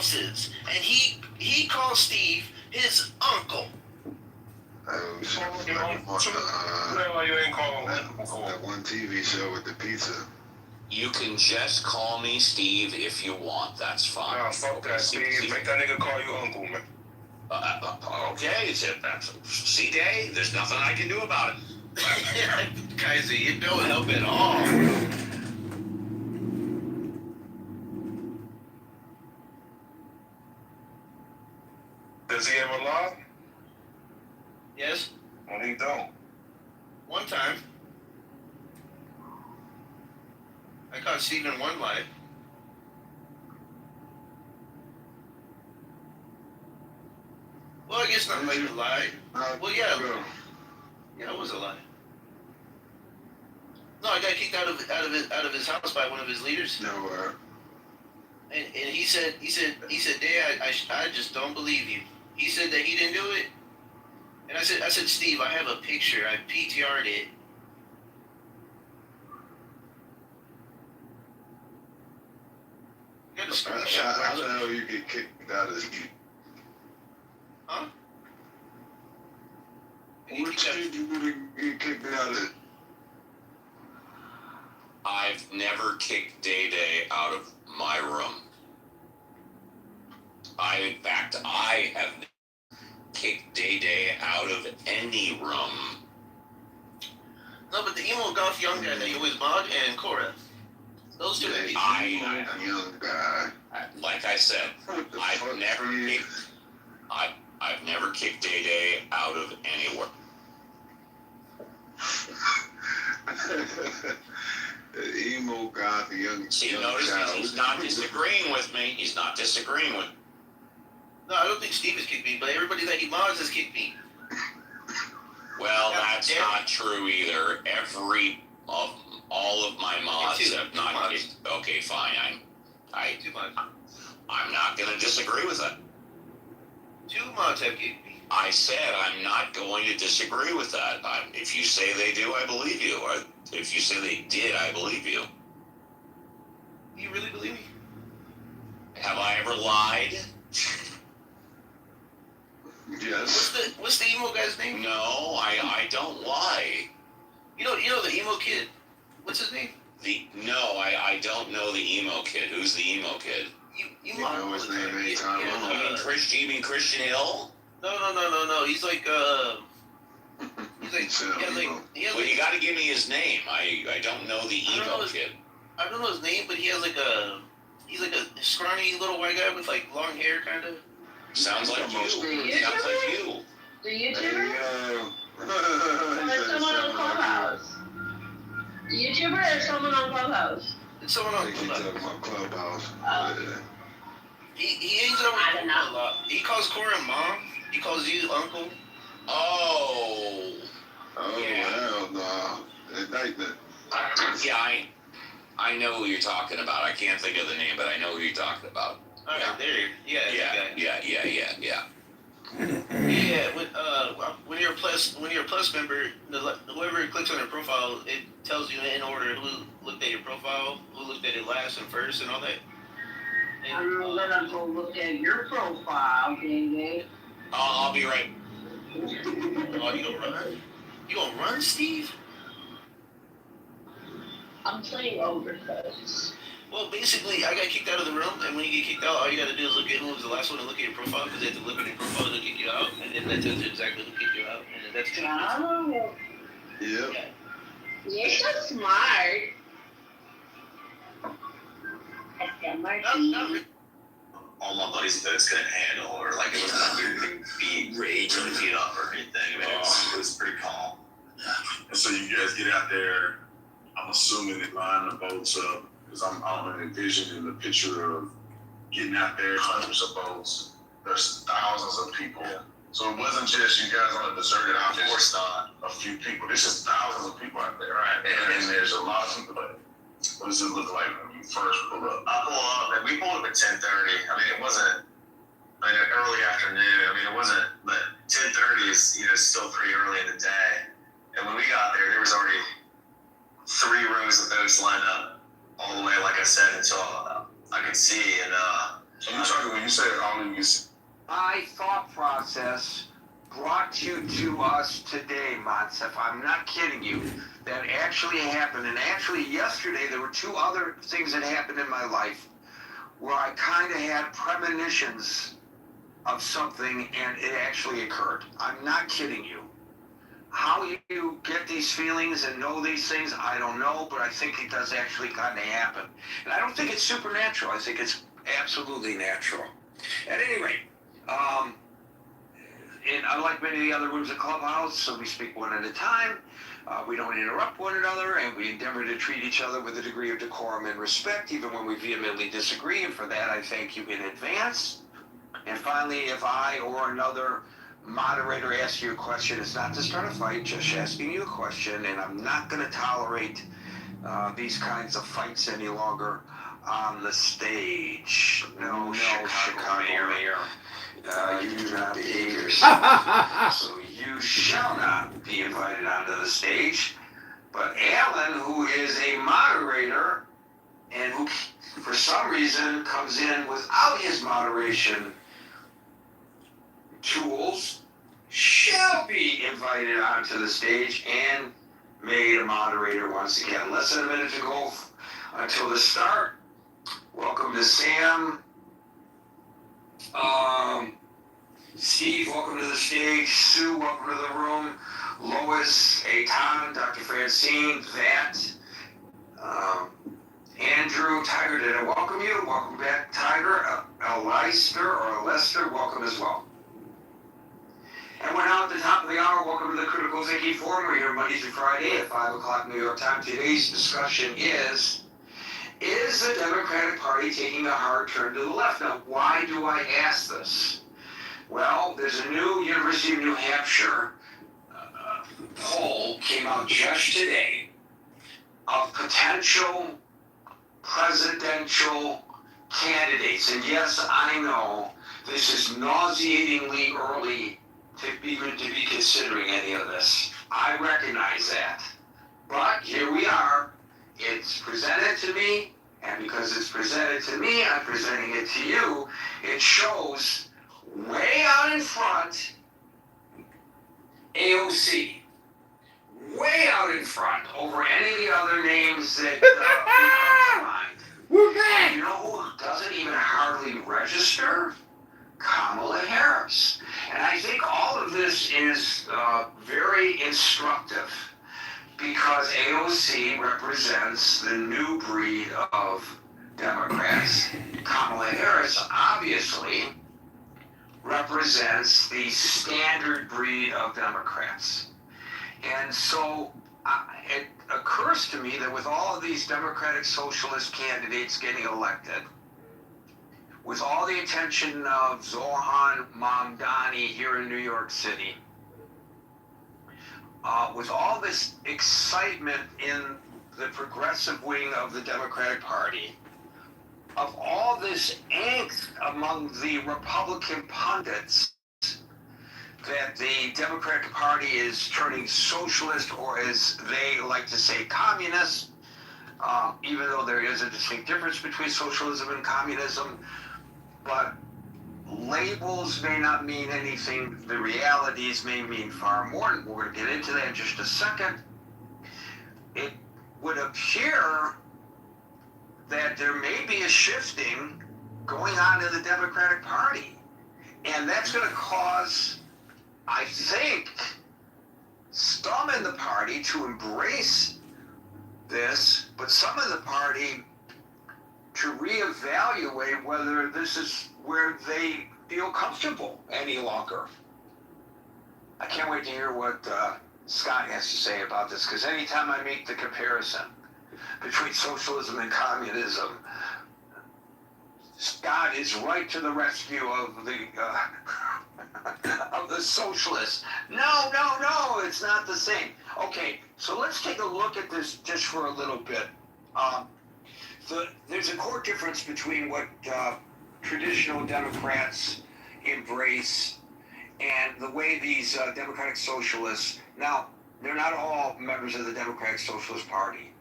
houses, and he calls Steve his uncle. Oh, shit. Why you ain't calling that one TV show with the pizza? You can just call me Steve if you want. That's fine. Nah, fuck that, Steve. Make that nigga call you uncle, man. Okay, see, Dave, there's nothing I can do about it. Kaiser, you don't help at all. Does he ever lie? Yes. Well, he don't. One time. I caught Steve in one lie. Well, I guess not like a lie. Well, yeah. Yeah, it was a lie. No, I got kicked out of his house by one of his leaders. No. And he said, Dad, I just don't believe you. He said that he didn't do it. And I said, Steve, I have a picture. I PTR'd it. You got a screenshot. How the hell you get kicked out of the... Huh? What did you get kicked out of? I've never kicked Day out of my room. In fact, I have kicked Day out of any room. No, but the emo goth young guy that you always mod and Cora. Those two. Young guy. Like I said, I've never kicked Day out of anywhere. Emo goth young. See, notice he's not disagreeing with me. He's not disagreeing with me. No, I don't think Steve has kicked me, but everybody that he mods has kicked me. Well, that's not true either. All of my mods have not kicked. Okay, fine. I'm not going to disagree with that. 2 mods have kicked me. I said I'm not going to disagree with that. If you say they do, I believe you. Or if you say they did, I believe you. You really believe me? Have I ever lied? Yes. What's the emo guy's name? No, I don't lie. You know the emo kid? What's his name? I don't know the emo kid. Who's the emo kid? You know his name anytime. You mean Christian Hill? No. He's like Well, you got to give me his name. I don't know the emo kid. I don't know his name, but he's like a scrawny little white guy with like long hair, kind of. Sounds like you. The YouTuber? Or someone on Clubhouse? YouTuber or someone on Clubhouse? It's someone on Clubhouse. He hangs over a lot. He calls Cora mom. He calls you uncle. Oh, yeah. Hell no. Yeah, I know who you're talking about. I can't think of the name, but I know who you're talking about. All right, there. Yeah. Yeah. When you're a plus member, whoever clicks on your profile, it tells you in order who looked at your profile, who looked at it last and first, and all that. And I'm gonna go look at your profile, David. I'll be right. Oh, you gonna run? You gonna run, Steve? I'm playing Overcooked. Well, basically, I got kicked out of the room, and when you get kicked out, all you gotta do is look at who was the last one to look at your profile, because they have to look at your profile to kick you out, and then that tells you exactly who kicked you out, and then that's Oh. Yep. Yeah. You're so smart. Not really. All my buddies that it's gonna handle, or like it was not be rage or beat up or anything. I mean, it was pretty calm. And so you guys get out there. I'm assuming they line the boats up because I'm envisioning the picture of getting out there, hundreds of boats. There's thousands of people. So it wasn't just you guys on a deserted island. Of course not. A few people. There's just thousands of people out there, right? And there's a lot of people. But what does it look like when you first pull up? I pull up, and we pulled up at 10:30. I mean, it wasn't early afternoon. I mean, it wasn't, but 10:30 is still pretty early in the day. And when we got there was already 3 rows of boats lined up all the way, like I said, until I could see. And So you're talking when you say all of you. My thought process brought you to us today, Monsef. I'm not kidding you. That actually happened. And actually, yesterday, there were two other things that happened in my life where I kind of had premonitions of something, and it actually occurred. I'm not kidding you. How you get these feelings and know these things, I don't know, but I think it does actually kind of happen. And I don't think it's supernatural. I think it's absolutely natural. At any rate, and unlike many of the other rooms of Clubhouse, so we speak one at a time. We don't interrupt one another, and we endeavor to treat each other with a degree of decorum and respect, even when we vehemently disagree. And for that, I thank you in advance. And finally, if I or another moderator asks you a question, it's not to start a fight, just asking you a question, and I'm not going to tolerate these kinds of fights any longer on the stage. No, Chicago Mayor. You do not behave yourself, so you shall not be invited onto the stage. But Alan, who is a moderator, and who for some reason comes in without his moderation tools, shall be invited onto the stage and made a moderator once again. Less than a minute to go until the start. Welcome to Sam. Steve, welcome to the stage. Sue, welcome to the room. Lois, Eitan, Dr. Francine, Andrew, Tiger, did I welcome you? Welcome back, Tiger. Lester, welcome as well. And we're now at the top of the hour. Welcome to the Critical Thinking Forum. We're here Monday through Friday at 5 o'clock New York time. Today's discussion is the Democratic Party taking a hard turn to the left? Now, why do I ask this? Well, there's a new University of New Hampshire poll came out just today of potential presidential candidates. And yes, I know this is nauseatingly early to even to be considering any of this. I recognize that. But here we are. It's presented to me, and because it's presented to me, I'm presenting it to you. It shows way out in front AOC. Way out in front over any of the other names that come to mind. We're back. You know who doesn't even hardly register? Kamala Harris. And I think all of this is very instructive because AOC represents the new breed of Democrats. Kamala Harris obviously represents the standard breed of Democrats. And so it occurs to me that with all of these Democratic Socialist candidates getting elected, with all the attention of Zohan Mamdani here in New York City, with all this excitement in the progressive wing of the Democratic Party, of all this angst among the Republican pundits that the Democratic Party is turning socialist, or as they like to say, communist, even though there is a distinct difference between socialism and communism. But labels may not mean anything. The realities may mean far more. We're going to get into that in just a second. It would appear that there may be a shifting going on in the Democratic Party. And that's going to cause, I think, some in the party to embrace this, but some in the party to reevaluate whether this is where they feel comfortable any longer. I can't wait to hear what Scott has to say about this, because anytime I make the comparison between socialism and communism, Scott is right to the rescue of the of the socialists. No, it's not the same. Okay, so let's take a look at this just for a little bit. There's a core difference between what traditional Democrats embrace and the way these Democratic Socialists, now, they're not all members of the Democratic Socialist Party,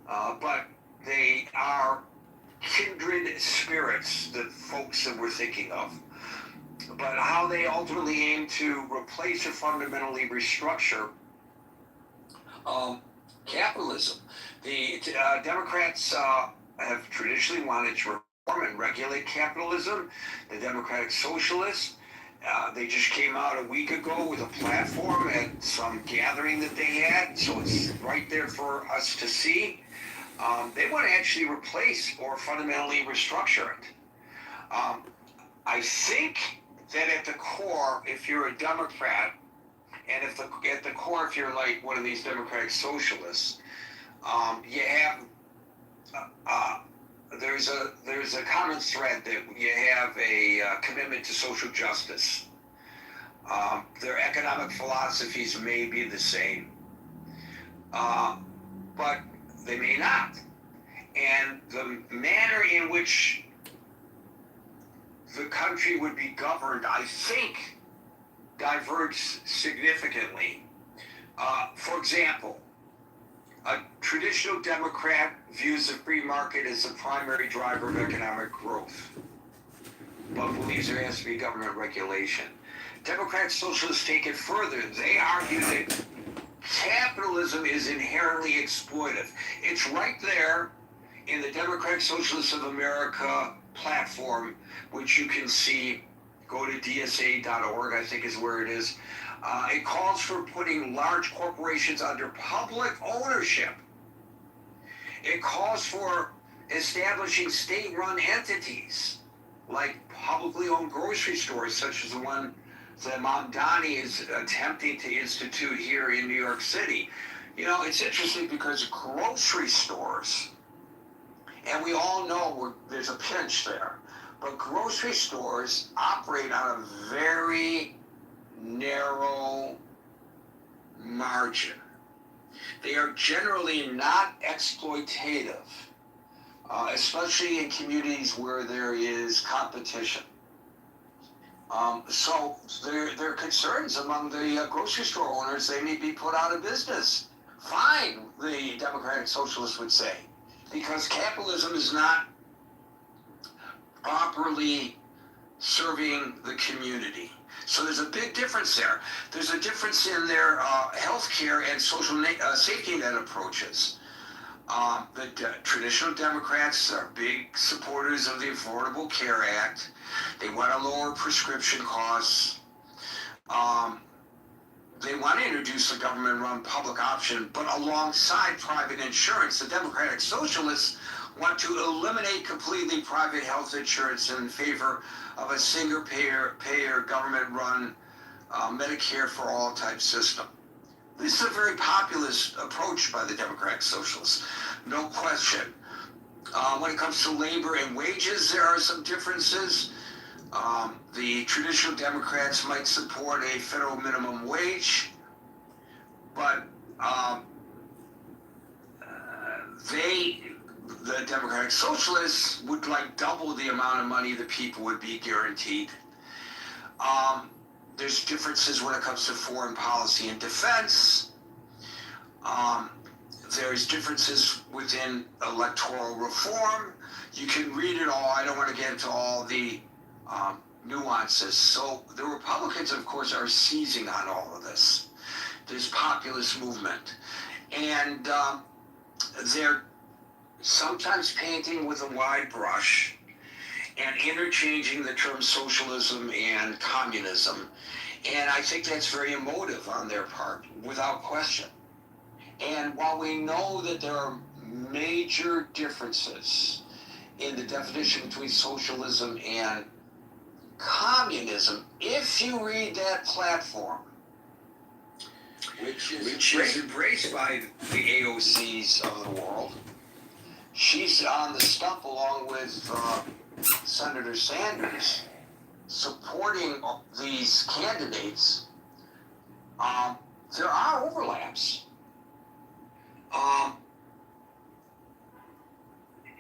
but they are kindred spirits, the folks that we're thinking of. But how they ultimately aim to replace or fundamentally restructure capitalism. The Democrats have traditionally wanted to reform and regulate capitalism. The Democratic Socialists, they just came out a week ago with a platform at some gathering that they had, so it's right there for us to see. They want to actually replace or fundamentally restructure it. I think that at the core, if you're a Democrat, and at the core, if you're like one of these Democratic Socialists, you have there's a common thread that you have a commitment to social justice. Their economic philosophies may be the same, but they may not. And the manner in which the country would be governed, I think, diverges significantly. For example, a traditional Democrat views the free market as the primary driver of economic growth, but believes there has to be government regulation. Democrat socialists take it further. They argue that capitalism is inherently exploitive. It's right there in the Democratic Socialists of America platform, which you can see. Go to dsa.org, I think is where it is. It calls for putting large corporations under public ownership. It calls for establishing state-run entities like publicly owned grocery stores, such as the one that Mamdani is attempting to institute here in New York City. You know, it's interesting because grocery stores, and we all know there's a pinch there, but grocery stores operate on a very narrow margin. They are generally not exploitative, especially in communities where there is competition. So there are concerns among the grocery store owners. They may be put out of business. Fine, the Democratic Socialists would say, because capitalism is not properly serving the community. So there's a big difference there. There's a difference in their healthcare and social safety net approaches. The traditional Democrats are big supporters of the Affordable Care Act. They want to lower prescription costs. They want to introduce a government-run public option, but alongside private insurance. The Democratic Socialists want to eliminate completely private health insurance in favor of a single-payer government-run Medicare for all type system. This is a very populist approach by the Democratic Socialists, no question. When it comes to labor and wages, there are some differences. The traditional Democrats might support a federal minimum wage, but the Democratic Socialists would like double the amount of money that people would be guaranteed. There's differences when it comes to foreign policy and defense. There's differences within electoral reform. You can read it all. I don't want to get into all the nuances. So the Republicans, of course, are seizing on all of this populist movement. And they're sometimes painting with a wide brush and interchanging the terms socialism and communism. And I think that's very emotive on their part, without question. And while we know that there are major differences in the definition between socialism and communism, if you read that platform, which is embraced by the AOCs of the world, she's on the stump along with Senator Sanders, supporting these candidates. There are overlaps.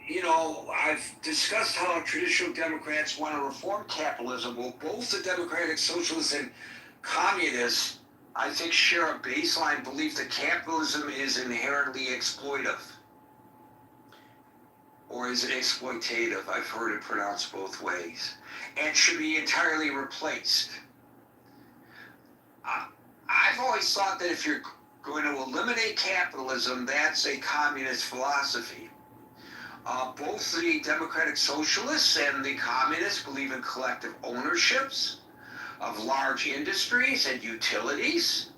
You know, I've discussed how traditional Democrats want to reform capitalism. Well, both the Democratic Socialists and Communists, I think, share a baseline belief that capitalism is inherently exploitive. or is it exploitative? I've heard it pronounced both ways, and should be entirely replaced. I've always thought that if you're going to eliminate capitalism, that's a communist philosophy. Both the democratic socialists and the communists believe in collective ownerships of large industries and utilities.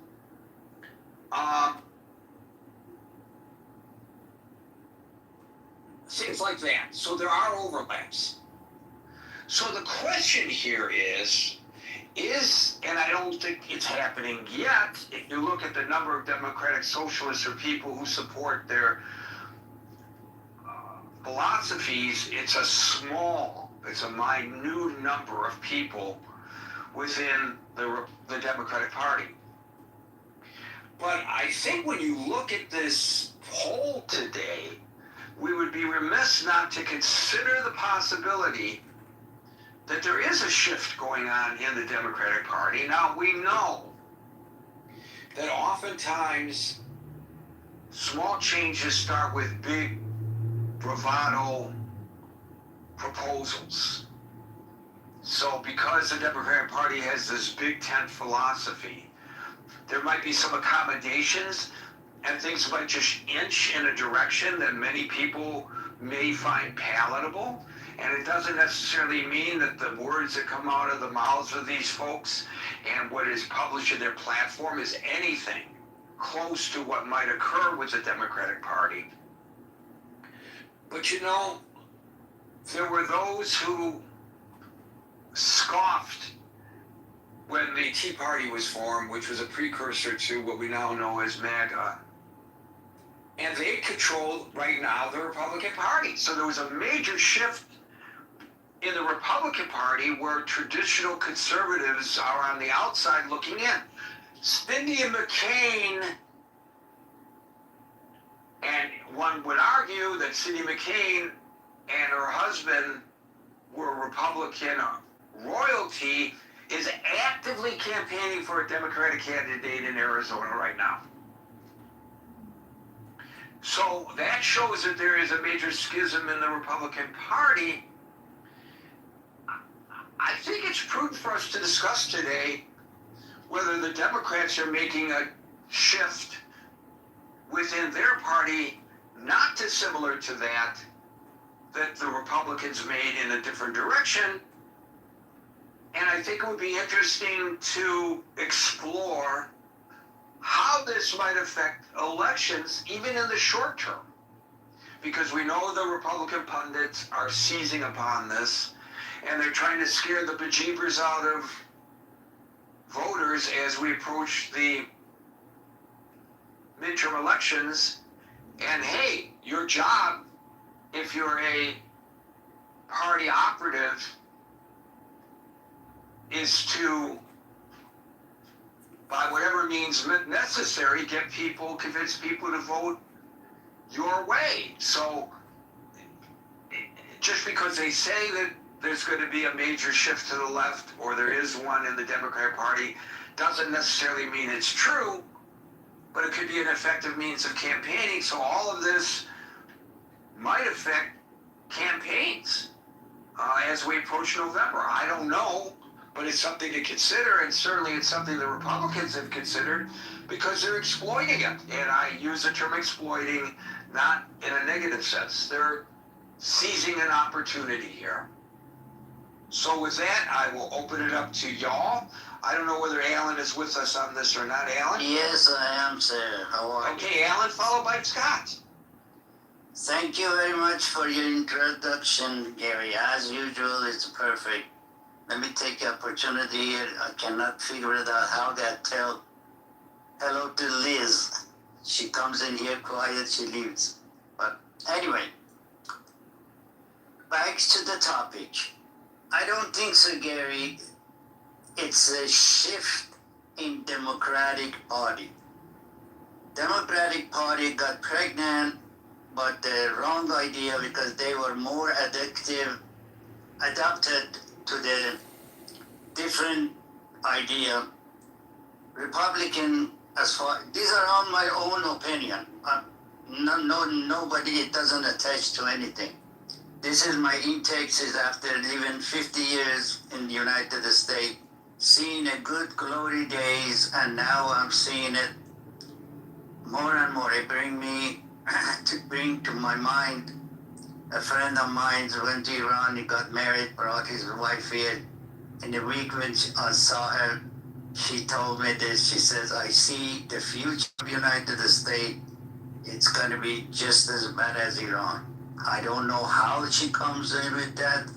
Things like that. So there are overlaps. So the question here is, and I don't think it's happening yet, if you look at the number of democratic socialists or people who support their philosophies, it's a minute number of people within the Democratic Party. But I think when you look at this poll today, we would be remiss not to consider the possibility that there is a shift going on in the Democratic Party. Now, we know that oftentimes small changes start with big bravado proposals. So because the Democratic Party has this big tent philosophy, there might be some accommodations and things might just inch in a direction that many people may find palatable. And it doesn't necessarily mean that the words that come out of the mouths of these folks and what is published in their platform is anything close to what might occur with the Democratic Party. But you know, there were those who scoffed when the Tea Party was formed, which was a precursor to what we now know as MAGA. And they control right now the Republican Party. So there was a major shift in the Republican Party where traditional conservatives are on the outside looking in. Cindy McCain, and one would argue that Cindy McCain and her husband were Republican royalty, is actively campaigning for a Democratic candidate in Arizona right now. So that shows that there is a major schism in the Republican Party. I think it's prudent for us to discuss today whether the Democrats are making a shift within their party not dissimilar to that the Republicans made in a different direction. And I think it would be interesting to explore how this might affect elections, even in the short term. Because we know the Republican pundits are seizing upon this, and they're trying to scare the bejeebers out of voters as we approach the midterm elections. And hey, your job, if you're a party operative, is to, by whatever means necessary, convince people to vote your way. So just because they say that there's going to be a major shift to the left, or there is one in the Democratic Party, doesn't necessarily mean it's true, but it could be an effective means of campaigning. So all of this might affect campaigns as we approach November. I don't know, but it's something to consider, and certainly it's something the Republicans have considered because they're exploiting it. And I use the term exploiting not in a negative sense. They're seizing an opportunity here. So with that, I will open it up to y'all. I don't know whether Alan is with us on this or not. Alan? Yes, I am, sir. How are you? Okay, Alan, followed by Scott. Thank you very much for your introduction, Gary. As usual, it's perfect. Let me take the opportunity. I cannot figure it out how to tell hello to Liz. She comes in here quiet, she leaves. But anyway, back to the topic. I don't think so, Gary. It's a shift in Democratic Party. Democratic Party got pregnant, but the wrong idea because they were more adapted to the different idea. Republican, these are all my own opinion. Nobody, it doesn't attach to anything. This is my intakes is after living 50 years in the United States, seeing a good glory days, and now I'm seeing it more and more. It bring me to bring to my mind a friend of mine went to Iran. He got married, brought his wife here. In the week when I saw her, she told me this. She says, "I see the future of the United States. It's going to be just as bad as Iran." I don't know how she comes in with that.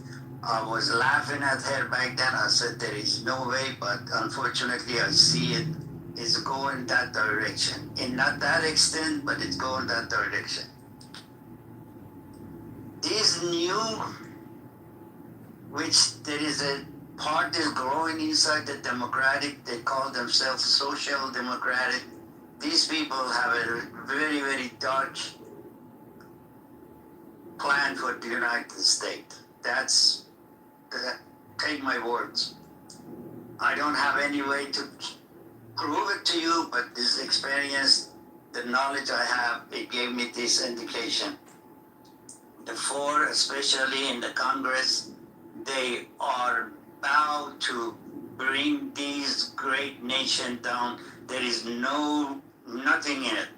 I was laughing at her back then. I said, there is no way, but unfortunately, I see it. It's going that direction. In not that extent, but it's going that direction. These new, which there is a party growing inside the Democratic, they call themselves Social Democratic. These people have a very, very dark plan for the United States. Take my words. I don't have any way to prove it to you, but this experience, the knowledge I have, it gave me this indication. The four, especially in the Congress, they are bound to bring these great nations down. There is nothing in it.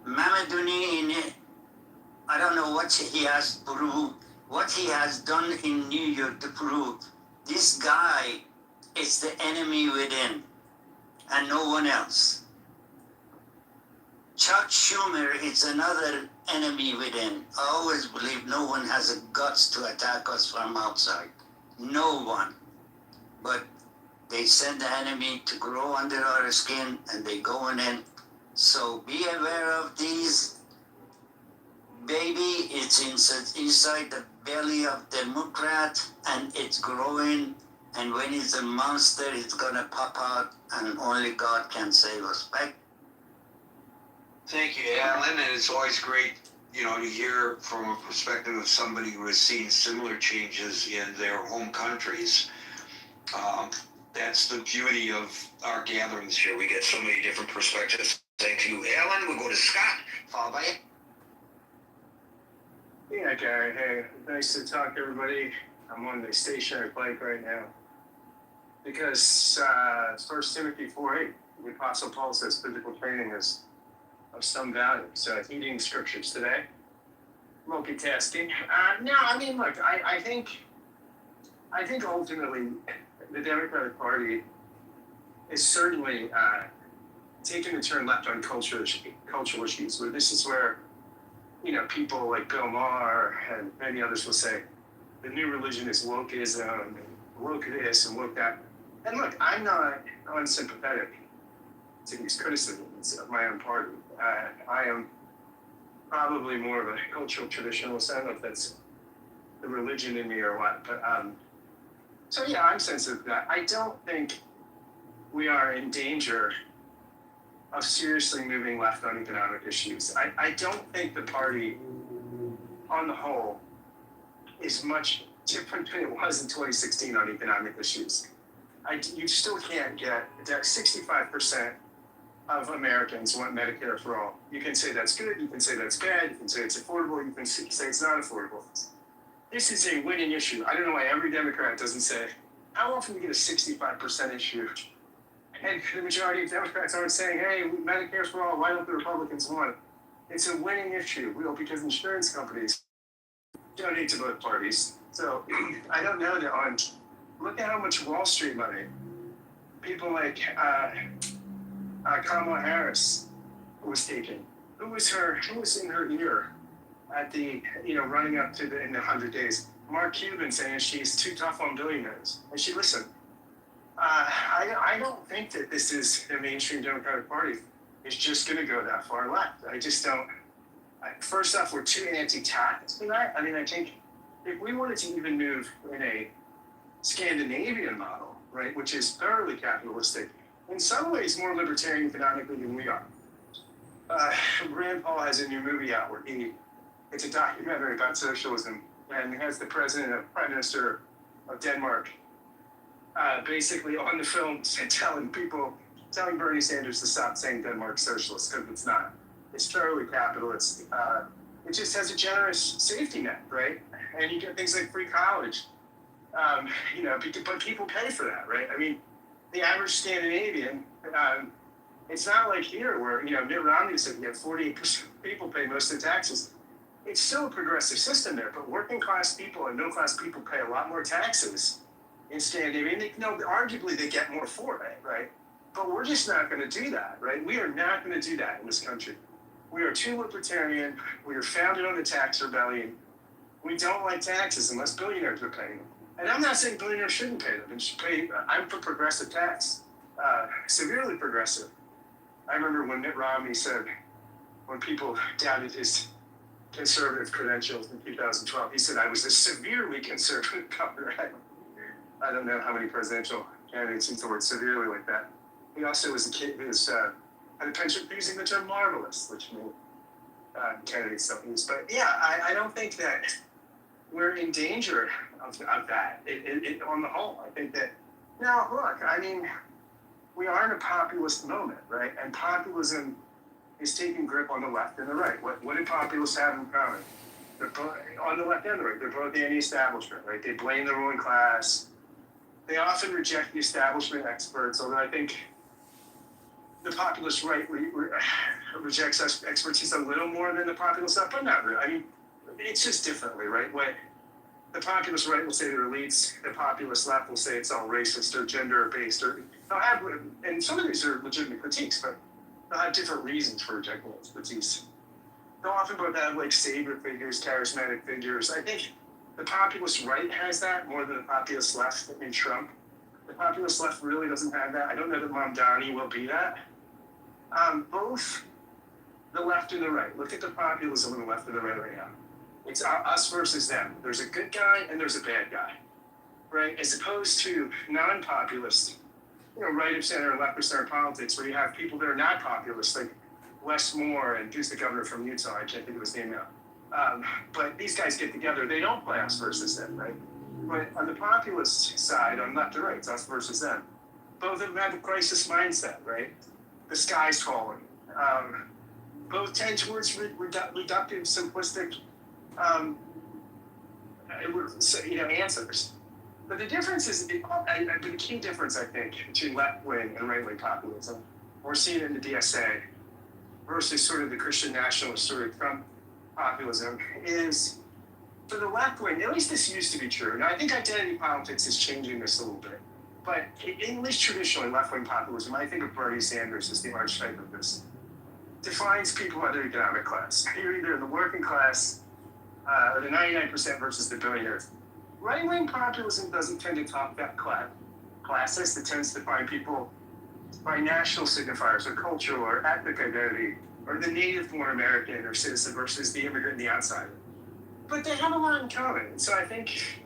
Mamaduni in it, I don't know what he has proved, what he has done in New York to prove this guy is the enemy within and no one else. Chuck Schumer is another enemy within. I always believe no one has the guts to attack us from outside. No one. But they send the enemy to grow under our skin and they going in. So be aware of these. Baby, it's inside the belly of Democrat and it's growing. And when it's a monster, it's gonna pop out and only God can save us. Back. Thank you, Alan, and it's always great, to hear from a perspective of somebody who has seen similar changes in their home countries. That's the beauty of our gatherings here. We get so many different perspectives. Thank you, Alan. We'll go to Scott, followed by Yeah, Gary. Hey, nice to talk to everybody. I'm on the stationary bike right now because 1 Timothy 4:8, the Apostle Paul says physical training is of some value. So eating scriptures today, multitasking. No, I mean, look, I think ultimately the Democratic Party is certainly taking a turn left on cultural issues. Where this is where people like Bill Maher and many others will say the new religion is wokeism, and woke this and woke that. And look, I'm not unsympathetic to these criticisms of my own party. I am probably more of a cultural traditionalist. I don't know if that's the religion in me or what, but so yeah, I'm sensitive to that. I don't think we are in danger of seriously moving left on economic issues. I don't think the party, on the whole, is much different than it was in 2016 on economic issues. You still can't get that 65% of Americans want Medicare for all. You can say that's good, you can say that's bad, you can say it's affordable, you can say it's not affordable. This is a winning issue. I don't know why every Democrat doesn't say, how often do you get a 65% issue? And the majority of Democrats aren't saying, hey, Medicare's for all, why don't the Republicans want it? It's a winning issue, because insurance companies donate to both parties. So I don't know that look at how much Wall Street money people like Kamala Harris was taking. Who was in her ear at the, running up to in the 100 days? Mark Cuban saying she's too tough on billionaires. And she listened. I don't think that this is the mainstream Democratic Party is just going to go that far left. I just don't. First off, we're too anti-tax for that. I mean, I think if we wanted to even move in a Scandinavian model, right, which is thoroughly capitalistic, in some ways more libertarian economically than we are. Rand Paul has a new movie out where it's a documentary about socialism, and he has the prime minister of Denmark, basically on the film telling Bernie Sanders to stop saying Denmark's socialist, because it's not. It's thoroughly capitalist. It just has a generous safety net, right? and you get things like free college. You know, but people pay for that, right? I mean, the average Scandinavian, it's not like here where, you know, Mitt Romney said you have 48% of people pay most of the taxes. It's still a progressive system there, but working class people and middle class people pay a lot more taxes in Scandinavia. And they, you know, arguably they get more for it, right? But we're just not going to do that, right? We are not going to do that in this country. We are too libertarian. We are founded on the tax rebellion. We don't like taxes unless billionaires are paying them. And I'm not saying billionaires shouldn't pay them. They should pay. I'm for progressive tax, severely progressive. I remember when Mitt Romney said, when people doubted his conservative credentials in 2012, he said, I was a severely conservative governor. I don't know how many presidential candidates use the word severely like that. He also was a kid who was, had a penchant for using the term marvelous, which many candidates don't use. But yeah, I don't think that we're in danger of that. On the whole, I think that, now look, I mean, we are in a populist moment, right? And populism is taking grip on the left and the right. What do populists have in common? They're both, on the left and the right, they're both anti-establishment, right? They blame the ruling class. They often reject the establishment experts, although I think the populist right rejects expertise a little more than the populist left, but not really. I mean, it's just differently, right? What the populist right will say they're elites, the populist left will say it's all racist or gender-based, or they'll have, and some of these are legitimate critiques, but they'll have different reasons for rejecting expertise. They'll often both have like savior figures, charismatic figures. I think the populist right has that more than the populist left in Trump. The populist left really doesn't have that. I don't know that Mamdani will be that. Both the left and the right. Look at the populism on the left and the right now. It's us versus them. There's a good guy and there's a bad guy, right? As opposed to non-populist, you know, right of center and left of center politics, where you have people that are not populist, like Wes Moore and who's the governor from Utah? I can't think of his name now. But these guys get together. They don't play us versus them, right? But on the populist side, on left and right, it's us versus them. Both of them have a crisis mindset, right? The sky's falling. Both tend towards reductive, simplistic, answers. But the difference is, the key difference, I think, between left-wing and right-wing populism, we're seeing in the DSA versus sort of the Christian nationalist sort of Trump populism, is for the left-wing, at least this used to be true. Now, I think identity politics is changing this a little bit. But at least traditionally, left-wing populism, I think of Bernie Sanders as the archetype of this, defines people by their economic class. You're either in the working class or the 99% versus the billionaires. Right-wing populism doesn't tend to talk that classist. It tends to find people by national signifiers or cultural or ethnic identity, or the native-born American or citizen versus the immigrant and the outsider. But they have a lot in common. So I think,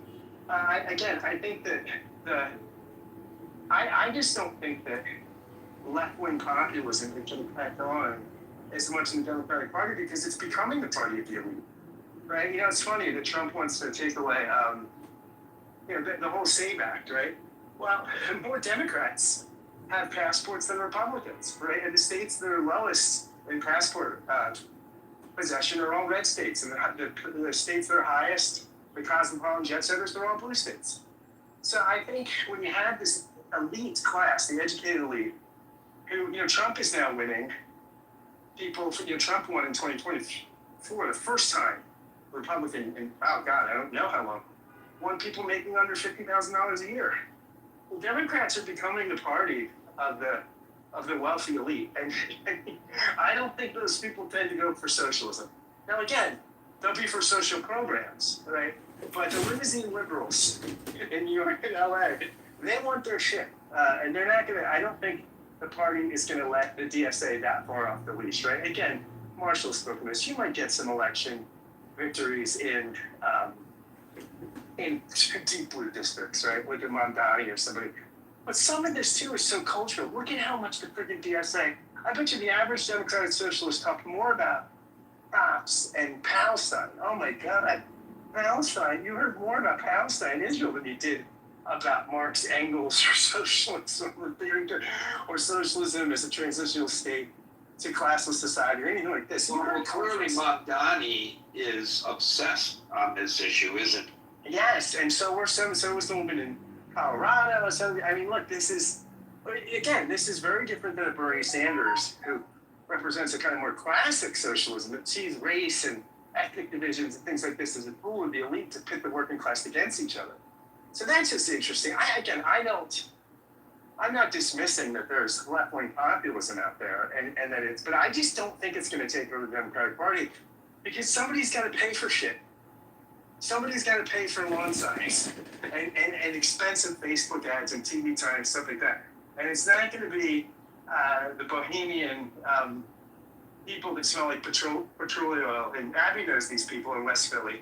I think that I just don't think that left-wing populism can catch on as much in the Democratic Party because it's becoming the party of the elite, right? You know, it's funny that Trump wants to take away, the whole SAVE Act, right? Well, more Democrats have passports than Republicans, right? And the states that are lowest in passport possession are all red states, and the states that are highest, the cosmopolitan jet setters, they're all blue states. So I think when you have this elite class, the educated elite, who, Trump is now winning. Trump won in 2024, the first time Republican, and oh God, I don't know how long, won people making under $50,000 a year. Well, Democrats are becoming the party of the wealthy elite, and I don't think those people tend to go for socialism. Now again, they'll be for social programs, right? But the limousine liberals in New York and LA, they want their shit, and they're not gonna. I don't think the party is gonna let the DSA that far off the leash, right? Again, Marshall's spoken this. You might get some election victories in deep blue districts, right? Like in Mamdani or somebody. But some of this too is so cultural. Look at how much the freaking DSA. I bet you the average Democratic Socialist talked more about crops and Palestine. Oh my God, Palestine! You heard more about Palestine and Israel than you did about Marx, Engels, or socialism, or socialism as a transitional state to classless society or anything like this. Well, clearly Mamdani is obsessed on this issue, isn't he? Yes, and so was the woman in Colorado. So I mean, look, this is very different than a Bernie Sanders who represents a kind of more classic socialism that sees race and ethnic divisions and things like this as a tool of the elite to pit the working class against each other. So that's just interesting. I'm not dismissing that there's left-wing populism out there and that but I just don't think it's going to take over the Democratic Party because somebody's got to pay for shit. Somebody's got to pay for lawn signs and expensive Facebook ads and TV time, stuff like that. And it's not going to be the bohemian people that smell like petroleum oil. And Abby knows these people in West Philly.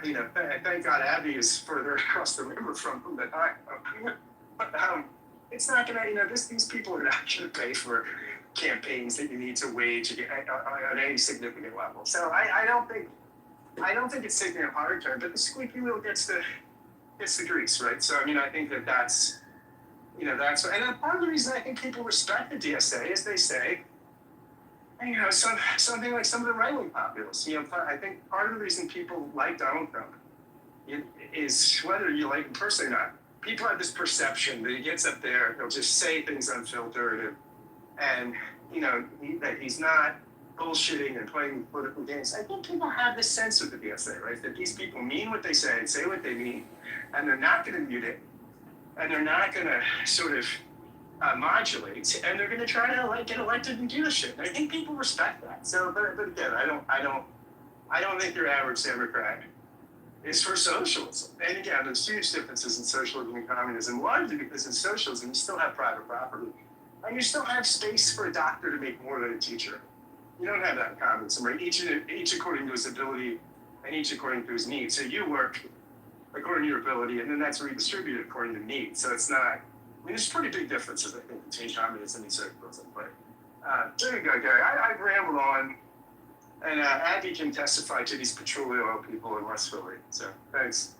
Thank God Abby is further across the river from them than I am. But it's not going to, these people are not going to pay for campaigns that you need to wage on any significant level. So I don't think it's taking a hard turn, but the squeaky wheel gets the grease, right? So I mean, I think that's and part of the reason I think people respect the DSA is they say, something like some of the right-wing populists. I think part of the reason people like Donald Trump is whether you like him personally or not. People have this perception that he gets up there, he'll just say things unfiltered, and that he's not bullshitting and playing political games. I think people have this sense of the DSA, right? That these people mean what they say and say what they mean, and they're not going to mute it, and they're not going to sort of modulate, and they're going to try to get elected and do the shit. And I think people respect that. So, but again, I don't think your average Democrat is for socialism. And again, there's huge differences in socialism and communism, largely because in socialism you still have private property, and you still have space for a doctor to make more than a teacher. You don't have that in communism, right? Each according to his ability and each according to his needs. So you work according to your ability, and then that's redistributed according to need. So it's not, there's pretty big differences, I think, between communism and socialism. But there you go, Gary. I've rambled on, and Abby can testify to these petroleum oil people in West Philly. So thanks.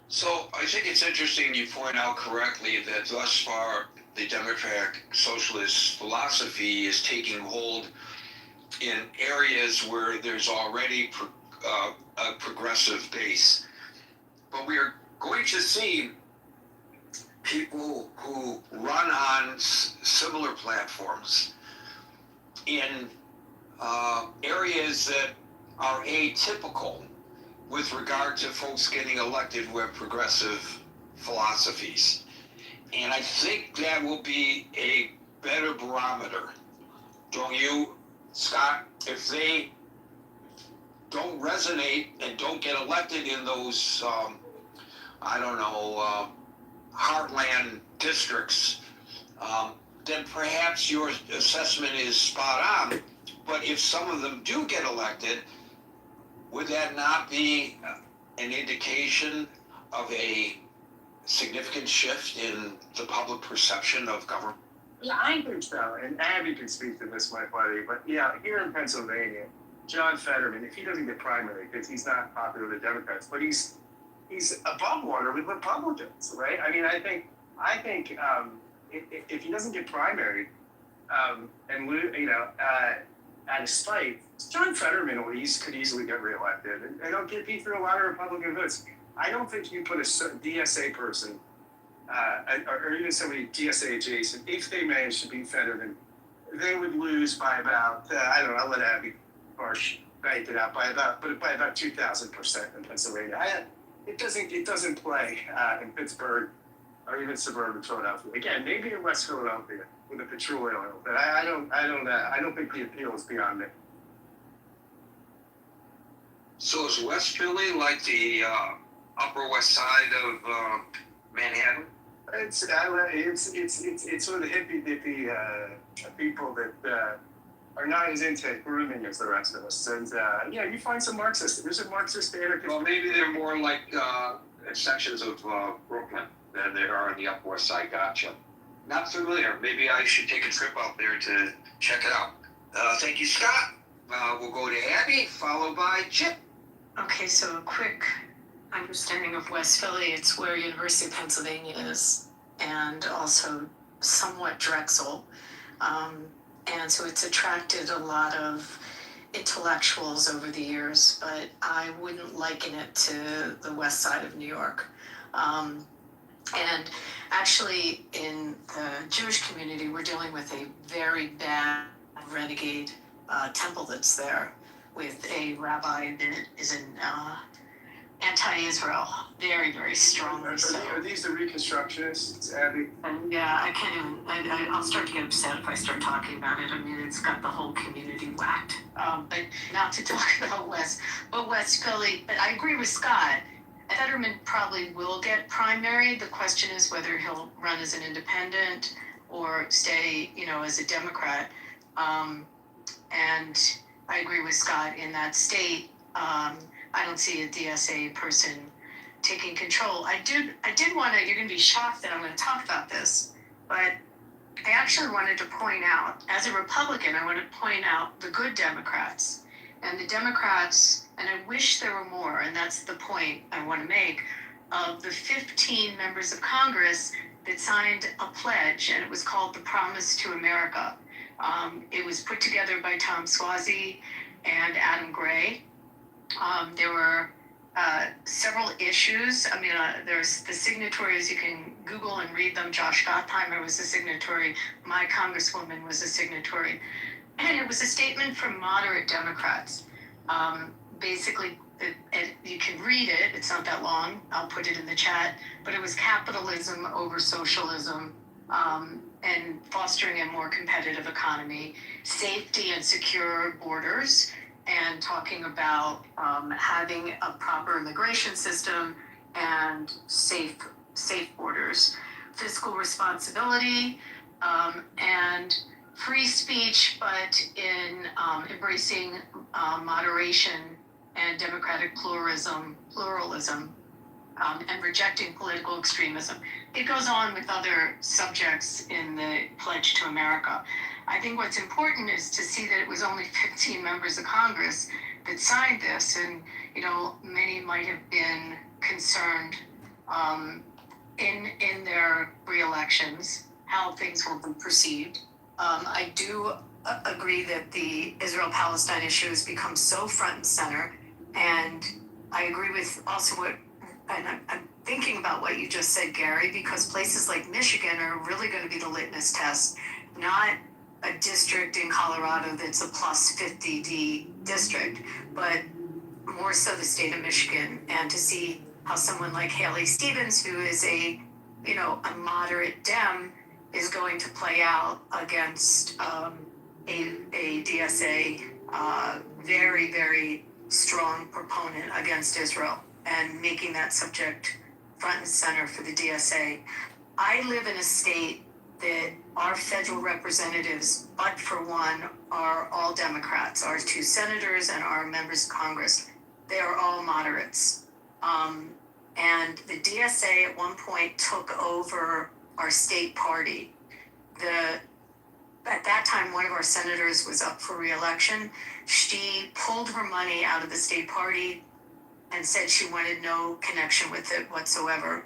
So I think it's interesting you point out correctly that thus far the democratic socialist philosophy is taking hold in areas where there's already a progressive base. But we are going to see people who run on similar platforms in areas that are atypical with regard to folks getting elected who have progressive philosophies. And I think that will be a better barometer. Don't you, Scott? If they don't resonate and don't get elected in those, heartland districts, then perhaps your assessment is spot on. But if some of them do get elected, would that not be an indication of a significant shift in the public perception of government? Yeah, I think so. And Abby can speak to this, my buddy. But yeah, here in Pennsylvania, John Fetterman, if he doesn't get primary, because he's not popular with the Democrats, but he's above water with Republicans, right? I mean, I think if he doesn't get primary, out of spite, John Fetterman could easily get reelected, and he'll get beat through a lot of Republican votes. I don't think you put a DSA person or even somebody DSA adjacent, if they manage to beat Fetterman, they would lose by about I'll let Abby Marsh bank it out by about 2,000% in Pennsylvania. It doesn't play in Pittsburgh or even suburban Philadelphia. Again, maybe in West Philadelphia with a petroleum oil, but I don't think the appeal is beyond it. So is West Philly like the Upper West Side of Manhattan? It's sort of the hippie dippy people that are not as into grooming as the rest of us. And you find some Marxists. There's a Marxist anarchist. Well, maybe they're more like sections of Brooklyn than they are on the Upper West Side. Gotcha. Not familiar. Maybe I should take a trip out there to check it out. Thank you, Scott. We'll go to Abby, followed by Chip. Okay, so a quick understanding of West Philly. It's where University of Pennsylvania is, and also somewhat Drexel. And so it's attracted a lot of intellectuals over the years, but I wouldn't liken it to the west side of New York. And actually, in the Jewish community, we're dealing with a very bad renegade temple that's there, with a rabbi that is an anti-Israel, very, very strongly so. Are these the Reconstructionists, Abby? And yeah, I can't even, I'll start to get upset if I start talking about it. I mean, it's got the whole community whacked. But not to talk about West Philly, but I agree with Scott. Fetterman probably will get primary. The question is whether he'll run as an independent or stay, as a Democrat. And I agree with Scott in that state. I don't see a DSA person taking control. I did want to, you're going to be shocked that I'm going to talk about this, but I actually wanted to point out, as a Republican, I want to point out the good Democrats. And the Democrats, and I wish there were more, and that's the point I want to make, of the 15 members of Congress that signed a pledge, and it was called the Promise to America. It was put together by Tom Suozzi and Adam Gray. There were several issues. I mean, there's the signatories, you can Google and read them. Josh Gottheimer was a signatory. My congresswoman was a signatory. And it was a statement from moderate Democrats. Basically, you can read it. It's not that long. I'll put it in the chat. But it was capitalism over socialism, and fostering a more competitive economy, safety and secure borders, and talking about having a proper immigration system and safe borders, fiscal responsibility, and free speech, but in embracing moderation and democratic pluralism, and rejecting political extremism. It goes on with other subjects in the Pledge to America. I think what's important is to see that it was only 15 members of Congress that signed this, and many might have been concerned in their re-elections how things will be perceived. I do agree that the Israel-Palestine issue has become so front and center, and I agree with also I'm thinking about what you just said, Gary, because places like Michigan are really going to be the litmus test, not a district in Colorado that's a plus 50D district, but more so the state of Michigan, and to see how someone like Haley Stevens, who is a moderate Dem, is going to play out against a DSA very, very strong proponent against Israel, and making that subject front and center for the DSA. I live in a state that our federal representatives, but for one, are all Democrats. Our 2 senators and our members of Congress, they are all moderates. And the DSA at one point took over our state party. At that time, one of our senators was up for re-election. She pulled her money out of the state party and said she wanted no connection with it whatsoever.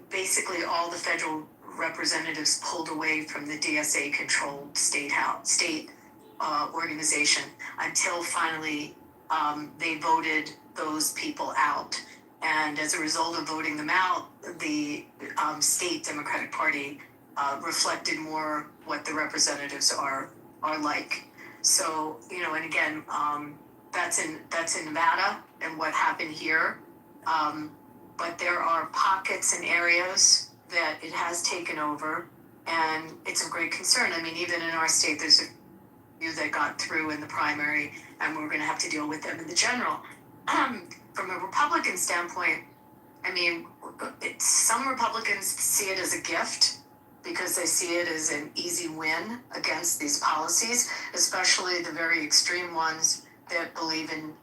Basically, all the federal representatives pulled away from the DSA-controlled state organization until finally they voted those people out. And as a result of voting them out, the state Democratic Party reflected more what the representatives are like. So, and again, that's in Nevada and what happened here. But there are pockets and areas that it has taken over, and it's a great concern. I mean, even in our state, there's a few that got through in the primary, and we're going to have to deal with them in the general. From a Republican standpoint, I mean, some Republicans see it as a gift because they see it as an easy win against these policies, especially the very extreme ones that believe in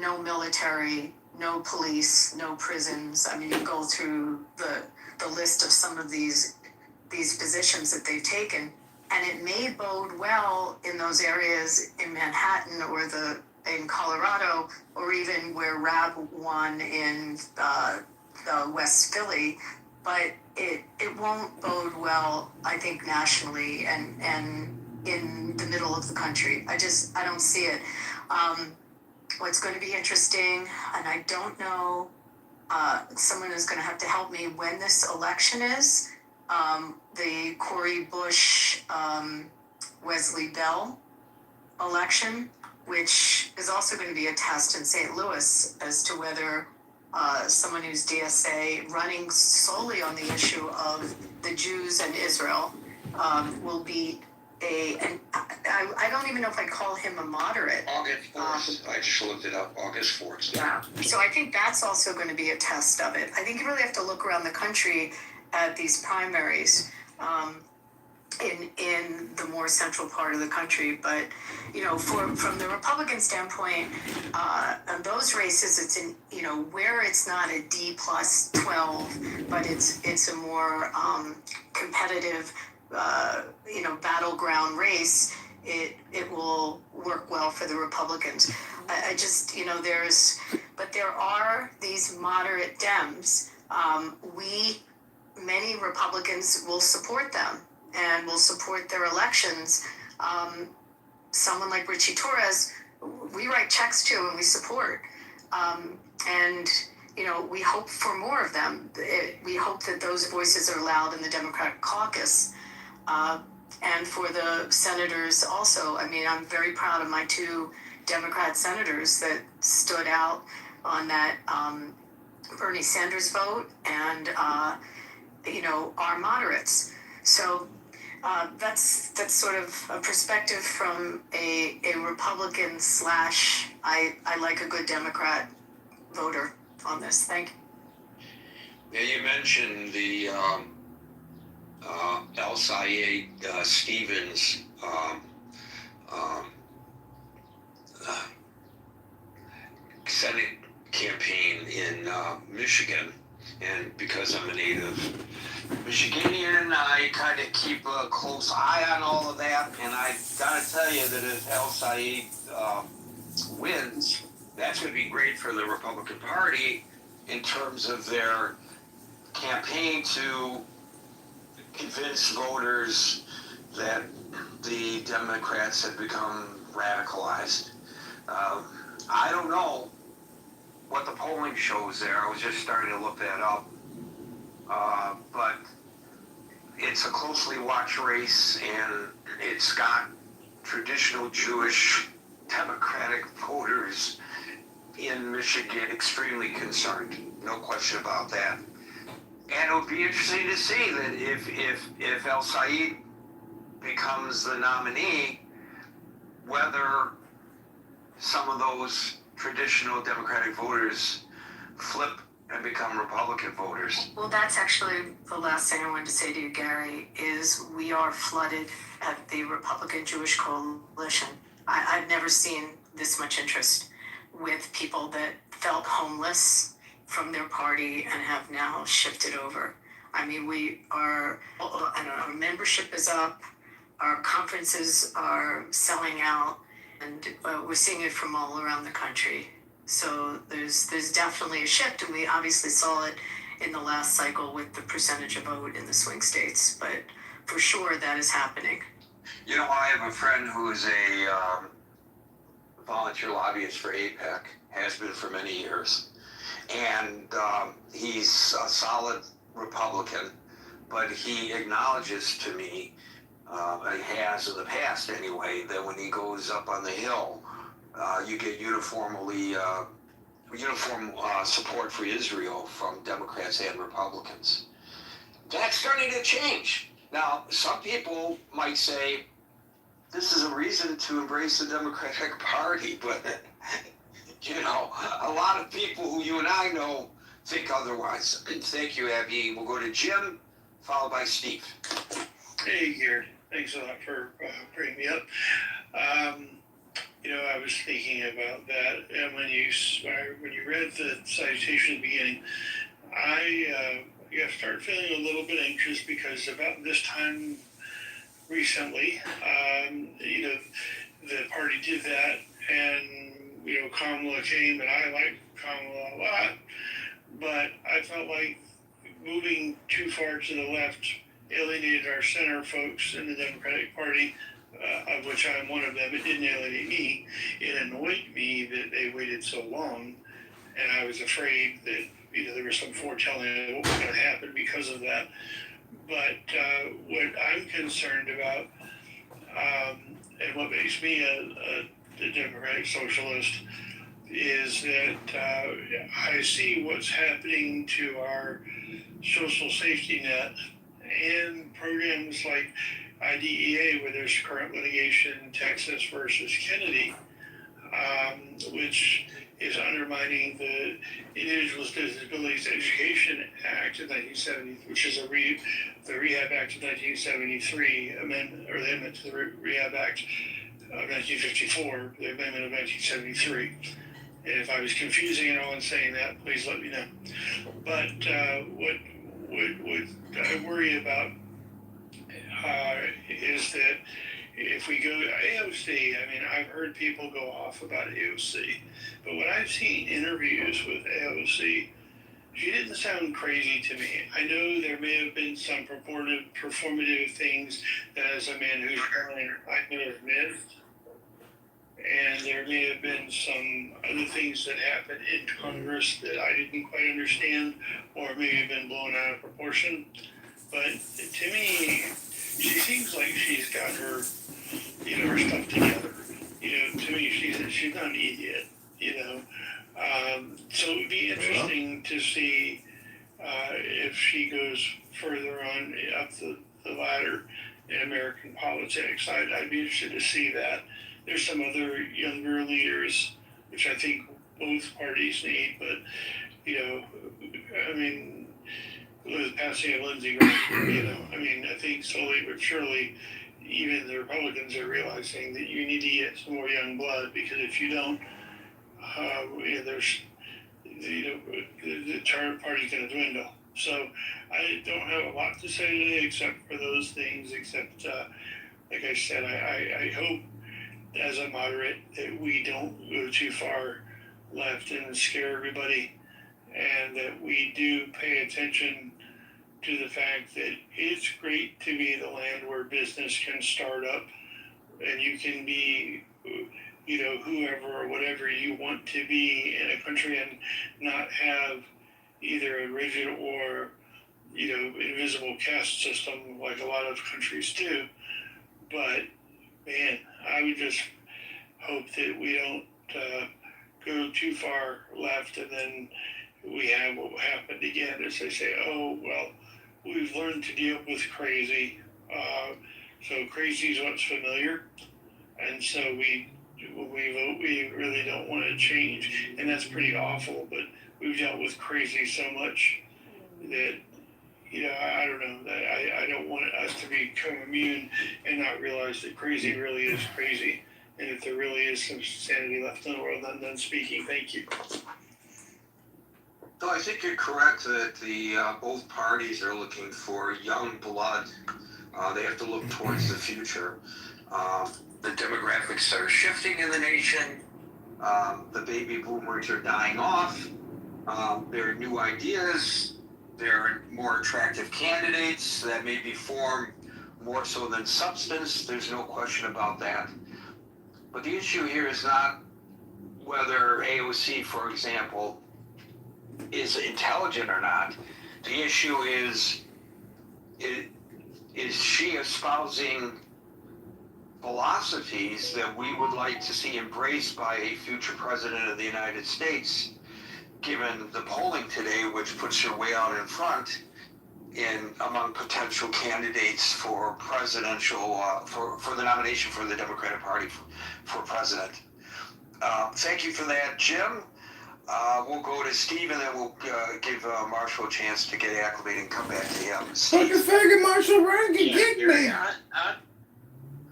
no military, no police, no prisons. I mean, you go through the list of some of these positions that they've taken, and it may bode well in those areas in Manhattan or in Colorado, or even where Rab won in West Philly, but it won't bode well, I think, nationally, and in the middle of the country. I don't see it. What's going to be interesting, and I don't know, someone is going to have to help me when this election is, the Cori Bush, Wesley Bell election, which is also going to be a test in St. Louis as to whether someone who's DSA running solely on the issue of the Jews and Israel will be and I don't even know if I call him a moderate. August 4th. I just looked it up. August 4th. Yeah. So I think that's also going to be a test of it. I think you really have to look around the country at these primaries in the more central part of the country. But, you know, from the Republican standpoint, on those races, it's in, you know, where it's not a D+12, but it's a more competitive, you know, battleground race. It will work well for the Republicans. I just, you know, there are these moderate Dems. Many Republicans will support them and will support their elections. Someone like Richie Torres, we write checks to and we support. And, you know, we hope for more of them. We hope that those voices are loud in the Democratic caucus. And for the senators also, I mean, I'm very proud of my 2 Democrat senators that stood out on that Bernie Sanders vote and, you know, are moderates. So that's sort of a perspective from a Republican / I like a good Democrat voter on this. Thank you. Yeah, you mentioned the El Sayed Stevens Senate campaign in Michigan, and because I'm a native Michiganderian, I kind of keep a close eye on all of that, and I gotta tell you that if El Sayed wins, that's going to be great for the Republican Party in terms of their campaign to convince voters that the Democrats have become radicalized. I don't know what the polling shows there. I was just starting to look that up. But it's a closely watched race, and it's got traditional Jewish Democratic voters in Michigan extremely concerned. No question about that. And it would be interesting to see that if El Sayed becomes the nominee, whether some of those traditional Democratic voters flip and become Republican voters. Well, that's actually the last thing I wanted to say to you, Gary, is we are flooded at the Republican Jewish Coalition. I've never seen this much interest with people that felt homeless from their party and have now shifted over. I mean, our membership is up, our conferences are selling out, and we're seeing it from all around the country. So there's definitely a shift, and we obviously saw it in the last cycle with the percentage of vote in the swing states, but for sure that is happening. You know, I have a friend who is a volunteer lobbyist for AIPAC, has been for many years, and he's a solid Republican, but he acknowledges to me, he has in the past anyway, that when he goes up on the Hill, you get uniform support for Israel from Democrats and Republicans. That's starting to change. Now, some people might say, this is a reason to embrace the Democratic Party, but, you know, a lot of people who you and I know think otherwise. Thank you, Abby. We'll go to Jim, followed by Steve. Hey, Gary. Thanks a lot for bringing me up. You know, I was thinking about that, and when you read the citation at the beginning, I started feeling a little bit anxious because about this time recently, you know, the party did that, and you know, Kamala came, and I like Kamala a lot, but I felt like moving too far to the left alienated our center folks in the Democratic Party. of which I'm one of them. It didn't alienate me. It annoyed me that they waited so long, and I was afraid that there was some foretelling of what was going to happen because of that. But what I'm concerned about, and what makes me a democratic socialist, is that I see what's happening to our social safety net and programs like IDEA, where there's current litigation, Texas versus Kennedy, which is undermining the Individuals with Disabilities Education Act of 1970, which is the Rehab Act of 1973 amendment, or the amendment to the Rehab Act of 1954, the amendment of 1973. And if I was confusing it all in saying that, please let me know. But what I worry about is that if we go to AOC, I mean, I've heard people go off about AOC, but when I've seen interviews with AOC, she didn't sound crazy to me. I know there may have been some performative things that, as a man who's running, I may have missed. And there may have been some other things that happened in Congress that I didn't quite understand, or may have been blown out of proportion. But to me, she seems like she's got her, her stuff together. To me, she's not an idiot. So it would be interesting to see if she goes further on up the ladder in American politics. I'd be interested to see that. There's some other younger leaders, which I think both parties need, but, I mean, with the passing of Lindsey Graham, I think slowly but surely, even the Republicans are realizing that you need to get some more young blood, because if you don't, there's, the party's going to dwindle. So I don't have a lot to say today except for those things, except, like I said, I hope, as a moderate, that we don't go too far left and scare everybody, and that we do pay attention to the fact that it's great to be the land where business can start up, and you can be, whoever or whatever you want to be in a country, and not have either a rigid or, invisible caste system like a lot of countries do. But man, I would just hope that we don't go too far left, and then we have what happened again, as they say, oh, well, we've learned to deal with crazy. So crazy is what's familiar. And so when we vote, we really don't want to change. And that's pretty awful, but we've dealt with crazy so much that, I don't know, that I don't want us to become immune and not realize that crazy really is crazy. And if there really is some sanity left in the world, I'm done speaking. Thank you. No, I think you're correct that both parties are looking for young blood. They have to look towards the future. The demographics are shifting in the nation. The baby boomers are dying off. There are new ideas. There are more attractive candidates that may be formed more so than substance. There's no question about that. But the issue here is not whether AOC, for example, is intelligent or not. The issue is she espousing philosophies that we would like to see embraced by a future president of the United States, given the polling today, which puts her way out in front among potential candidates for presidential, for the nomination for the Democratic Party for president. Thank you for that, Jim. We'll go to Steve, and then we'll give Marshall a chance to get acclimated and come back to him. Fucking faggot Marshall Ryan can get me.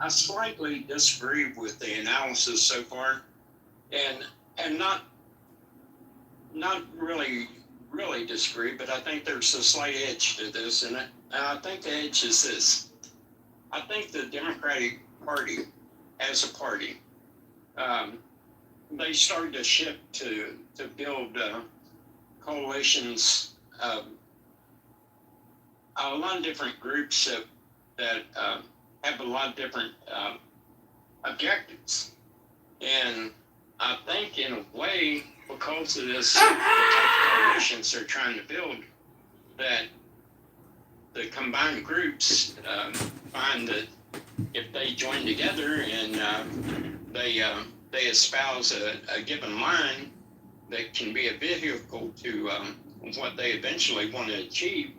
I slightly disagree with the analysis so far, and not really disagree, but I think there's a slight edge to this, and I think the edge is this. I think the Democratic Party, as a party, they started to shift to build coalitions, a lot of different groups that have a lot of different objectives. And I think in a way, because of this, the type of coalitions they're trying to build, that the combined groups find that if they join together and they espouse a given line that can be a vehicle to what they eventually want to achieve,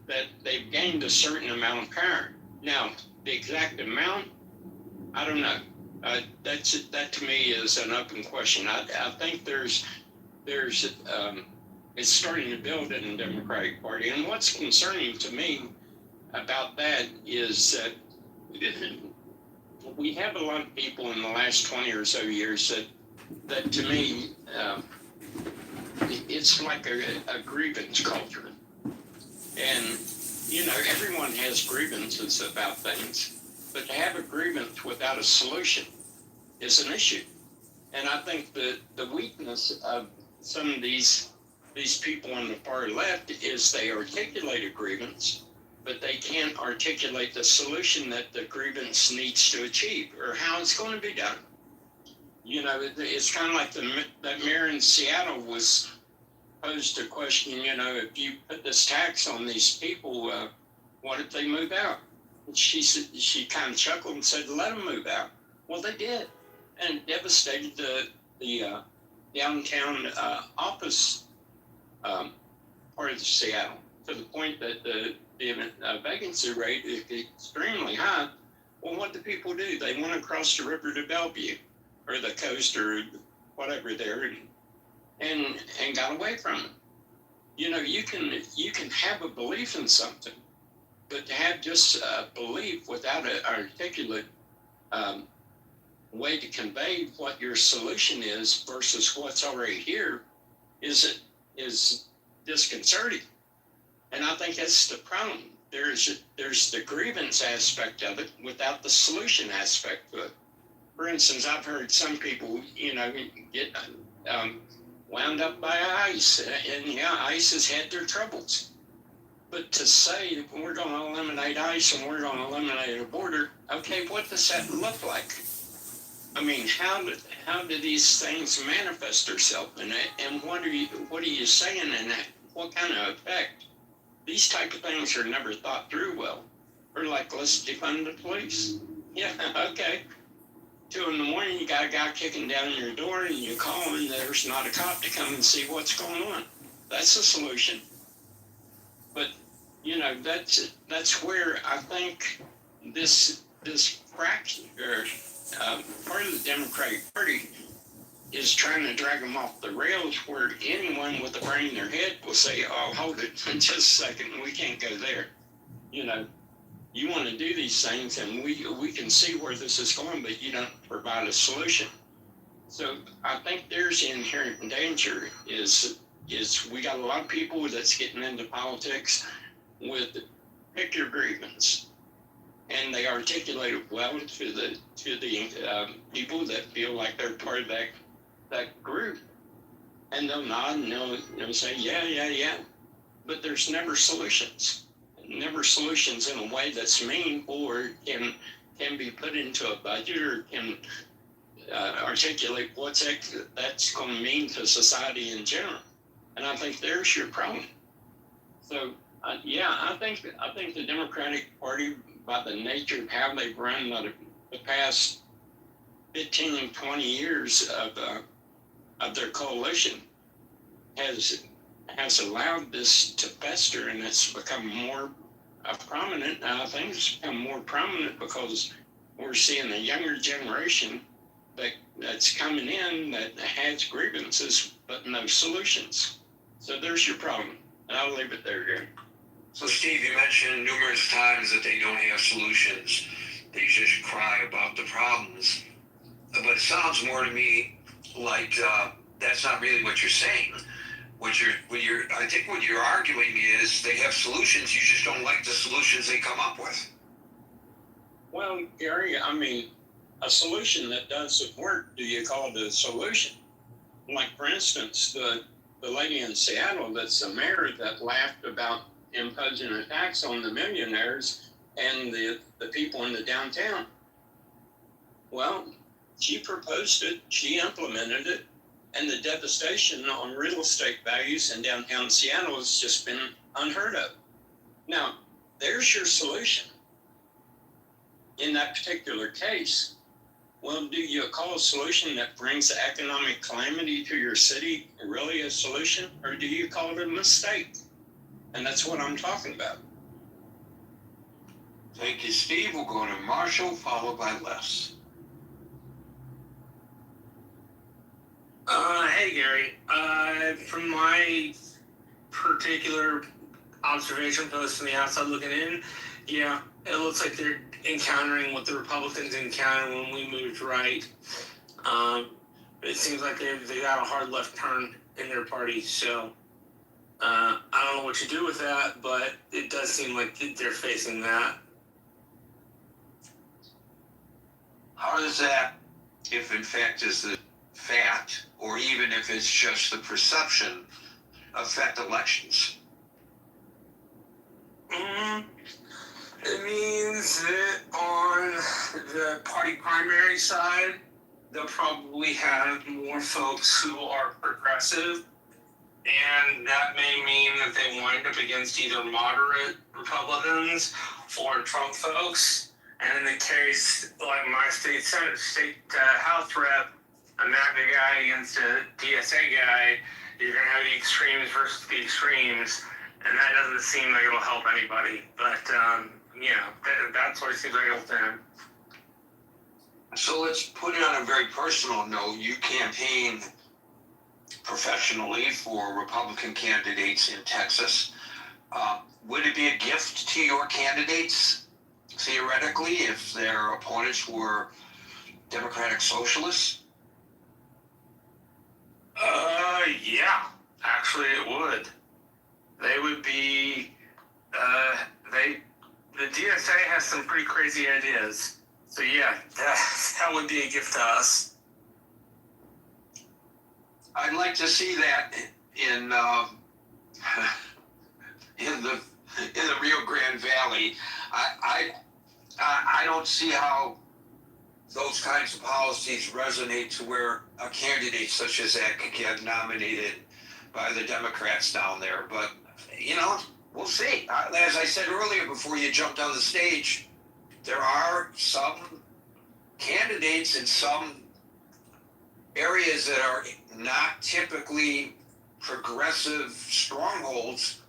that they've gained a certain amount of power. Now, the exact amount, I don't know. That to me is an open question. I think there's it's starting to build in the Democratic Party, and what's concerning to me about that is that we have a lot of people in the last 20 or so years that to me it's like a grievance culture, and everyone has grievances about things. But to have a grievance without a solution is an issue. And I think that the weakness of some of these people on the far left is they articulate a grievance, but they can't articulate the solution that the grievance needs to achieve or how it's going to be done. It's kind of like that mayor in Seattle was posed a question, if you put this tax on these people, what if they move out? She kind of chuckled and said, let them move out. Well, they did. And it devastated the downtown office part of Seattle to the point that the vacancy rate is extremely high. Well, what do people do? They went across the river to Bellevue or the coast or whatever there and got away from it. You can have a belief in something, but to have just a belief without an articulate way to convey what your solution is versus what's already here is disconcerting. And I think that's the problem. There's the grievance aspect of it without the solution aspect to it. For instance, I've heard some people, get wound up by ICE, and ICE has had their troubles. But to say we're going to eliminate ICE and we're going to eliminate a border, okay, what does that look like? I mean, how do these things manifest themselves in it, and what are you saying in that? What kind of effect? These type of things are never thought through well. Or like, let's defund the police. Yeah, okay. 2 a.m, you got a guy kicking down your door, and you call, and there's not a cop to come and see what's going on. That's a solution. But that's where I think this fraction or part of the Democratic Party is trying to drag them off the rails, where anyone with a brain in their head will say, "Oh, hold it, just a second, we can't go there." You want to do these things, and we can see where this is going, but you don't provide a solution. So I think there's inherent danger is we got a lot of people that's getting into politics with pick your grievance, and they articulate it well to the people that feel like they're part of that group, and they'll nod and they'll say yeah, but there's never solutions in a way that's meaningful or can be put into a budget or can articulate what's that's going to mean to society in general. And I think there's your problem. So I think the Democratic Party, by the nature of how they've run the past 15 and 20 years of their coalition, has allowed this to fester, and it's become more prominent. I think it's become more prominent because we're seeing a younger generation that's coming in that has grievances but no solutions. So there's your problem, and I'll leave it there, Gary. So, Steve, you mentioned numerous times that they don't have solutions. They just cry about the problems. But it sounds more to me like that's not really what you're saying. I think what you're arguing is they have solutions, you just don't like the solutions they come up with. Well, Gary, I mean, a solution that doesn't work, do you call it a solution? Like, for instance, the lady in Seattle that's the mayor that laughed about imposing a tax on the millionaires and the people in the downtown. Well, she proposed it, she implemented it, and the devastation on real estate values in downtown Seattle has just been unheard of. Now, there's your solution. In that particular case, well, do you call a solution that brings economic calamity to your city really a solution, or do you call it a mistake? And that's what I'm talking about. Thank you, Steve. We'll go to Marshall, followed by Les. Hey Gary, from my particular observation post from the outside looking in, yeah, it looks like they're encountering what the Republicans encountered when we moved right. It seems like they got a hard left turn in their party, so I don't know what you do with that, but it does seem like they're facing that. How does that, if in fact is the fact, or even if it's just the perception, affect elections? It means that on the party primary side, they'll probably have more folks who are progressive, and that may mean that they wind up against either moderate Republicans or Trump folks. And in the case, like my state House rep, a MAGA guy against a DSA guy, you're going to have the extremes versus the extremes, and that doesn't seem like it'll help anybody. But, that's what it seems like it'll do. So let's put it on a very personal note. You campaign professionally for Republican candidates in Texas. Would it be a gift to your candidates, theoretically, if their opponents were Democratic Socialists? Yeah, actually it would. They would be, the DSA has some pretty crazy ideas. So yeah, that would be a gift to us. I'd like to see that in the Rio Grande Valley. I don't see how those kinds of policies resonate to where a candidate such as that could get nominated by the Democrats down there. But, we'll see. As I said earlier before you jumped on the stage, there are some candidates in some areas that are not typically progressive strongholds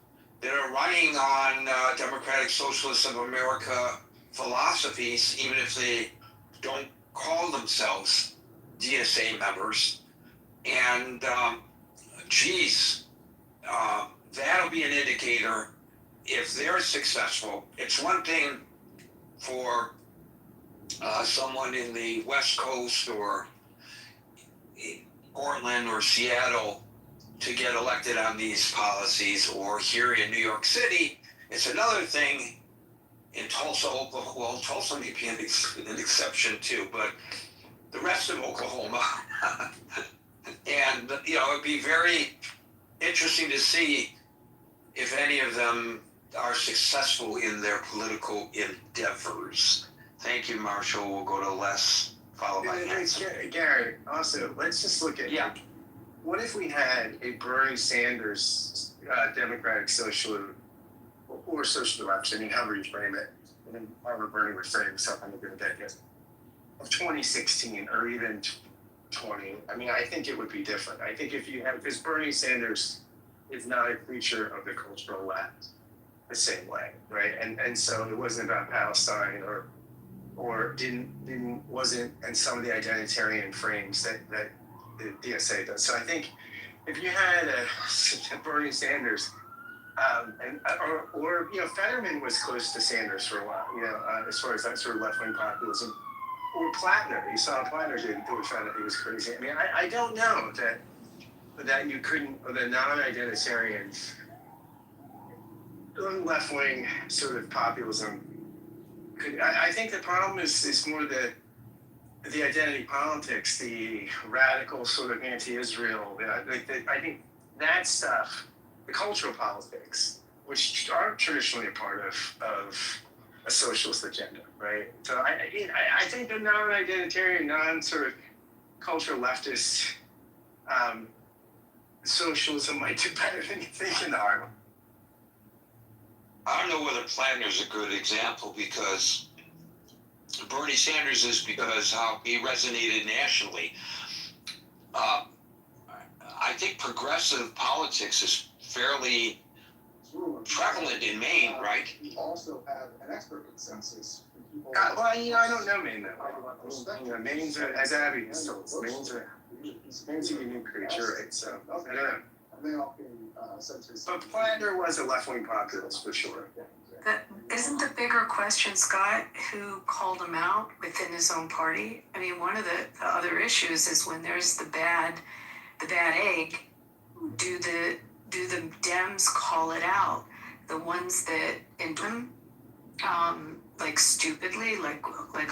that are running on Democratic Socialists of America philosophies, even if they don't call themselves DSA members. And, that'll be an indicator if they're successful. It's one thing for someone in the West Coast or Portland or Seattle to get elected on these policies, or here in New York City. It's another thing in Tulsa, Oklahoma. Well, Tulsa may be an exception too, but the rest of Oklahoma. And, it'd be very interesting to see if any of them are successful in their political endeavors. Thank you, Marshall. We'll go to Les, followed by Hanson. Gary, also, let's just look at what if we had a Bernie Sanders Democratic social or social left, however you frame it, and however Bernie would frame himself in a good decade of 2016 or even 20. I think it would be different. I think if you have, because Bernie Sanders is not a creature of the cultural left the same way, right? And so it wasn't about Palestine or wasn't in some of the identitarian frames that the DSA does. So I think if you had a Bernie Sanders, or Fetterman was close to Sanders for a while, as far as that sort of left-wing populism, or Plattner. You saw Plattner do it. Fetterman, he was crazy. I don't know that you couldn't, or the non-identitarian left-wing sort of populism. I think the problem is more the identity politics, the radical sort of anti-Israel. I think that stuff, the cultural politics, which aren't traditionally a part of a socialist agenda, right? So I think the non-identitarian, non-sort of cultural leftist socialism might do better than you think in Harlem. I don't know whether Plattner's a good example because Bernie Sanders is because how he resonated nationally. I think progressive politics is fairly prevalent in Maine, right? We also have an expert consensus. Well, I don't know Maine that well. Maine's, as Abby told us, Maine's a unique creature, right? So, I don't know. But Plattner was a left-wing populist, for sure. Isn't the bigger question, Scott, who called him out within his own party? I mean, one of the other issues is when there's the bad egg, do the Dems call it out? The ones that in them, like stupidly, like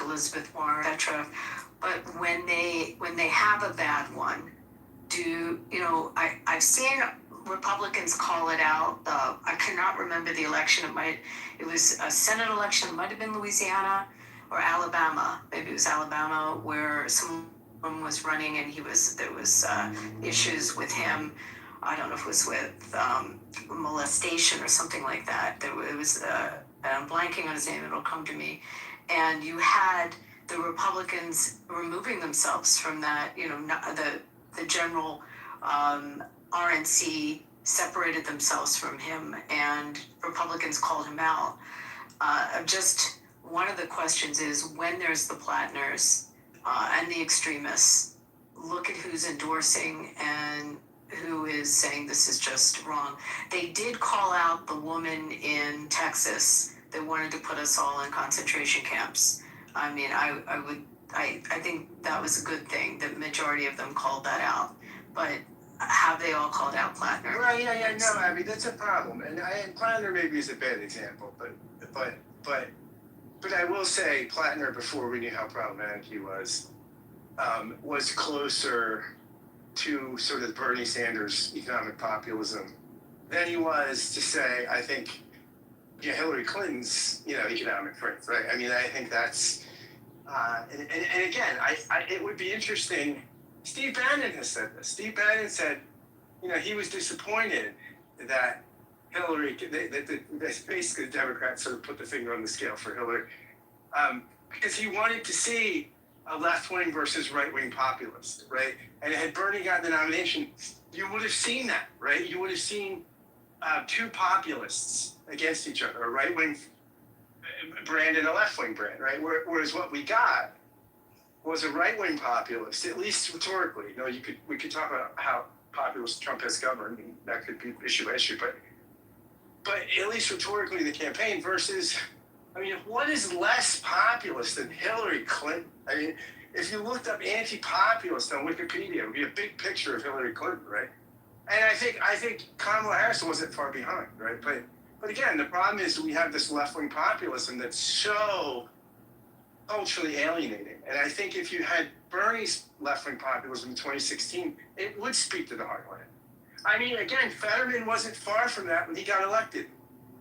Elizabeth Warren, etc. But when they have a bad one, I've seen Republicans call it out. I cannot remember the election. It was a Senate election. It might have been Louisiana or Alabama. Maybe it was Alabama, where someone was running and there was issues with him. I don't know if it was with molestation or something like that. It was, I'm blanking on his name. It'll come to me. And you had the Republicans removing themselves from that. The general RNC separated themselves from him, and Republicans called him out. Just one of the questions is when there's the Plattners and the extremists, look at who's endorsing and who is saying this is just wrong. They did call out the woman in Texas that wanted to put us all in concentration camps. I mean, I think that was a good thing. The majority of them called that out, but have they all called out Plattner? Well, yeah, no, I mean that's a problem, and Plattner maybe is a bad example, but I will say Plattner, before we knew how problematic he was closer to sort of Bernie Sanders economic populism than he was to say, I think, Hillary Clinton's, economic strength, right? I mean, I think that's, and again, it would be interesting. Steve Bannon has said this. Steve Bannon said, he was disappointed that Hillary, that basically the Democrats sort of put the finger on the scale for Hillary, because he wanted to see a left-wing versus right-wing populist, right? And had Bernie gotten the nomination, you would have seen that, right? You would have seen two populists against each other, a right-wing brand and a left-wing brand, right? Whereas what we got was a right-wing populist, at least rhetorically. We could talk about how populist Trump has governed, and that could be issue by issue, but at least rhetorically the campaign versus, what is less populist than Hillary Clinton? I mean, if you looked up anti-populist on Wikipedia, it would be a big picture of Hillary Clinton, right? And I think Kamala Harris wasn't far behind, right? But again, the problem is we have this left-wing populism that's so culturally alienating. And I think if you had Bernie's left-wing populism in 2016, it would speak to the heartland. I mean, again, Fetterman wasn't far from that when he got elected.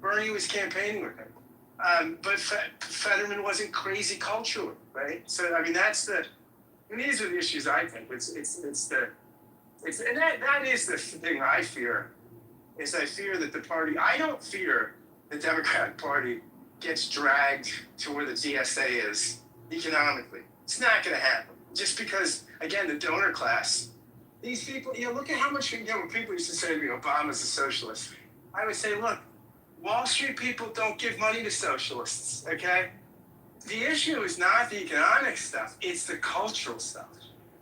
Bernie was campaigning with him. But Fetterman wasn't crazy culturally, right? So, these are the issues I think. And that is the thing I fear, is I fear that the party, I don't fear the Democratic Party gets dragged to where the DSA is economically. It's not going to happen. Just because, again, the donor class, these people, look at how much, when people used to say to me, Obama's a socialist. I would say, look, Wall Street people don't give money to socialists, okay? The issue is not the economic stuff, it's the cultural stuff.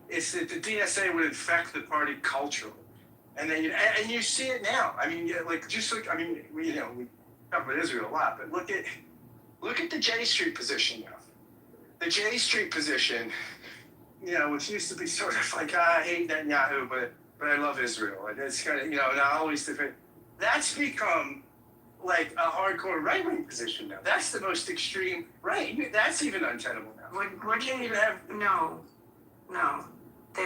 It's that the DSA would infect the party culturally. And then you see it now. We talk about Israel a lot, but look at the J Street position now. The J Street position, which used to be sort of like, I hate Netanyahu, but I love Israel. And it's kind of, and I always defend. That's become like a hardcore right-wing position now. That's the most extreme right. That's even untenable now. What do you even have? No.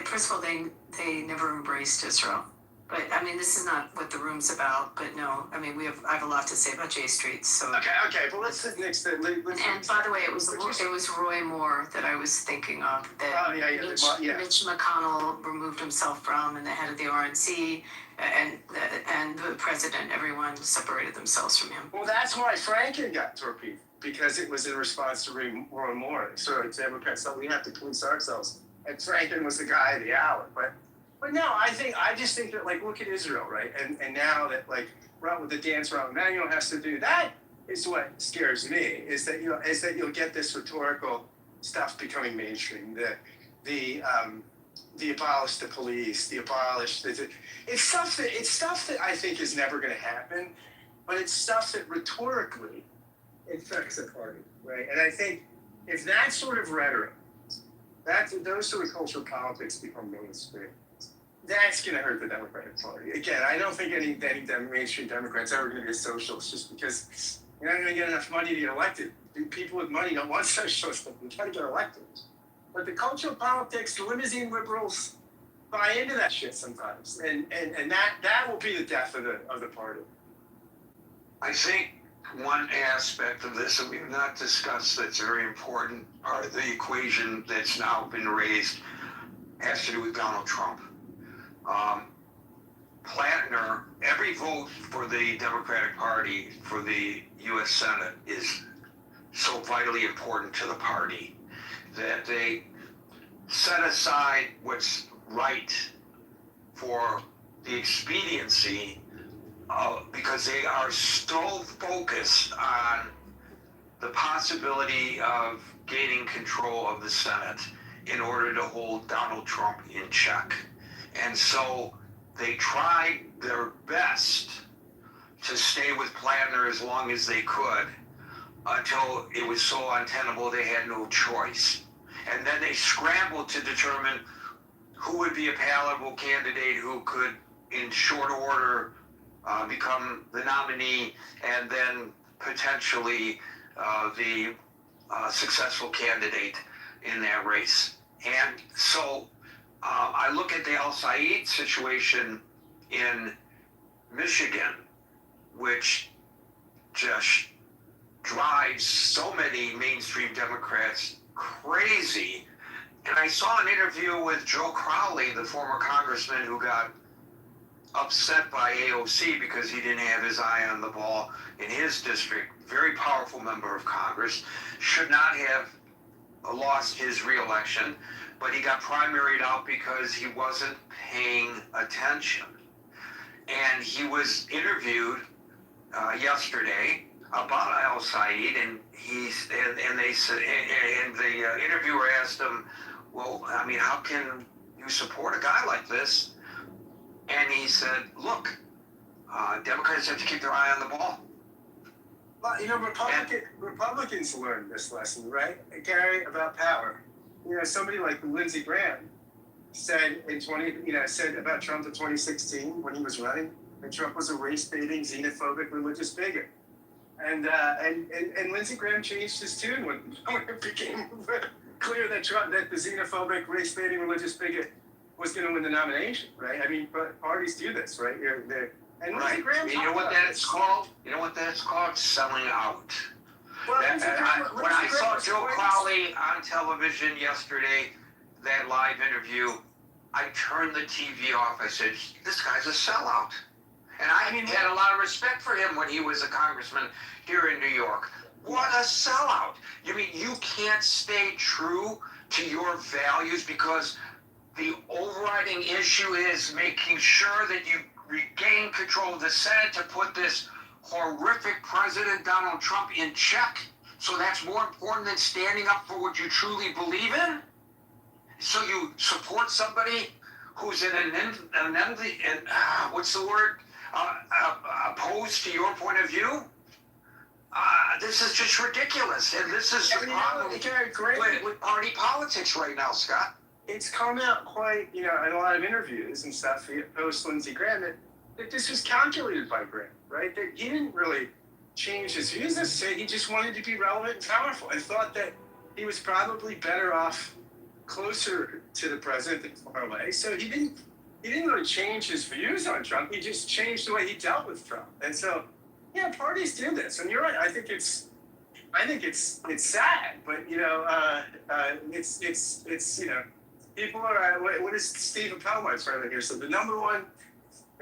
First of all, they never embraced Israel. But I mean, this is not what the room's about. But no, I mean, I have a lot to say about J Street. So Okay, but let's next. and by the way, it was Roy Moore that I was thinking of. That Mitch McConnell removed himself from, and the head of the RNC, and the president. Everyone separated themselves from him. Well, that's why Franken got torpedoed, because it was in response to Roy Moore. So Democrats thought we have to police ourselves, and Franken was the guy of the hour. But no, I just think that, like, look at Israel, right? And now that, like, with the dance Rahm Emanuel has to do, that is what scares me, is that you'll get this rhetorical stuff becoming mainstream. The abolish the police, it's stuff that I think is never going to happen, but it's stuff that rhetorically infects the party, right? And I think if that sort of rhetoric, those sort of cultural politics become mainstream, that's going to hurt the Democratic Party. Again, I don't think any mainstream Democrats ever going to be a socialist, just because you're not going to get enough money to get elected. People with money don't want socialism. You got to get elected. But the cultural politics, the limousine liberals buy into that shit sometimes, and that will be the death of the party. I think one aspect of this that we've not discussed that's very important, part of the equation that's now been raised, has to do with Donald Trump. Plattner, every vote for the Democratic Party for the U.S. Senate is so vitally important to the party that they set aside what's right for the expediency, because they are so focused on the possibility of gaining control of the Senate in order to hold Donald Trump in check. And so they tried their best to stay with Plattner as long as they could, until it was so untenable they had no choice. And then they scrambled to determine who would be a palatable candidate who could, in short order, become the nominee, and then potentially the successful candidate in that race. And so I look at the Al Said situation in Michigan, which just drives so many mainstream Democrats crazy. And I saw an interview with Joe Crowley, the former congressman who got upset by AOC because he didn't have his eye on the ball in his district. Very powerful member of Congress, should not have lost his reelection, but he got primaried out because he wasn't paying attention. And he was interviewed yesterday about Al Said, and they said, and the interviewer asked him, well, I mean, how can you support a guy like this? And he said, look, Democrats have to keep their eye on the ball. Well, you know, Republicans learned this lesson, right, Gary, about power. You know, somebody like Lindsey Graham said said about Trump in 2016 when he was running, that Trump was a race-baiting, xenophobic, religious bigot. And Lindsey Graham changed his tune when it became clear that the xenophobic, race-baiting, religious bigot was going to win the nomination, right? I mean, but parties do this, right? And Lindsey Graham, you know what that's called? You know what that's called? Selling out. Well, when I saw Joe Crowley on television yesterday, that live interview, I turned the TV off. I said, this guy's a sellout. And I had a lot of respect for him when he was a congressman here in New York. What a sellout. You mean you can't stay true to your values because the overriding issue is making sure that you regain control of the Senate to put this horrific President Donald Trump in check? So that's more important than standing up for what you truly believe in? So you support somebody who's opposed to your point of view? This is just ridiculous. And this is the problem with party politics right now, Scott. It's come out quite, in a lot of interviews and stuff, post Lindsey Graham, that this was calculated by Graham, right? That he didn't really change his views necessarily. He just wanted to be relevant and powerful, and thought that he was probably better off closer to the president than far away. So he didn't he didn't really change his views on Trump. He just changed the way he dealt with Trump. And so, yeah, parties do this. And you're right. I think it's sad, but it's people are. What is Stephen Pellmeyer's right here? So the number one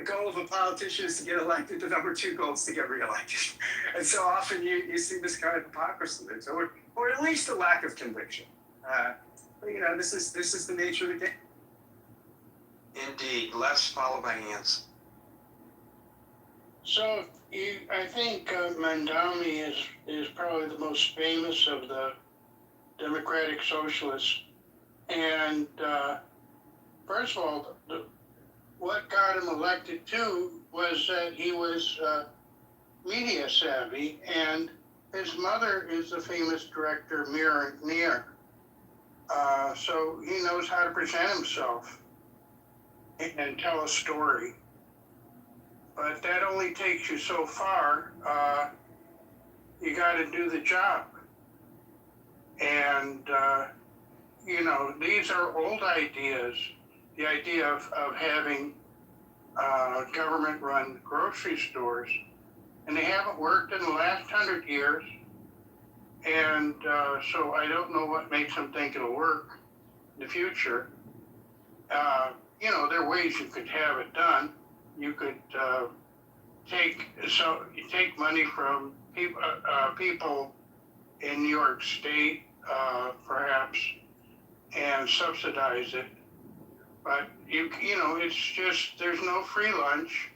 goal of a politician is to get elected. The number two goal is to get reelected. And so often you see this kind of hypocrisy, or at least a lack of conviction. But this is the nature of the game. Indeed, Les followed by Hans. So I think Mandami is probably the most famous of the Democratic Socialists. And first of all, what got him elected too was that he was media savvy, and his mother is the famous director Mira Neer. So he knows how to present himself and tell a story. But that only takes you so far. You got to do the job. And, these are old ideas. The idea of having government-run grocery stores. And they haven't worked in the last 100 years. And so I don't know what makes them think it'll work in the future. There are ways you could have it done. You could take money from people in New York State, perhaps, and subsidize it. But it's just there's no free lunch.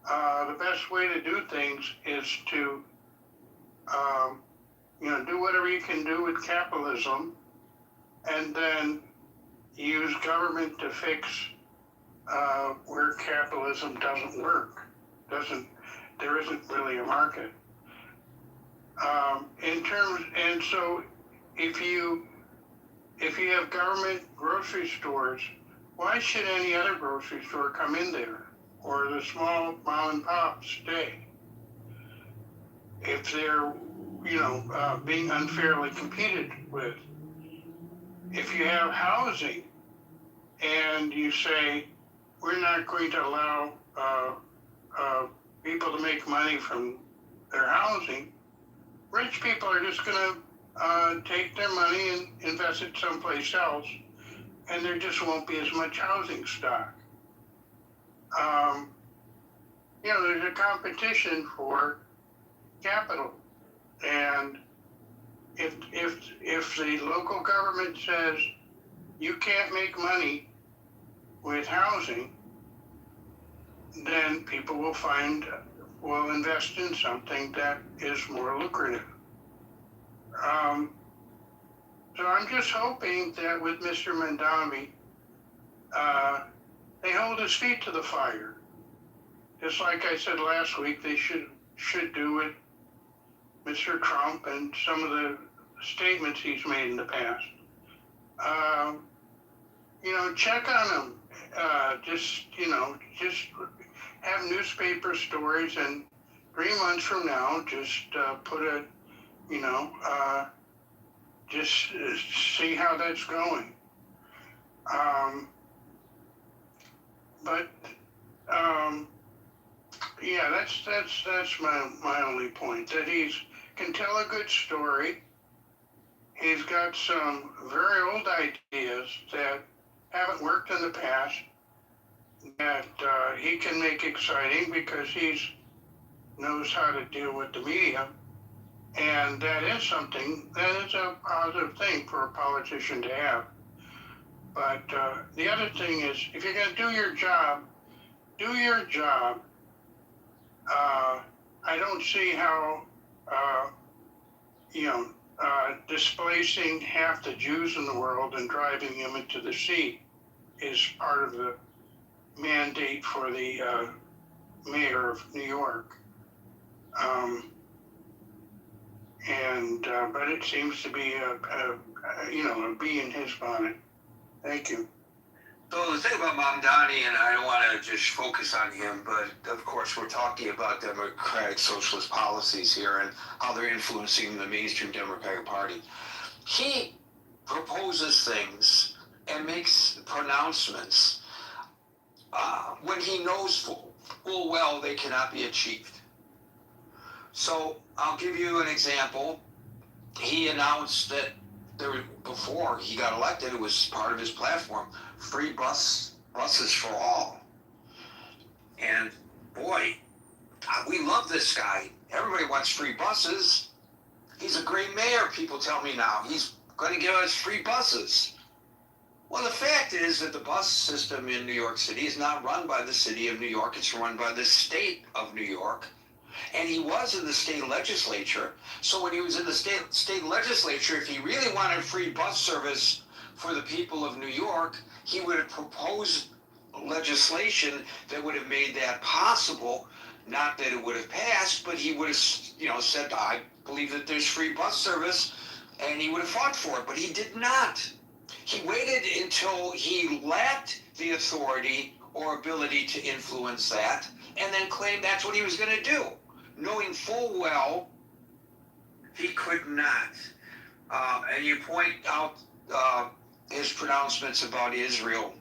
The best way to do things is to do whatever you can do with capitalism, and then use government to fix where capitalism doesn't work. There isn't really a market. And so if you have government grocery stores, why should any other grocery store come in there, or the small mom and pop stay? If they're being unfairly competed with. If you have housing and you say, we're not going to allow people to make money from their housing, rich people are just going to take their money and invest it someplace else, and there just won't be as much housing stock. There's a competition for capital. And if the local government says you can't make money with housing, then people will invest in something that is more lucrative. So I'm just hoping that with Mr. Mandami, they hold his feet to the fire. Just like I said last week, they should do with Mr. Trump and some of the statements he's made in the past. Check on him. Just have newspaper stories, and 3 months from now, just put a, just see how that's going. That's my only point, that can tell a good story. He's got some very old ideas that haven't worked in the past that he can make exciting because he knows how to deal with the media. And that is a positive thing for a politician to have. But the other thing is, if you're going to do your job, do your job. I don't see how, displacing half the Jews in the world and driving them into the sea is part of the mandate for the mayor of New York. But it seems to be a bee in his bonnet. Thank you. So the thing about Mamdani, and I don't want to just focus on him, but of course we're talking about democratic socialist policies here and how they're influencing the mainstream Democratic Party. He proposes things and makes pronouncements when he knows full well they cannot be achieved. So I'll give you an example. He announced that before he got elected, it was part of his platform, free buses for all. And boy, we love this guy. Everybody wants free buses. He's a great mayor, people tell me now. He's going to give us free buses. Well, the fact is that the bus system in New York City is not run by the city of New York. It's run by the state of New York. And he was in the state legislature. So when he was in the state legislature, if he really wanted free bus service for the people of New York, he would have proposed legislation that would have made that possible. Not that it would have passed, but he would have, said, I believe that there's free bus service, and he would have fought for it, but he did not. He waited until he lacked the authority or ability to influence that, and then claimed that's what he was going to do, knowing full well he could not. And you point out his pronouncements about Israel,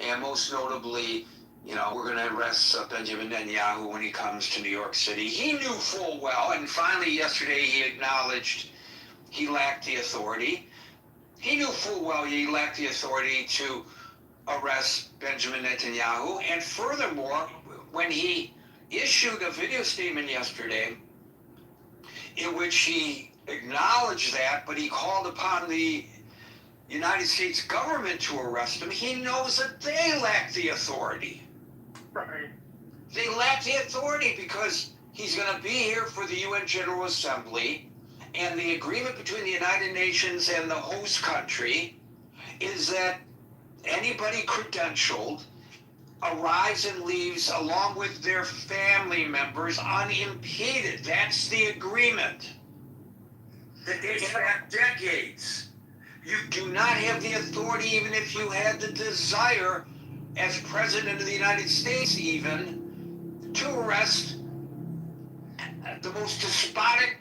and most notably, we're going to arrest Benjamin Netanyahu when he comes to New York City. He knew full well, and finally yesterday he acknowledged he lacked the authority. He knew full well he lacked the authority to arrest Benjamin Netanyahu. And furthermore, when he issued a video statement yesterday in which he acknowledged that, but he called upon the United States government to arrest him, he knows that they lack the authority. Right. They lack the authority because he's going to be here for the UN General Assembly, and the agreement between the United Nations and the host country is that anybody credentialed arrives and leaves along with their family members unimpeded. That's the agreement. That dates back decades. You do not have the authority, even if you had the desire, as President of the United States even, to arrest the most despotic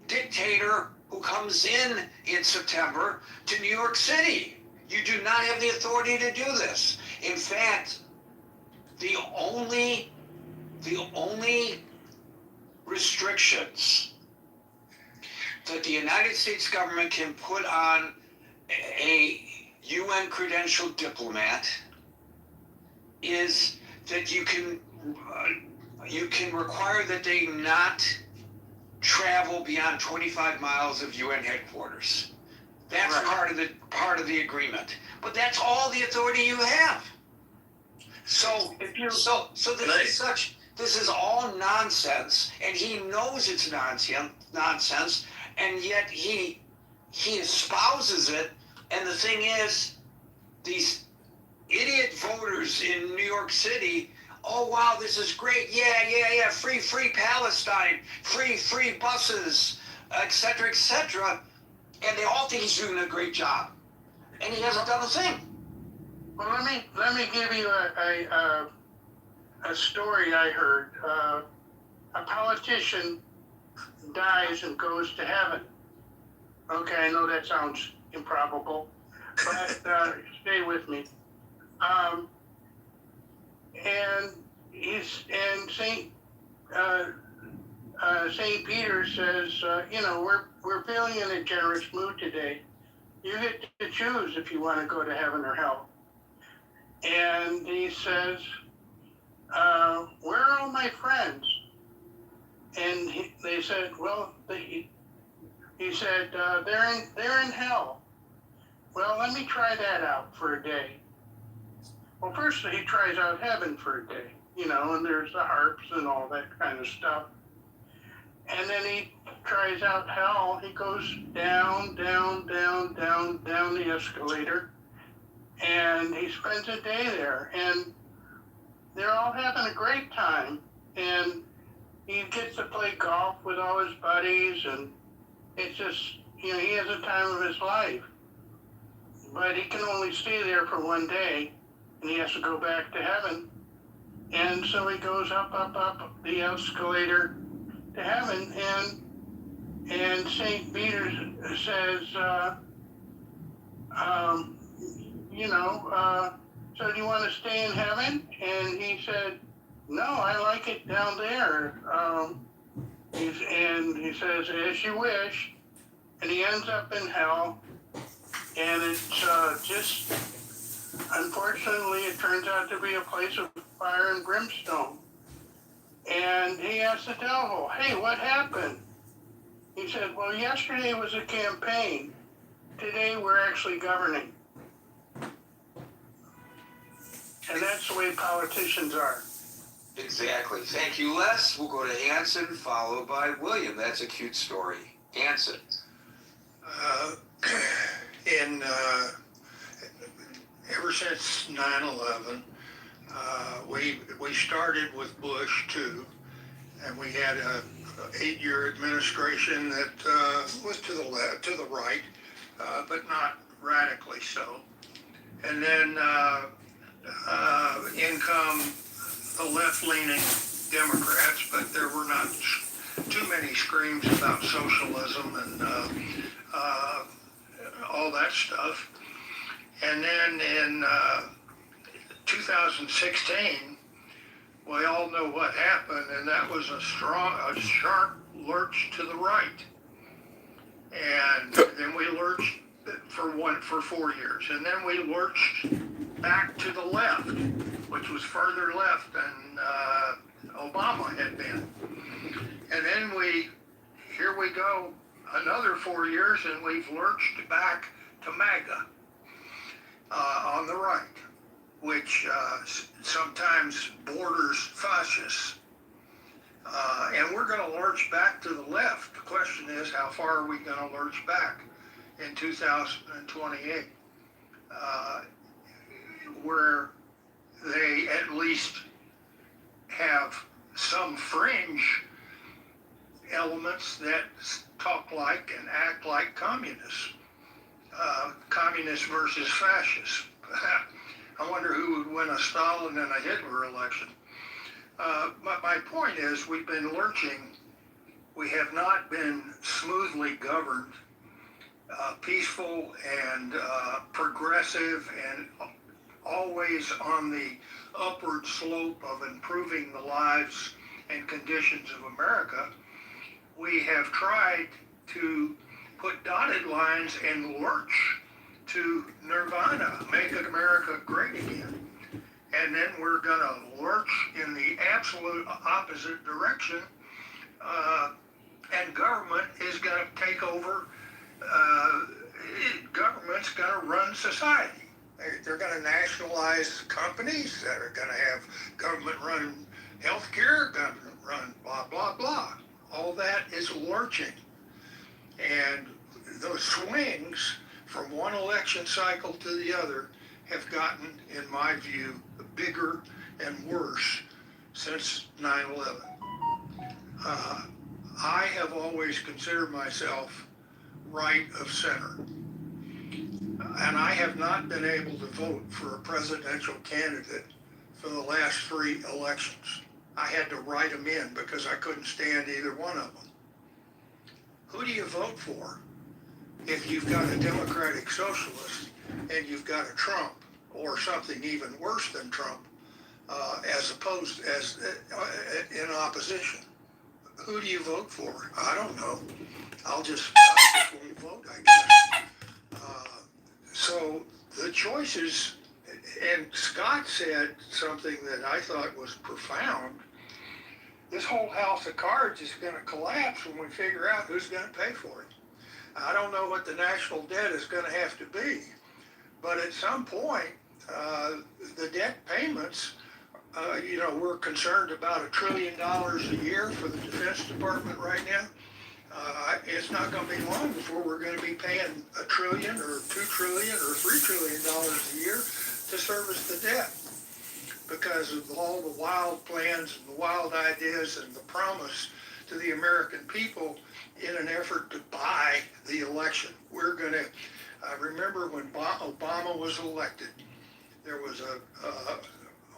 dictator who comes in September to New York City. You do not have the authority to do this. In fact, the only restrictions that the United States government can put on a UN credentialed diplomat is that you can require that they not travel beyond 25 miles of UN headquarters. That's right. part of the agreement. But that's all the authority you have. So this is all nonsense, and he knows it's nonsense, and yet he espouses it. And the thing is, these idiot voters in New York City, oh wow, this is great, yeah, free Palestine, free buses, etc., and they all think he's doing a great job, and he hasn't done a thing. Well, let me give you a story I heard. A politician dies and goes to heaven. Okay, I know that sounds improbable, but stay with me. And Saint Peter says, we're feeling in a generous mood today. You get to choose if you want to go to heaven or hell. And he says, where are all my friends? And they said, well, he said, they're in hell. Well, let me try that out for a day. Well, first he tries out heaven for a day, and there's the harps and all that kind of stuff. And then he tries out hell. He goes down the escalator, and he spends a day there, and they're all having a great time. And he gets to play golf with all his buddies, and it's just, he has the time of his life. But he can only stay there for one day, and he has to go back to heaven. And so he goes up the escalator to heaven, and St. Peter says, so do you want to stay in heaven? And he said, no, I like it down there. And he says, as you wish. And he ends up in hell. And it's just, unfortunately, it turns out to be a place of fire and brimstone. And he asked the devil, hey, what happened? He said, well, yesterday was a campaign. Today we're actually governing. And that's the way politicians are. Exactly. Thank you, Les. We'll go to Anson, followed by William. That's a cute story. Anson. Ever since 9/11, we started with Bush too, and we had a 8-year administration that was to the left, to the right, but not radically so. And then in come the left-leaning Democrats, but there were not too many screams about socialism and all that stuff. And then in 2016, we all know what happened, and that was a sharp lurch to the right. And then we lurched for 4 years, and then we lurched back to the left, which was further left than Obama had been. And then here we go, another 4 years, and we've lurched back to MAGA on the right, which sometimes borders fascist. And we're going to lurch back to the left. The question is, how far are we going to lurch back in 2028? Where they at least have some fringe elements that talk like and act like communists. Communists versus fascists. I wonder who would win a Stalin and a Hitler election. My point is, we've been lurching. We have not been smoothly governed, peaceful and progressive, and always on the upward slope of improving the lives and conditions of America. We have tried to put dotted lines and lurch to nirvana, make America great again. And then we're going to lurch in the absolute opposite direction, and government is going to take over. Government's going to run society. They're going to nationalize companies that are going to have government-run healthcare, government-run blah, blah, blah. All that is lurching. And those swings from one election cycle to the other have gotten, in my view, bigger and worse since 9/11. I have always considered myself right of center. And I have not been able to vote for a presidential candidate for the last 3 elections. I had to write them in because I couldn't stand either one of them. Who do you vote for if you've got a Democratic Socialist and you've got a Trump, or something even worse than Trump, as opposed as in opposition? Who do you vote for? I don't know. I just won't vote, I guess. So the choices, and Scott said something that I thought was profound. This whole house of cards is going to collapse when we figure out who's going to pay for it. I don't know what the national debt is going to have to be, but at some point, the debt payments, we're concerned about $1 trillion a year for the Defense Department right now. It's not going to be long before we're going to be paying $1 trillion or $2 trillion or $3 trillion a year to service the debt, because of all the wild plans and the wild ideas and the promise to the American people in an effort to buy the election. We're going to remember when Obama was elected, there was a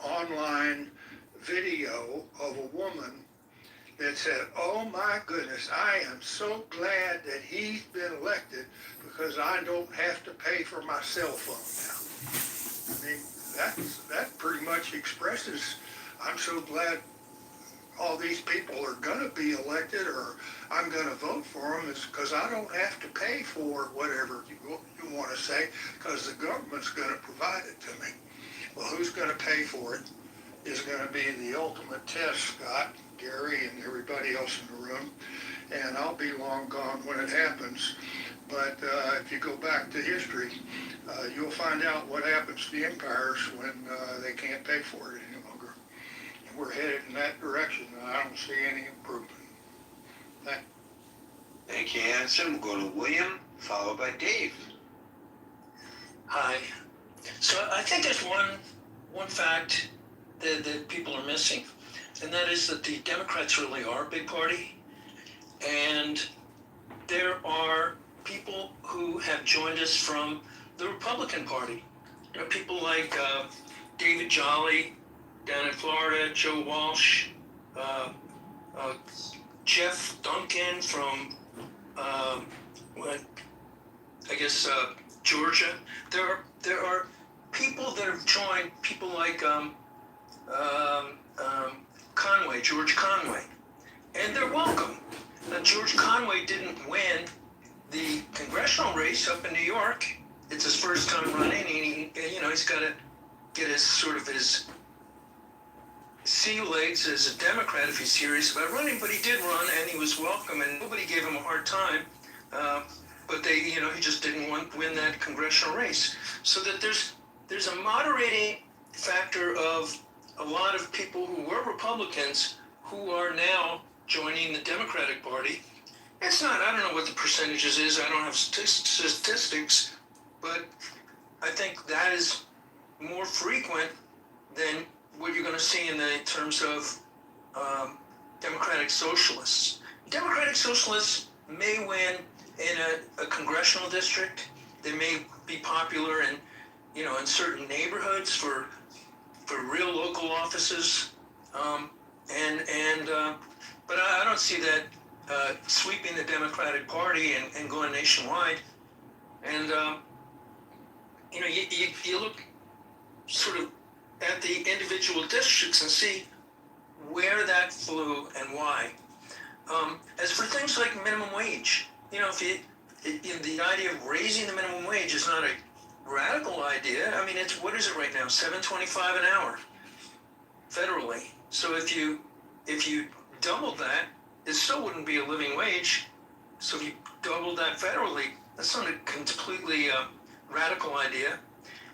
online video of a woman that said, "Oh my goodness, I am so glad that he's been elected because I don't have to pay for my cell phone now." I mean, that pretty much expresses, I'm so glad all these people are gonna be elected, or I'm gonna vote for them, is because I don't have to pay for whatever you wanna say, because the government's gonna provide it to me. Well, who's gonna pay for it is gonna be the ultimate test, Scott, Gary, and everybody else in the room, and I'll be long gone when it happens. But if you go back to history, you'll find out what happens to the empires when they can't pay for it any longer. And we're headed in that direction, and I don't see any improvement. Thank you, Hanson. We'll go to William, followed by Dave. Hi. So I think there's one fact that people are missing, and that is that the Democrats really are a big party, and there are people who have joined us from the Republican Party. You know, people like David Jolly down in Florida, Joe Walsh, Jeff Duncan from Georgia. There are people that have joined, people like Conway, George Conway, and they're welcome. Now, George Conway didn't win the congressional race up in New York. It's his first time running, and he's got to get his sea legs as a Democrat if he's serious about running. But he did run, and he was welcome, and nobody gave him a hard time. But he just didn't win that congressional race. So that there's a moderating factor of a lot of people who were Republicans who are now joining the Democratic Party. It's not, I don't know what the percentages is, I don't have statistics, but I think that is more frequent than what you're going to see in terms of Democratic Socialists. Democratic Socialists may win in a congressional district. They may be popular in certain neighborhoods for real local offices, but I don't see that sweeping the Democratic Party and going nationwide. And you look sort of at the individual districts and see where that flew and why. As for things like minimum wage, the idea of raising the minimum wage is not a radical idea. I mean, what is it right now? $7.25 an hour federally. So if you doubled that, it still wouldn't be a living wage. So if you doubled that federally, that's not a completely radical idea.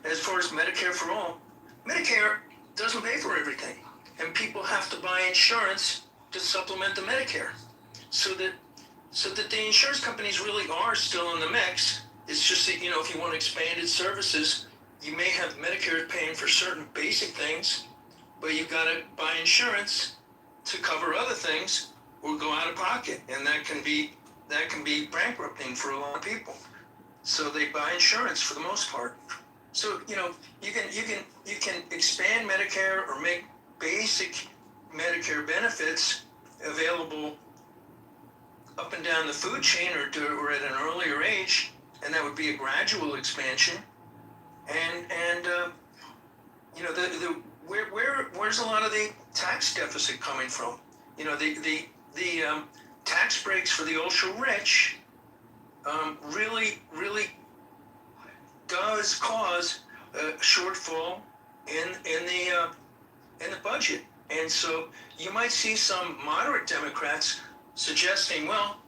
As far as Medicare for all, Medicare doesn't pay for everything, and people have to buy insurance to supplement the Medicare. So that the insurance companies really are still in the mix. It's just that, if you want expanded services, you may have Medicare paying for certain basic things, but you've got to buy insurance to cover other things or go out of pocket, and that can be bankrupting for a lot of people. So they buy insurance for the most part. So you can expand Medicare or make basic Medicare benefits available up and down the food chain or at an earlier age, and that would be a gradual expansion. Where's a lot of the tax deficit coming from? The tax breaks for the ultra rich really does cause a shortfall in the budget. And so you might see some moderate Democrats suggesting, well,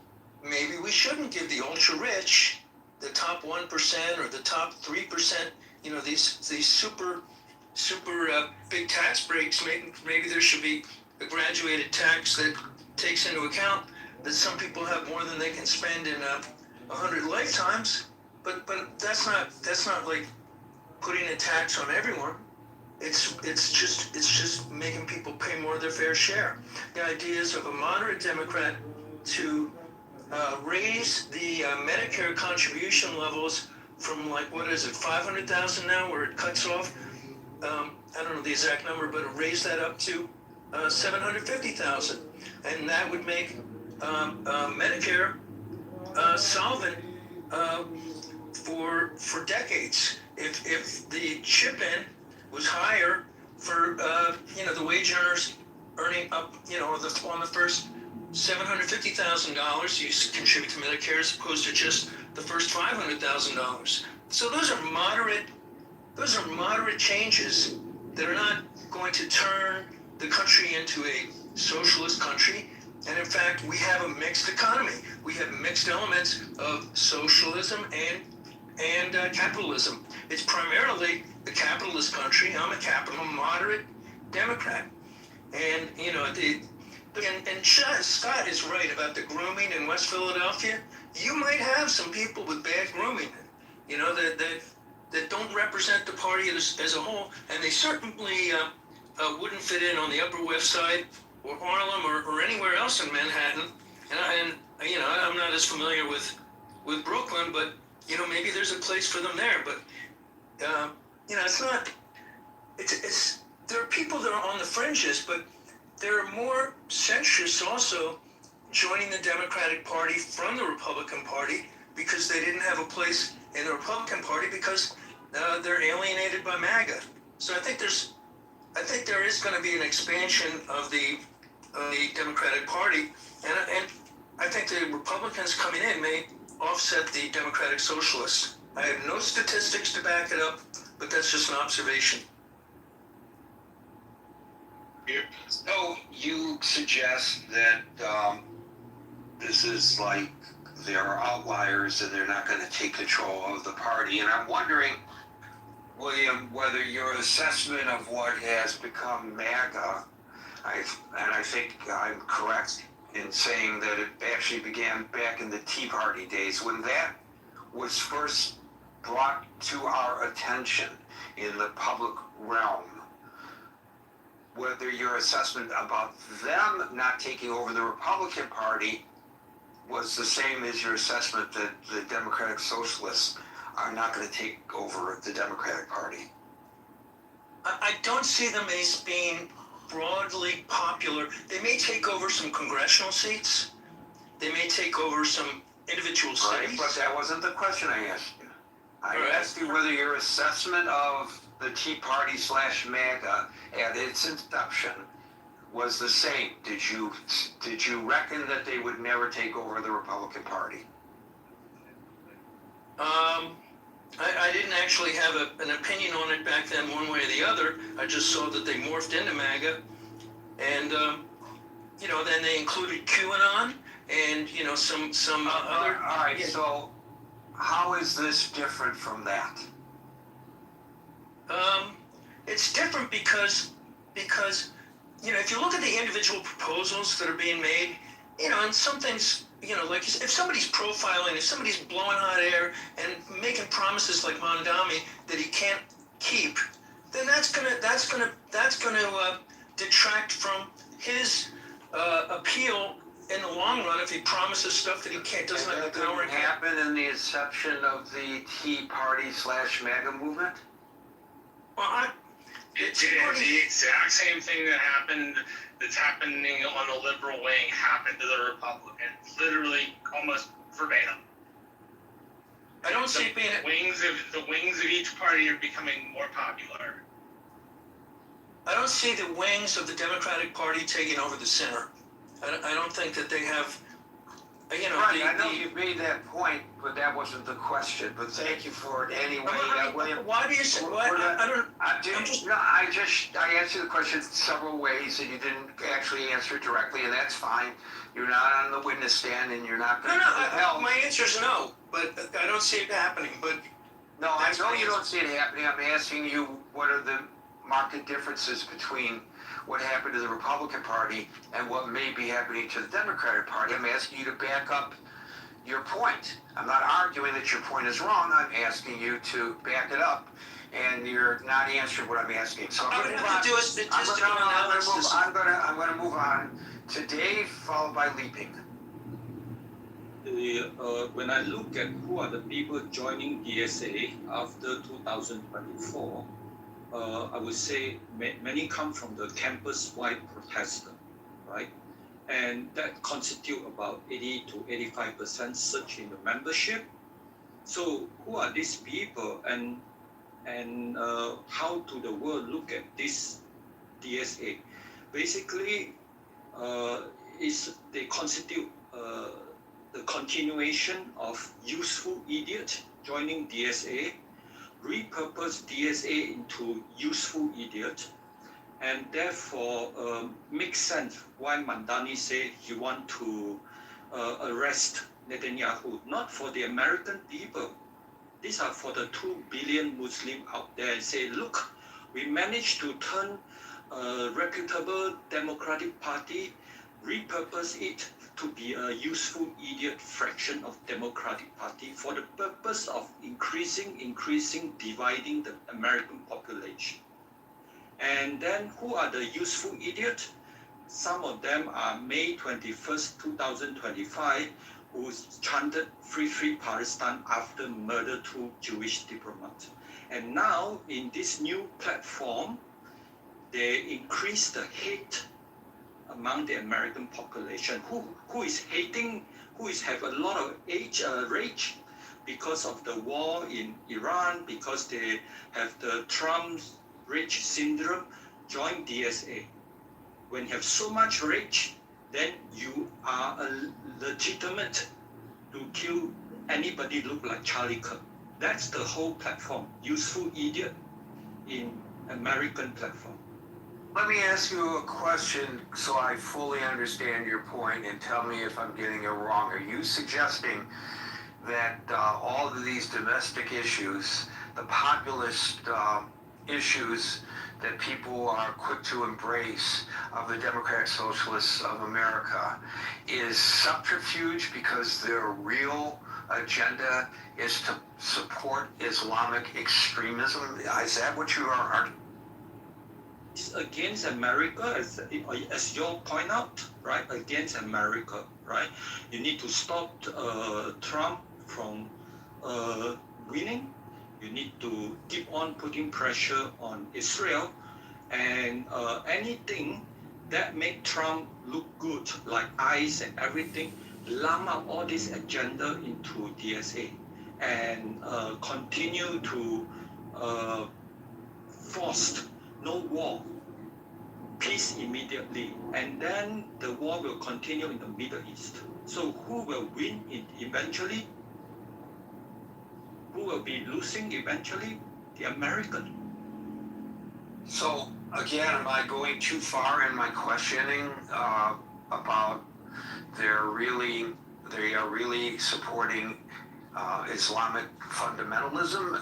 maybe we shouldn't give the ultra rich, the top 1% or the top 3%, these super big tax breaks. Maybe there should be a graduated tax that takes into account that some people have more than they can spend in 100 lifetimes. But that's not like putting a tax on everyone. It's just making people pay more of their fair share. The ideas of a moderate Democrat to raise the Medicare contribution levels from $500,000 now, where it cuts off. I don't know the exact number, but raise that up to $750,000, and that would make Medicare solvent for decades. If the chip-in was higher for the wage earners earning up on the first $750,000 you contribute to Medicare as opposed to just the first $500,000. So those are moderate changes that are not going to turn the country into a socialist country. And in fact, we have a mixed economy. We have mixed elements of socialism and capitalism. It's primarily the capitalist country. I'm a moderate Democrat. And, and Scott is right about the grooming in West Philadelphia. You might have some people with bad grooming, that don't represent the party as a whole, and they certainly wouldn't fit in on the Upper West Side or Harlem or anywhere else in Manhattan. And I'm not as familiar with Brooklyn, but maybe there's a place for them there. But it's not. It's there are people that are on the fringes, but there are more centrists also joining the Democratic Party from the Republican Party because they didn't have a place in the Republican Party because they're alienated by MAGA. So I think there is going to be an expansion of the Democratic Party, and I think the Republicans coming in may offset the Democratic Socialists. I have no statistics to back it up, but that's just an observation. So you suggest that this is like there are outliers and they're not going to take control of the party. And I'm wondering, William, whether your assessment of what has become MAGA, I think I'm correct in saying that it actually began back in the Tea Party days, when that was first brought to our attention in the public realm, whether your assessment about them not taking over the Republican Party was the same as your assessment that the Democratic Socialists are not going to take over the Democratic Party. I don't see them as being broadly popular. They may take over some congressional seats. They may take over some individual cities. Right, but that wasn't the question I asked you. I asked you whether your assessment of the Tea Party / MAGA at its inception was the same. Did you reckon that they would never take over the Republican Party? I didn't actually have an opinion on it back then, one way or the other. I just saw that they morphed into MAGA, and then they included QAnon and some other. All right. Yeah. So, how is this different from that? It's different because if you look at the individual proposals that are being made, and some things, like if somebody's profiling, if somebody's blowing hot air and making promises like Mondami that he can't keep, then that's gonna detract from his appeal in the long run if he promises stuff that he doesn't have the power. Did that happen in the inception of the Tea Party / MAGA movement? Well, it's the exact same thing that's happening on the liberal wing happened to the Republicans, literally almost verbatim. I don't see it being the wings of each party are becoming more popular. I don't see the wings of the Democratic Party taking over the center. I don't think that they have. Right, I know you made that point, but that wasn't the question. But thank you for it anyway. Why do you say? I answered the question several ways, and you didn't actually answer it directly, and that's fine. You're not on the witness stand, and you're not going to help. My answer is no, but I don't see it happening. But no, I know you don't see it happening. I'm asking you, what are the marked differences between what happened to the Republican Party and what may be happening to the Democratic Party? I'm asking you to back up your point. I'm not arguing that your point is wrong. I'm asking you to back it up, and you're not answering what I'm asking. So I'm going to do a statistical analysis. I'm going to move on to Dave, followed by Leaping. When I look at who are the people joining DSA after 2024, I would say many come from the campus-wide protester, right? And that constitute about 80 to 85% surge in the membership. So who are these people? And and how do the world look at this DSA? Basically, they constitute the continuation of useful idiot joining DSA, repurpose DSA into useful idiot, and therefore makes sense why Mandani say he want to arrest Netanyahu, not for the American people. These are for the 2 billion Muslims out there and say, look, we managed to turn a reputable Democratic Party, repurpose it to be a useful idiot fraction of Democratic Party for the purpose of increasing, dividing the American population. And then who are the useful idiots? Some of them are May 21st, 2025, who chanted Free Palestine after murder 2 Jewish diplomats. And now in this new platform, they increase the hate among the American population. Who is hating, who is have a lot of rage because of the war in Iran, because they have the Trump's rage syndrome, join DSA. When you have so much rage, then you are legitimate to kill anybody look like Charlie Kirk. That's the whole platform, useful idiot in American platform. Let me ask you a question so I fully understand your point and tell me if I'm getting it wrong. Are you suggesting that all of these domestic issues, the populist issues that people are quick to embrace of the Democratic Socialists of America is subterfuge because their real agenda is to support Islamic extremism? Is that what you are arguing? It's against America, as you point out, right? Against America, right? You need to stop Trump from winning. You need to keep on putting pressure on Israel, and anything that make Trump look good, like ICE and everything, lump up all this agenda into DSA and continue to force no war, peace immediately, and then the war will continue in the Middle East. So who will win eventually? Who will be losing eventually? The American. So again, am I going too far in my questioning about they are really supporting Islamic fundamentalism?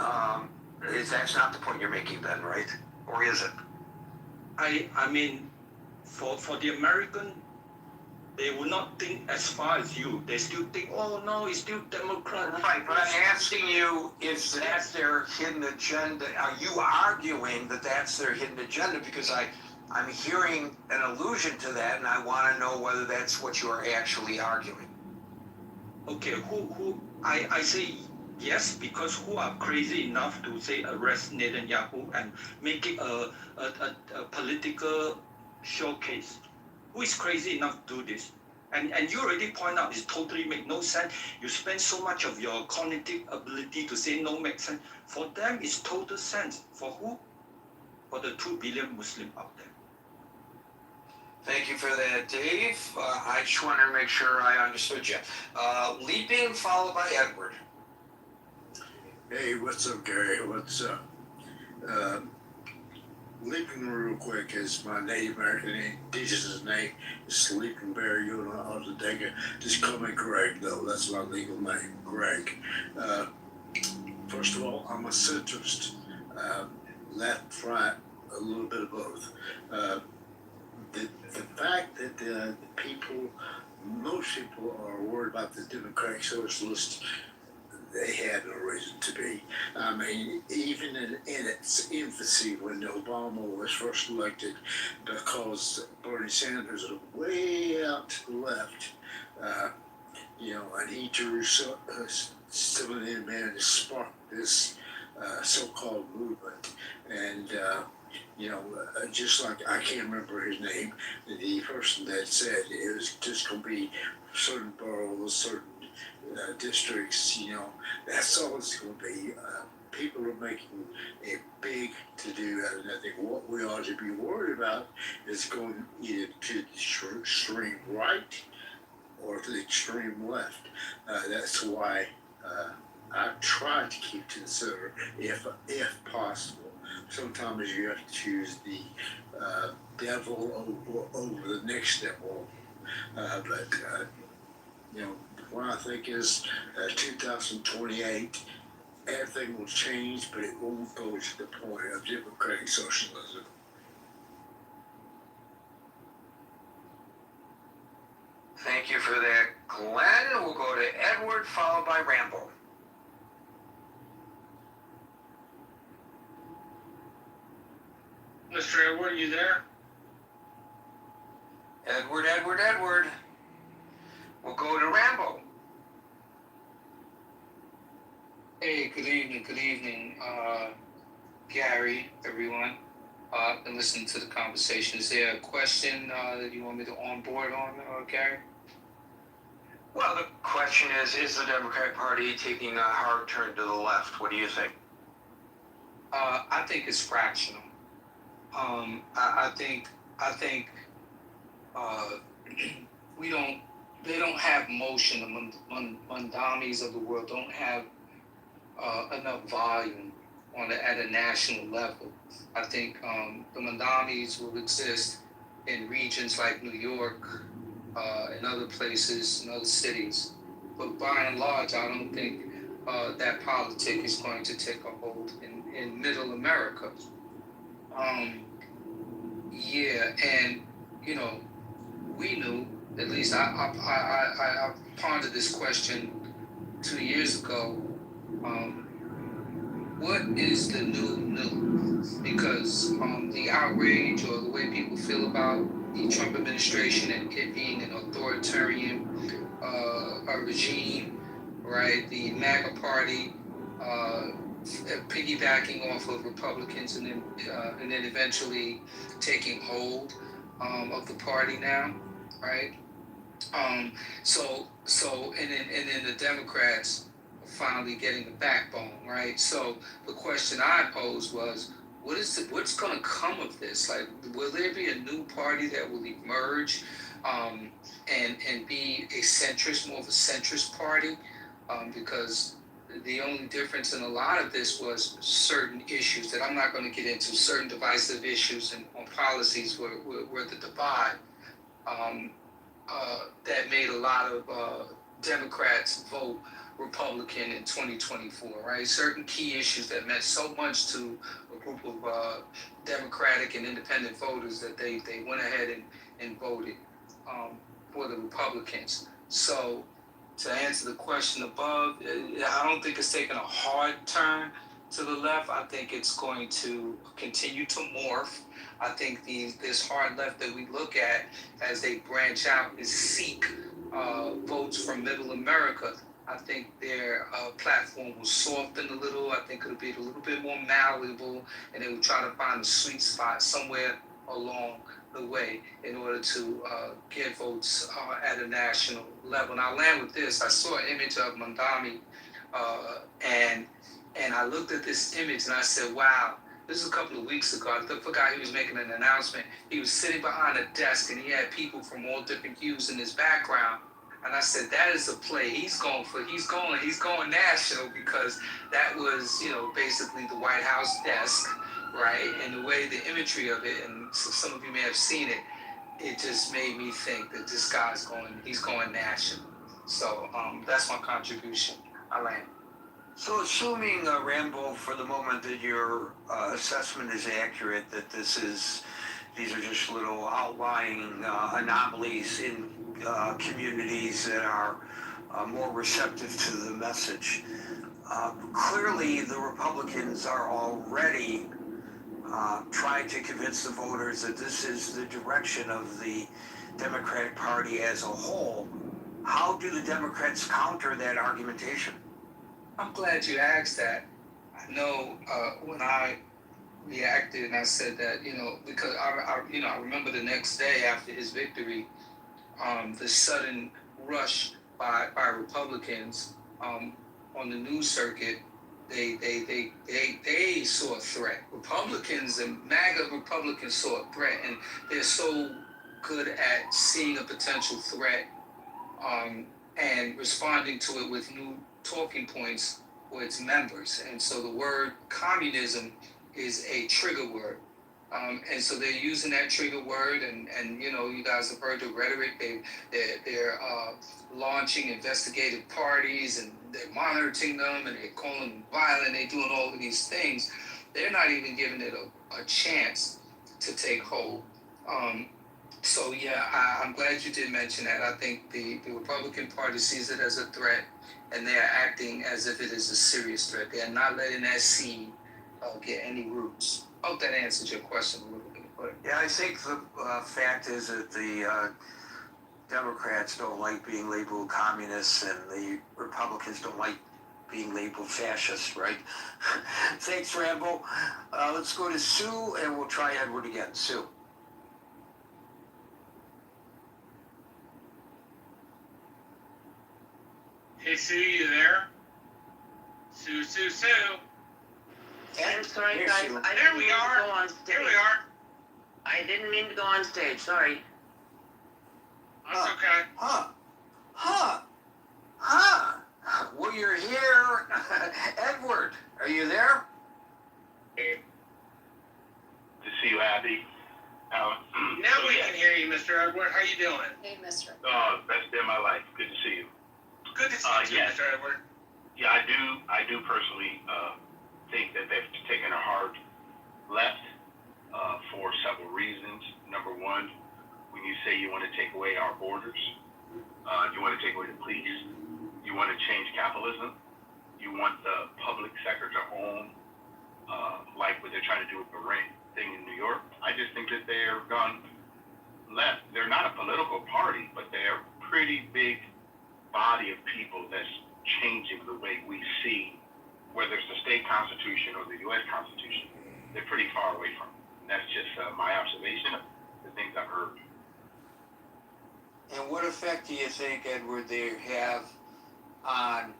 That's not the point you're making then, right? Or is it? I mean, for the American, they will not think as far as you. They still think, oh no, it's still Democrat. Right, but I'm asking you if that's their hidden agenda. Are you arguing that that's their hidden agenda? Because I'm hearing an allusion to that, and I want to know whether that's what you are actually arguing. Okay, I say yes, because who are crazy enough to say arrest Netanyahu and make it a political showcase? Who is crazy enough to do this? And you already point out it totally make no sense. You spend so much of your cognitive ability to say no makes sense. For them, it's total sense. For who? For the 2 billion Muslim out there. Thank you for that, Dave. I just wanted to make sure I understood you. Leaping, followed by Edward. Hey, what's up, Gary? What's up? Leaping real quick is my Native American name. Jesus' name is Sleeping Bear. You know how to take it. Just call me Greg, though. That's my legal name, Greg. First of all, I'm a centrist. Left, right, a little bit of both. The fact that the people, most people are worried about the Democratic Socialists, they had no reason to be. I mean, even in its infancy when Obama was first elected, because Bernie Sanders is way out to the left, and he drew some of them in to spark this so-called movement. And, just like, I can't remember his name, the person that said it was just going to be certain boroughs, certain districts, that's all it's going to be. People are making a big to-do out of nothing. What we ought to be worried about is going either to the extreme right or to the extreme left. That's why I try to keep to the center if possible. Sometimes you have to choose the devil over the next devil. But what I think is 2028, everything will change, but it won't go to the point of democratic socialism. Thank you for that, Glenn. We'll go to Edward, followed by Rambo. Mr. Edward, you there? Edward. We'll go to Rambo. Hey, good evening, Gary, everyone. Been listening to the conversation. Is there a question that you want me to onboard on, Gary? Well, the question is the Democratic Party taking a hard turn to the left? What do you think? I think it's fractional. I think they don't have motion. The Mandamis of the world don't have enough volume at a national level. I think the Mandamis will exist in regions like New York, and other places, in other cities. But by and large, I don't think that politic is going to take a hold in middle America. And we knew, at least I pondered this question 2 years ago. What is the new? Because the outrage or the way people feel about the Trump administration and it being an authoritarian regime, right? The MAGA party piggybacking off of Republicans and then eventually taking hold of the party now, right? So and then the Democrats finally getting the backbone, right? So the question I posed was, what's going to come of this? Like, will there be a new party that will emerge and be a centrist, more of a centrist party? Because the only difference in a lot of this was certain issues that I'm not going to get into, certain divisive issues and on policies were the divide that made a lot of Democrats vote Republican in 2024, right? Certain key issues that meant so much to a group of Democratic and independent voters that they went ahead and voted for the Republicans. So to answer the question above, I don't think it's taking a hard turn to the left. I think it's going to continue to morph. I think this hard left that we look at as they branch out is seek votes from middle America. I think their platform will soften a little. I think it'll be a little bit more malleable, and they will try to find a sweet spot somewhere along the way in order to get votes at a national level. And I'll land with this. I saw an image of Mandami, and I looked at this image and I said, wow, this is a couple of weeks ago. I forgot he was making an announcement. He was sitting behind a desk and he had people from all different hues in his background. And I said, that is a play. He's going national, because that was, basically the White House desk, right? And the way the imagery of it, and some of you may have seen it, it just made me think that this guy's going national. So that's my contribution. I land. So assuming, Rambo, for the moment that your assessment is accurate, that these are just little outlying anomalies in communities that are more receptive to the message. Clearly, the Republicans are already trying to convince the voters that this is the direction of the Democratic Party as a whole. How do the Democrats counter that argumentation? I'm glad you asked that. I know when I reacted and I said that, because I remember the next day after his victory, the sudden rush by Republicans on the news circuit. They saw a threat. Republicans and MAGA Republicans saw a threat, and they're so good at seeing a potential threat and responding to it with new talking points for its members. And so the word communism is a trigger word. And so they're using that trigger word, and you know, you guys have heard the rhetoric. They're launching investigative parties, and they're monitoring them, and they're calling them violent. They're doing all of these things. They're not even giving it a chance to take hold. So yeah, I'm glad you did mention that. I think the Republican Party sees it as a threat, and they are acting as if it is a serious threat. They are not letting that seed get any roots. I hope that answers your question a little bit. But Yeah, I think the fact is that the Democrats don't like being labeled communists, and the Republicans don't like being labeled fascists, right? Thanks, Rambo. Let's go to Sue, and we'll try Edward again. Sue. Hey, Sue, you there? Sue. I'm sorry, guys. There we are. Here we are. I didn't mean to go on stage. Sorry. That's okay. Well, you're here. Edward, are you there? To see you, Abby. Now we can hear you, Mr. Edward. How you doing? Hey, Mr. Best day of my life. Good to see you. Good to see you, too, yes. Mr. Edward. Yeah, I do personally think that they've taken a hard left for several reasons. Number one, when you say you want to take away our borders, you want to take away the police, you want to change capitalism, you want the public sector to own, like what they're trying to do with the rent thing in New York. I just think that they're gone left. They're not a political party, but they're a pretty big body of people that's changing the way we see, whether it's the state constitution or the U.S. Constitution. They're pretty far away from it. And that's just my observation of the things I've heard. And what effect do you think, Edward, they have on,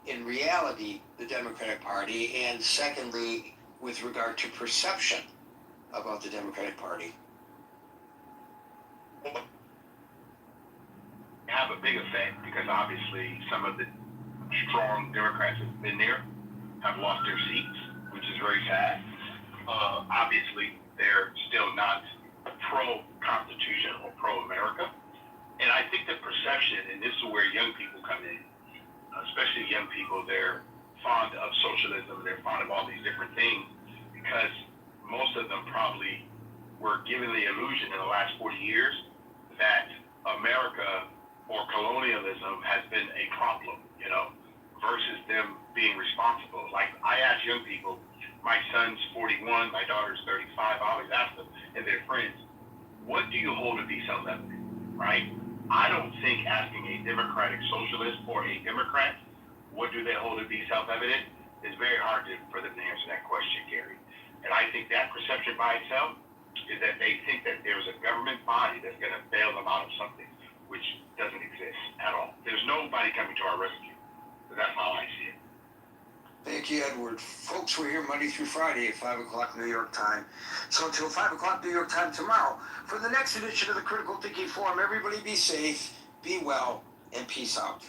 in reality, the Democratic Party, and secondly, with regard to perception about the Democratic Party? Have a big effect because obviously some of the strong Democrats have been there, have lost their seats, which is very sad. Obviously, they're still not pro-Constitution or pro-America. And I think the perception, and this is where young people come in, especially young people, they're fond of socialism, they're fond of all these different things, because most of them probably were given the illusion in the last 40 years that America or colonialism has been a problem, you know, versus them being responsible. Like, I ask young people, my son's 41, my daughter's 35, I always ask them and their friends, what do you hold to be self-evident, right? I don't think asking a Democratic Socialist or a Democrat, what do they hold to be self-evident, is very hard for them to answer that question, Gary. And I think that perception by itself is that they think that there's a government body that's going to bail them out of something, which doesn't exist at all. There's nobody coming to our rescue. So that's how I see it. Thank you, Edward. Folks, we're here Monday through Friday at 5 o'clock New York time. So until 5 o'clock New York time tomorrow, for the next edition of the Critical Thinking Forum, everybody be safe, be well, and peace out.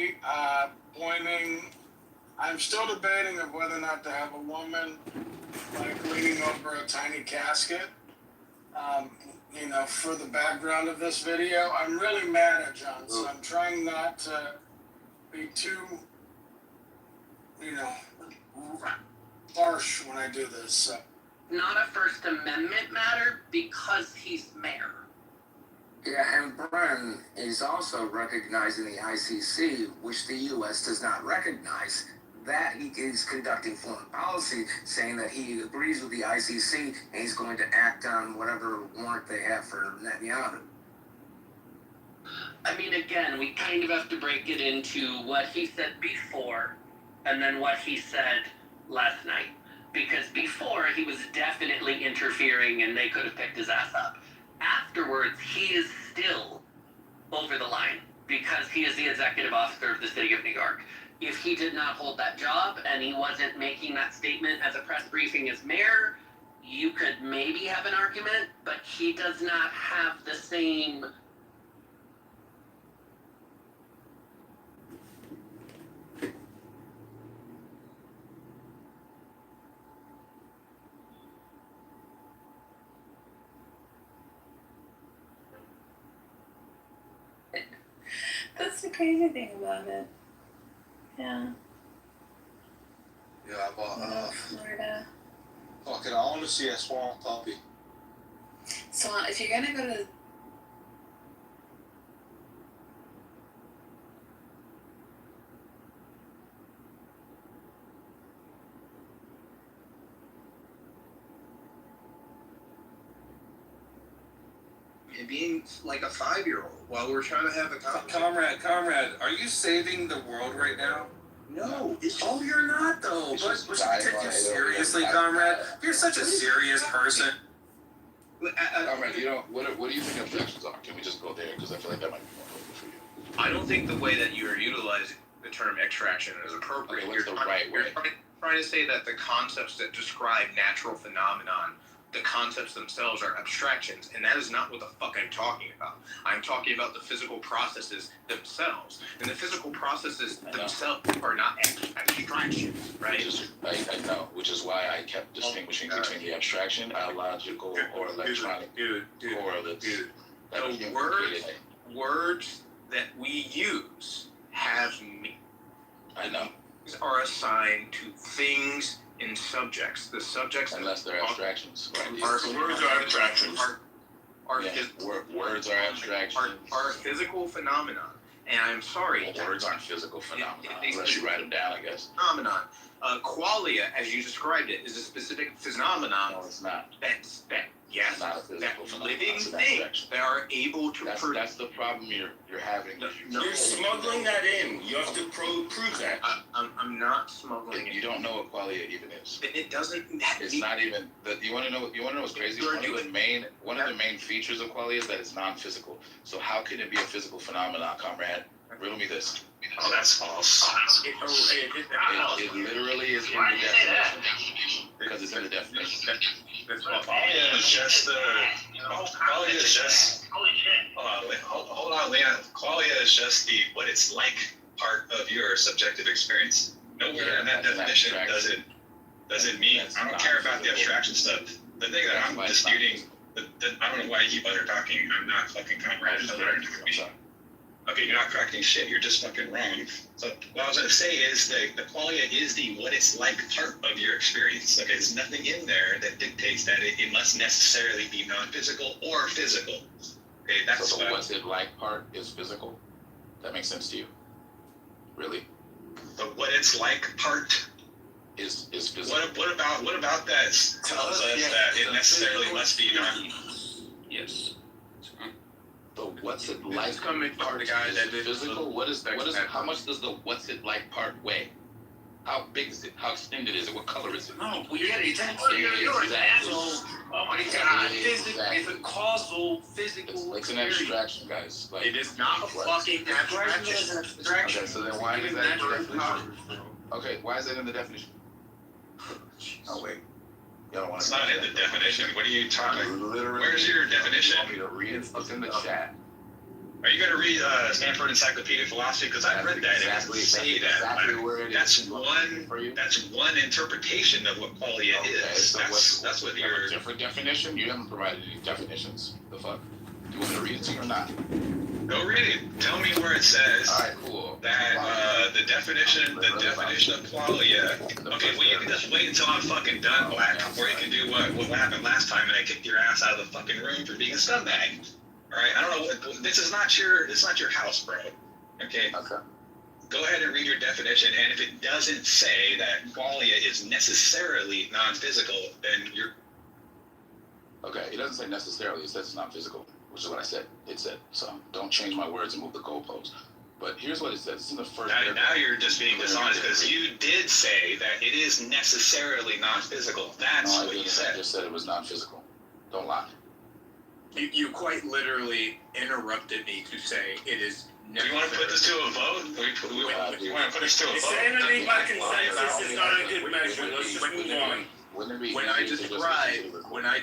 me pointing. I'm still debating of whether or not to have a woman like leaning over a tiny casket. For the background of this video, I'm really mad at John, so I'm trying not to be too, harsh when I do this. So. Not a First Amendment matter because he's mayor. Yeah, and Bren is also recognizing the ICC, which the U.S. does not recognize, that he is conducting foreign policy, saying that he agrees with the ICC and he's going to act on whatever warrant they have for Netanyahu. I mean, again, we kind of have to break it into what he said before and then what he said last night. Because before, he was definitely interfering and they could have picked his ass up. Afterwards, he is still over the line because he is the executive officer of the city of New York. If he did not hold that job and he wasn't making that statement as a press briefing as mayor, you could maybe have an argument, but he does not have the same... That's the crazy thing about it. Yeah. Yeah, but Florida. fucking, I want to see a swamp puppy. So if you're gonna go to and being like a 5-year-old while we're trying to have a conversation. Comrade, are you saving the world right now? No. Oh, you're not though. But should we take you seriously, Comrade? You're such a serious person. Comrade, what do you think objections are? Can we just go there? Because I feel like that might be more helpful for you. I don't think the way that you are utilizing the term extraction is appropriate. Okay, what's the right way? You're trying to say that the concepts that describe natural phenomenon, the concepts themselves are abstractions, and that is not what the fuck I'm talking about. I'm talking about the physical processes themselves, and the physical processes themselves are not abstractions, right? I know, which is why I kept distinguishing between the abstraction, biological, or electronic correlates. The words that we use have meaning. I know. These are assigned to things in subjects. The subjects, unless they're abstractions, right? Words are abstractions. Words are abstractions. Are a physical phenomenon. And I'm sorry. Well, words aren't physical phenomena unless you write them down, I guess. Phenomenon. Qualia, as you described it, is a specific phenomenon. No, it's not. Yes, not a physical phenomenon. Living things that are able to that's the problem you're having. You're smuggling that in. You have to prove that. I'm not smuggling it. You don't know what qualia even is. It doesn't. It's not even. You want to know? You want to know what's crazy? One of the main features of qualia is that it's non-physical. So how can it be a physical phenomenon, comrade? Riddle me this. Oh, that's false. It literally is in the definition because it's in the definition. Qualia is just Qualia is just. Hold on, Leon. Qualia is just the what it's like part of your subjective experience. Nowhere in that definition does it mean. I don't care about the abstraction stuff. The thing that I'm disputing, I don't know why you keep under talking. I'm not fucking comrade. Okay, you're not correcting shit. You're just fucking wrong. So what I was going to say is the qualia is the what it's like part of your experience. Okay, there's nothing in there that dictates that it must necessarily be non-physical or physical. Okay, that's so the what's it like part is physical. That makes sense to you? Really? The what it's like part is physical. What about that tells us that it necessarily must be non? Yes. So what's it like coming part is physical? How much does the what's it like part weigh? How big is it? How extended is it? What color is it? No, we gotta you're an asshole. Oh my god. It's a causal, physical. It's an abstraction, guys. Like, it is not a fucking abstraction. Okay, so then why is that in the definition? Okay, why is that in the definition? Oh wait. It's not in the definition. What are you talking? Literally. Where's your definition? Want me to read it? It's in the chat. Are you going to read Stanford Encyclopedia of Philosophy? Because I read that. Exactly, It doesn't say that. exactly where it that's is. That's one interpretation of what qualia is. So That's what you have you're. a different definition? You haven't provided any definitions. The fuck? Do you want me to read it to you or not? Go read it. Tell me where it says. All right, cool. That the definition of qualia. Okay, well you can just wait until I'm fucking done, Black, or you can do what happened last time, and I kicked your ass out of the fucking room for being a scumbag. All right, I don't know what this is not your house, bro. Okay. Okay. Go ahead and read your definition, and if it doesn't say that qualia is necessarily non-physical, then you're. Okay, it doesn't say necessarily. It says it's non-physical, which is what I said. It said. So don't change my words and move the goalpost. But here's what it says. It's in the first. Now you're just being dishonest because you did say that it is necessarily non-physical. That's what you said. I just said it was non-physical. Don't lie. You quite literally interrupted me to say it is. Do you want to put this to a vote? You want to put this to a vote? Insanity by consensus is not a good measure. Let's just move on. When I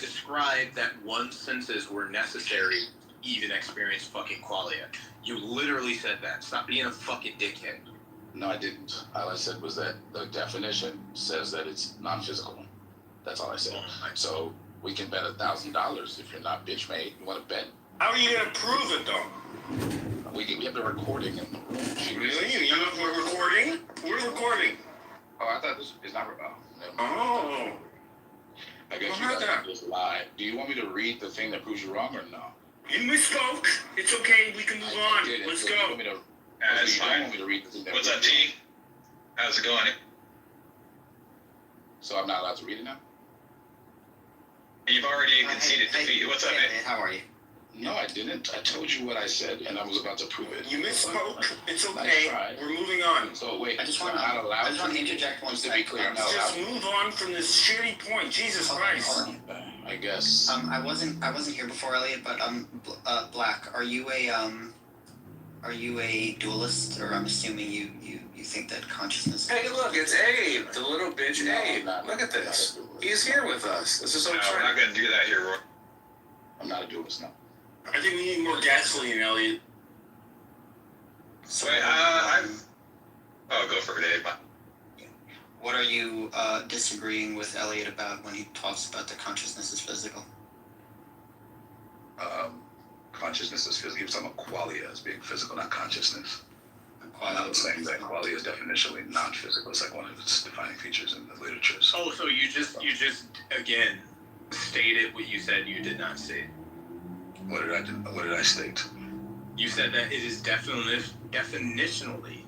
described that one senses were necessary, even experience fucking qualia, you literally said that. Stop being a fucking dickhead. No, I didn't. All I said was that the definition says that it's non-physical. That's all I said. So we can bet $1,000 if you're not bitch made. You want to bet? How are you gonna prove it though? We have the recording in the room. Really? We're recording? We're recording. Oh, I thought this is not about. Oh. I guess you guys just lied. Do you want me to read the thing that proves you wrong or no? You misspoke. It's okay. We can move on. Let's go. That's fine. Want me to read the thing that What's up, T? How's it going? So I'm not allowed to read it now? You've already conceded defeat. What's up, man? How are you? No, I didn't. I told you what I said, and I was about to prove it. You misspoke. It's okay. We're moving on. So wait, I just I'm want not allowed. I just want to interject one to be clear, I'm not allowed. Just move on from this shitty point. Jesus Christ. I guess. I wasn't here before, Elliot, but Black. Are you a dualist, or I'm assuming you think that consciousness? Hey, look, it's Abe, the little bitch Abe. Look at this. He's here with us. This is so exciting. We're not gonna do that here, Roy. I'm not a dualist, no. I think we need more gasoline, Elliot. So, go for it, Abe. What are you disagreeing with Elliot about when he talks about the consciousness is physical? Consciousness is physical. He was talking about qualia as being physical, not consciousness. I'm not saying that qualia is definitionally non-physical. It's like one of its defining features in the literature. Oh, so you just again stated what you said you did not state. What did I do? What did I state? You said that it is definitionally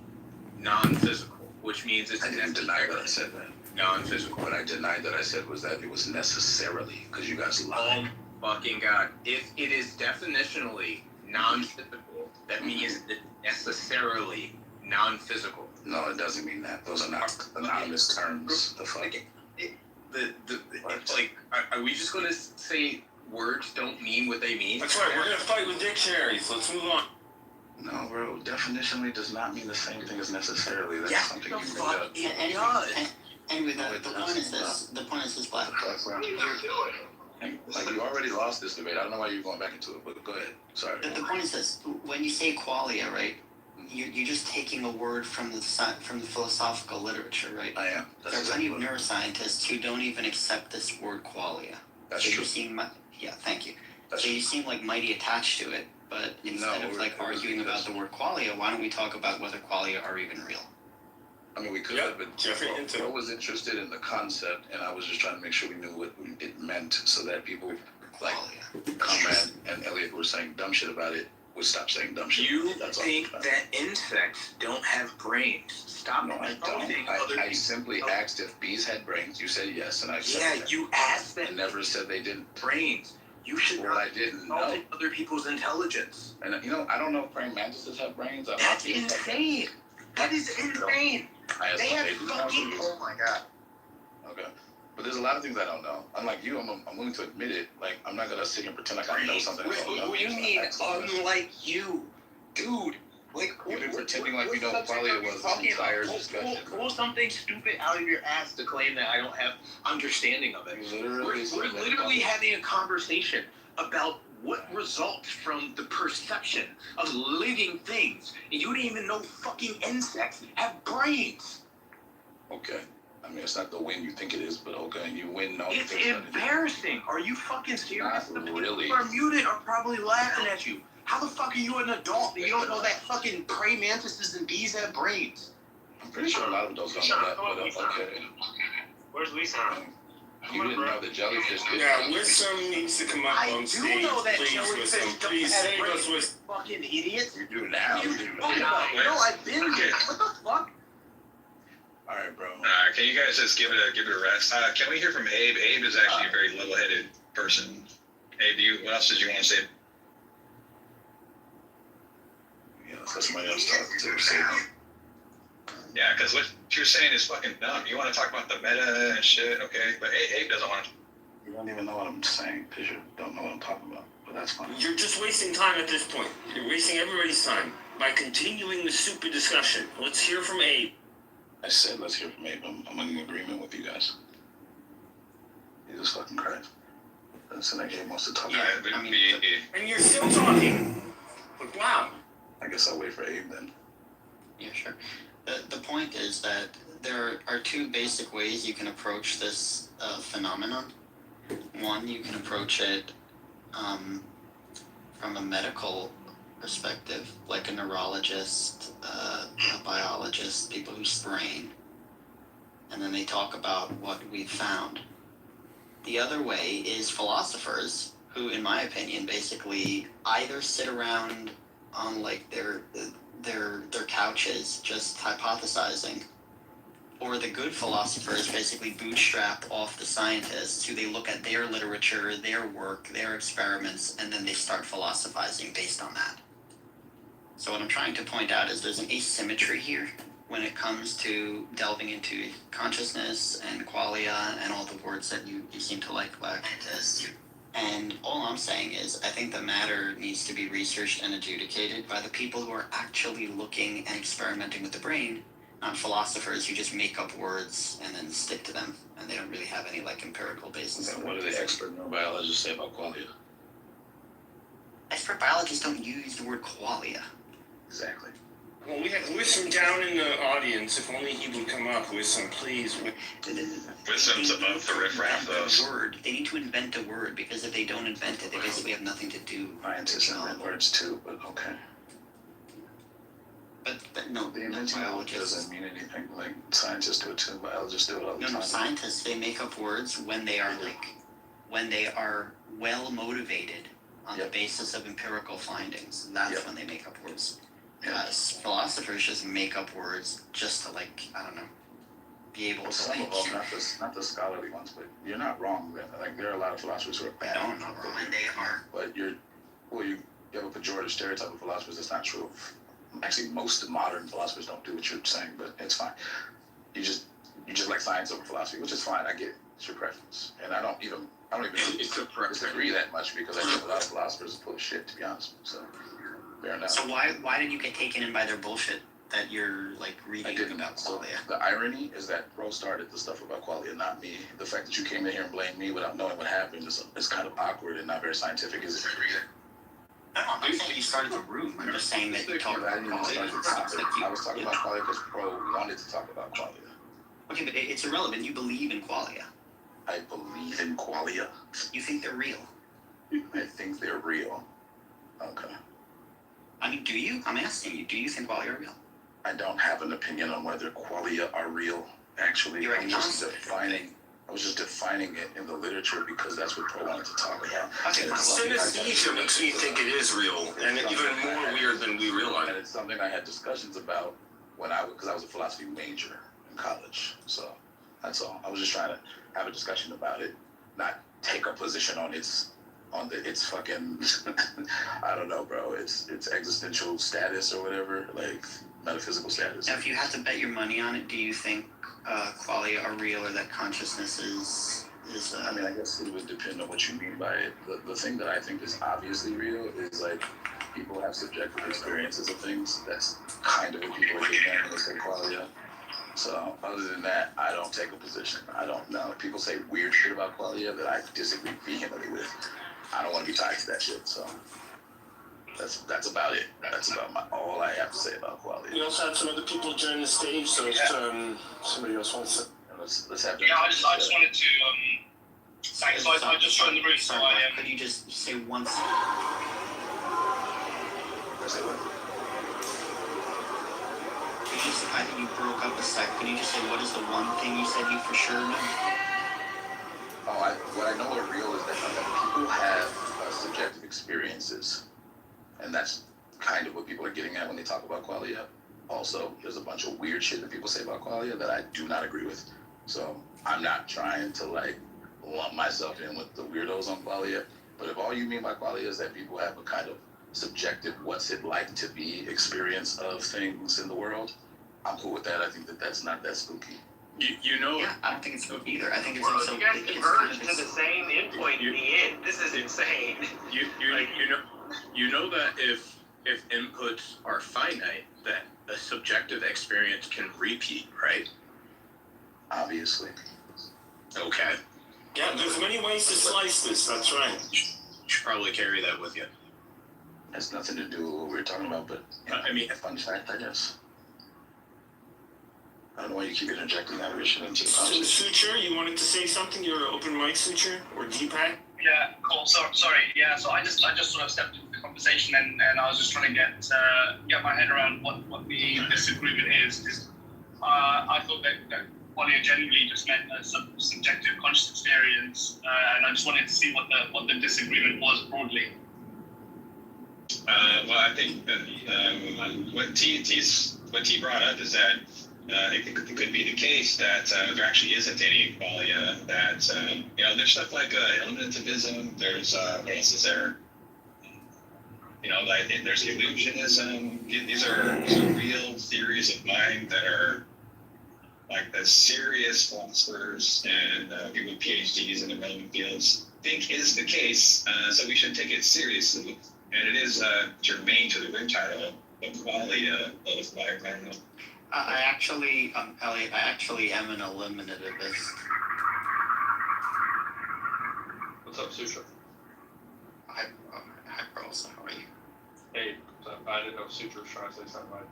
non-physical, which means it's. I didn't deny that I said that. Non-physical. What I denied that I said was that it was necessarily, because you guys lied. Oh fucking God! If it is definitionally non-physical, that means it's necessarily non-physical. No, it doesn't mean that. Those are not anonymous terms. The fuck. Are we just gonna say words don't mean what they mean? That's right. We're gonna fight with dictionaries. Let's move on. No, bro. Definitionally does not mean the same thing as necessarily. That's something you made up. Anyway, the point is this. The point is this, Black. Like, you already lost this debate. I don't know why you're going back into it, but go ahead. Sorry. The point is this. When you say qualia, right, you're just taking a word from the philosophical literature, right? I am. There are plenty of neuroscientists who don't even accept this word qualia. That's so true. You seem, thank you. That's so you seem like mighty attached to it, but instead of arguing about the word qualia, why don't we talk about whether qualia are even real? I mean, we could have, but I was interested in the concept, and I was just trying to make sure we knew what it meant, so that people like Comrade and Elliot were saying dumb shit about it would stop saying dumb shit. You think that insects don't have brains? Stop. No, I don't. I simply asked if bees had brains. You said yes, and I said that. You asked them. I never said they didn't. Brains. You should not. I didn't know. Other people's intelligence. And I don't know if praying mantises have brains. That's insane. That is insane. They have fucking. Oh my God. Okay. But there's a lot of things I don't know. Unlike you, I'm willing to admit it. Like, I'm not gonna sit here and pretend like I know something. What do you mean, unlike you? Dude, like, you've been pretending like you know qualia was the entire discussion. Pull something stupid out of your ass to claim that I don't have understanding of it. We're literally having a conversation about What results from the perception of living things? And you didn't even know fucking insects have brains. Okay. I mean, it's not the win you think it is, but okay, you win. No, It's embarrassing. Are you fucking serious? Not The really. people who are muted are probably laughing at you. How the fuck are you an adult and you don't know that fucking praying mantises and bees have brains? I'm pretty sure a lot of adults don't know that, but okay. Where's Lisa? You didn't know the jellyfish did. Yeah, Wissam needs to come up on I stage, do know that please, jellyfish Wissam. don't Please have save us brains. with. Fucking idiot. You do now. You fucking no, I've been here. What the fuck? All right, bro. Can you guys just give it a rest? Can we hear from Abe? Abe is actually a very level-headed person. Abe, what else did you want to say? Yeah, let's let somebody else talk to say. Yeah, because what you're saying is fucking dumb. You want to talk about the meta and shit, okay? But Abe doesn't want to. You don't even know what I'm saying because you don't know what I'm talking about. But that's fine. You're just wasting time at this point. You're wasting everybody's time by continuing the stupid discussion. Let's hear from Abe. I said let's hear from Abe. I'm in agreement with you guys. Jesus fucking Christ. That's like Abe wants to talk. Yeah, I mean, And you're still talking. But wow. I guess I'll wait for Abe then. yeah, sure. The point is that there are two basic ways you can approach this phenomenon. One, you can approach it from a medical perspective, like a neurologist, a biologist, people who brain, and then they talk about what we've found. The other way is philosophers who, in my opinion, basically either sit around on like their couches just hypothesizing, or the good philosophers basically bootstrap off the scientists who they look at their literature, their work, their experiments, and then they start philosophizing based on that. So what I'm trying to point out is there's an asymmetry here when it comes to delving into consciousness and qualia and all the words that you seem to like scientists. And all I'm saying is, I think the matter needs to be researched and adjudicated by the people who are actually looking and experimenting with the brain, not philosophers who just make up words and then stick to them, and they don't really have any like empirical basis. And what do the expert neurobiologists say about qualia? Expert biologists don't use the word qualia. Exactly. Well, we have Wissam down in the audience. If only he would come up, Wissam, please. Wisdom's above the riffraff, though. Word. They need to invent a word, because if they don't invent it, they basically have nothing to do. Scientists invent words too, but okay. But no, The inventing of it doesn't mean anything. Like scientists do it too, biologists do it all the time. No, scientists, they make up words when they are when they are well motivated on the basis of empirical findings. That's when they make up words. Philosophers just make up words just to I don't know, be able to some of them, not the scholarly ones, but you're not wrong. Like there are a lot of philosophers who are bad. No, I'm not wrong. They are. But you have a pejorative stereotype of philosophers that's not true. Actually, most modern philosophers don't do what you're saying, but it's fine. You just like science over philosophy, which is fine. I get it. It's your preference, and I don't even disagree that much because I think a lot of philosophers are full of shit, to be honest. So fair enough. So why did you get taken in by their bullshit that you're reading about qualia? The irony is that Bro started the stuff about qualia, not me. The fact that you came in here and blamed me without knowing what happened is kind of awkward and not very scientific, is it? I'm not saying you started the room. I'm just saying that you talked about qualia. I was talking about qualia because Bro wanted to talk about qualia. Okay, but it's irrelevant. You believe in qualia. I believe in qualia. You think they're real? I think they're real. Okay. I mean, do you? I'm asking you. Do you think qualia are real? I don't have an opinion on whether qualia are real. Actually, I was just defining it in the literature because that's what Pro wanted to talk about. Synesthesia makes me think it is real, and even more weird than we realize. And it's something I had discussions about because I was a philosophy major in college. So that's all. I was just trying to have a discussion about it, not take a position on its fucking I don't know, bro. It's existential status or whatever, like metaphysical status. Now, if you had to bet your money on it, do you think qualia are real or that consciousness is? I mean, I guess it would depend on what you mean by it. The thing that I think is obviously real is people have subjective experiences of things. That's kind of what people are getting at when they say qualia. So other than that, I don't take a position. I don't know. People say weird shit about qualia that I disagree vehemently with. I don't want to be tied to that shit. So that's about it. That's about all I have to say about qualia. We also had some other people join the stage, so if somebody else wants to. Let's have. Yeah, I just wanted to thanks. I just joined the group, so Sorry, could you just say one thing? Say what? I think you broke up a sec. Can you just say what is the one thing you said you for sure know? What I know are real is that people have subjective experiences, and that's kind of what people are getting at when they talk about qualia. Also, there's a bunch of weird shit that people say about qualia that I do not agree with. So I'm not trying to like lump myself in with the weirdos on qualia. But if all you mean by qualia is that people have a kind of subjective what's it like to be experience of things in the world, I'm cool with that. I think that that's not that spooky. You know, yeah, I don't think it's spooky either. I think it's Well, also you guys it's converged kind of to the same endpoint in the end. This is insane. You know that if inputs are finite, that a subjective experience can repeat, right? Obviously. Okay. Yeah, there's many ways to slice this. That's right. Should probably carry that with you. Has nothing to do with what we were talking about, but I mean, a fun fact, I guess. I don't know why you keep interjecting that shit into the conversation. Suture, you wanted to say something? You're open mic, Suture, or Deepak? Yeah, cool. Sorry. Yeah, so I just sort of stepped into the conversation and I was just trying to get my head around what the disagreement is. Because I thought that qualia generally just meant a subjective conscious experience, and I just wanted to see what the disagreement was broadly. Well, I think what T brought up is that it could be the case that there actually isn't any qualia. That there's stuff like elementativism. There's what else is there? Like there's illusionism. These are real theories of mind that are like the serious philosophers and people with PhDs in the relevant fields think is the case. So we should take it seriously. And it is germane to the room title of qualia of biochronic. I actually, Elliot, I actually am an eliminativist. What's up, Sutra? Hi, Carlos. How are you? Hey, I didn't know Sutra was trying to say something.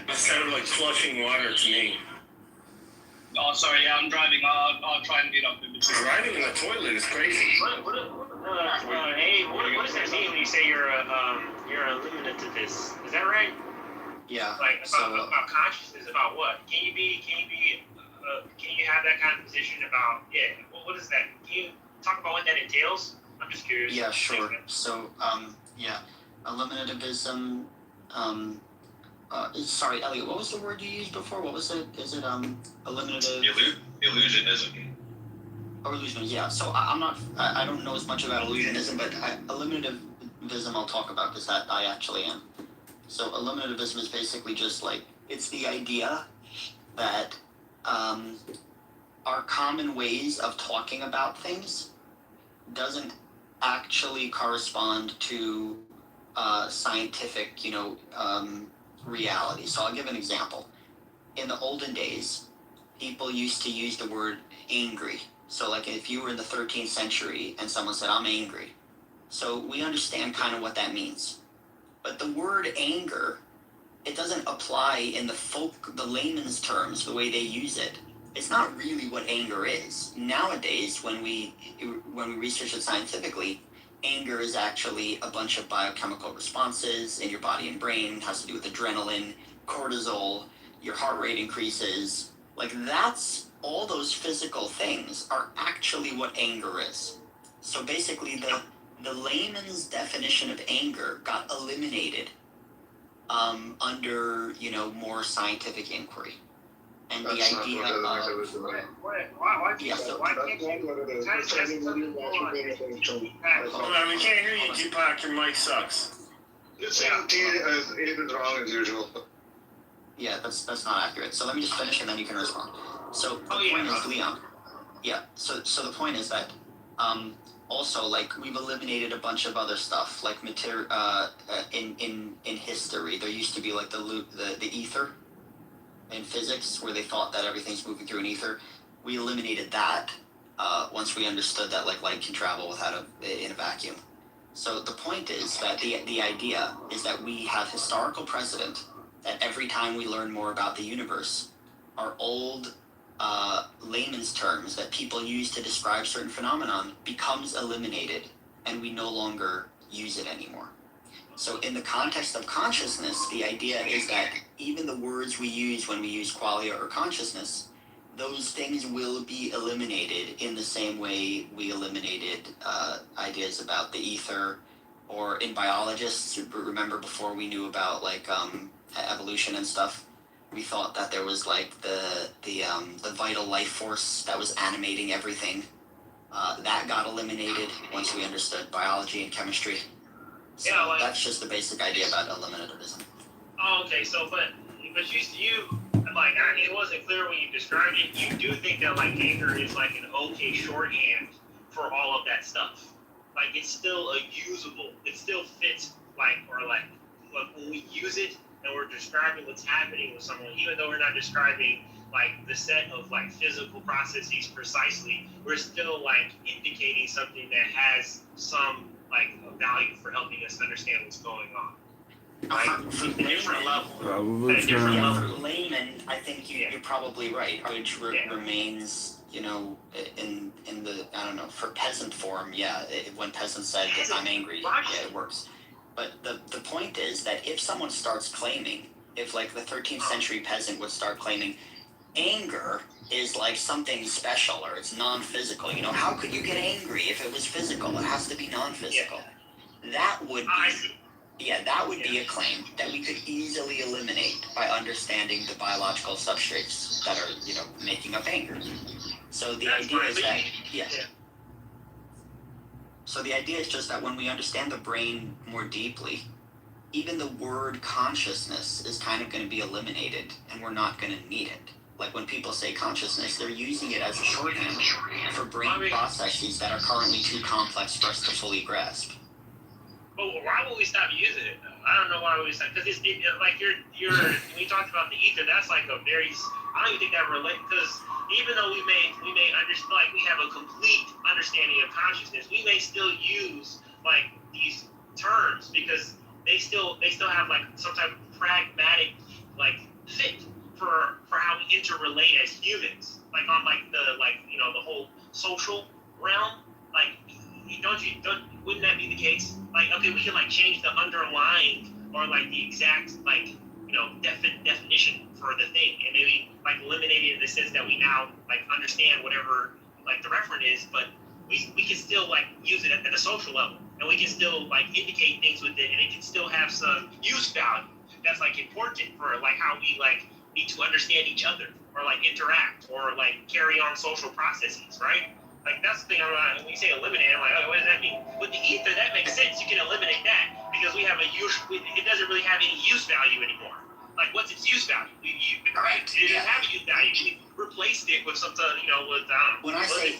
That sounded like flushing water to me. Oh, sorry. Yeah, I'm driving. I'll try and get up in between. Riding in the toilet is crazy. Hey, what does that mean when you say you're eliminativist? Is that right? Yeah. Like about consciousness, about what? Can you have that kind of position about what is that? Can you talk about what that entails? I'm just curious. Yeah, sure. So, eliminativism. Sorry, Elliot. What was the word you used before? What was it? Is it eliminative? Illusionism. Oh, illusionism. Yeah. So I don't know as much about illusionism, but eliminativism I'll talk about because that I actually am. So eliminativism is basically just like, it's the idea that our common ways of talking about things doesn't actually correspond to scientific, reality. So I'll give an example. In the olden days, people used to use the word angry. So like if you were in the 13th century and someone said, I'm angry. So we understand kind of what that means. But the word anger, it doesn't apply in the layman's terms, the way they use it. It's not really what anger is. Nowadays, when we research it scientifically, anger is actually a bunch of biochemical responses in your body and brain. It has to do with adrenaline, cortisol, your heart rate increases. Like that's, all those physical things are actually what anger is. So basically the layman's definition of anger got eliminated under, more scientific inquiry. And That's the idea of... Why can't Hold on, we can't hear you, Deepak. Your mic sucks. The same T is wrong as usual. Yeah, that's not accurate. So let me just finish and then you can respond. So the point is, Leon. Yeah, so the point is that also, like, we've eliminated a bunch of other stuff, like in history. There used to be like the ether in physics, where they thought that everything's moving through an ether. We eliminated that once we understood that like light can travel in a vacuum. So the point is that the idea is that we have historical precedent that every time we learn more about the universe, our old layman's terms that people use to describe certain phenomenon becomes eliminated, and we no longer use it anymore. So in the context of consciousness, the idea is that even the words we use when we use qualia or consciousness, those things will be eliminated in the same way we eliminated ideas about the ether, or in biologists, remember before we knew about like evolution and stuff, we thought that there was like the vital life force that was animating everything. That got eliminated once we understood biology and chemistry. So Yeah, like, that's just the basic idea about eliminativism. Oh, okay. So, but you like, I mean, it wasn't clear when you described it. You do think that like anger is like an okay shorthand for all of that stuff. Like, it's still a usable. It still fits like, or like when we use it and we're describing what's happening with someone, even though we're not describing like the set of like physical processes precisely, we're still like indicating something that has some like value for helping us understand what's going on. Right? For different level. Probably for layman, I think you're probably right. Which remains, you know, in the, I don't know, for peasant form, when peasants said I'm angry, it works. But the point is that if someone starts claiming, if like the 13th century peasant would start claiming anger is like something special or it's non-physical, you know, how could you get angry if it was physical? It has to be non-physical. That would be a claim that we could easily eliminate by understanding the biological substrates that are, you know, making up anger. So the idea is that, So the idea is just that when we understand the brain more deeply, even the word consciousness is kind of going to be eliminated, and we're not going to need it. Like when people say consciousness, they're using it as a shorthand for brain processes that are currently too complex for us to fully grasp. But why would we stop using it though? I don't know why we stop, because it's like you're when you talked about the ether, that's like a very, I don't even think that relates, because even though we may understand, like we have a complete understanding of consciousness, we may still use like these terms because they still have like some type of pragmatic like fit for how we interrelate as humans, like on like the the whole social realm. Like, wouldn't that be the case? Like, okay, we can like change the underlying or like the exact like definition for the thing, and maybe like eliminate it in the sense that we now like understand whatever like the referent is, but we can still like use it at a social level, and we can still like indicate things with it, and it can still have some use value that's like important for like how we like need to understand each other or like interact or like carry on social processes, right? Like that's the thing. When you say eliminate, I'm like, oh, what does that mean? With the ether, that makes sense. You can eliminate that because we have a use. It doesn't really have any use value anymore. Like, what's its use value? It doesn't have a use value. We replaced it with something, with when I say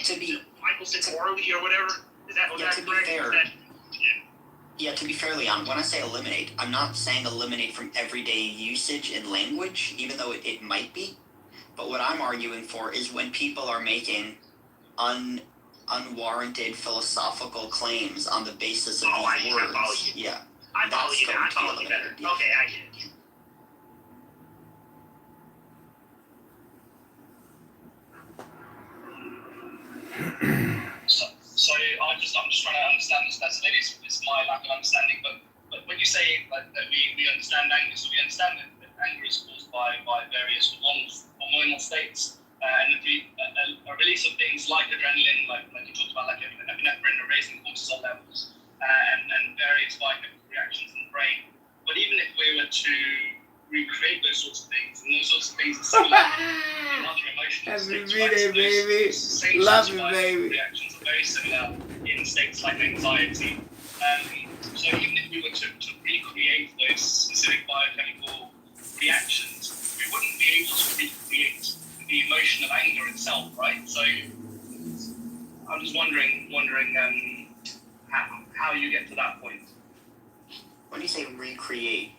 to be Michelson Morley or whatever. Is that to be correct? fair? To be fair, Leon, when I say eliminate, I'm not saying eliminate from everyday usage in language, even though it might be. But what I'm arguing for is when people are making unwarranted philosophical claims on the basis of these words. I follow you better. Yeah. Okay, I get it. So I'm just trying to understand this. Maybe it's my lack of understanding. But when you say that we understand anger, so we understand that anger is caused by various hormonal states. And a release of things like adrenaline, like you talked about, like epinephrine, raising cortisol levels, and various biochemical reactions in the brain. But even if we were to recreate those sorts of things, and those sorts of things are similar in other emotional states, right? So those same biochemical reactions are very similar in states like anxiety. So even if we were to recreate those specific biochemical reactions, we wouldn't be able to recreate the emotion of anger itself, right? So I'm just wondering how you get to that point. When you say recreate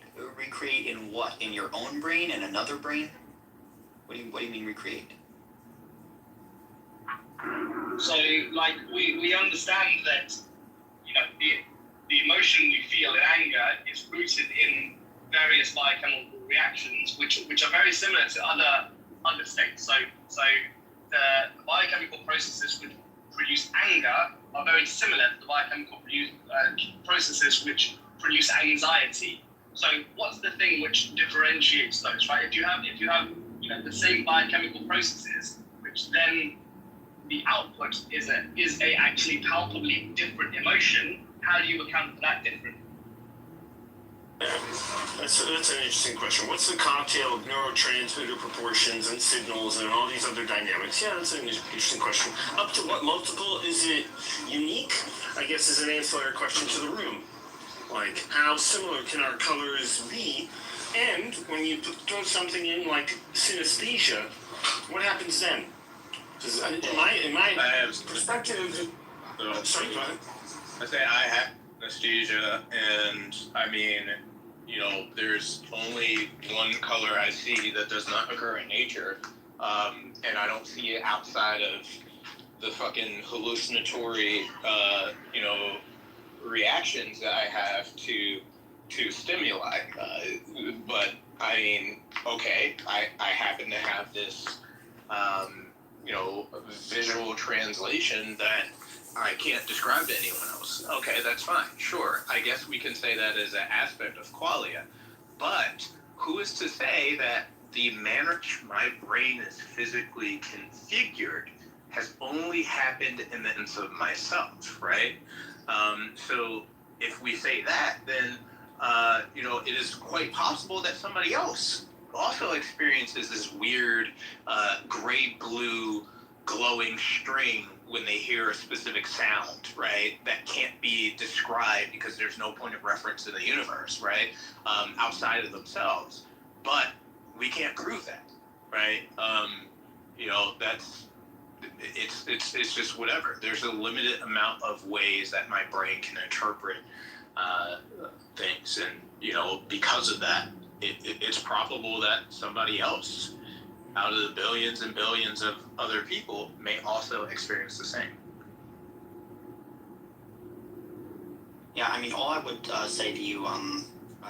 in what? In your own brain and another brain? What do you mean recreate? So like we understand that the emotion we feel in anger is rooted in various biochemical reactions, which are very similar to other states. So the biochemical processes which produce anger are very similar to the biochemical processes which produce anxiety. So what's the thing which differentiates those, right? If you have the same biochemical processes, which then the output is a actually palpably different emotion, how do you account for that difference? Yeah, that's an interesting question. What's the cocktail of neurotransmitter proportions and signals and all these other dynamics? Yeah, that's an interesting question. Up to what multiple is it unique? I guess is an ancillary question to the room. Like, how similar can our colors be? And when you throw something in like synesthesia, what happens then? Because in my perspective, sorry, go ahead. I say I have synesthesia, and I mean, there's only one color I see that does not occur in nature, and I don't see it outside of the fucking hallucinatory, reactions that I have to stimuli. But I mean, okay, I happen to have this, visual translation that I can't describe to anyone else. Okay, that's fine. Sure. I guess we can say that as an aspect of qualia. But who is to say that the manner my brain is physically configured has only happened in the sense of myself, right? So if we say that, then, it is quite possible that somebody else also experiences this weird gray-blue glowing string when they hear a specific sound, right? That can't be described because there's no point of reference in the universe, right? Outside of themselves. But we can't prove that, right? It's just whatever. There's a limited amount of ways that my brain can interpret things, and because of that, it's probable that somebody else out of the billions and billions of other people may also experience the same. Yeah, I mean, all I would say to you,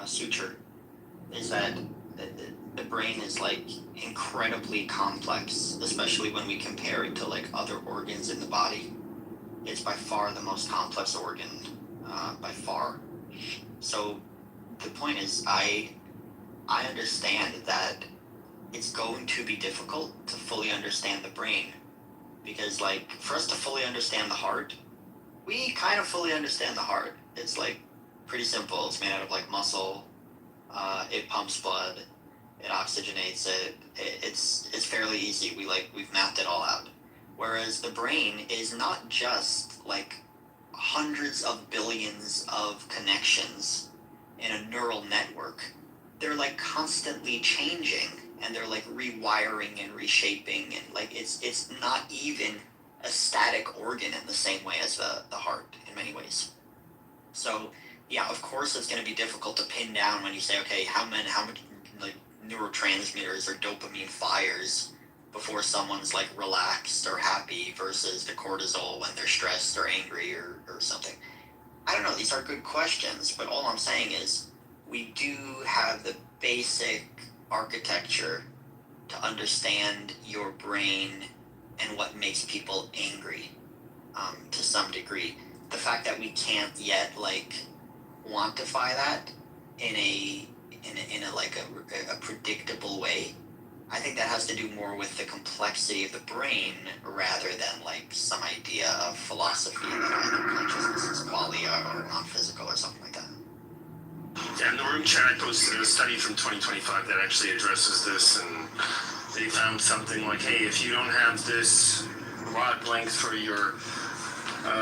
Suture, is that the brain is like incredibly complex, especially when we compare it to like other organs in the body. It's by far the most complex organ, by far. So the point is, I understand that it's going to be difficult to fully understand the brain, because like for us to fully understand the heart, we kind of fully understand the heart. It's like pretty simple. It's made out of like muscle. It pumps blood. It oxygenates it. It's fairly easy. We've mapped it all out. Whereas the brain is not just like hundreds of billions of connections in a neural network. They're like constantly changing, and they're like rewiring and reshaping, and like it's not even a static organ in the same way as the heart in many ways. So yeah, of course it's going to be difficult to pin down when you say, okay, how much like neurotransmitters or dopamine fires before someone's like relaxed or happy versus the cortisol when they're stressed or angry or something. I don't know, these are good questions, but all I'm saying is we do have the basic architecture to understand your brain and what makes people angry, to some degree. The fact that we can't yet like quantify that in a predictable way, I think that has to do more with the complexity of the brain rather than like some idea of philosophy that either consciousness is qualia or non-physical or something like that. Yeah, in the room chat, I posted a study from 2025 that actually addresses this, and they found something like, hey, if you don't have this rod length for your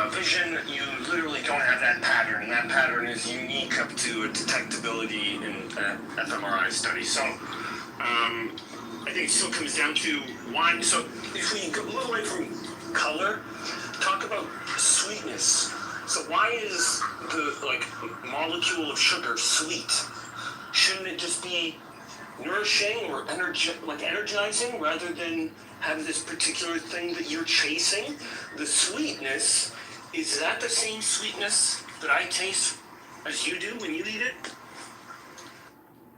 vision, you literally don't have that pattern, and that pattern is unique up to a detectability in an fMRI study. So I think it still comes down to why. So if we go a little away from color, talk about sweetness. So why is the molecule of sugar sweet? Shouldn't it just be nourishing or energizing rather than have this particular thing that you're chasing? The sweetness, is that the same sweetness that I taste as you do when you eat it?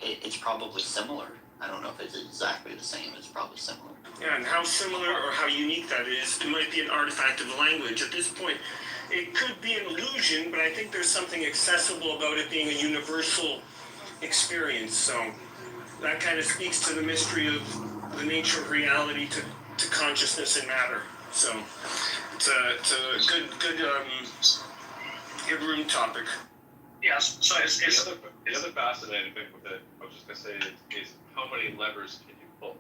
It's probably similar. I don't know if it's exactly the same. It's probably similar. Yeah, and how similar or how unique that is, it might be an artifact of language. At this point, it could be an illusion, but I think there's something accessible about it being a universal experience. So that kind of speaks to the mystery of the nature of reality to consciousness and matter. So it's a good room topic. Yeah, so it's the other fascinating thing with it, I was just gonna say, is how many levers can you pull?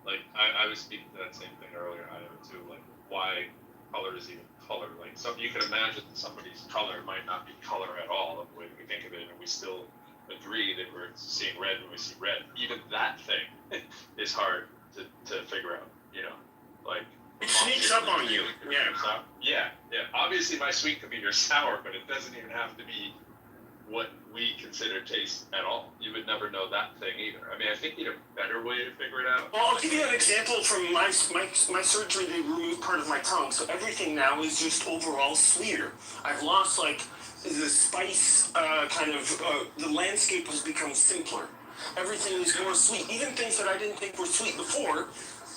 Like I was speaking to that same thing earlier, I know too, like why color is even color. Like you can imagine that somebody's color might not be color at all, the way we think of it, and we still agree that we're seeing red when we see red. Even that thing is hard to figure out, you know, like. It sneaks up on you. Yeah. Obviously my sweet could be your sour, but it doesn't even have to be what we consider taste at all. You would never know that thing either. I mean, I think you need a better way to figure it out. Well, I'll give you an example from my surgery. They removed part of my tongue, so everything now is just overall sweeter. I've lost like the spice the landscape has become simpler. Everything is more sweet. Even things that I didn't think were sweet before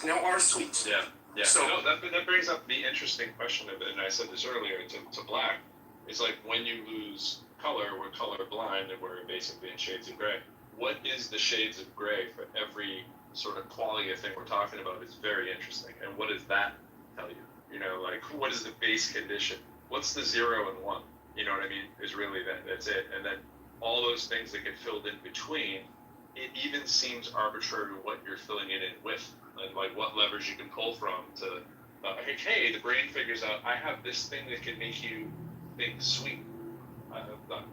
now are sweet. Yeah. So you know, that brings up the interesting question of it, and I said this earlier to Black. It's like when you lose color, we're color blind, and we're basically in shades of gray. What is the shades of gray for every sort of qualia thing we're talking about is very interesting. And what does that tell you? You know, like what is the base condition? What's the 0 and 1? You know what I mean? Is really that's it. And then all those things that get filled in between, it even seems arbitrary what you're filling it in with, and like what levers you can pull from to, hey, the brain figures out I have this thing that can make you think sweet,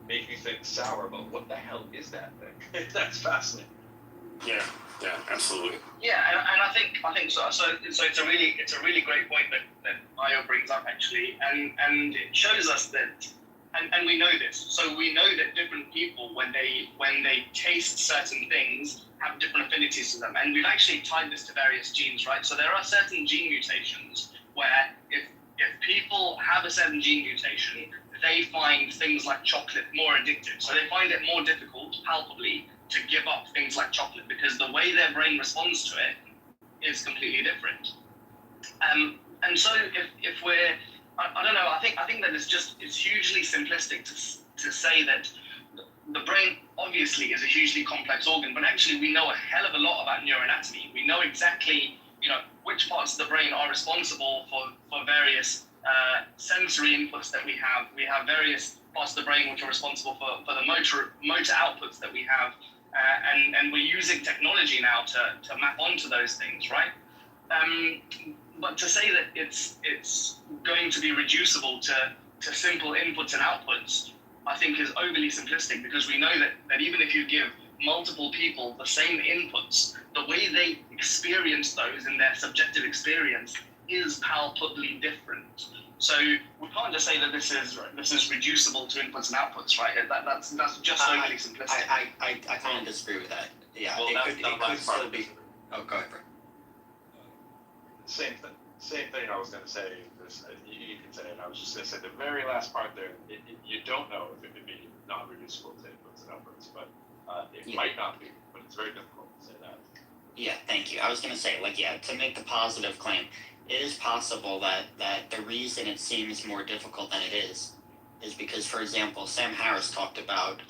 make you think sour, but what the hell is that thing? That's fascinating. Yeah, absolutely. Yeah, and I think so. So it's a really great point that Io brings up actually, and it shows us that. And we know this. So we know that different people, when they taste certain things, have different affinities to them. And we've actually tied this to various genes, right? So there are certain gene mutations where if people have a certain gene mutation, they find things like chocolate more addictive. So they find it more difficult, palpably, to give up things like chocolate because the way their brain responds to it is completely different. And so if we're I don't know. I think that it's hugely simplistic to say that the brain obviously is a hugely complex organ, but actually we know a hell of a lot about neuroanatomy. We know exactly which parts of the brain are responsible for various sensory inputs that we have. We have various parts of the brain which are responsible for the motor outputs that we have, and we're using technology now to map onto those things, right? But to say that it's going to be reducible to simple inputs and outputs, I think is overly simplistic, because we know that even if you give multiple people the same inputs, the way they experience those in their subjective experience is palpably different. So we can't just say that this is reducible to inputs and outputs, right? That's just overly simplistic. I kind of disagree with that. Yeah, Well, it could still be. Oh, go ahead, Brett. Same thing I was going to say. You can say it. I was just going to say the very last part there. You don't know if it could be non-reducible to inputs and outputs, but it might not be. But it's very difficult to say that. Yeah, thank you. I was going to say, to make the positive claim, it is possible that the reason it seems more difficult than it is because, for example, Sam Harris talked about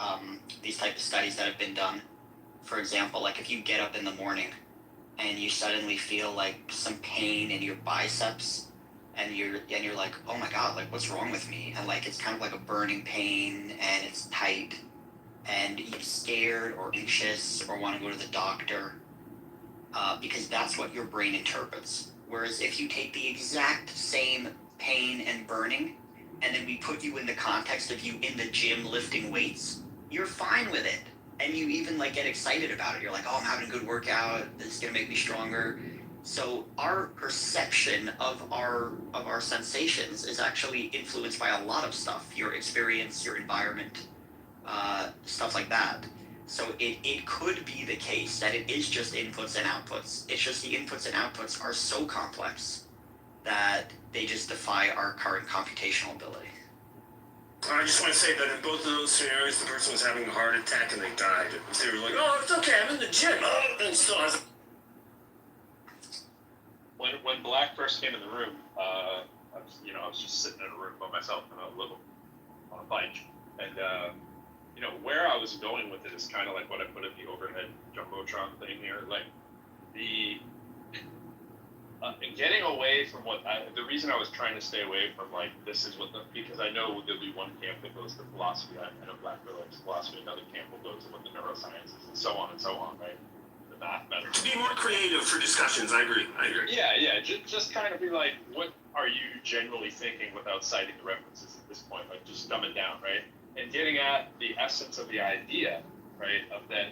these type of studies that have been done. For example, like if you get up in the morning and you suddenly feel like some pain in your biceps, and you're like, oh my god, like what's wrong with me? And like it's kind of like a burning pain, and it's tight, and you're scared or anxious or want to go to the doctor, because that's what your brain interprets. Whereas if you take the exact same pain and burning, and then we put you in the context of you in the gym lifting weights, you're fine with it. And you even like get excited about it. You're like, oh, I'm having a good workout. This is gonna make me stronger. So our perception of our sensations is actually influenced by a lot of stuff. Your experience, your environment, stuff like that. So it could be the case that it is just inputs and outputs. It's just the inputs and outputs are so complex that they just defy our current computational ability. I just want to say that in both of those scenarios, the person was having a heart attack and they died. They were like, "Oh, it's okay, I'm in the gym," and still has. When Black first came in the room, I was just sitting in a room by myself on a bike, and where I was going with it is kind of like what I put in the overhead jumbotron thing here, like the getting away from the reason I was trying to stay away from like this is because I know there'll be one camp that goes to philosophy. I know Black likes philosophy. Another camp will go to what the neuroscience is, and so on, right? The mathematics. To be more creative for discussions, I agree. Yeah. Just kind of be like, what are you generally thinking without citing the references at this point? Like just dumb it down, right? And getting at the essence of the idea, right? Of that,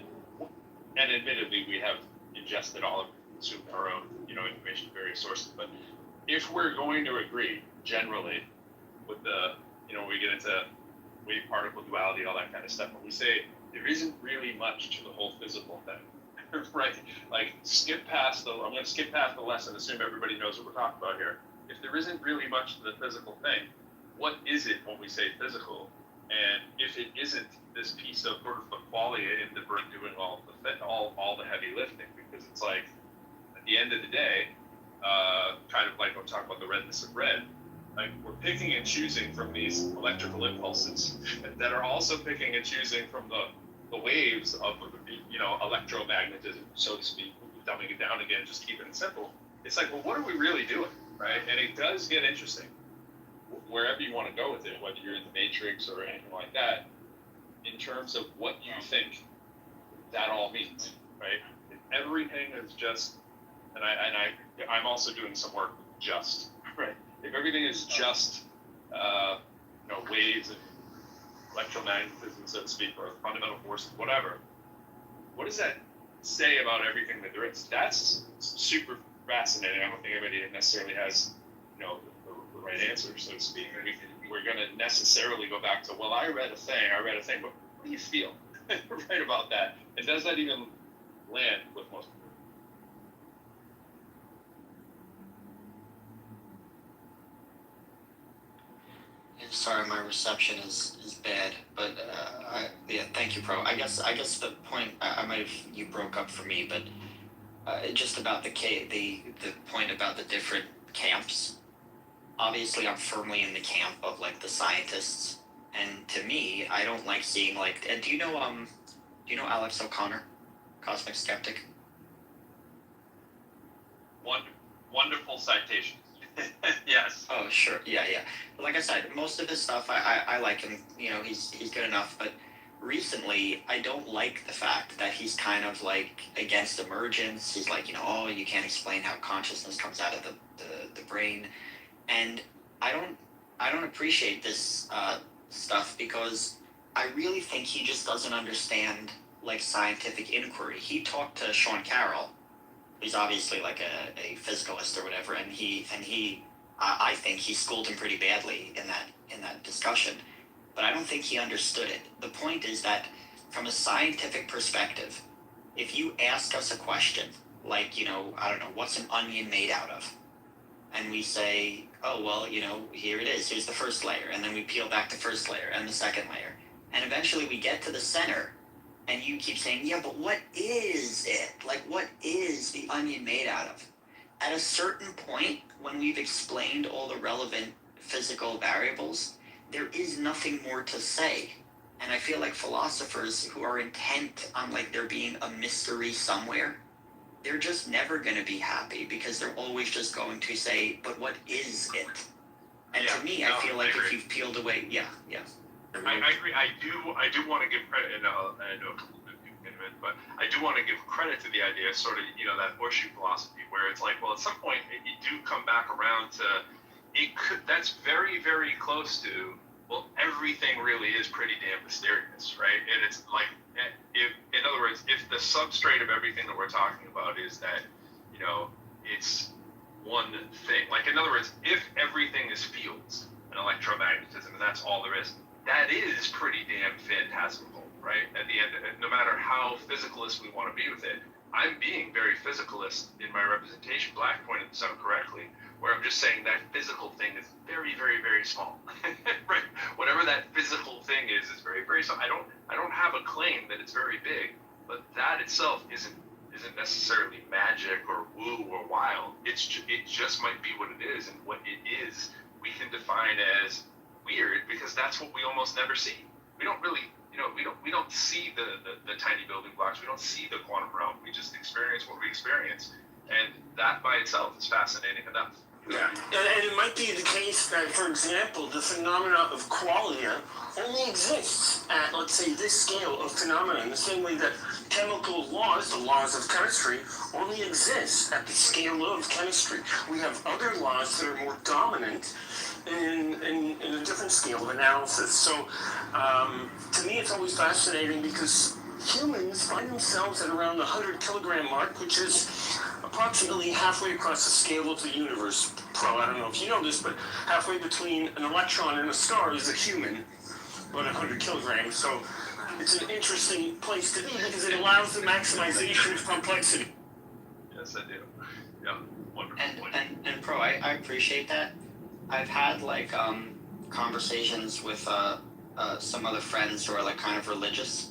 and admittedly, we have ingested all of consumed our own, information from various sources. But if we're going to agree generally with the, we get into wave particle duality, all that kind of stuff, and we say there isn't really much to the whole physical thing, right? Like I'm going to skip past the lesson, assume everybody knows what we're talking about here. If there isn't really much to the physical thing, what is it when we say physical? And if it isn't this piece of sort of the qualia in the brain doing all the heavy lifting, because it's like at the end of the day, kind of like I'm talking about the redness of red, like we're picking and choosing from these electrical impulses that are also picking and choosing from the waves of electromagnetism, so to speak, dumbing it down again, just keeping it simple. It's like, well, what are we really doing, right? And it does get interesting wherever you want to go with it, whether you're in the Matrix or anything like that, in terms of what you think that all means, right? If everything is just, and I'm also doing some work with just, right? If everything is just, waves and electromagnetism, so to speak, or fundamental forces, whatever, what does that say about everything that there is? That's super fascinating. I don't think anybody necessarily has, the right answer, so to speak. We're going to necessarily go back to, well, I read a thing, but what do you feel right about that? And does that even land with most people? Sorry, my reception is bad, but thank you, Pro. I guess the point you broke up for me, but just about the point about the different camps. Obviously, I'm firmly in the camp of like the scientists, and to me, I don't like seeing like. Do you know Alex O'Connor, Cosmic Skeptic? Wonderful citation. Yes. Oh, sure. Yeah. Like I said, most of his stuff, I like him. He's good enough. But recently, I don't like the fact that he's kind of like against emergence. He's like, you can't explain how consciousness comes out of the brain. And I don't appreciate this stuff because I really think he just doesn't understand like scientific inquiry. He talked to Sean Carroll, who's obviously like a physicalist or whatever, and I think he schooled him pretty badly in that discussion. But I don't think he understood it. The point is that from a scientific perspective, if you ask us a question like, I don't know, what's an onion made out of? And we say, oh, well, here it is. Here's the first layer. And then we peel back the first layer and the second layer. And eventually we get to the center. And you keep saying, yeah, but what is it? Like, what is the onion made out of? At a certain point, when we've explained all the relevant physical variables, there is nothing more to say. And I feel like philosophers who are intent on like there being a mystery somewhere, they're just never going to be happy because they're always just going to say, but what is it? And to me, I feel like if you've peeled away, yeah. I agree. I do want to give credit, and I know a couple of people get it, but I do want to give credit to the idea, sort of, that horseshoe philosophy, where it's like, well, at some point you do come back around to it. That's very, very close to, well, everything really is pretty damn mysterious, right? And it's like, in other words, if the substrate of everything that we're talking about is that, it's one thing. Like, in other words, if everything is fields and electromagnetism, and that's all there is, that is pretty damn phantasmical, right? At the end of it, no matter how physicalist we want to be with it, I'm being very physicalist in my representation. Black pointed this out correctly, where I'm just saying that physical thing is very, very, very small. Right? Whatever that physical thing is very, very small. I don't have a claim that it's very big, but that itself isn't necessarily magic or woo or wild. It just might be what it is, and what it is we can define as weird because that's what we almost never see. We don't really, we don't see the tiny building blocks. We don't see the quantum realm. We just experience what we experience, and that by itself is fascinating enough. Yeah, and it might be the case that, for example, the phenomena of qualia only exists at, let's say, this scale of phenomena, in the same way that chemical laws, the laws of chemistry, only exist at the scale of chemistry. We have other laws that are more dominant in a different scale of analysis. So, to me, it's always fascinating because humans find themselves at around the 100-kilogram mark, which is approximately halfway across the scale of the universe. I don't know if you know this, but halfway between an electron and a star is a human, about 100 kilograms. So it's an interesting place to be because it allows the maximization of complexity. Yes, I do. Yeah, wonderful. And Pro, I appreciate that. I've had like conversations with some other friends who are like kind of religious,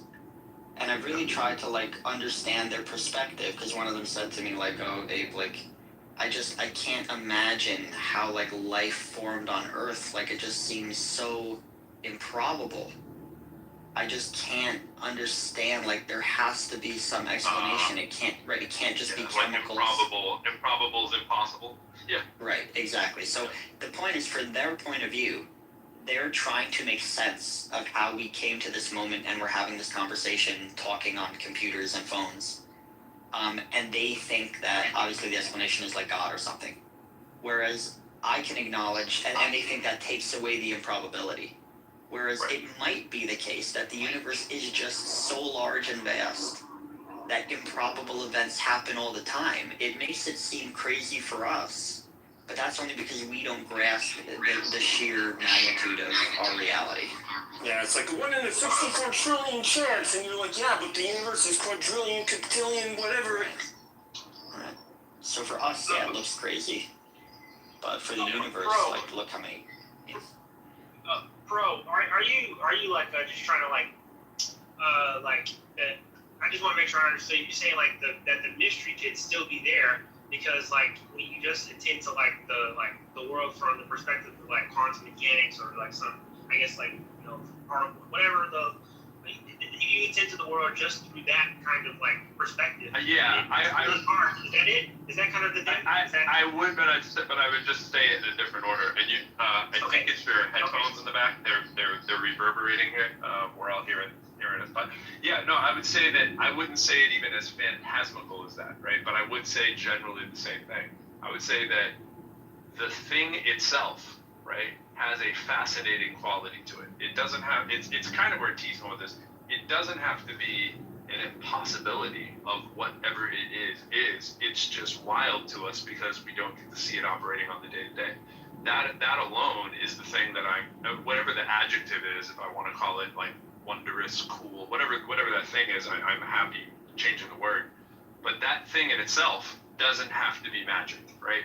and I've really tried to like understand their perspective, because one of them said to me like, "Oh, Abe, like, I can't imagine how like life formed on Earth. Like, it just seems so improbable. I just can't understand. Like, there has to be some explanation. It can't just be chemicals. Like improbable is impossible. Yeah. Right. Exactly. So the point is, from their point of view, they're trying to make sense of how we came to this moment and we're having this conversation talking on computers and phones. And they think that obviously the explanation is like God or something. Whereas I can acknowledge, and they think that takes away the improbability. Whereas it might be the case that the universe is just so large and vast that improbable events happen all the time. It makes it seem crazy for us, but that's only because we don't grasp the sheer magnitude of our reality. Yeah, it's like 1 in a 64 trillion chance, and you're like, yeah, but the universe is quadrillion, quintillion, whatever. Right. So for us, yeah, it looks crazy. But for the universe, like, look how many... Pro, are you like just trying to like I just want to make sure I understand. You're saying like that the mystery could still be there because like when you just attend to like the world from the perspective of like quantum mechanics or like some, I guess, like, or whatever you attend to the world just through that kind of like perspective. Yeah, is that it? Is that kind of the thing? I would, but I would just say it in a different order. And I think it's your headphones in the back. They're reverberating here. We're all hearing it. But yeah, no, I would say that I wouldn't say it even as phantasmical as that, right? But I would say generally the same thing. I would say that the thing itself, right, has a fascinating quality to it. It doesn't have. It's kind of where T's going with this. It doesn't have to be an impossibility of whatever it is. It's just wild to us because we don't get to see it operating on the day-to-day. That alone is the thing that whatever the adjective is, if I want to call it like wondrous, cool, whatever that thing is, I'm happy changing the word. But that thing in itself doesn't have to be magic, right?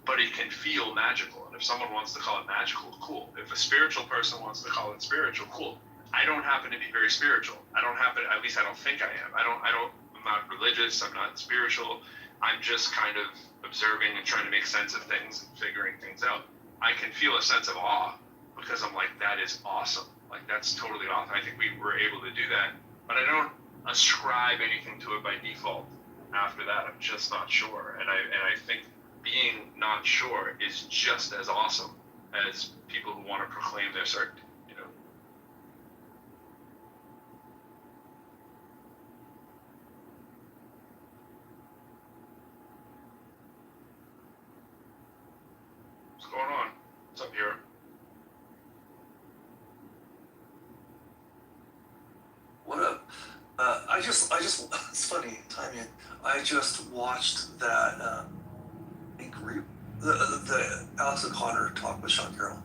But it can feel magical. And if someone wants to call it magical, cool. If a spiritual person wants to call it spiritual, cool. I don't happen to be very spiritual. At least I don't think I am. I'm not religious. I'm not spiritual. I'm just kind of observing and trying to make sense of things and figuring things out. I can feel a sense of awe because I'm like, that is awesome. Like, that's totally awesome. I think we were able to do that, but I don't ascribe anything to it by default. After that, I'm just not sure. And I think being not sure is just as awesome as people who want to proclaim their certainty. What's going on? What's up here? What up? I just, it's funny, timing. I just watched that, the Alex O'Connor talk with Sean Carroll.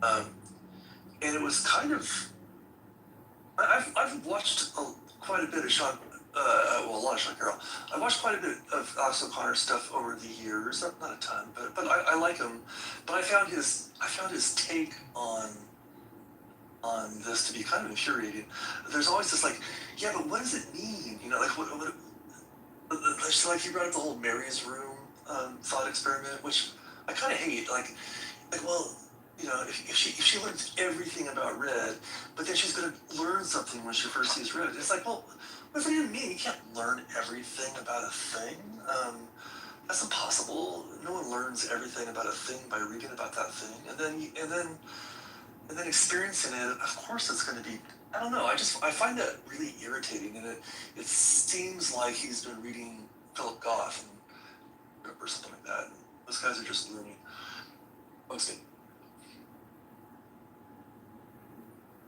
And it was kind of, I've watched quite a bit of Sean well, a lot of Sean Carroll. I watched quite a bit of Alex O'Connor stuff over the years, not a ton, but I like him. But I found his take on this to be kind of infuriating. There's always this like, yeah, but what does it mean? You know, like what like he brought up the whole Mary's room thought experiment, which I kind of hate. Like, well, you know, if she learns everything about red, but then she's going to learn something when she first sees red. It's like, well, what does it even mean? You can't learn everything about a thing. That's impossible. No one learns everything about a thing by reading about that thing, and then experiencing it. Of course, it's going to be. I don't know. I find that really irritating, and it seems like he's been reading Philip Goff or something like that. Those guys are just loony. Mostly.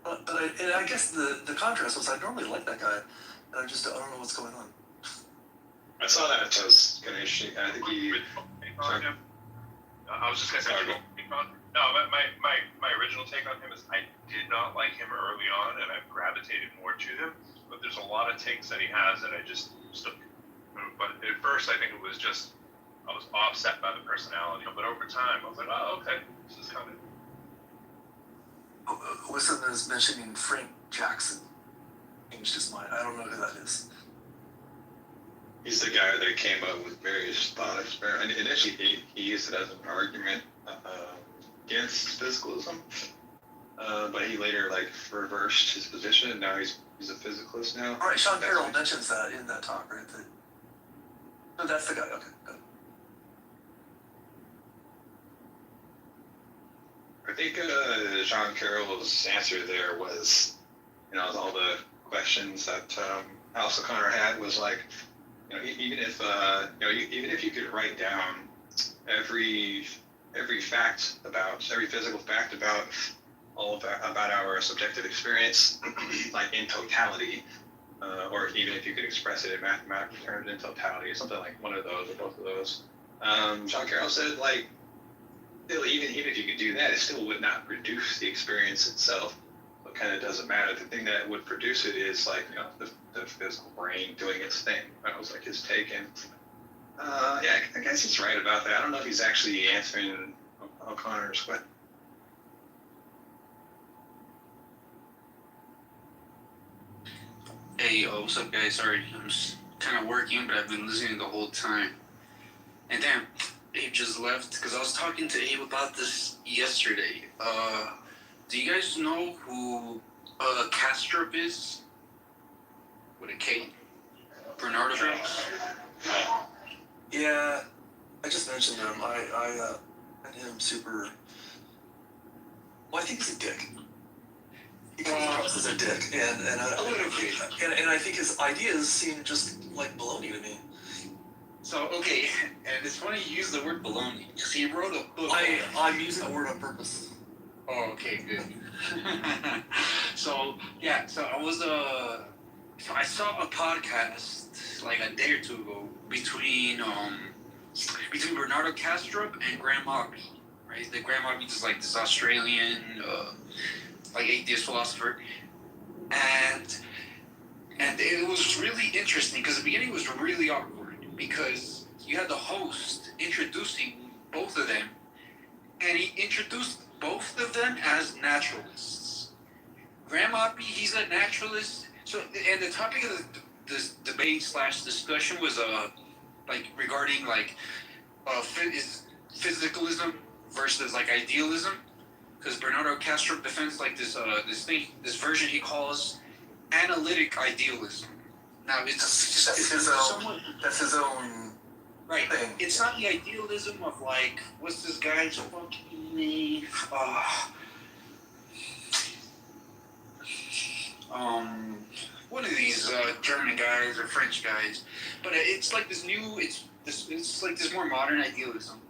But I guess the contrast was I normally like that guy, and I don't know what's going on. I saw that. It was kind of interesting. I think he. Sorry. I was just gonna say. No, my original take on him is I did not like him early on, and I've gravitated more to him. But there's a lot of takes that he has that I just stuck. But at first, I think it was just I was offset by the personality. But over time, I was like, oh, okay, this is kind of. Wisdom is mentioning Frank Jackson. Changed his mind. I don't know who that is. He's the guy that came up with various thought experiments. And initially, he used it as an argument against physicalism, but he later reversed his position, and now he's a physicalist now. All right, Sean Carroll mentions that in that talk, right? No, that's the guy. Okay, good. I think Sean Carroll's answer there was, all the questions that Alex O'Connor had was like, even if you could write down every physical fact about about our subjective experience, like in totality, or even if you could express it in mathematical terms in totality, or something like one of those or both of those. Sean Carroll said, still, even if you could do that, it still would not produce the experience itself. It kind of doesn't matter. The thing that would produce it is the physical brain doing its thing. That was his take, and I guess he's right about that. I don't know if he's actually answering O'Connor's question. Hey, what's up, guys? Sorry, I'm just kind of working, but I've been listening the whole time. And damn, Abe just left because I was talking to Abe about this yesterday. Do you guys know who Kastrup is? With a K? Bernardo Strauss? Yeah, I just mentioned him. I find him super. Well, I think he's a dick. He comes across as a dick, and I think his ideas seem just like baloney to me. So, okay, and it's funny you use the word baloney, because he wrote a book. I'm using the word on purpose. Oh, okay, good. So I saw a podcast like a day or two ago between Bernardo Kastrup and Graham Hockney, right? The Graham Hockney is like this Australian atheist philosopher, and it was really interesting because the beginning was really awkward because you had the host introducing both of them, and he introduced both of them as naturalists. Graham Hockney, he's a naturalist. So, and the topic of this debate / discussion was regarding is physicalism versus idealism, because Bernardo Kastrup defends this version he calls analytic idealism. Now that's his own right thing. It's not the idealism of what's this guy's fucking name? One of these German guys or French guys, but it's like this new. It's like this more modern idealism.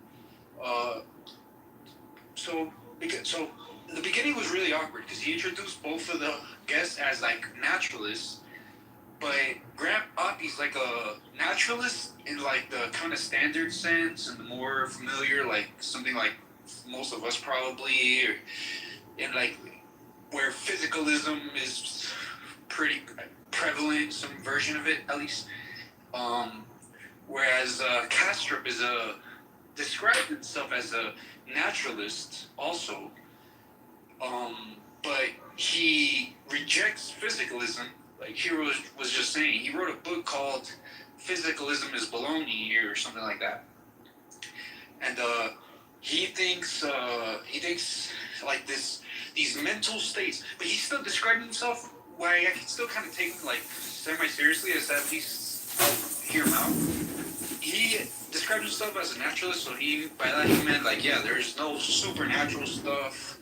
So the beginning was really awkward because he introduced both of the guests as naturalists, but Graham Hockney's like a naturalist in the kind of standard sense and the more familiar, something like most of us probably, or in where physicalism is pretty prevalent, some version of it at least. Whereas Kastrup is described himself as a naturalist also, but he rejects physicalism. Like Hiro was just saying, he wrote a book called "Physicalism is Baloney" or something like that, and he thinks like these mental states, but he's still describing himself. Why I can still kind of take him like semi-seriously, as at least I'll hear him out. He described himself as a naturalist, so by that he meant like, yeah, there's no supernatural stuff,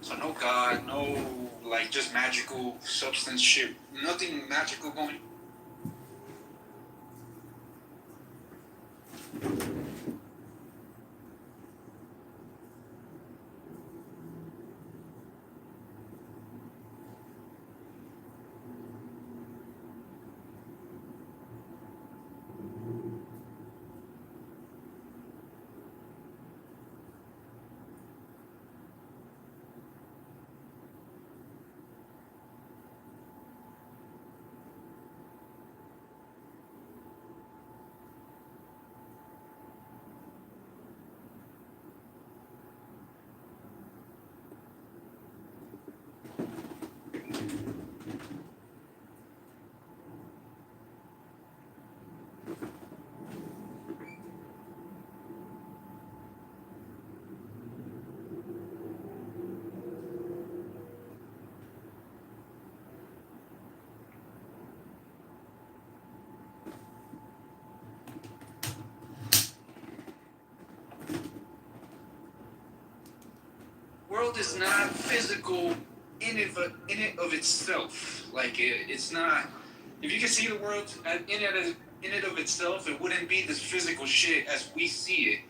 so no God, no like just magical substance shit, nothing magical going. World is not physical in it of itself. Like it's not. If you can see the world in it of itself, it wouldn't be this physical shit as we see it.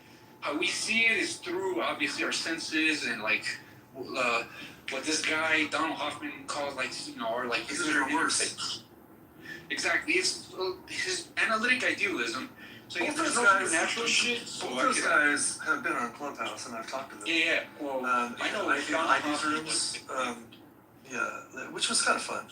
How we see it is through obviously our senses and like what this guy Donald Hoffman calls like or like his interface. Exactly, it's his analytic idealism. So both those natural shit. Both those guys have been on Clubhouse, and I've talked to them. Yeah. Well, I know in Ivy's rooms. Which was kind of fun.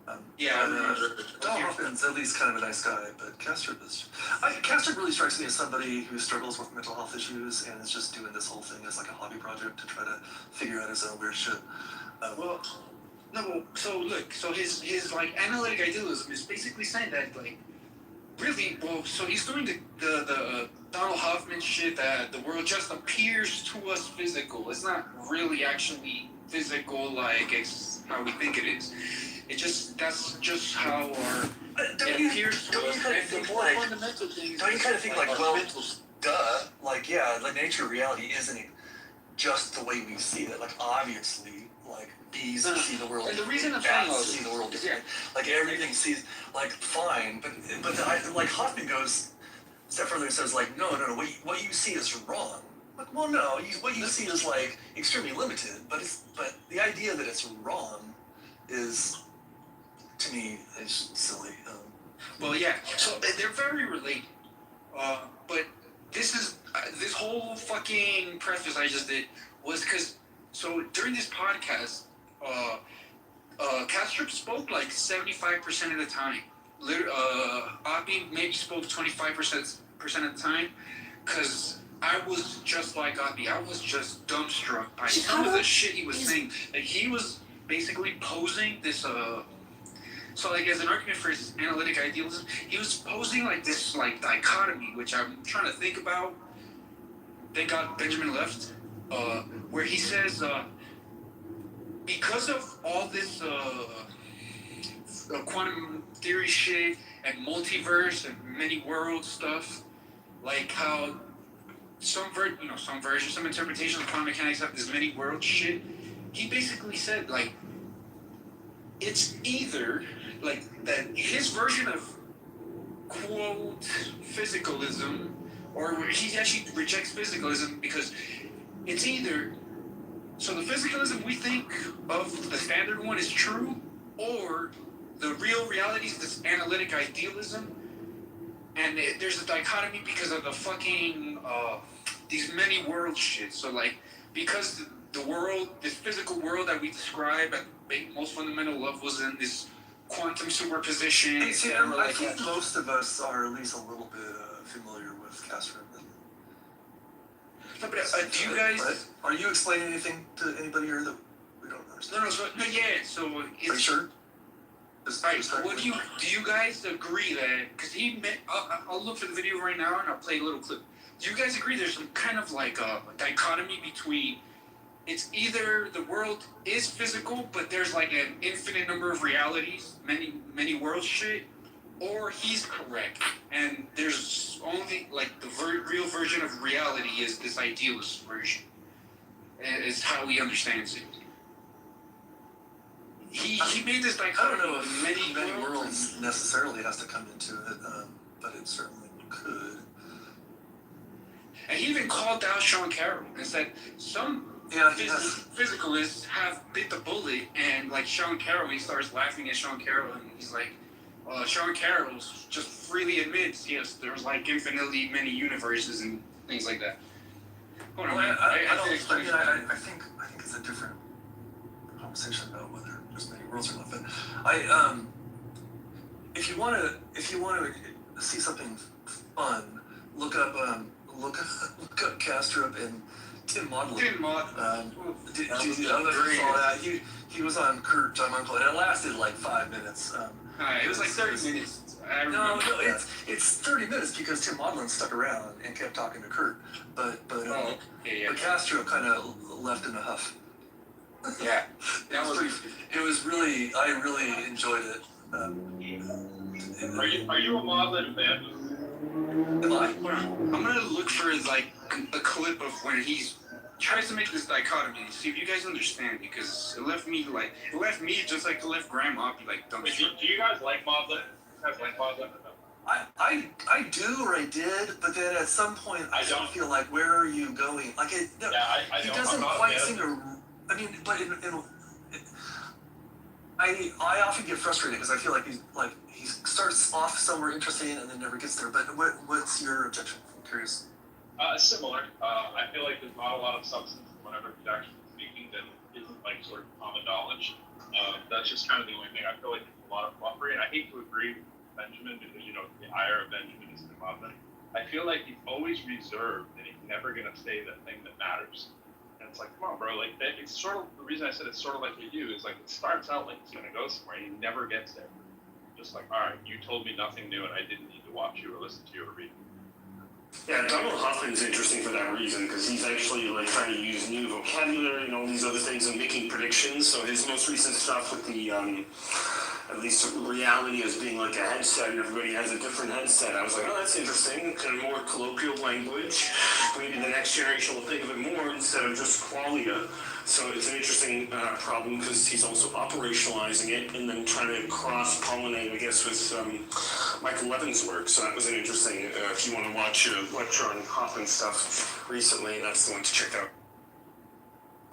Donald Hoffman's at least kind of a nice guy, but Kastrup really strikes me as somebody who struggles with mental health issues and is just doing this whole thing as like a hobby project to try to figure out his own weird shit. So his like analytic idealism is basically saying that like. Really, so he's doing the Donald Hoffman shit that the world just appears to us physical. It's not really actually physical like it's how we think it is. That's just how it appears to us. Don't you kind of think like, well, duh, like yeah, the nature of reality isn't just the way we see it. Like obviously, like bees see the world. And the reason I'm saying see the world differently. Like everything sees like fine, but like Hoffman goes a step further and says like no, what you see is wrong. Like well no, what you see is like extremely limited, but the idea that it's wrong is to me is silly. Well yeah, so they're very related, but this whole fucking preface I just did was because so during this podcast. Kastrup spoke like 75% of the time. Oppie maybe spoke 25% of the time, because I was just like Oppie. I was just dumbstruck by some of the shit he was saying. Like he was basically posing this. So like as an argument for his analytic idealism, he was posing like this like dichotomy, which I'm trying to think about. Thank God Benjamin left. Where he says. Because of all this quantum theory shit and multiverse and many world stuff, like how some interpretations of quantum mechanics have this many world shit, he basically said like it's either like that his version of quote physicalism, or he actually rejects physicalism because it's either. So the physicalism we think of, the standard one, is true, or the real reality is this analytic idealism, and there's a dichotomy because of the fucking these many world shit. So like because the world, this physical world that we describe at most fundamental level, was in this quantum superposition. Hey, Sam, I think most of us are at least a little bit familiar with Castro. No, but do you guys? Are you explaining anything to anybody here that we don't understand? No, yeah. So are you sure? Right. What do you guys agree that? Because I'll look for the video right now and I'll play a little clip. Do you guys agree there's some kind of like a dichotomy between it's either the world is physical, but there's like an infinite number of realities, many worlds shit, or he's correct and there's only like the real version of reality is this idealist version. Is how he understands it. He made this dichotomy. I don't know if many worlds necessarily has to come into it, but it certainly could. And he even called out Sean Carroll and said some physicalists have bit the bullet, and like Sean Carroll, he starts laughing at Sean Carroll, and he's like, Sean Carroll just freely admits, yes, there's like infinitely many universes and things like that. Hold on, I think it's a different conversation about whether there's many worlds or not. But if you want to see something fun, look up Castrop and Tim Modlin. Tim Modlin. Did you saw that? He was on Kurt John Uncle, and it lasted like 5 minutes. It was like 30 minutes. No, it's 30 minutes because Tim Modlin stuck around and kept talking to Kurt, but Castro kind of left in a huff. Yeah, I really enjoyed it. Are you a Modlin fan? Am I? I'm gonna look for like a clip of when he tries to make this dichotomy. See if you guys understand, because it left me just like it left Grandma be like, dumb shit. Do you guys like Modlin? I do, or I did, but then at some point I don't feel like, where are you going? Like he doesn't quite seem to. I mean, but I often get frustrated because I feel like he starts off somewhere interesting and then never gets there. But what's your objection? I'm curious. Similar. I feel like there's not a lot of substance whenever he's actually speaking that isn't like sort of common knowledge. That's just kind of the only thing. I feel like there's a lot of fluffery, and I hate to agree with Benjamin because the ire of Benjamin is Modlin. I feel like he's always reserved and he's never gonna say the thing that matters. And it's like, come on, bro. Like it's sort of the reason I said it's sort of like with you is like it starts out like he's gonna go somewhere and he never gets there. Just like, all right, you told me nothing new and I didn't need to watch you or listen to you or read. Yeah, Donald Hoffman's interesting for that reason because he's actually like trying to use new vocabulary and all these other things and making predictions. So his most recent stuff with the at least reality as being like a headset and everybody has a different headset. I was like, oh, that's interesting. Kind of more colloquial language. Maybe the next generation will think of it more instead of just qualia. So it's an interesting problem because he's also operationalizing it and then trying to cross-pollinate, I guess, with Michael Levin's work. So that was an interesting, if you want to watch a lecture on Hoffman stuff recently, that's the one to check out.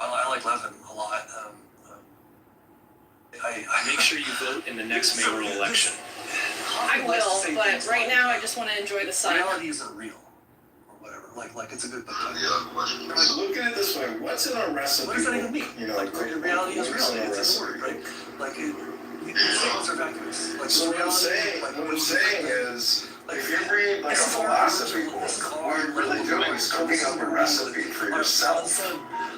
I like Levin a lot. Make sure you vote in the next mayoral election. I will, but right now I just want to enjoy the sun. Reality isn't real, or whatever. Like it's a good book. Look at it this way: what's in a recipe? What does that even mean? You know, like reality is real. It's a word, right? Like things are vacuous. Like so what I'm saying is, if you read like a philosophy book, what you're really doing is cooking up a recipe for yourself.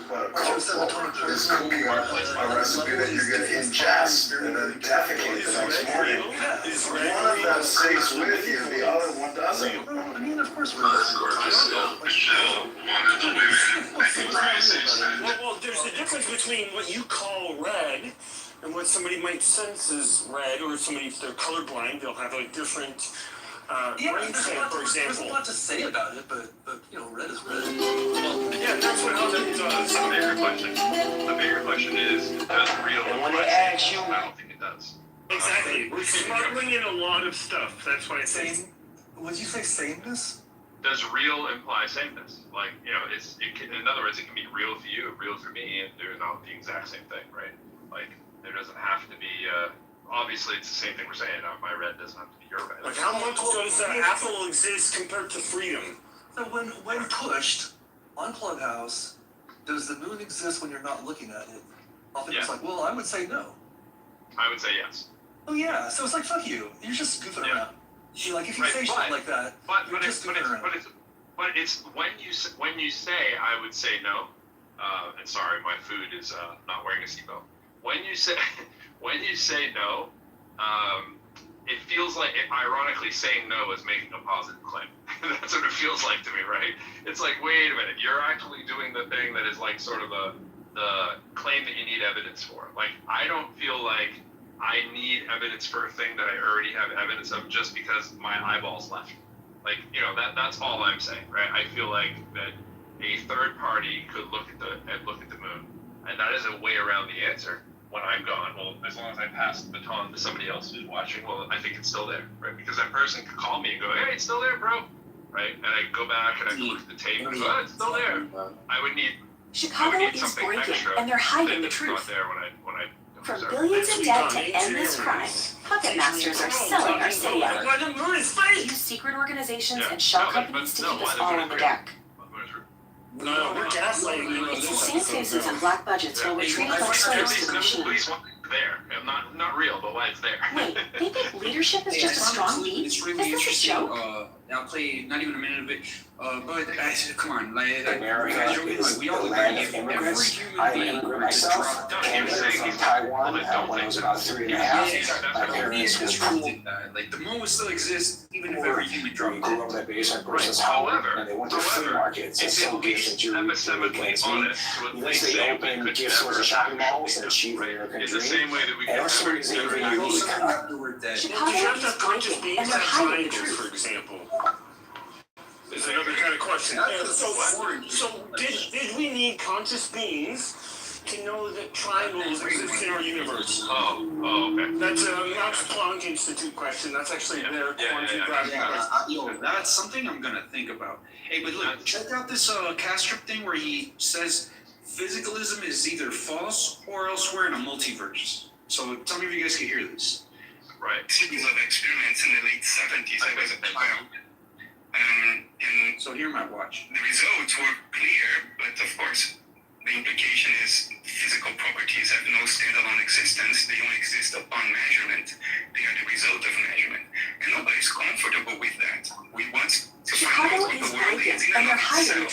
But a cookbook is cooking up a recipe that you're going to ingest and then defecate the next morning. One of them stays with you, the other one doesn't. I mean, of course, well, there's a difference between what you call red and what somebody might sense as red, or somebody, if they're colorblind, they'll have a different brain scan, for example. There's a lot to say about it, but red is red. Yeah, that's what Hoffman does. The bigger question is, does real imply sameness? I don't think it does. Exactly. We're smuggling in a lot of stuff. That's why it's saying. Would you say sameness? Does real imply sameness? Like, in other words, it can be real for you, real for me, and they're not the exact same thing, right? Like, there doesn't have to be, obviously it's the same thing we're saying, my red doesn't have to be your red. Like, how much does Apple exist compared to freedom? So when pushed on Clubhouse, does the moon exist when you're not looking at it? Often it's like, well, I would say no. I would say yes. Oh yeah, so it's like fuck you. You're just goofing around. You like if you say shit like that, you're just goofing around. But it's when you say I would say no, and sorry, my food is not wearing a seatbelt. When you say no, it feels like ironically saying no is making a positive claim. That's what it feels like to me, right? It's like, wait a minute, you're actually doing the thing that is like sort of the claim that you need evidence for. Like, I don't feel like I need evidence for a thing that I already have evidence of just because my eyeballs left. Like, that's all I'm saying, right? I feel like that a third party could look at the moon, and that is a way around the answer. When I'm gone, well, as long as I pass the baton to somebody else who's watching, well, I think it's still there, right? Because that person could call me and go, hey, it's still there, bro, right? And I go back and I look at the tape and go, oh, it's still there. I would need something extra, and they're hiding the truth. Not there when I From billions in debt to endless crime, puppet masters are selling our city out. Use secret organizations and shell companies to keep us all in the dark. No, we're gaslighting you. It's the same faces and black budgets while we're treated like slaves to the machine. There, not real, but why it's there. Wait, they think leadership is just a strong beat? Is this a joke? I'll play not even a minute of it. But come on, like America is we all the land agree of every immigrants. human I'm an being immigrant just myself. dropped Came from Taiwan when I was about 3 and a half. My parents were cool. Like the moment still exists, even if every human We dropped grew up in a basement versus home, and they went to flea markets and sold gifts and jewelry for weekends. Eventually they opened gift stores and shopping malls and achieved the American dream. And our story is even unique. Chicago is breaking, and they're hiding the truth. For example. Is another kind of question. So did we need conscious beings to know that triangles exist in our universe? Oh, okay. That's a Max Planck Institute question. That's actually their quantum gravity question. That's something I'm gonna think about. Hey, but look, check out this Castrop thing where he says physicalism is either false or else we're in a multiverse. So tell me if you guys can hear this. Right. Series of experiments in the late 70s. I was a child. And so here might watch. The results were clear, but of course, the implication is physical properties have no standalone existence. They only exist upon measurement. They are the result of measurement. And nobody's comfortable with that. We want to find out what the world is in and of itself.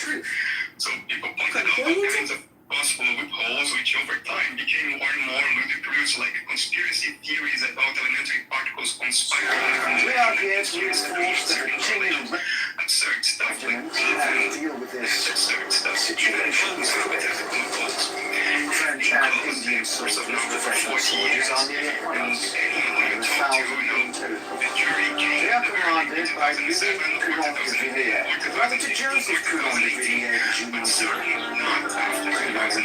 So people pointed out all kinds of possible loopholes, which over time became more and more ludicrous, like conspiracy theories about elementary particles conspiring absurd stuff like absurd stuff. French and Indian source of professional soldiers on the appointments. The jury commanded by Louis Coulomb de Villiers. Brother to Joseph Coulomb de Villiers, but certainly not after it's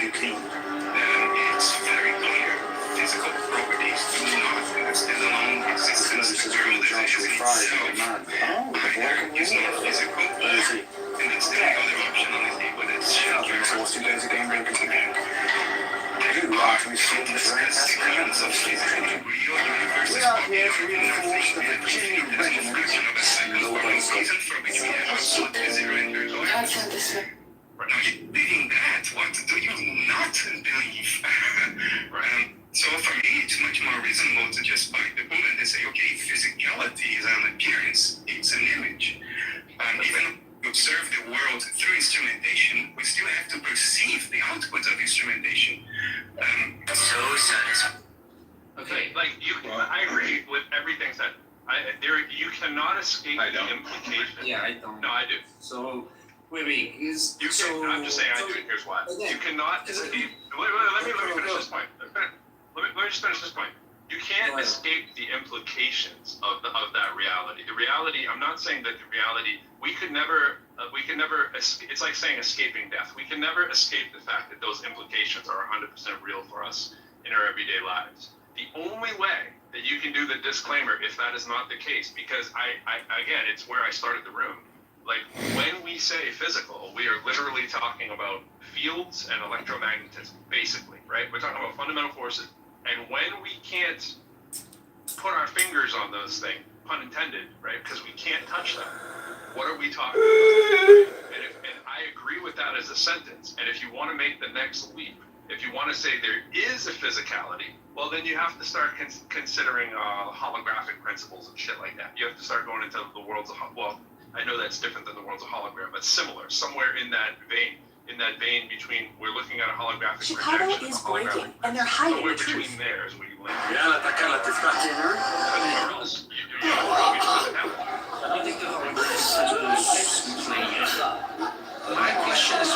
very clear. Physical properties do not have standalone existence. The world is actually itself. Either is not physical, and that's the other option on the table. That's You are to receive the very best kinds of physical. We are here to reinforce the Virginia regiment. Nobody's reason for which we have absolutely zero endurance. Now, reading that, what do you not believe? So for me, it's much more reasonable to just bite the bullet and say, okay, physicality is an appearance, it's an image. Even we observe the world through instrumentation, we still have to perceive the output of instrumentation. So satisfying. Okay, like I agree with everything said. You cannot escape the implication. Yeah, I don't. No, I do. So. Wait, I'm just saying I do it. Here's why. You cannot escape. Let me finish this point. Let me just finish this point. You can't escape the implications of that reality. The reality. I'm not saying that the reality. We could never. It's like saying escaping death. We can never escape the fact that those implications are 100% real for us in our everyday lives. The only way that you can do the disclaimer, if that is not the case, because again, it's where I started the room. Like, when we say physical, we are literally talking about fields and electromagnetism, basically, right? We're talking about fundamental forces. And when we can't put our fingers on those things, pun intended, right? Because we can't touch them, what are we talking about? And I agree with that as a sentence. And if you want to make the next leap, If you want to say there is a physicality, well, then you have to start considering holographic principles and shit like that. You have to start going into the worlds of, well, I know that's different than the worlds of hologram, but similar, somewhere in that vein. In that vein between, we're looking at a holographic Chicago projection, is breaking, and they're hiding somewhere the truth. between there is where you land. יאללה, תקלה, תפתח צינור. Anywhere else, you have physicality. I think the hologram is playing it. My question is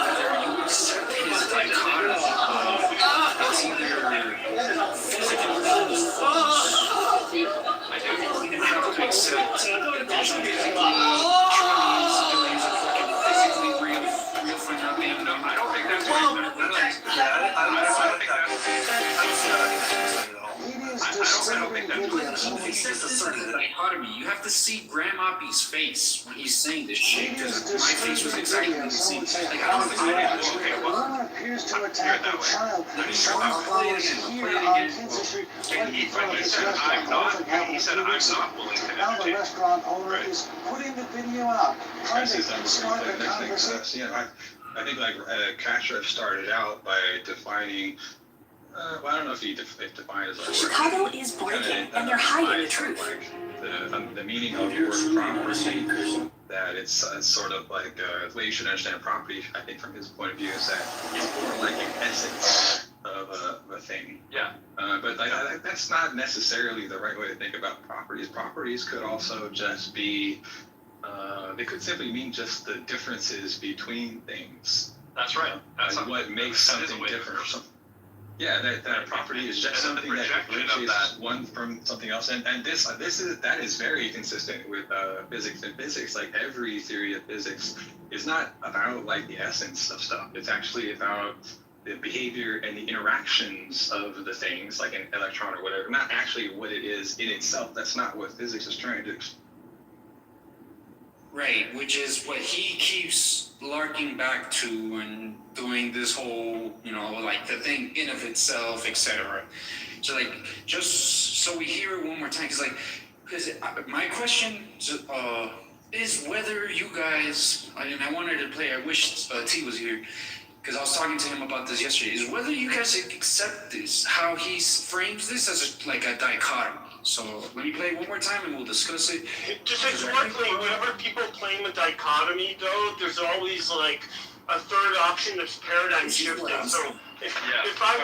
whether you accept his dichotomy of it's either physical or false. I think we have to accept that there's basically trillions, billions of fucking physically real phenomenon. No, I don't think that's what he's meant. I don't think that's dichotomy. You have to see Grandmappy's face when he's saying this shit, because my face was exactly the same. Like, I don't think One appears to attack a child. Someone follows here on Kansas Street, right in front of this restaurant. he said, I'm not willing to Now the restaurant owner is putting the video out, trying to start a conversation. I think like Castro started out by defining. Well, I don't know if he defined as a Chicago is breaking, and they're hiding the truth. Like the meaning of the word property, that it's sort of like the way you should understand property. I think from his point of view is that it's more like an essence of a thing. Yeah. But like, that's not necessarily the right way to think about properties. Properties could also just be. They could simply mean just the differences between things. That's right. That's like what makes something different. Yeah, that property is just something that differentiates one from something else, and that is very consistent with physics. And physics, like every theory of physics, is not about like the essence of stuff. It's actually about the behavior and the interactions of the things, like an electron or whatever. Not actually what it is in itself. That's not what physics is trying to do. Right, which is what he keeps larking back to and doing this whole, like the thing in of itself, etc. So like, just so we hear it one more time, because my question is whether you guys, and I wanted to play, I wish T was here, because I was talking to him about this yesterday, is whether you guys accept this, how he frames this as a dichotomy. So let me play it one more time and we'll discuss it. Just historically, whenever people claim a dichotomy, though, there's always like a third option that's paradigm shifting. So if I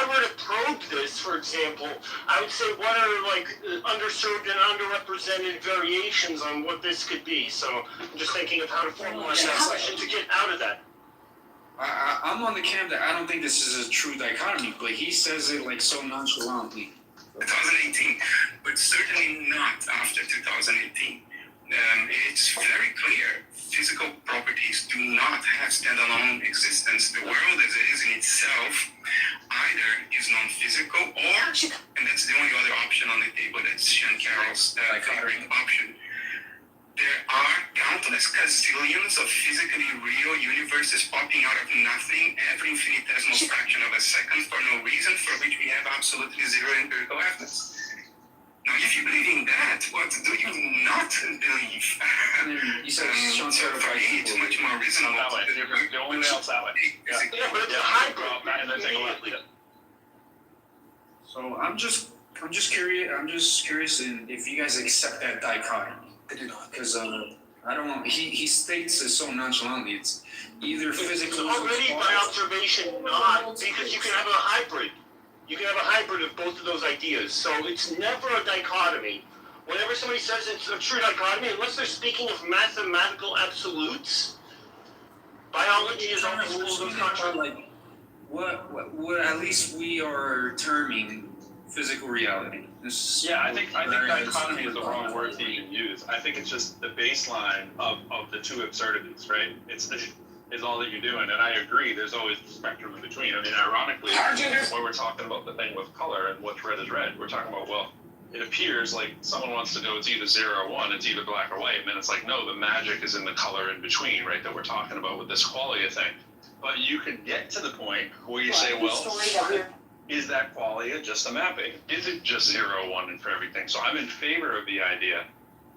were to probe this, for example, I would say what are like underserved and underrepresented variations on what this could be. So I'm just thinking of how to formulate that question to get out of that. I'm on the camp that I don't think this is a true dichotomy, but he says it like so nonchalantly. 2018, but certainly not after 2018. It's very clear physical properties do not have standalone existence. The world as it is in itself either is non-physical or, and that's the only other option on the table, that's Sean Carroll's favorite option. There are countless gazillions of physically real universes popping out of nothing every infinitesimal fraction of a second for no reason, for which we have absolutely zero empirical evidence. Now, if you believe in that, what do you not believe? You said Sean Carroll, for me, it's much more reasonable. The only way else that way. Yeah, but it's a hybrid. So I'm just curious. I'm just curious if you guys accept that dichotomy. I do not. Because I don't know. He states it so nonchalantly. It's either physical. It's already by observation not, because you can have a hybrid. You can have a hybrid of both of those ideas. So it's never a dichotomy. Whenever somebody says it's a true dichotomy, unless they're speaking of mathematical absolutes, biology is always full of those contracts. Like what at least we are terming physical reality. I think dichotomy is the wrong word to even use. I think it's just the baseline of the two absurdities, right? Is all that you're doing, and I agree. There's always a spectrum in between. I mean, ironically, when we're talking about the thing with color and what's red is red, we're talking about, well, it appears like someone wants to know it's either 0 or 1, it's either black or white, and then it's like, no, the magic is in the color in between, right? That we're talking about with this qualia thing. But you can get to the point where you say, well, is that qualia just a mapping? Is it just 0, 1, and for everything? So I'm in favor of the idea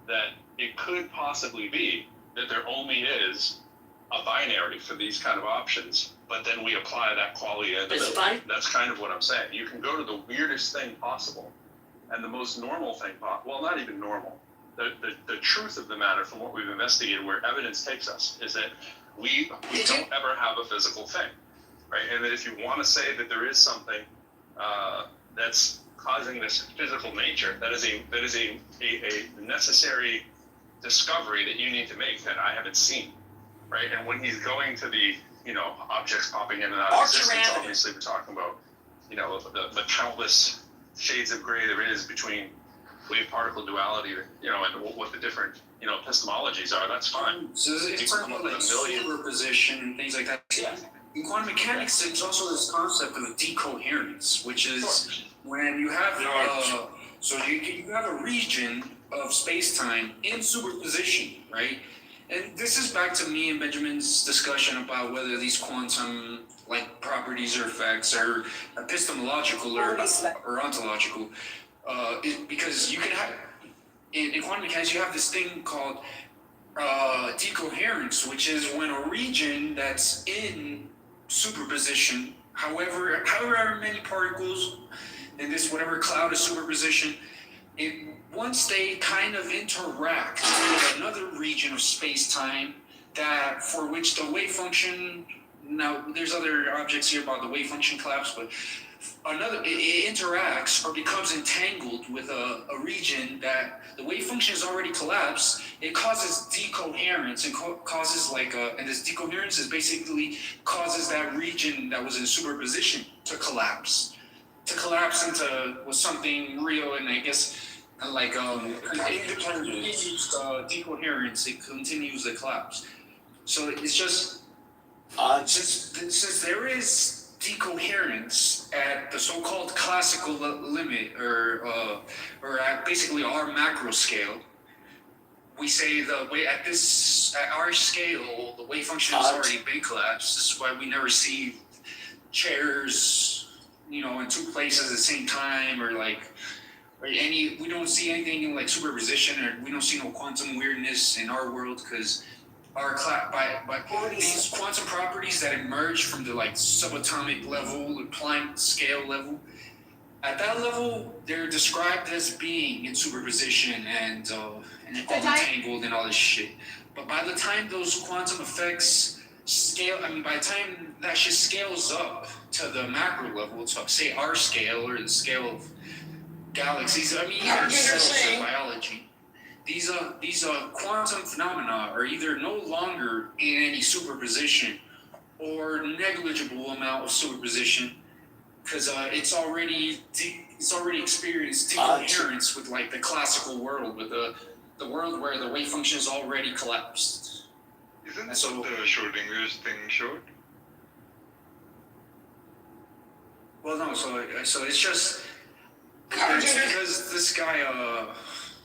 that it could possibly be that there only is a binary for these kind of options, but then we apply that qualia in the middle. That's kind of what I'm saying. You can go to the weirdest thing possible and the most normal thing possible. Well, not even normal. The truth of the matter from what we've investigated, where evidence takes us, is that we don't ever have a physical thing, right? And that if you want to say that there is something that's causing this physical nature, that is a necessary discovery that you need to make that I haven't seen, right? And when he's going to the, objects popping in and out of existence, obviously we're talking about, the countless shades of gray there is between wave-particle duality, and what the different, epistemologies are. That's fine. So it's talking about like superposition and things like that. Yeah. In quantum mechanics, there's also this concept of decoherence, which is when you have you have a region of space-time in superposition, right? And this is back to me and Benjamin's discussion about whether these quantum properties or effects are epistemological or ontological. Because you can have in quantum mechanics, you have this thing called decoherence, which is when a region that's in superposition, however many particles in this whatever cloud of superposition, once they kind of interact with another region of space-time that for which the wave function, now there's other objects here about the wave function collapse, but it interacts or becomes entangled with a region that the wave function is already collapsed. It causes decoherence and causes and this decoherence is basically causes that region that was in superposition to collapse into something real, and I guess continues decoherence. It continues the collapse. So it's just since there is decoherence at the so-called classical limit, or at basically our macro scale, we say at our scale, the wave function has already been collapsed. This is why we never see chairs, in two places at the same time, we don't see anything in superposition, or we don't see no quantum weirdness in our world, because by these quantum properties that emerge from the subatomic level, the Planck scale level, at that level they're described as being in superposition and entangled and all this shit. But by the time those quantum effects by the time that shit scales up to the macro level, to say our scale or the scale of galaxies, even cells of biology, these quantum phenomena are either no longer in any superposition or negligible amount of superposition, because it's already experienced decoherence with the classical world, with the world where the wave function is already collapsed. Isn't the Schrodinger's thing short? Well, no. So it's just because this guy.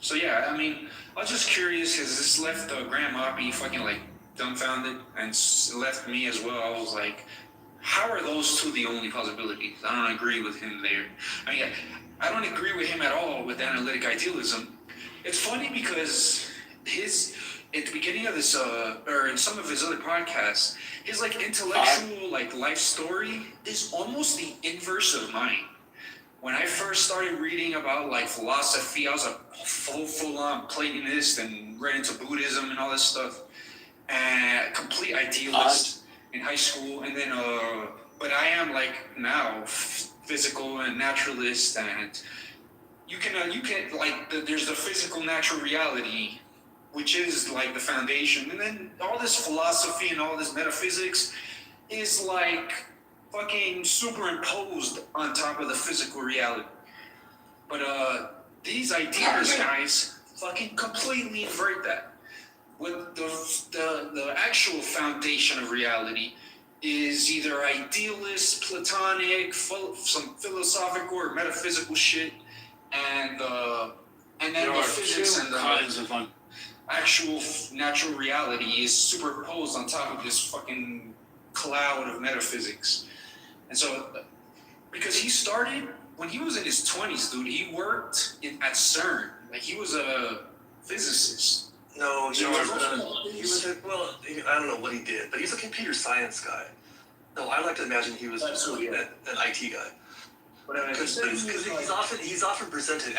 So yeah, I was just curious, because this left Graham Oppie fucking dumbfounded, and left me as well. I was like, how are those two the only possibilities? I don't agree with him there. I don't agree with him at all with analytic idealism. It's funny because at the beginning of this, or in some of his other podcasts, his intellectual life story is almost the inverse of mine. When I first started reading about philosophy, I was a full-on Platonist and read into Buddhism and all this stuff, and complete idealist in high school. And then, but I am now physical and naturalist, and you can there's the physical natural reality, which is the foundation, and then all this philosophy and all this metaphysics is fucking superimposed on top of the physical reality. But these idealist guys fucking completely invert that. What the actual foundation of reality is either idealist, Platonic, some philosophical or metaphysical shit, and then the physics and the actual natural reality is superimposed on top of this fucking cloud of metaphysics. And so, because he started when he was in his 20s, dude, he worked at CERN. He was a physicist No, he was a, well, I don't know what he did, but he's a computer science guy. No, I like to imagine he was an IT guy. Because he's often presented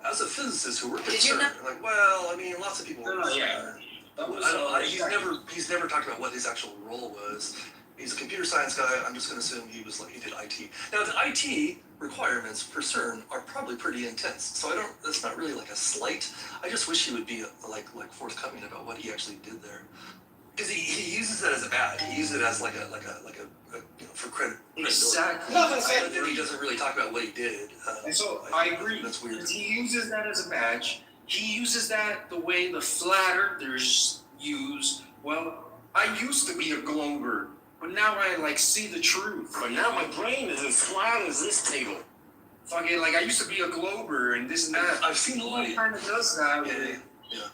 as a physicist who worked at CERN. Like, well, I mean, lots of people. He's never talked about what his actual role was. He's a computer science guy. I'm just going to assume he did IT. Now, the IT requirements for CERN are probably pretty intense. So that's not really like a slight. I just wish he would be like forthcoming about what he actually did there. Because he uses that as a badge. He uses it as like a for credit. Exactly. But then he doesn't really talk about what he did. And so I agree. That's weird. He uses that as a badge. He uses that the way the flat earthers use. Well, I used to be a glober, but now I see the truth. But now my brain is as flat as this table. Fucking I used to be a glober and this and that. I've seen the light. He kind of does that. Yeah.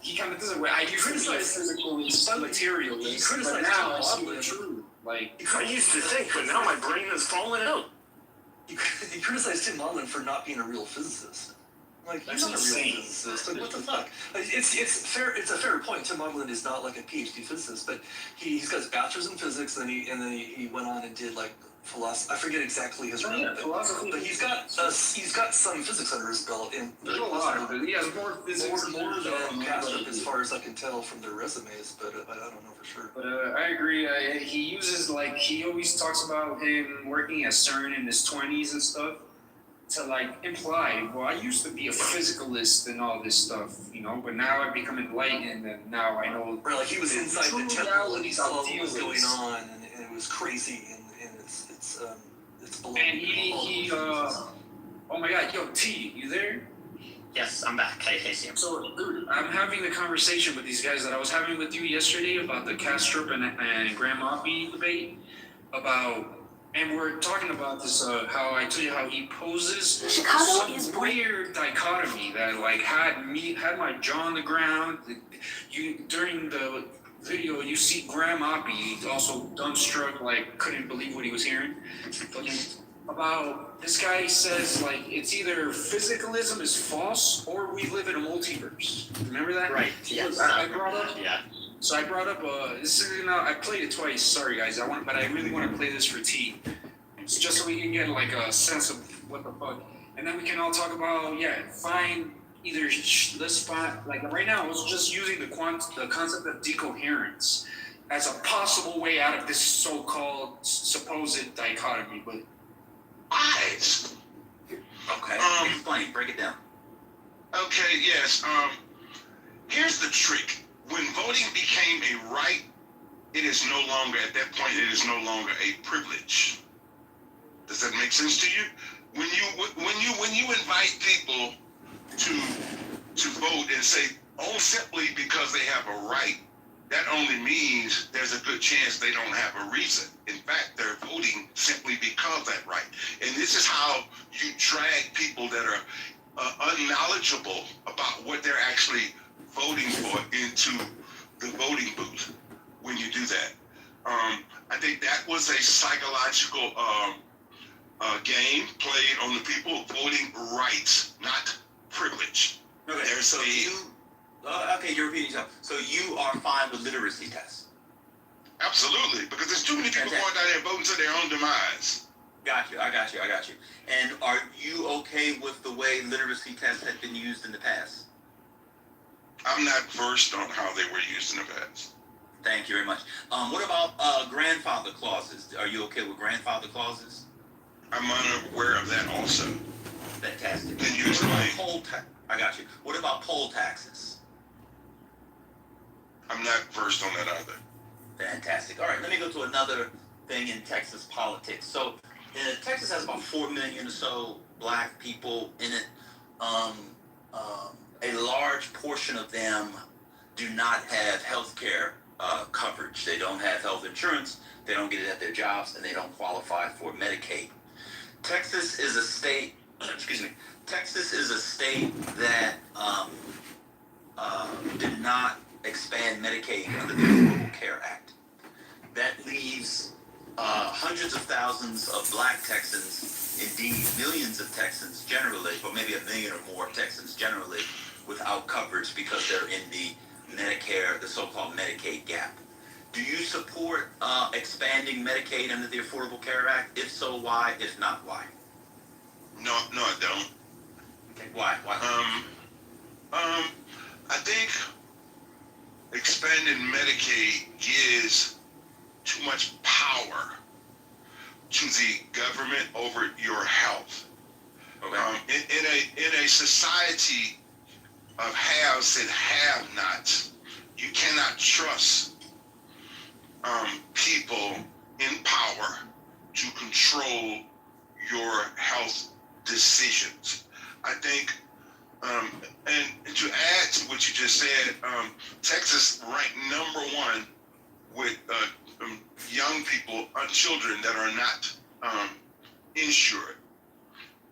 He kind of does it where I used to be a physical materialist, but now I see the truth. I used to think, but now my brain has fallen out. He criticized Tim Modlin for not being a real physicist. Like, he's not a real physicist. Like, what the fuck? It's fair. It's a fair point. Tim Modlin is not like a PhD physicist, but he's got his bachelor's in physics, and then he went on and did like philosophy. I forget exactly his real philosophy. But he's got some physics under his belt. And there's a lot of it. He has more physics more than Kastrup, as far as I can tell from their resumes. But I don't know for sure. But I agree. He uses he always talks about him working at CERN in his 20s and stuff to imply, well, I used to be a physicalist and all this stuff, but now I've become enlightened and now I know. Right, he was inside the temple and he saw what was going on and it was crazy and it's below. And he oh my God, yo, T, you there? Yes, I'm back. Hey, Sam. So, dude, I'm having the conversation with these guys that I was having with you yesterday about the Kastrup and Graham Oppie debate and we're talking about this, how I tell you how he poses some weird dichotomy that had my jaw on the ground. During the video, you see Graham Oppie also dumbstruck, couldn't believe what he was hearing. About this guy says it's either physicalism is false or we live in a multiverse. Remember that? Right. Yes. I brought up. Yeah. So I brought up this is I played it twice. Sorry guys, but I really want to play this for T. It's just so we can get a sense of what the fuck, and then we can all talk about find either let's find right now. I was just using the concept of decoherence as a possible way out of this so-called supposed dichotomy, but. Eyes. Okay. Explain. Break it down. Okay. Yes. Here's the trick. When voting became a right, it is no longer, at that point, it is no longer a privilege. Does that make sense to you? When you invite people to vote and say, oh, simply because they have a right, that only means there's a good chance they don't have a reason. In fact, they're voting simply because that right. And this is how you drag people that are unknowledgeable about what they're actually voting for into the voting booth when you do that. I think that was a psychological game played on the people voting rights, not privilege. Okay, you're repeating yourself. So you are fine with literacy tests? Absolutely, because there's too many people going down there voting to their own demise. Got you. And are you okay with the way literacy tests have been used in the past? I'm not versed on how they were used in the past. Thank you very much. What about grandfather clauses? Are you okay with grandfather clauses? I'm unaware of that also. Fantastic. Can you explain? I got you. What about poll taxes? I'm not versed on that either. Fantastic. All right, let me go to another thing in Texas politics. So, Texas has about 4 million or so black people in it. A large portion of them do not have health care coverage. They don't have health insurance, they don't get it at their jobs, and they don't qualify for Medicaid. Texas is a state, Texas is a state that did not expand Medicaid under the Affordable Care Act. That leaves hundreds of thousands of black Texans, indeed millions of Texans generally, or maybe 1 million or more Texans generally, without coverage because they're in the Medicare, the so-called Medicaid gap. Do you support expanding Medicaid under the Affordable Care Act? If so, why? If not, why? No, I don't. Okay, why? I think expanding Medicaid gives too much power to the government over your health. Okay. In a society of haves and have-nots, you cannot trust people in power to control your health decisions. I think, and to add to what you just said, Texas ranked #1 with young people, children that are not insured.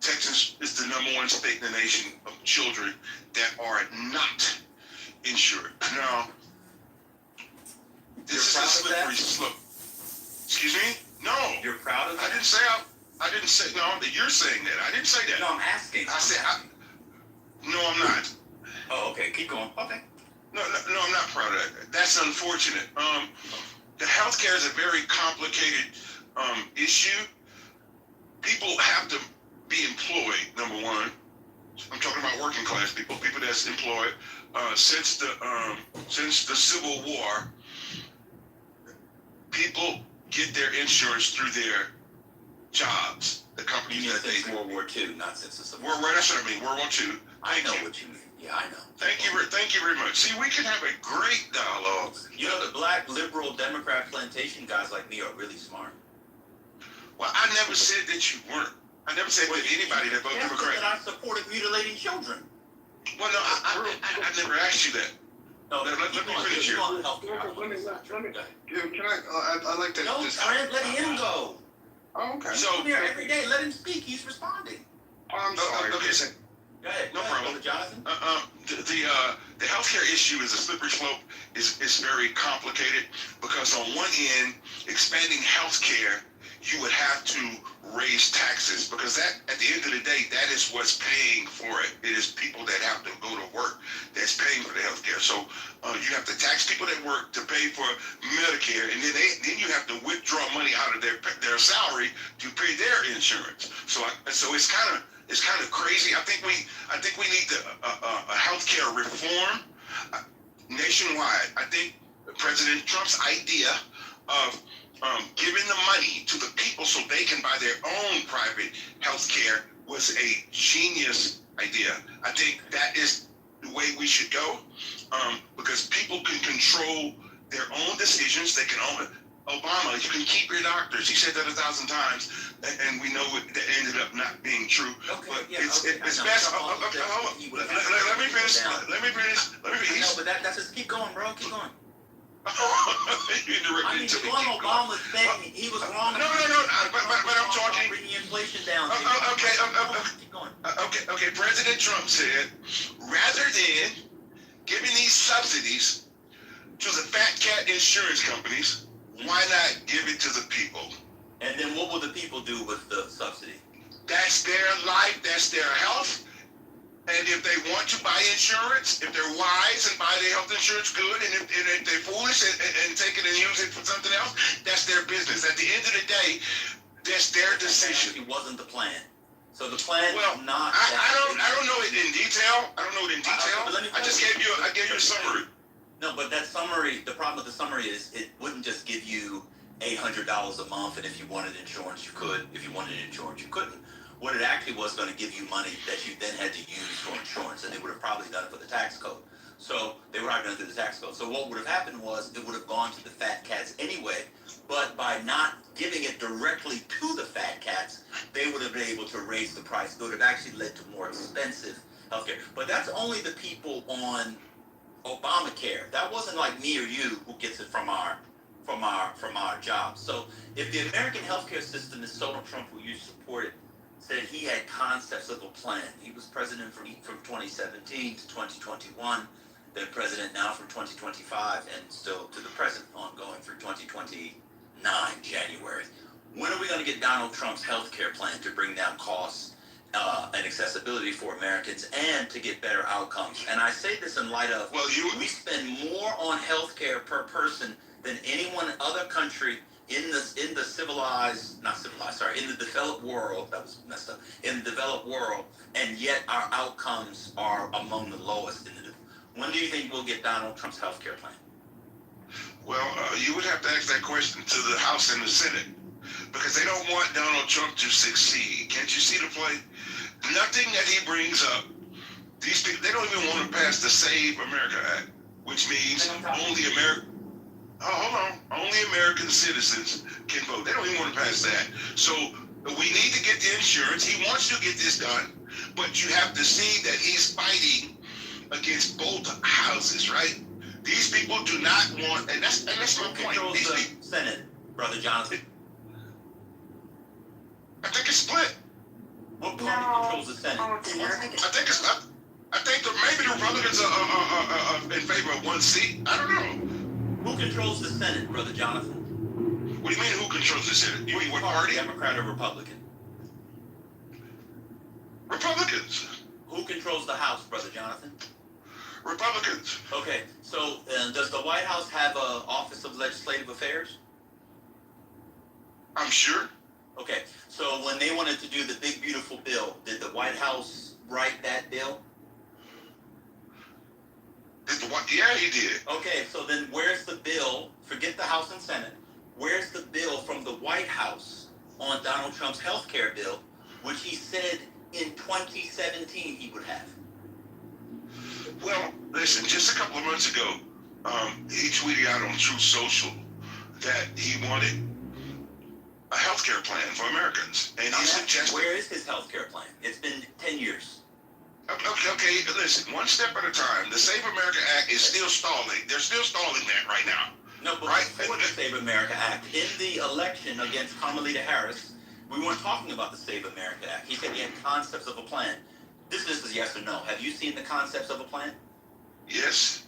Texas is the #1 state in the nation of children that are not insured. Now, this is a slippery slope. Excuse me? No. You're proud of that? I didn't say, no, that you're saying that. I didn't say that. No, I'm asking. No, I'm not. Oh, okay, keep going. Okay. No, I'm not proud of that. That's unfortunate. The healthcare is a very complicated issue. People have to be employed, #1. I'm talking about working class people that's employed. Since the Civil War, people get their insurance through their jobs. The companies that they World War II, not since the Civil War. That's what I mean. World War II. I know what you mean. Yeah, I know. Thank you very much. See, we can have a great dialogue. You know, the black liberal Democrat plantation guys like me are really smart. Well, I never said that you weren't. I never said that anybody that voted Democrat. That I supported mutilating children. Well, no, I never asked you that. No, let me finish here. Can I'd like to No, just... let him go. Oh, okay. So, come here every day. Let him speak. He's responding. I'm sorry. Okay, go ahead. No problem. Jonathan. The healthcare issue is a slippery slope. is very complicated because on one end, expanding healthcare, you would have to raise taxes because that, at the end of the day, that is what's paying for it. It is people that have to go to work that's paying for the healthcare. So you have to tax people that work to pay for Medicare, and then you have to withdraw money out of their salary to pay their insurance. So it's kind of crazy. I think we need a healthcare reform nationwide. I think President Trump's idea of giving the money to the people so they can buy their own private health care was a genius idea. I think that is the way we should go because people can control their own decisions. They can own it. Obama, you can keep your doctors. He said that 1,000 times, and we know that ended up not being true. Okay, but yeah, it's best. Let Let me finish. No, but that's just keep going, bro. Keep going. You interrupted I mean, to me. John Obama's thing, he was wrong. No, but I'm talking. Bringing inflation down. Okay. President Trump said, rather than giving these subsidies to the fat cat insurance companies, why not give it to the people? And then what will the people do with the subsidy? That's their life. That's their health. And if they want to buy insurance, if they're wise and buy their health insurance good, and if they're foolish and take it and use it for something else, that's their business. At the end of the day, that's their decision. It wasn't the plan. So the plan was not. I don't know it in detail. I just gave you a summary. No, but that summary, the problem with the summary is it wouldn't just give you $800 a month, and if you wanted insurance, you could. If you wanted insurance, you couldn't. What it actually was going to give you money that you then had to use for insurance, and they would have probably done it for the tax code. So they were not going to do the tax code. So what would have happened was it would have gone to the fat cats anyway, but by not giving it directly to the fat cats, they would have been able to raise the price. It would have actually led to more expensive healthcare. But that's only the people on Obamacare. That wasn't like me or you who gets it from our jobs. So if the American healthcare system is so Trump, who you support it, said he had concepts of a plan. He was president from 2017 to 2021, then president now from 2025, and still to the present, ongoing through 2029 January. When are we going to get Donald Trump's health care plan to bring down costs and accessibility for Americans and to get better outcomes. And I say this in light of, we spend more on healthcare per person than any one other country in the civilized, not civilized, sorry, in the developed world. That was messed up. In the developed world, and yet our outcomes are among the lowest in the. When do you think we'll get Donald Trump's healthcare plan? Well, you would have to ask that question to the House and the Senate, because they don't want Donald Trump to succeed. Can't you see the play? Nothing that he brings up, these people, they don't even want to pass the Save America Act, which means only only American citizens can vote. They don't even want to pass that. So we need to get the insurance. He wants to get this done, but you have to see that he's fighting against both houses, right? These people do not want, and that's my point. These people, Senate, Brother Jonathan. I think it's split. What party controls the Senate? I think that maybe the Republicans are in favor of one seat. I don't know. Who controls the Senate, Brother Jonathan? What do you mean, who controls the Senate? You mean what party? Democrat or Republican? Republicans. Who controls the House, Brother Jonathan? Republicans. Okay, so does the White House have an Office of Legislative Affairs? I'm sure. Okay, so when they wanted to do the big beautiful bill, did the White House write that bill? Yeah, he did. Okay, so then where's the bill? Forget the House and Senate. Where's the bill from the White House on Donald Trump's health care bill, which he said in 2017 he would have? Well, listen, just a couple of months ago, he tweeted out on Truth Social that he wanted a healthcare plan for Americans, and he suggested. Where is his healthcare plan? It's been 10 years. Okay, listen, one step at a time. The Save America Act is still stalling. They're still stalling that right now. No, but before the Save America Act, in the election against Kamala Harris, we weren't talking about the Save America Act. He said he had concepts of a plan. This is yes or no. Have you seen the concepts of a plan? Yes.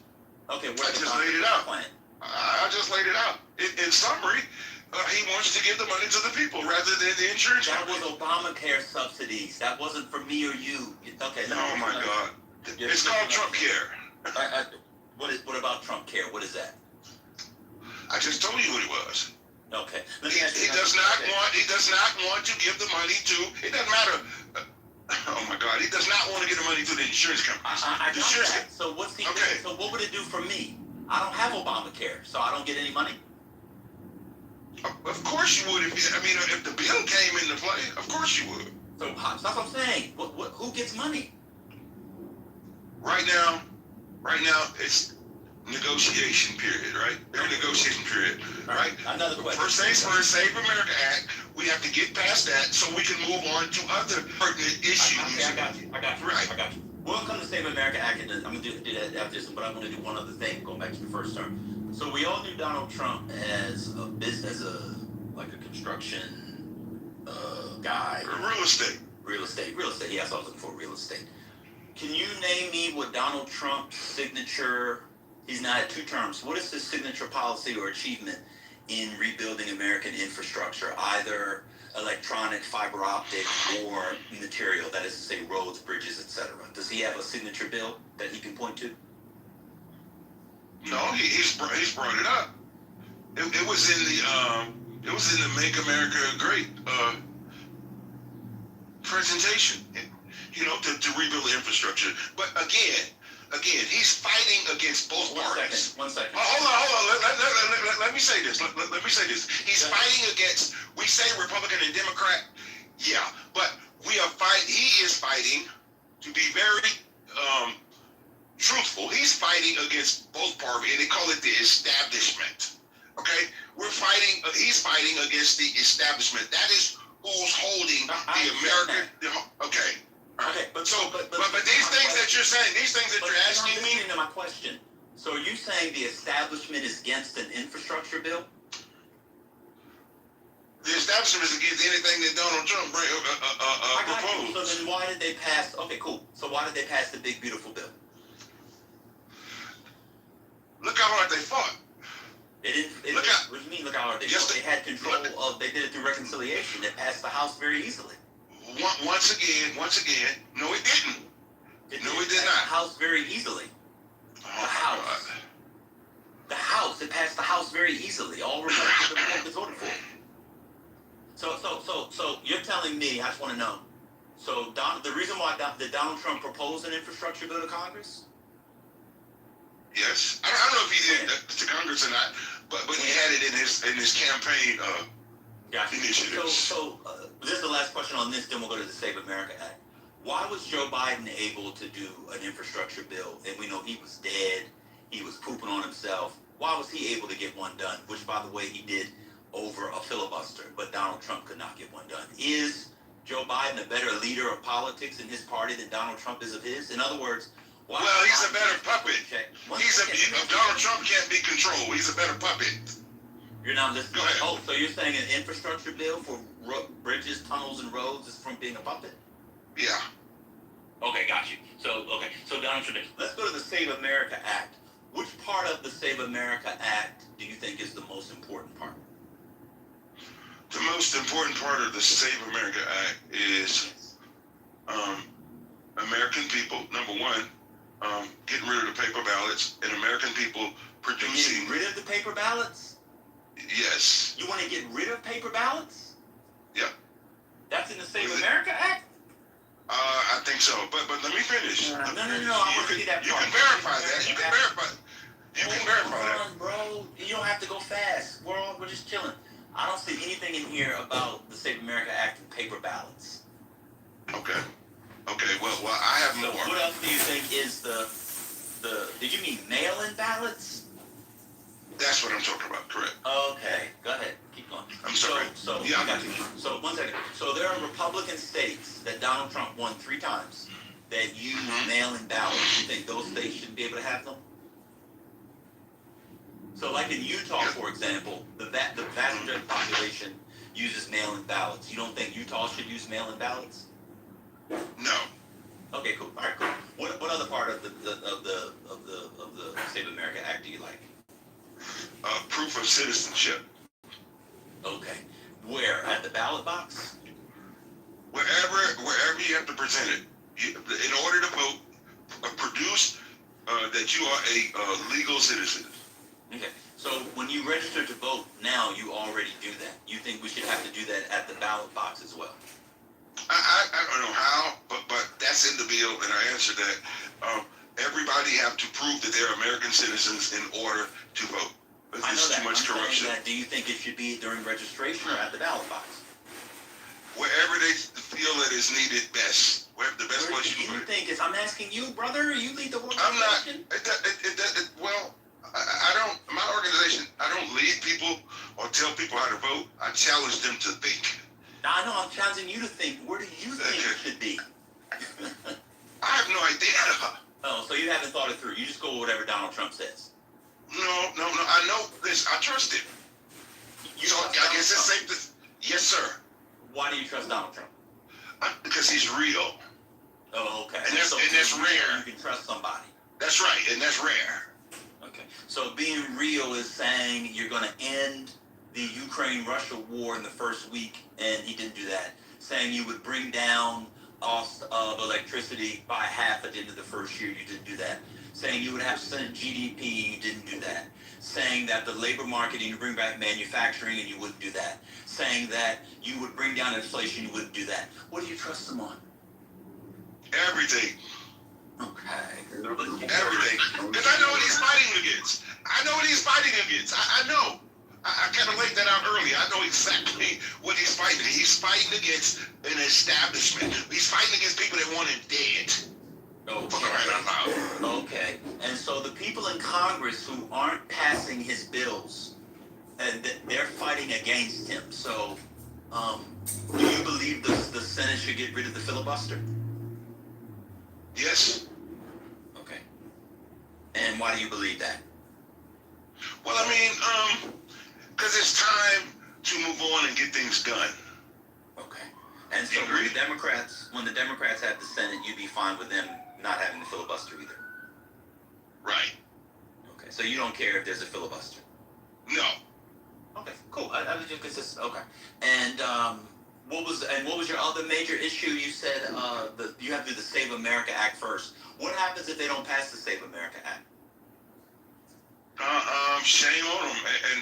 Okay, I just laid it out. I just laid it out. In summary, he wants to give the money to the people rather than the insurance company. That was Obamacare subsidies. That wasn't for me or you. Okay. Oh my God. It's called Trump Care. What about Trump Care? What is that? I just told you what it was. Okay. He does not want to give the money to. It doesn't matter. Oh my God. He does not want to give the money to the insurance companies. I got that. So what's he doing? So what would it do for me? I don't have Obamacare, so I don't get any money. Of course you would. If the bill came into play, of course you would. So that's what I'm saying. Who gets money? Right now, it's negotiation period, right? Negotiation period, right? Another question. First things first, Save America Act. We have to get past that so we can move on to other pertinent issues. I got you. Right. I got you. We'll come to Save America Act, and I'm going to do that after this, but I'm going to do one other thing, going back to the first term. So we all knew Donald Trump as a construction guy. Real estate. Yes, I was looking for real estate. Can you name me what Donald Trump's signature? He's now had 2 terms. What is his signature policy or achievement in rebuilding American infrastructure, either electronic, fiber optic, or material, that is to say roads, bridges, etc.? Does he have a signature bill that he can point to? No, he's brought it up. It was in the Make America Great presentation. To rebuild the infrastructure. But again, he's fighting against both parties. One second. Hold on. Let me say this. Let me say this. He's fighting against. We say Republican and Democrat. Yeah, but he is fighting, to be very truthful. He's fighting against both parties, and they call it the establishment. Okay, he's fighting against the establishment. That is who's holding the American. Okay. Okay, but these things that you're saying, these things that you're asking me. To my question. So are you saying the establishment is against an infrastructure bill? The establishment is against anything that Donald Trump proposed. So then why did they pass? Okay, cool. So why did they pass the big beautiful bill? Look how hard they fought. What do you mean? Look how hard they fought? They had control of. They did it through reconciliation. They passed the House very easily. once again, no, it didn't. No, it did passed not. The House very easily. Oh, my God. The House. It passed the House very easily. All Republicans voted for it. So you're telling me, I just want to know. So the reason why did Donald Trump propose an infrastructure bill to Congress? Yes, I don't know if he did that to Congress or not, but he had it in his campaign initiatives. So this is the last question on this. Then we'll go to the Save America Act. Why was Joe Biden able to do an infrastructure bill? And we know he was dead. He was pooping on himself. Why was he able to get one done? Which, by the way, he did over a filibuster, but Donald Trump could not get one done. Is Joe Biden a better leader of politics in his party than Donald Trump is of his? In other words, well, he's a better puppet. Donald Trump can't be controlled. He's a better puppet. You're not listening. Oh, so you're saying an infrastructure bill for bridges, tunnels, and roads is from being a puppet? Yeah. Okay, got you. So Donald Trump. Let's go to the Save America Act. Which part of the Save America Act do you think is the most important part? The most important part of the Save America Act is American people, number one, getting rid of the paper ballots, and American people producing... Getting rid of the paper ballots? Yes. You want to get rid of paper ballots? Yeah. That's in the Save America Act? I think so, but let me finish. No. I want to see that part. You can verify that. You can verify that. Hold on, bro. You don't have to go fast. We're just chilling. I don't see anything in here about the Save America Act and paper ballots. Okay. Well, I have more. So what else do you think is the? Did you mean mail-in ballots? That's what I'm talking about. Correct. Okay. Go ahead. Keep going. I'm sorry. Yeah, I got you. So 1 second. So there are Republican states that Donald Trump won 3 times that use mail-in ballots. You think those states shouldn't be able to have them? So like in Utah, for example, the vast majority of the population uses mail-in ballots. You don't think Utah should use mail-in ballots? No. Okay, cool. All right, cool. What other part of the Save America Act do you like? Proof of citizenship. Okay. Where? At the ballot box? Wherever you have to present it. In order to vote, produce that you are a legal citizen. Okay. So when you register to vote now, you already do that. You think we should have to do that at the ballot box as well? I don't know how, but that's in the bill, and I answered that. Everybody have to prove that they're American citizens in order to vote. There's too much corruption. Do you think it should be during registration or at the ballot box? Wherever they feel that is needed best. Wherever the best place you put it. I'm asking you, brother. You lead the I'm not. Well, I don't. My organization. I don't lead people or tell people how to vote. I challenge them to think. Now, I know I'm challenging you to think. Where do you think it should be? I have no idea. Oh, so you haven't thought it through. You just go with whatever Donald Trump says. No. I know this. I trust him. So I guess it's safe to. Yes, sir. Why do you trust Donald Trump? Because he's real. Oh, okay. And that's rare. You can trust somebody. That's right, and that's rare. Okay. So being real is saying you're going to end the Ukraine-Russia war in the first week, and he didn't do that. Saying you would bring down cost of electricity by half at the end of the first year, you didn't do that. Saying you would have % GDP, you didn't do that. Saying that the labor market, you bring back manufacturing, and you wouldn't do that. Saying that you would bring down inflation, you wouldn't do that. What do you trust them on? Everything. Okay. Everything. Because I know what he's fighting against. I know. I kind of laid that out earlier. I know exactly what he's fighting. He's fighting against an establishment. He's fighting against people that want him dead. Okay. And so the people in Congress who aren't passing his bills, and they're fighting against him. So, do you believe the Senate should get rid of the filibuster? Yes. Okay. And why do you believe that? Well, I mean, because it's time to move on and get things done. Okay. And so when the Democrats have the Senate, you'd be fine with them not having the filibuster either? Right. Okay. So you don't care if there's a filibuster? No. Okay, cool. I was just consistent. Okay. And What was your other major issue? You said you have to do the Save America Act first. What happens if they don't pass the Save America Act? Shame on them,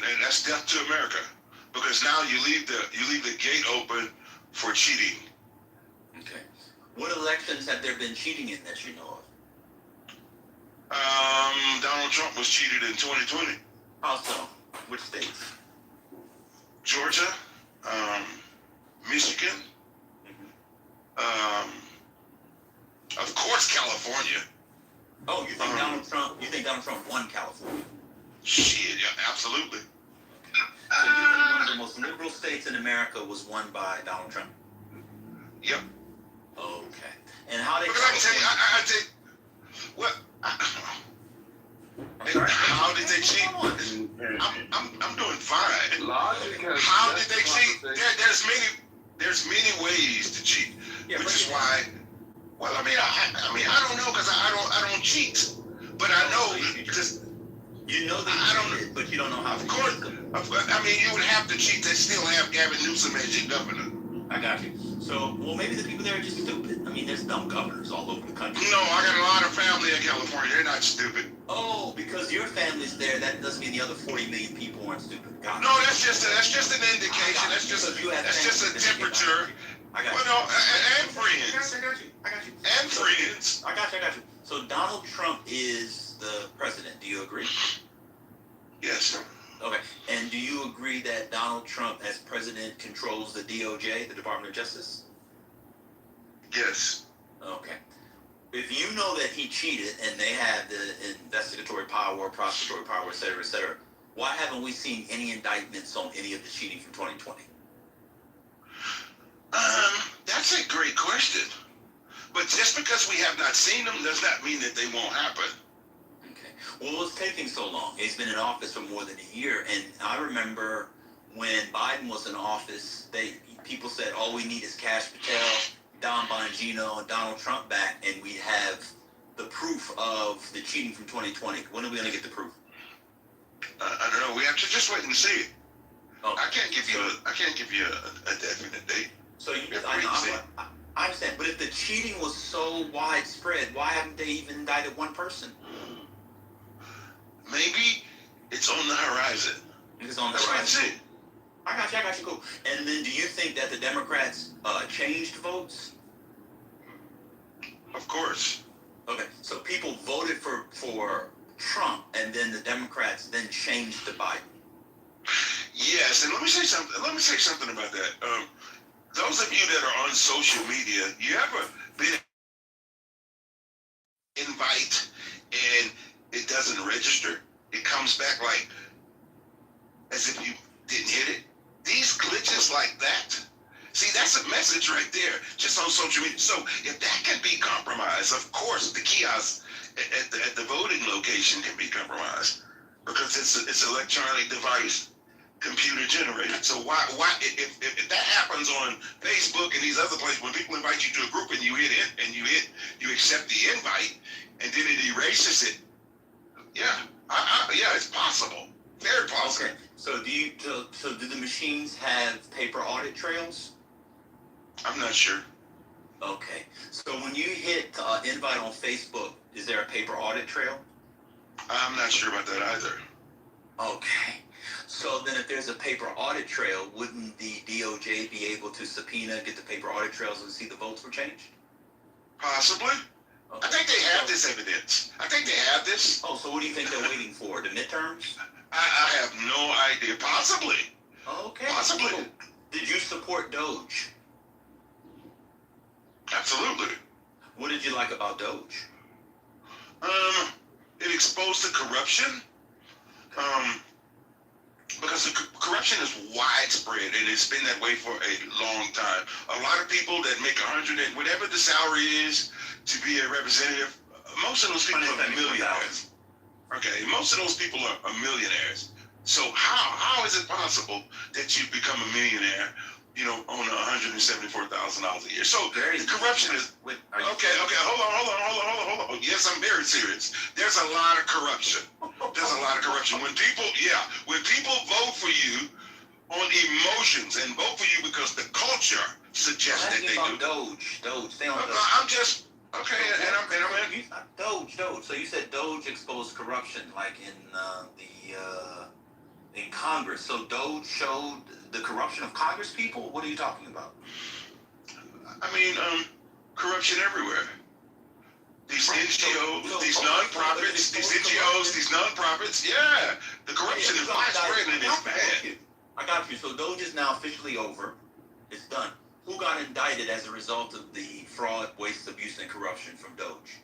and that's death to America, because now you leave the gate open for cheating. Okay. What elections have there been cheating in that you know of? Donald Trump was cheated in 2020. How so? Which states? Georgia, Michigan, of course California. Oh, you think Donald Trump won California? Shit, yeah, absolutely. So you think one of the most liberal states in America was won by Donald Trump? Yep. Okay. And how they? Because I can tell you, I think, what? How did they cheat? I'm doing fine. How did they cheat? There's many ways to cheat, which is why. Well, I mean, I don't know, because I don't cheat, but I know just. You know they cheated, but you don't know how. Of course. I mean, you would have to cheat. They still have Gavin Newsom as your governor. I got you. So, well, maybe the people there are just stupid. I mean, there's dumb governors all over the country. No, I got a lot of family in California. They're not stupid. Oh, because your family's there, that doesn't mean the other 40 million people aren't stupid. Gotcha. No, that's just an indication. That's just a temperature. I got you. Well, no, and friends. I got you. And friends. I got you. So Donald Trump is the president. Do you agree? Yes. Okay. And do you agree that Donald Trump, as president, controls the DOJ, the Department of Justice? Yes. Okay. If you know that he cheated and they have the investigatory power, prosecutory power, et cetera, why haven't we seen any indictments on any of the cheating from 2020? That's a great question. But just because we have not seen them does not mean that they won't happen. Okay. Well, it's taking so long. He's been in office for more than a year, and I remember when Biden was in office, people said, all we need is Cash Patel, Don Bongino, and Donald Trump back, and we have the proof of the cheating from 2020. When are we going to get the proof? I don't know. We have to just wait and see. Okay. I can't give you a definite date. So I understand, but if the cheating was so widespread, why haven't they even indicted one person? Maybe it's on the horizon. It's on the horizon. I got you, cool. And then do you think that the Democrats changed votes? Of course. Okay, so people voted for Trump, and then the Democrats then changed to Biden. Yes, and let me say something about that. Those of you that are on social media, you ever been invite and it doesn't register? It comes back like as if you didn't hit it. These glitches like that, see, that's a message right there, just on social media. So if that can be compromised, of course, the kiosk at the voting location can be compromised because it's an electronic device, computer generated. So why if that happens on Facebook and these other places, when people invite you to a group and you hit it and you accept the invite and then it erases it, yeah, it's possible, very possible. Okay. So do the machines have paper audit trails? I'm not sure. Okay. So when you hit invite on Facebook, is there a paper audit trail? I'm not sure about that either. Okay. So then if there's a paper audit trail, wouldn't the DOJ be able to subpoena, get the paper audit trails and see the votes were changed? Possibly. Okay. I think they have this evidence. I think they have this. Oh, so what do you think they're waiting for? The midterms? I have no idea. Possibly. Okay. Possibly. So, did you support Doge? Absolutely. What did you like about Doge? It exposed the corruption. Because the corruption is widespread and it's been that way for a long time. A lot of people that make 100 and whatever the salary is to be a representative, most of those people are millionaires. Okay, most of those people are millionaires. So how is it possible that you become a millionaire, on $174,000 a year? So the corruption is okay. Hold on. Yes, I'm very serious. There's a lot of corruption. When people vote for you, on emotions and vote for you because the culture suggests that they do. Doge. Stay on Doge. I'm just okay, and I'm Doge. So you said Doge exposed corruption, like in Congress. So Doge showed the corruption of Congress people. What are you talking about? I mean, corruption everywhere. These NGOs, these nonprofits, these NGOs, these nonprofits. Yeah, the corruption is widespread and it's bad. I got you. So Doge is now officially over. It's done. Who got indicted as a result of the fraud, waste, abuse, and corruption from Doge?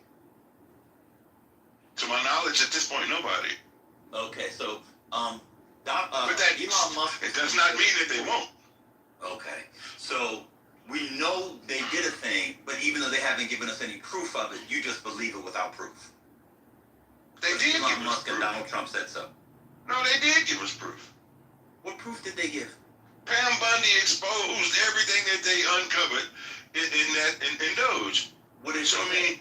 To my knowledge, at this point, nobody. Okay, so but that Elon Musk. It does not mean that they won't. Okay, so we know they did a thing, but even though they haven't given us any proof of it, you just believe it without proof. They did Elon give us Musk proof. and Donald Trump said so. No, they did give us proof. What proof did they give? Pam Bundy exposed everything that they uncovered in Doge. What did so? I mean,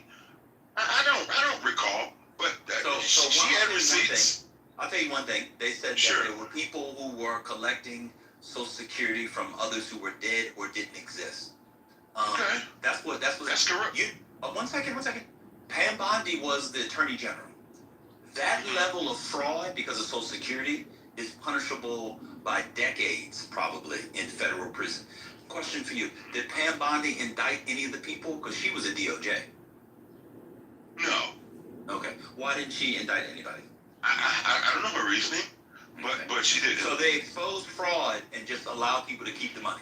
I don't recall, but she had receipts. I'll tell you one thing. They said that there were people who were collecting Social Security from others who were dead or didn't exist. Okay. That's correct. One second. Pam Bondi was the Attorney General. That level of fraud because of Social Security is punishable by decades, probably, in federal prison. Question for you. Did Pam Bondi indict any of the people? Because she was a DOJ. No. Okay. Why didn't she indict anybody? I don't know her reasoning, but she did. So they exposed fraud and just allowed people to keep the money.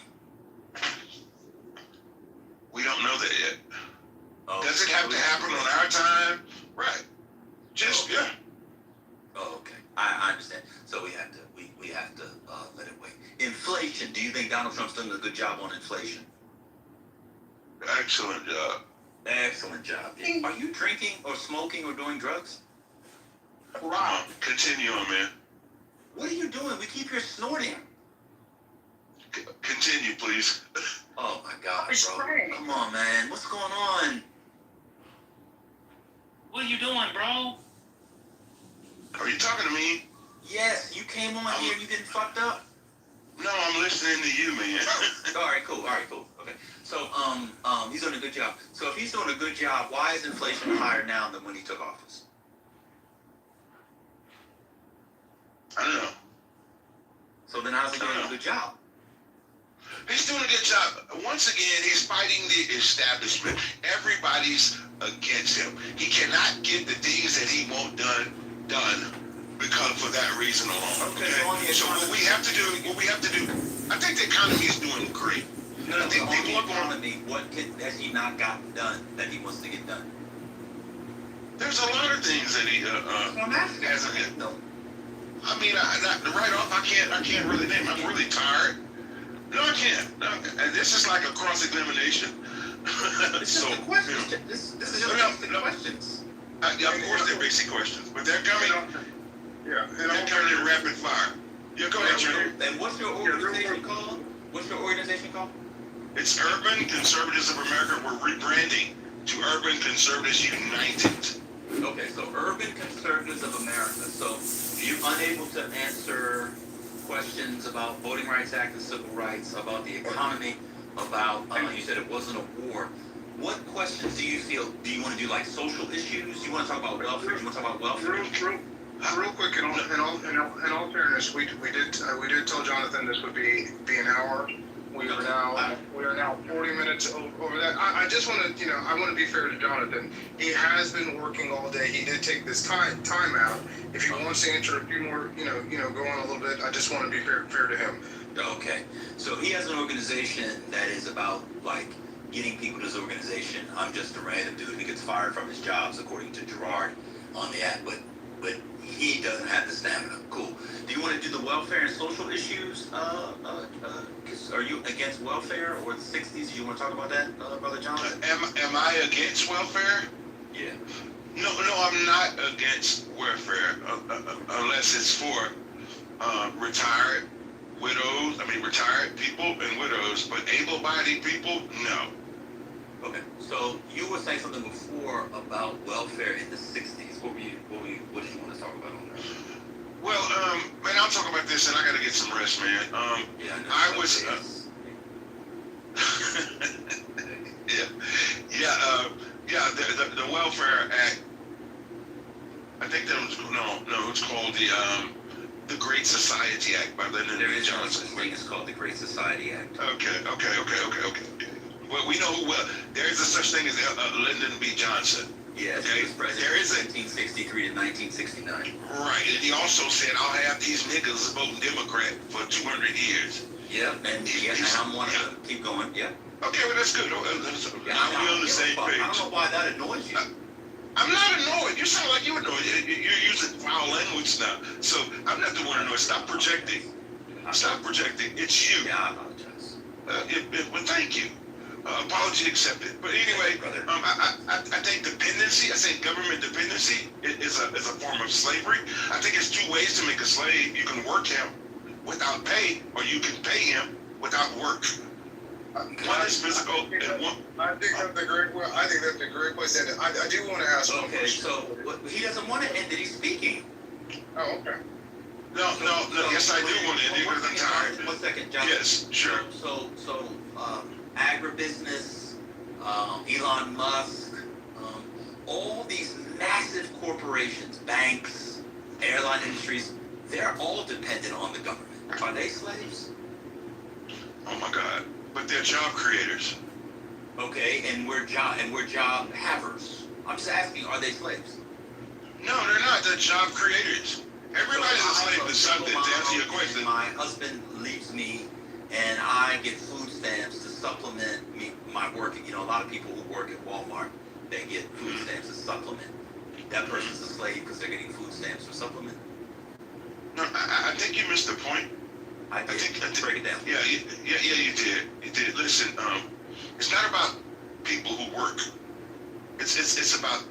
We don't know that yet. Oh, does it have to happen on our time? Right. Just yeah. Oh, okay. I understand. So we have to let it wait. Inflation. Do you think Donald Trump's done a good job on inflation? Excellent job. Excellent job. Are you drinking or smoking or doing drugs? Wow. Continue on, man. What are you doing? We keep hearing snorting. Continue, please. Oh my God, bro. Come on, man. What's going on? What are you doing, bro? Are you talking to me? Yes, you came on here. You getting fucked up? No, I'm listening to you, man. All right, cool. Okay. So, he's doing a good job. So, if he's doing a good job, why is inflation higher now than when he took office? I don't know. So then, how's he doing a good job? He's doing a good job. Once again, he's fighting the establishment. Everybody's against him. He cannot get the things that he wants done because for that reason alone. Okay. So what we have to do, I think the economy is doing great. No, on the economy, what has he not gotten done that he wants to get done? There's a lot of things that he hasn't. No. I mean, right off, I can't really name. I'm really tired. No, I can't. No, and this is like a cross-examination. So, this is just basic questions. Of course, they're basic questions, but they're coming. Yeah, they're coming in rapid fire. Yeah, go ahead, Trevor. And what's your organization called? It's Urban Conservatives of America. We're rebranding to Urban Conservatives United. Okay, so Urban Conservatives of America. So you're unable to answer questions about Voting Rights Act and civil rights, about the economy, about, you said it wasn't a war. What questions do you feel, do you want to do like social issues? Do you want to talk about welfare? Do you want to talk about welfare? Real quick, in all fairness, we did tell Jonathan this would be an hour. We are now 40 minutes over that. I just want to, I want to be fair to Jonathan. He has been working all day. He did take this time out. If he wants to answer a few more, go on a little bit. I just want to be fair to him. Okay, so he has an organization that is about like getting people to his organization. I'm just a random dude who gets fired from his jobs, according to Gerard on the app, but he doesn't have the stamina. Cool. Do you want to do the welfare and social issues? Are you against welfare or the 60s? Do you want to talk about that, Brother Johnson? Am I against welfare? Yeah. No, I'm not against welfare unless it's for retired people and widows, but able-bodied people, no. Okay, so you were saying something before about welfare in the 60s. What did you want to talk about on that? Well, man, I'll talk about this, and I gotta get some rest, man. I was. The Welfare Act. I think that was it's called the Great Society Act by Lyndon B. Johnson. It's called the Great Society Act. Okay. Well, we know there is a such thing as Lyndon B. Johnson. Yes, okay. He was president There is a 1963 to 1969. right, and he also said, "I'll have these niggas voting Democrat for 200 years." Yeah, and I'm one of them. Keep going. Yeah. Okay, well that's good. We're on the same page. I don't know why that annoys you. I'm not annoyed. You sound like you're annoyed. You're using foul language now. So I'm not the one annoyed. Stop projecting. Stop projecting. It's you. Yeah, I apologize. Well, thank you. Apology accepted. But anyway, I think dependency. I think government dependency is a form of slavery. I think it's two ways to make a slave. You can work him without pay, or you can pay him without work. One is physical, and one. I think that's a great. Well, I think that's a great question. I do want to ask. Okay, so he doesn't want to end it. He's speaking. Oh, okay. No. Yes, I do want to end it because I'm tired. 1 second, John. Yes, sure. So agribusiness, Elon Musk, all these massive corporations, banks, airline industries, they're all dependent on the government. Are they slaves? Oh my God. But they're job creators. Okay, and we're job havers. I'm just asking, are they slaves? No, they're not. They're job creators. Everybody's a slave to something, to answer your question. My husband leaves me, and I get food stamps to supplement my work. You know, a lot of people who work at Walmart, they get food stamps to supplement. That person's a slave because they're getting food stamps for supplement. No, I think you missed the point. I think break it down. Yeah, you did. You did. Listen, it's not about people who work. It's about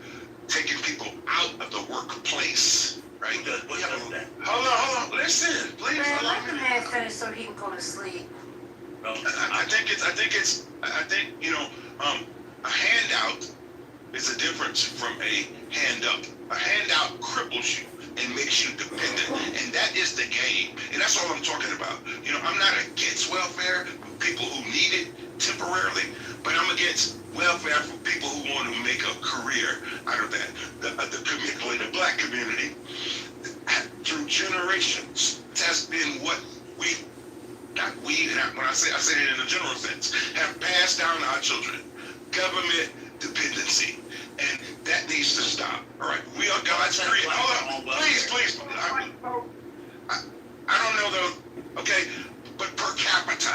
taking people out of the workplace, right? What does that? Hold on. Listen, please. Man, let the man finish so he can go to sleep. Well, I think you know, a handout is a difference from a hand up. A handout cripples you and makes you dependent, and that is the game. And that's all I'm talking about. You know, I'm not against welfare for people who need it temporarily, but I'm against welfare for people who want to make a career out of that. The black community, through generations, has been what when I say it in a general sense, have passed down to our children. Government dependency. And that needs to stop. All right, we are God's creation. Hold on, please. I don't know though. Okay, but per capita,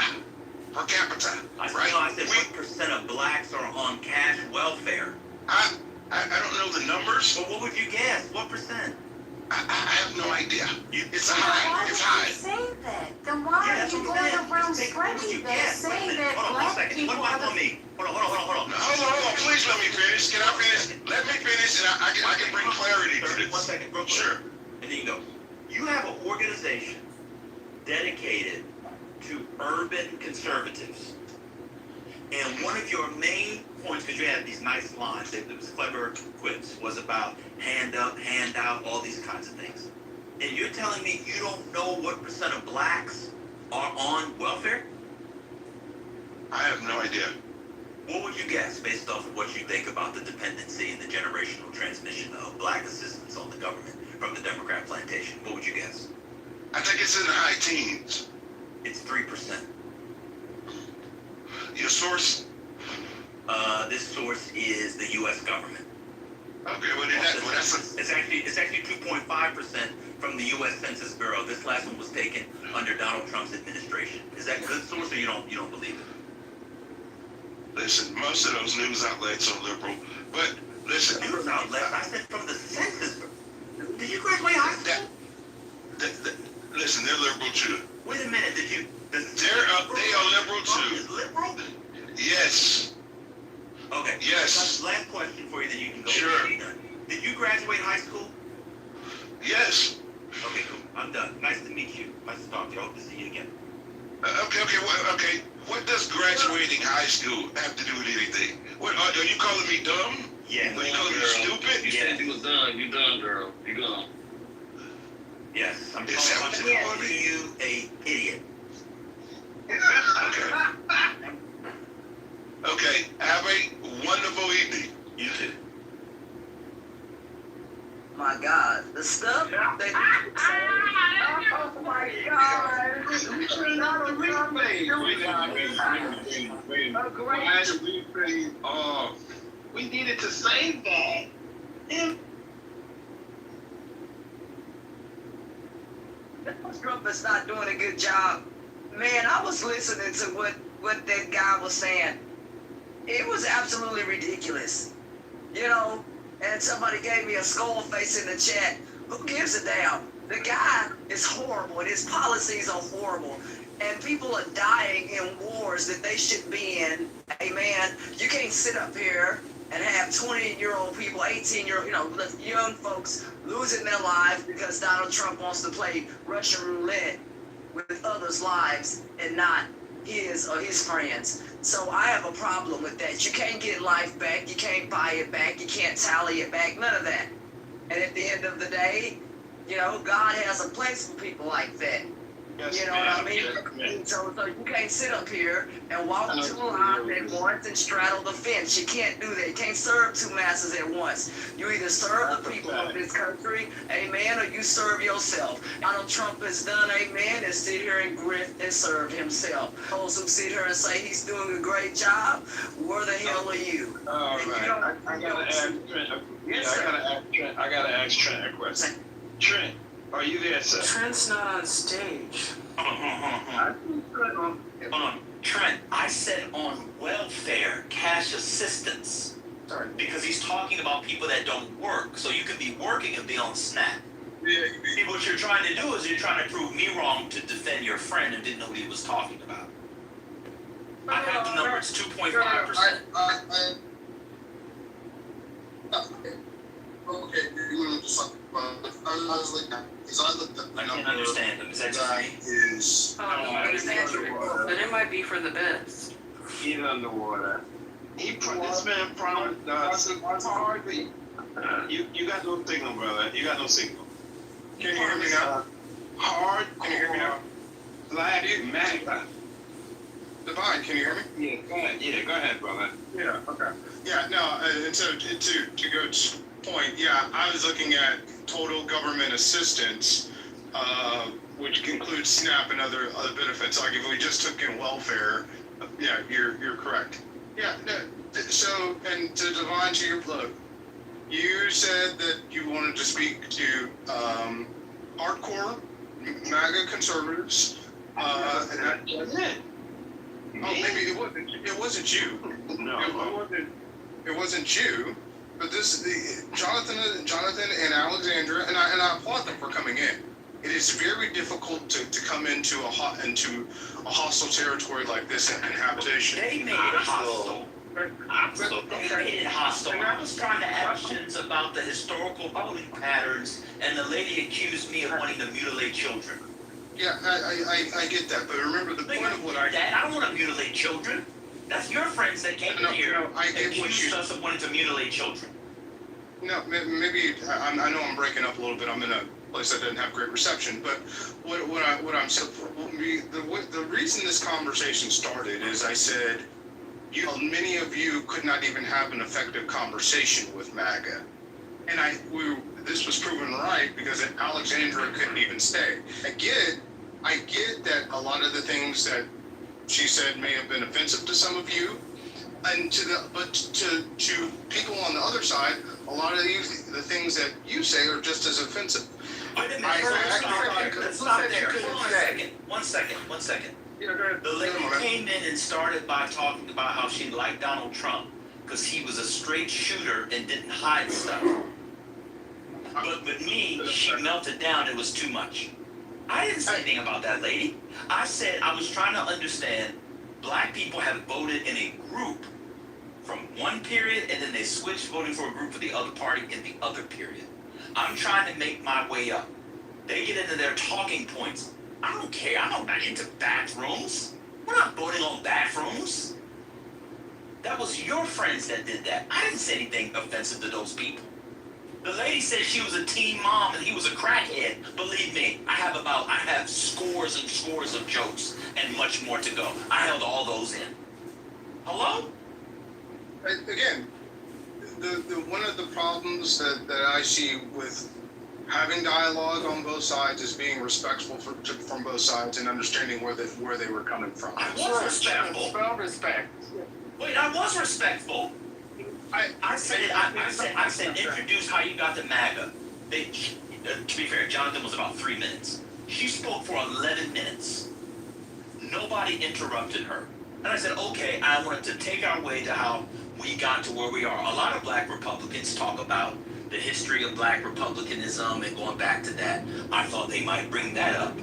right? I said what percent of blacks are on cash welfare? I don't know the numbers. But what would you guess? What percent? I have no idea. It's high. Why It's would high. you say that? Then why are you going around spreading that, saying that black people are the... Hold on. Hold on. Please let me finish. Can I finish? Let me finish, and I can bring clarity to this. 1 second, real quick. Sure. And then you go. You have an organization dedicated to urban conservatives. And one of your main points, because you had these nice lines, it was clever quips, was about hand up, hand out, all these kinds of things. And you're telling me you don't know what percent of blacks are on welfare? I have no idea. What would you guess based off of what you think about the dependency and the generational transmission of black assistance on the government from the Democrat plantation? What would you guess? I think it's in the high teens. It's 3%. Your source? This source is the U.S. government. Okay, well then that's It's actually 2.5% from the U.S. Census Bureau. This last one was taken under Donald Trump's administration. Is that a good source, or you don't believe it? Listen, most of those news outlets are liberal, but listen. News outlets? I said from the Census Bureau. Did you graduate high school? Listen, they're liberal too. Wait a minute. They are liberal too. Is liberal? Yes. Okay. Yes. Last question for you, then you can go. Sure. Did you graduate high school? Yes. Okay, cool. I'm done. Nice to meet you. Nice to talk to you. Hope to see you again. Okay. What does graduating high school have to do with anything? What are you calling me dumb? Yeah. Are you calling me stupid? You said you was done. You done, girl. You gone. Yeah. Yes, I'm Is that what you're calling me? you a idiot. Okay. Okay. Have a wonderful evening. You too. My God, the stuff that oh my God. Why did we say, we needed to save that? Trump is not doing a good job. Man, I was listening to what that guy was saying. It was absolutely ridiculous. You know, and somebody gave me a skull face in the chat. Who gives a damn? The guy is horrible and his policies are horrible. And people are dying in wars that they should be in. Hey man, you can't sit up here and have 20-year-old people, 18-year-old, young folks losing their lives because Donald Trump wants to play Russian roulette with others' lives and not his or his friends. So I have a problem with that. You can't get life back. You can't buy it back. You can't tally it back. None of that. And at the end of the day, God has a place for people like that. Yes, You know what I mean? So you can't sit up here and walk two lines at once and straddle the fence. You can't do that. You can't serve two masters at once. You either serve the people of this country, amen, or you serve yourself. Donald Trump has done, amen, is sit here and grit and serve himself. Those who sit here and say he's doing a great job, where the hell are you? All right. I gotta ask Trent. I gotta ask Trent a question. Trent, are you there, sir? Trent's not on stage. Hold on. Trent, I said on welfare, cash assistance. Sorry. Because he's talking about people that don't work. So you can be working and be on SNAP. See, what you're trying to do is you're trying to prove me wrong to defend your friend and didn't know what he was talking about. I have the number, it's 2.5%. Okay, you want to just I was like, because I looked at the number. I can't understand him. Is that just me? Is But it might be for the best. He's underwater. This man promised us. You got no signal, brother. You got no signal. Can you hear me now? Can you hear me now? Black Magna. Divine, can you hear me? Yeah, go ahead. Yeah, go ahead, brother. Yeah, okay. Yeah, no, and so to go to point, yeah, I was looking at total government assistance, which includes SNAP and other benefits. Like if we just took in welfare, yeah, you're correct. Yeah, no, so, and to Divine, to your look, you said that you wanted to speak to hardcore MAGA conservatives, and that, oh, maybe it wasn't you. No, it wasn't you. But Jonathan and Alexandra, and I applaud them for coming in. It is very difficult to come into a hostile territory like this in habitation. They made it hostile. They made it hostile. I was trying to ask questions about the historical voting patterns, and the lady accused me of wanting to mutilate children. Yeah, I get that, but remember the point of what I... Dad, I don't want to mutilate children. That's your friends that came here and accused us of wanting to mutilate children. No, maybe I know I'm breaking up a little bit. I'm in a place that doesn't have great reception. But the reason this conversation started is I said, many of you could not even have an effective conversation with MAGA, and this was proven right because Alexandra couldn't even stay. I get that a lot of the things that she said may have been offensive to some of you, and to people on the other side, a lot of the things that you say are just as offensive. Wait a minute. Let's stop there. One second. The lady came in and started by talking about how she liked Donald Trump because he was a straight shooter and didn't hide stuff. But with me, she melted down. It was too much. I didn't say anything about that lady. I said I was trying to understand black people have voted in a group from one period and then they switched voting for a group for the other party in the other period. I'm trying to make my way up. They get into their talking points. I don't care. I'm not into bathrooms. We're not voting on bathrooms. That was your friends that did that. I didn't say anything offensive to those people. The lady said she was a teen mom and he was a crackhead. Believe me, I have scores and scores of jokes and much more to go. I held all those in. Hello? Again, the one of the problems that I see with having dialogue on both sides is being respectful from both sides and understanding where they were coming from. I was respectful. Spell respect. Wait, I was respectful. I said, introduce how you got to MAGA. To be fair, Jonathan was about 3 minutes. She spoke for 11 minutes. Nobody interrupted her. And I said, okay, I wanted to take our way to how we got to where we are. A lot of black Republicans talk about the history of black republicanism and going back to that. I thought they might bring that up.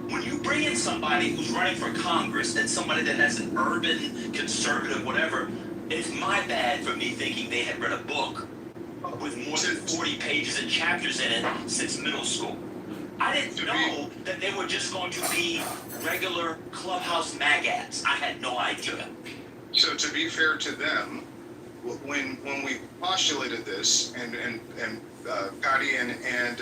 When you bring in somebody who's running for Congress and somebody that has an urban, conservative, whatever, it's my bad for me thinking they had read a book with more than 40 pages and chapters in it since middle school. I didn't know that they were just going to be regular clubhouse magats. I had no idea. So to be fair to them, when we postulated this and Patty and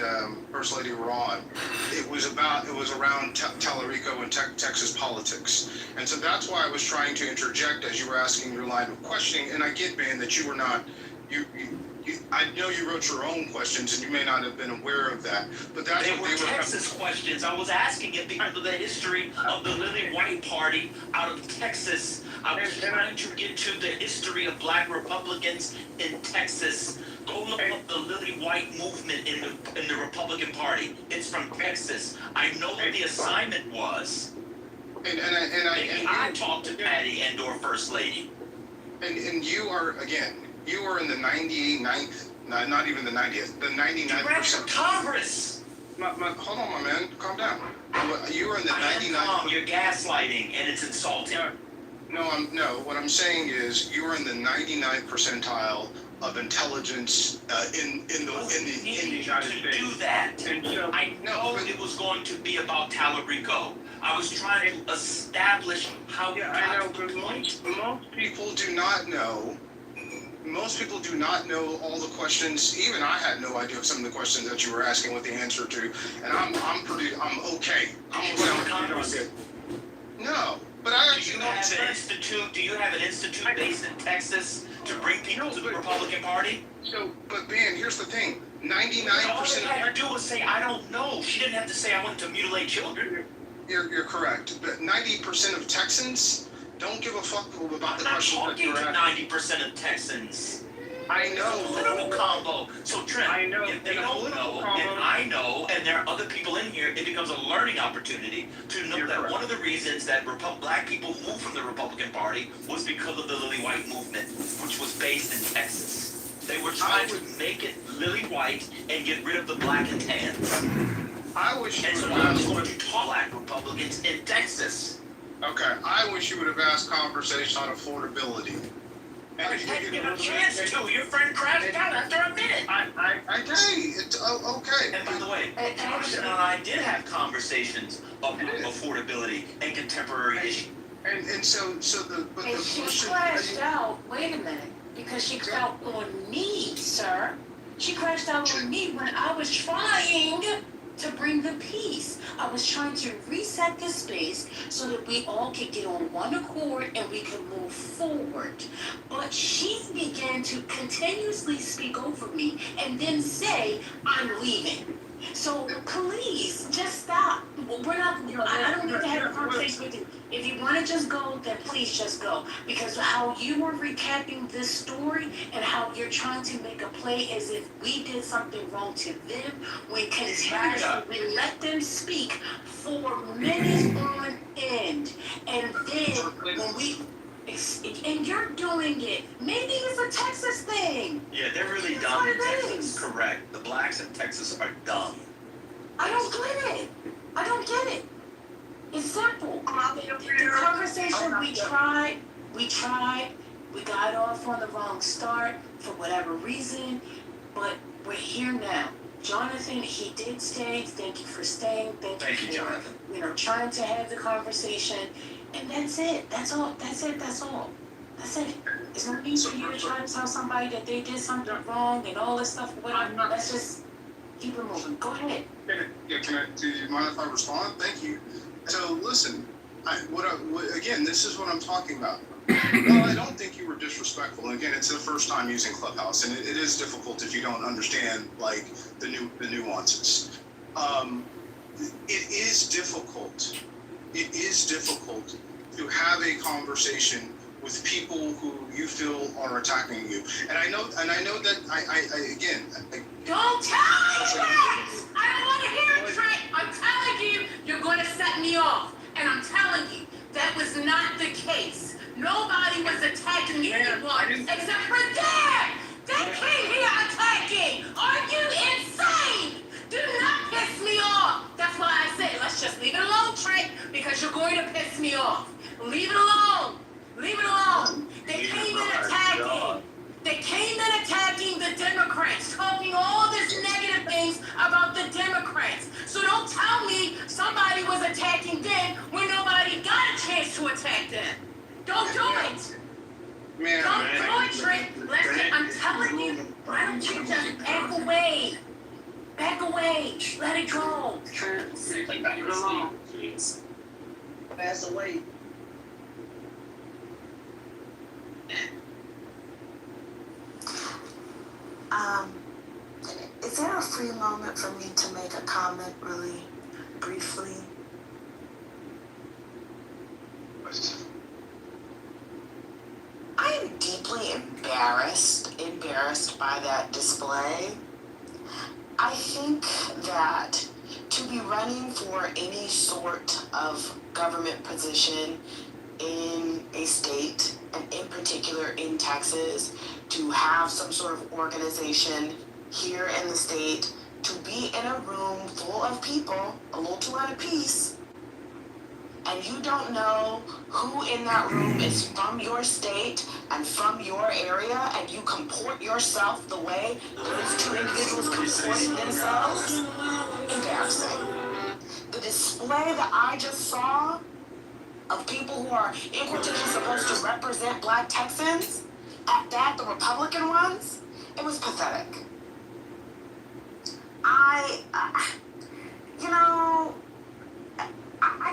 First Lady were on, it was around Tallarico and Texas politics, and so that's why I was trying to interject as you were asking your line of questioning. And I get, man, that you were not I know you wrote your own questions and you may not have been aware of that, but that's they were Texas questions. I was asking it because of the history of the Lily White Party out of Texas. I was trying to get to the history of black Republicans in Texas. Go look up the Lily White movement in the Republican Party. It's from Texas. I know what the assignment was. And I talked to Patty and or First Lady. And you are, again, you are in the 99th, not even the 90th, the 99th percent. Congress! Hold on, my man, calm down. You are in the 99th. You're gaslighting, and it's insulting. No, what I'm saying is you are in the 99th percentile of intelligence in the United States. Do that. I know it was going to be about Tallarico. I was trying to establish how we got to the point. Most people do not know. Most people do not know all the questions. Even I had no idea of some of the questions that you were asking what the answer to. And I'm okay. I'm okay. No, but I actually do you have an institute based in Texas to bring people to the Republican Party? So, but Ben, here's the thing. 99%. All she had to do was say, I don't know. She didn't have to say I wanted to mutilate children. You're correct. But 90% of Texans don't give a fuck about the questions that you're asking. I'm not talking to 90% of Texans. I know. It's a political combo. So Trent, if they don't know, and I know, and there are other people in here, it becomes a learning opportunity to know that one of the reasons that black people moved from the Republican Party was because of the Lily White movement, which was based in Texas. They were trying to make it Lily White and get rid of the black and tans. I wish you would have asked going to talk black Republicans in Texas. Okay, I wish you would have asked conversation on affordability. And I didn't get a chance to. Your friend crashed out after a minute. I did. It's okay. And by the way, Thompson and I did have conversations about affordability and contemporary issues. And so the she crashed out. Wait a minute, because she crashed out on me, sir. She crashed out on me when I was trying to bring the peace. I was trying to reset the space so that we all could get on one accord and we could move forward. But she began to continuously speak over me and then say, I'm leaving. So please, just stop. We're not, I don't need to have a conversation with you. If you want to just go, then please just go. Because how you were recapping this story and how you're trying to make a play as if we did something wrong to them, when continuously we let them speak for minutes on end. And then when we... And you're doing it. Maybe it's a Texas thing. Yeah, they're really dumb in Texas. Correct. The blacks in Texas are dumb. I don't get it. I don't get it. It's simple. The conversation we tried, we got off on the wrong start for whatever reason, but we're here now. Jonathan, he did stay. Thank you for staying. Thank you for, Jonathan. trying to have the conversation. And that's it. That's all. That's it. That's all. That's it. There's no need for you to try to tell somebody that they did something wrong and all this stuff. Whatever. Let's just keep it moving. Go ahead. Yeah, do you mind if I respond? Thank you. So listen, again, this is what I'm talking about. No, I don't think you were disrespectful. And again, it's the first time using Clubhouse, and it is difficult if you don't understand like the nuances. It is difficult. It is difficult to have a conversation with people who you feel are attacking you. And I know that don't tell me that! I don't want to hear it, Trent. I'm telling you, you're going to set me off. And I'm telling you, that was not the case. Nobody was attacking anyone except for them. They came here attacking. Are you insane? Do not piss me off. That's why I say, let's just leave it alone, Trent, because you're going to piss me off. Leave it alone. Leave it alone. They came in attacking. They came in attacking the Democrats, talking all this negative things about the Democrats. So don't tell me somebody was attacking them when nobody got a chance to attack them. Don't do it. Don't do it, Trent. I'm telling you, why don't you just back away? Back away. Let it go. Leave it alone. Pass away. Is there a free moment for me to make a comment really briefly? I am deeply embarrassed by that display. I think that to be running for any sort of government position in a state, and in particular in Texas, to have some sort of organization here in the state, to be in a room full of people, a little too at a piece, and you don't know who in that room is from your state and from your area, and you comport yourself the way those two individuals comported themselves, embarrassing. The display that I just saw of people who are in quotation supposed to represent Black Texans, at that, the Republican ones, it was pathetic. I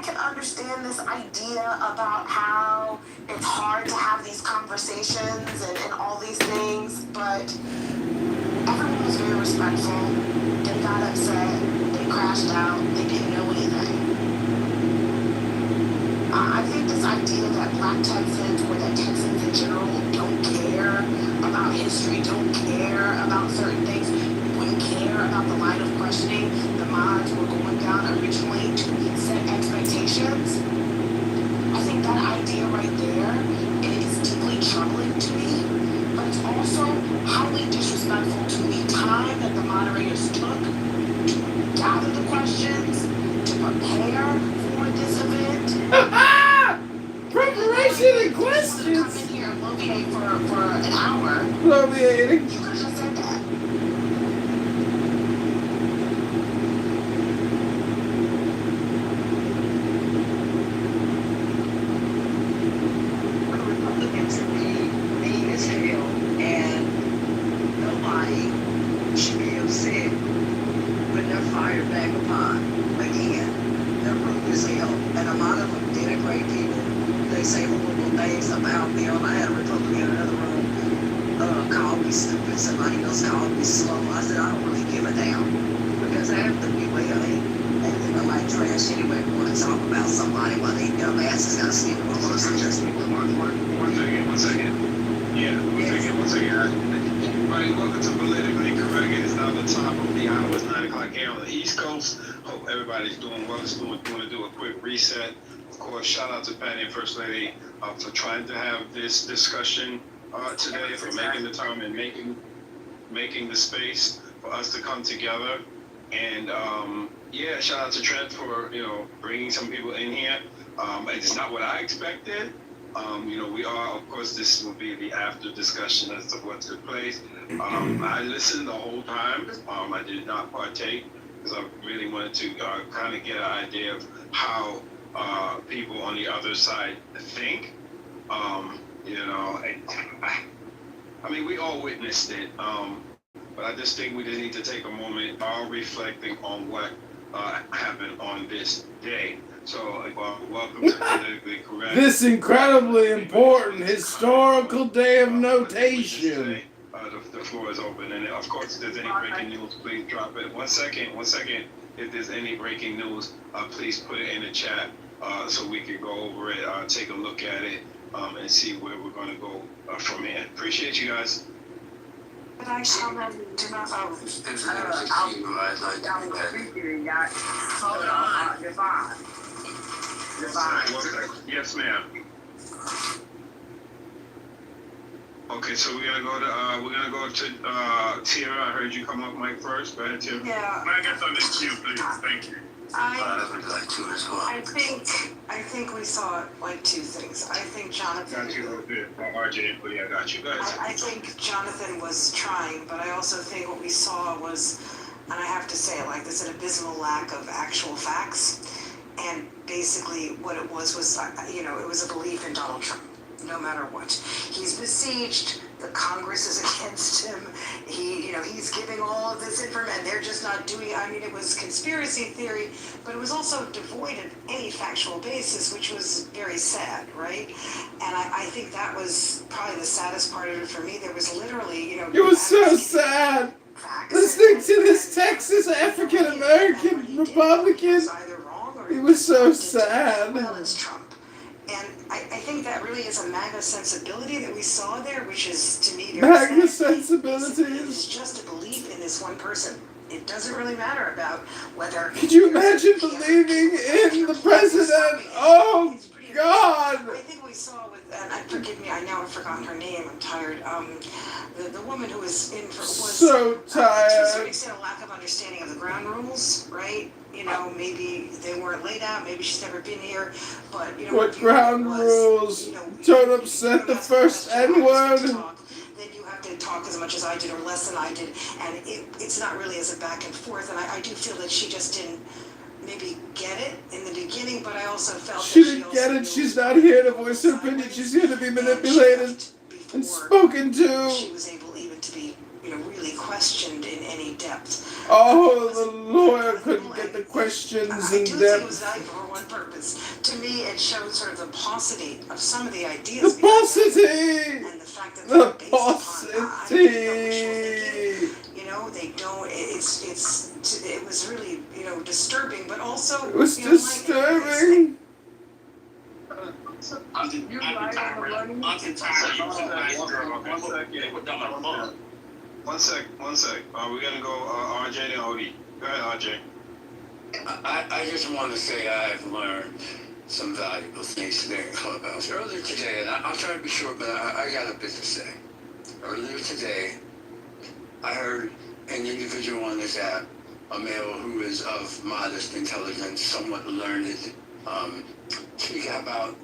can understand this idea about how it's hard to have these conversations and all these things, but everyone was very respectful. They got upset. They crashed out. They didn't know anything. I think this idea that Black Texans or that Texans in general don't care about history, don't care about certain things, wouldn't care about the line of questioning the mods were going down originally to set expectations. I think that idea right there is deeply troubling to me, but it's also highly disrespectful to the time that the moderators took to gather the questions, to prepare for this event. Preparation and questions. Come in here and locate for an hour. Bloviating. You could have just said that. Republicans are mean as hell, and nobody should be upset when they're fired back upon again. They're rude as hell, and a lot of them denigrate people. They say horrible things about me. I had a Republican in another room call me stupid. Somebody else called me slow. I said, I don't really give a damn, because after we and I like trash anyway, want to talk about somebody while they dumbasses got to sleep on us. One second. Yeah, one second. Everybody, welcome to Politically Correct. It is now the top of the hour. It's 9 o'clock here on the East Coast. Hope everybody's doing well. Just want to do a quick reset. Of course, shout out to Patty and First Lady for trying to have this discussion today, for making the time and making the space for us to come together. And yeah, shout out to Trent for bringing some people in here. It's not what I expected. We are, of course, this will be the after discussion as to what took place. I listened the whole time. I did not partake because I really wanted to kind of get an idea of how people on the other side think. You know, I mean, we all witnessed it. But I just think we just need to take a moment, all reflecting on what happened on this day. So, welcome to Politically Correct. This incredibly important historical day of notation. The floor is open, and of course, if there's any breaking news, please drop it. One second. If there's any breaking news, please put it in the chat so we can go over it, take a look at it, and see where we're going to go from here. Appreciate you guys. Can I comment to my phone? If there's a key, I'd like to get Hold on, Divine. Yes, ma'am. Okay, so we're gonna go to Tira. I heard you come up, Mike, first. Go ahead, Tira. Yeah. I guess on this queue, please. Thank you. I would like to as well. I think we saw like two things. I think Jonathan. Got you a little bit. RJ, but yeah, I got you. Go ahead. I think Jonathan was trying, but I also think what we saw was, and I have to say it like this, an abysmal lack of actual facts. And basically what it was, it was a belief in Donald Trump, no matter what. He's besieged, the Congress is against him, he's giving all of this information, and they're just not doing it. I mean, it was conspiracy theory, but it was also devoid of any factual basis, which was very sad, right? And I think that was probably the saddest part of it for me. There was literally, It was so sad. Listening to this Texas African American Republican. It was so sad. Well, it's Trump. And I think that really is a MAGA sensibility that we saw there, which is, to me, very MAGA sad. sensibilities. It's just a belief in this one person. It doesn't really matter about whether... Could you imagine believing in the president? Oh, God! I think we saw with, and forgive me, I now have forgotten her name, I'm tired. The woman who was in for... So tired. To a certain extent, a lack of understanding of the ground rules, right? Maybe they weren't laid out, maybe she's never been here, but, What ground rules? Don't upset the first N-word. Then you have to talk as much as I did or less than I did, and it's not really as a back and forth, and I do feel that she just didn't maybe get it in the beginning, but I also felt She didn't get it. She's not here to voice her opinion. She's here to be manipulated and spoken to. She was able even to be, really questioned in any depth. Oh, the lawyer couldn't get the questions in depth. It was depth. valuable for one purpose. To me, it showed sort of the paucity of some of the ideas. The paucity! And the fact that the paucity! They don't. It was really, disturbing, but also. It was disturbing. One sec. We're gonna go RJ and Odie. Go ahead, RJ. I just want to say I've learned some valuable things today in Clubhouse. Earlier today, and I'll try to be short, but I got a bit to say. Earlier today, I heard an individual on this app, a male who is of modest intelligence, somewhat learned, speak about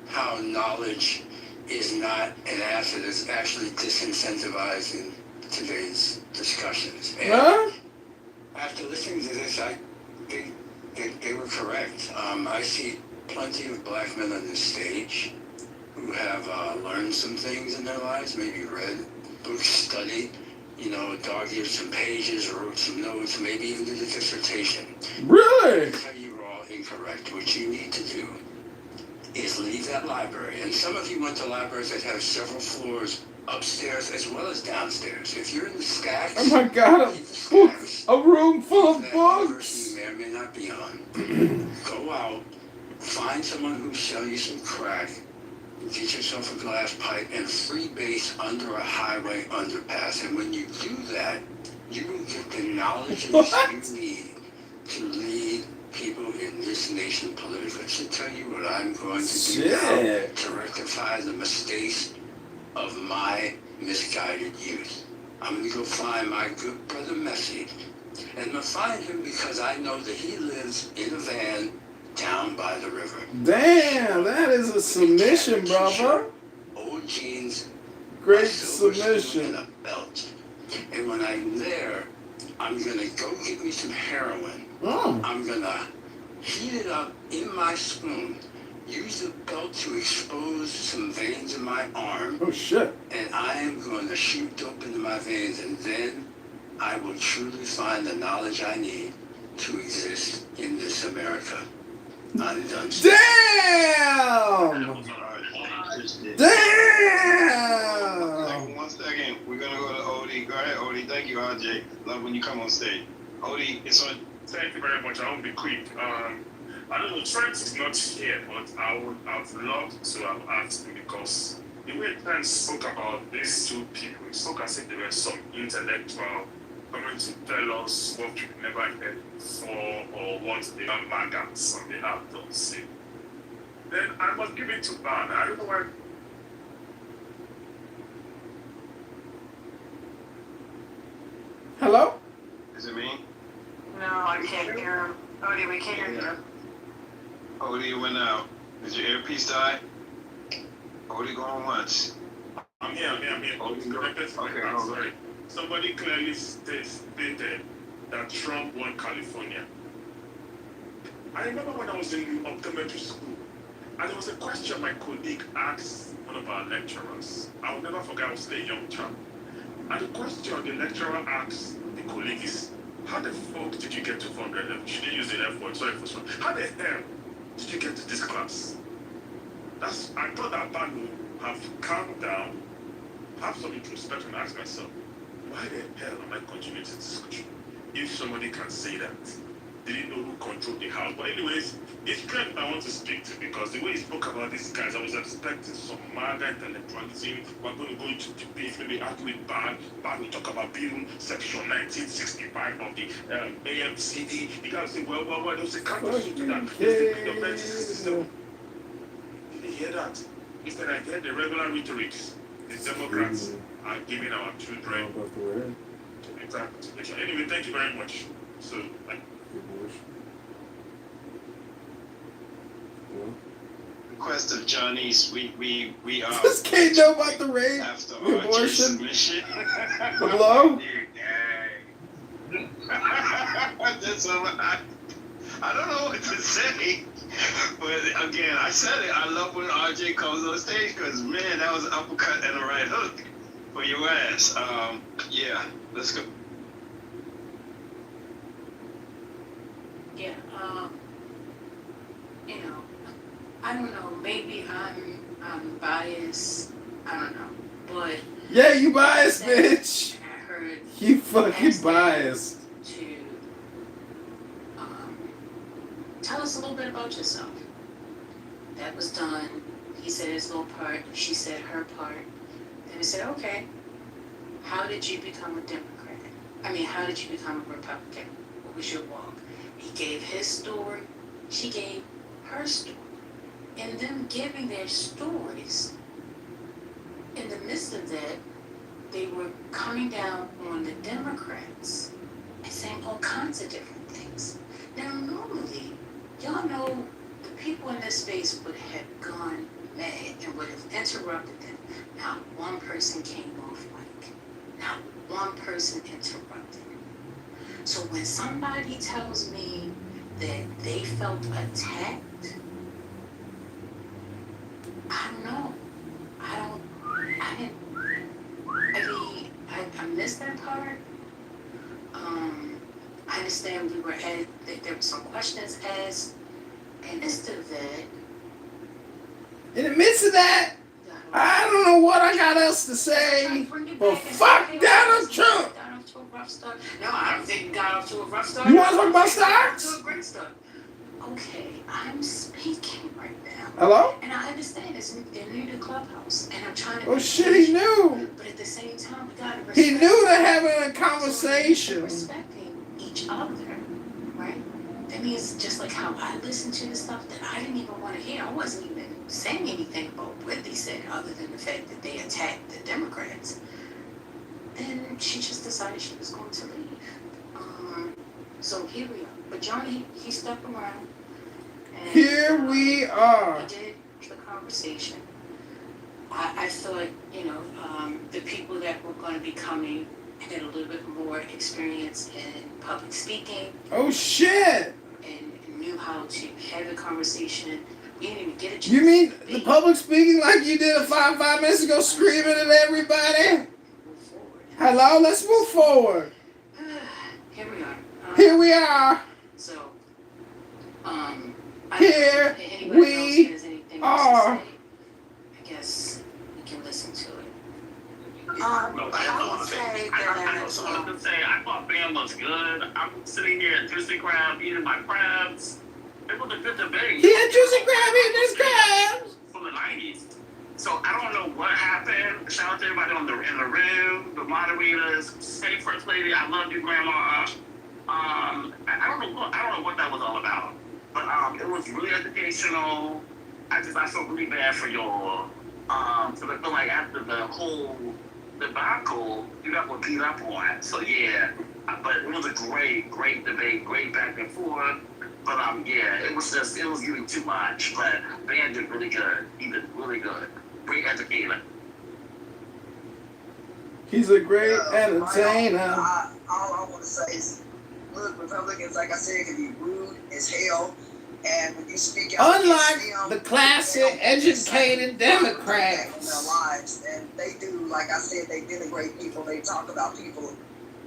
how knowledge is not an asset, it's actually disincentivizing today's discussions. And after listening to this, I think they were correct. I see plenty of black men on this stage who have learned some things in their lives, maybe read books, studied, dog-eared some pages, wrote some notes, maybe even did a dissertation. Really? I tell you all incorrect. What you need to do is leave that library. And some of you went to libraries that have several floors upstairs as well as downstairs. If you're in the stacks, oh my God, a room full of books. You may or may not be on. Go out, find someone who'll sell you some crack, get yourself a glass pipe and freebase under a highway underpass. And when you do that, you will get the knowledge you need to lead people in this nation politically. I should tell you what I'm going to do now to rectify the mistakes of my misguided youth. I'm going to go find my good brother Messi. And I'm going to find him because I know that he lives in a van down by the river. Damn, that is a submission, brother. Old jeans. Great submission. And a belt. And when I'm there, I'm going to go get me some heroin. I'm going to heat it up in my spoon, use the belt to expose some veins in my arm. Oh shit. And I am going to shoot dope into my veins, and then I will truly find the knowledge I need to exist in this America. I'm done. Damn! Damn! One second, we're gonna go to Odie. Go ahead, Odie. Thank you, RJ. Love when you come on stage. Odie, it's on. Thank you very much. I won't be quick. I don't know, Trent is not here, but I would have loved to have asked him because the way Trent spoke about these two people, it spoke as if they were some intellectual coming to tell us what we've never heard before or what the maggots on the app don't say. Then I must give it to Ban. I don't know why. Hello? Is it me? No, I can't hear him. Odie, we can't hear you. Odie went out. Did your earpiece die? Odie going once. I'm here. Odie go. Okay, Okay, sorry. Somebody clearly stated that Trump won California. I remember when I was in optometry school, and there was a question my colleague asked one of our lecturers. I will never forget, I was still a young child. And the question the lecturer asked the colleague is, how the fuck did you get to 400 level? She didn't use the F word, sorry for sure. How the hell did you get to this class? I thought that man would have calmed down, have some introspection, and ask myself, why the hell am I continuing this discussion? If somebody can say that, didn't know who controlled the house. But anyways, it's Trent I want to speak to because the way he spoke about these guys, I was expecting some MAGA intellectualism. We're going to go into debate, maybe argue with Ban. Ban will talk about Bill Section 1965 of the AMCD. You guys say, well, there's a countersuit to that. There's the mental system. Did you hear that? Instead, I heard the regular rhetorics. The Democrats are giving our children exactly. Anyway, thank you very much. So, Request of Johnny's. We This can't know about the rape, after the abortion, submission. the blow. That's I don't know what to say. But again, I said it. I love when RJ comes on stage because man, that was an uppercut and a right hook for your ass. Yeah, let's go. Yeah, you know, I don't know, maybe I'm biased, I don't know, but... Yeah, you biased, bitch! I heard... You fucking biased. To, tell us a little bit about yourself. That was done. He said his little part, she said her part. Then he said, okay, how did you become a Democrat? I mean, how did you become a Republican? What was your walk? He gave his story, she gave her story. And them giving their stories, in the midst of that, they were coming down on the Democrats and saying all kinds of different things. Now, normally, y'all know the people in this space would have gone mad and would have interrupted them. Not one person came off mic. Not one person interrupted. So when somebody tells me that they felt attacked, I don't know. I missed that part. I understand we were at, there were some questions asked, and in the midst of that, I don't know what I got else to say. Well, fuck Donald Trump! No, I don't think we got off to a rough start. You want to talk about stocks? To a great start. Okay, I'm speaking right now. Hello? And I understand they're new to Clubhouse, and I'm trying to... Oh shit, he knew. But at the same time, we gotta respect... He knew they're having a conversation. So respecting each other, right? That means just like how I listened to the stuff that I didn't even want to hear. I wasn't even saying anything about what they said other than the fact that they attacked the Democrats. Then she just decided she was going to leave. So here we are. But Johnny, he stuck around. And, here we are. He did the conversation. I thought, the people that were going to be coming had a little bit more experience in public speaking. Oh shit! And knew how to have a conversation You didn't even get a chance. You mean the public speaking like you did 5 minutes ago, screaming at everybody? Hello, let's move forward. Here we are. Here we are. So, Here we are. I guess we can listen to it. I would say I thought Bam was good. I'm sitting here at Juicy Crab eating my crabs. It was a good debate. He had Juicy Crab eating his crabs From the 90s. So I don't know what happened. Shout out to everybody in the room, the moderators. Say First Lady, I love you, Grandma. I don't know what that was all about. But it was really educational. I felt really bad for y'all. So I feel like after the whole debacle, you got what beat up on. So yeah, but it was a great debate, great back and forth. But yeah, it was getting too much. But Van did really good. He did really good. Great educator. He's a great entertainer. All I want to say is, look, Republicans, like I said, can be rude as hell. And when you speak out unlike them, the classic, educated Democrats. Their lives, and they do, like I said, they denigrate people. They talk about people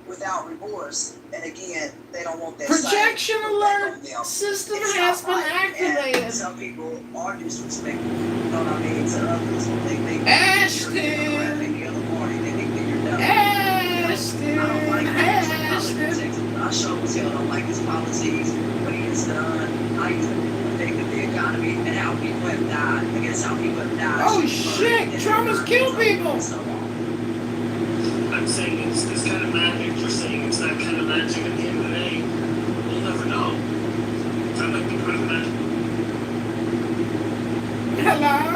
without remorse. And again, they don't want that projection alert system has been activated. And some people are disrespectful. You know what I mean? To others, they Ashton. Any other party, they think that you're dumb. Ashton. I don't like Ashton. I sure as hell don't like his policies, what he has done. How he's affected the economy and how people have died. Against how people have died. Oh shit! Trump has killed people. I'm saying it's this kind of magic. You're saying it's that kind of magic. At the end of the day, we'll never know. I like the president. Hello.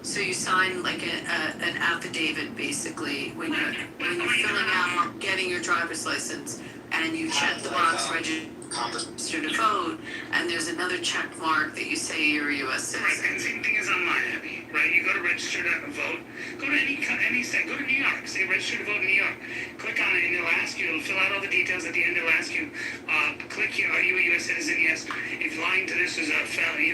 So you sign like an affidavit, basically, when you're filling out getting your driver's license, and you check the box register to vote, and there's another check mark that you say you're a U.S. citizen. Right, and same thing is online, Abby. Right, you go to register to vote. Go to any state. Go to New York. Say register to vote in New York. Click on it, and it'll ask you. It'll fill out all the details at the end. It'll ask you. Click here. Are you a U.S. citizen? Yes. If lying to this is a felony,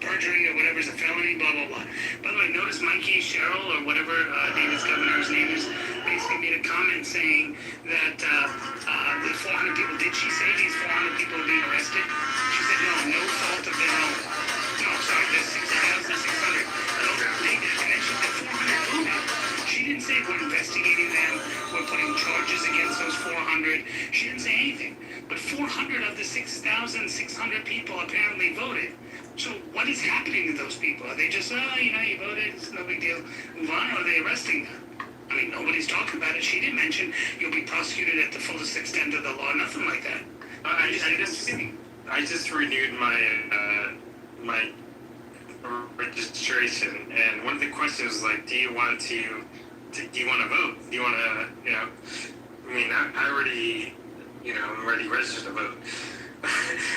perjury or whatever is a felony, blah blah blah. By the way, notice Mikey Sherrill or whatever David's governor's name is basically made a comment saying that the 400 people. Did she say these 400 people are being arrested? She said no fault of their own. No, sorry, there's 6,600. And then she said 400 voted. She didn't say we're investigating them, we're putting charges against those 400. She didn't say anything. But 400 of the 6,600 people apparently voted. So what is happening to those people? Are they just, you voted, it's no big deal, move on, or are they arresting them? I mean, nobody's talking about it. She didn't mention you'll be prosecuted at the fullest extent of the law, nothing like that. I just renewed my my registration, and one of the questions was like, do you want to vote? Do you want to, I mean, I already, I'm already registered to vote.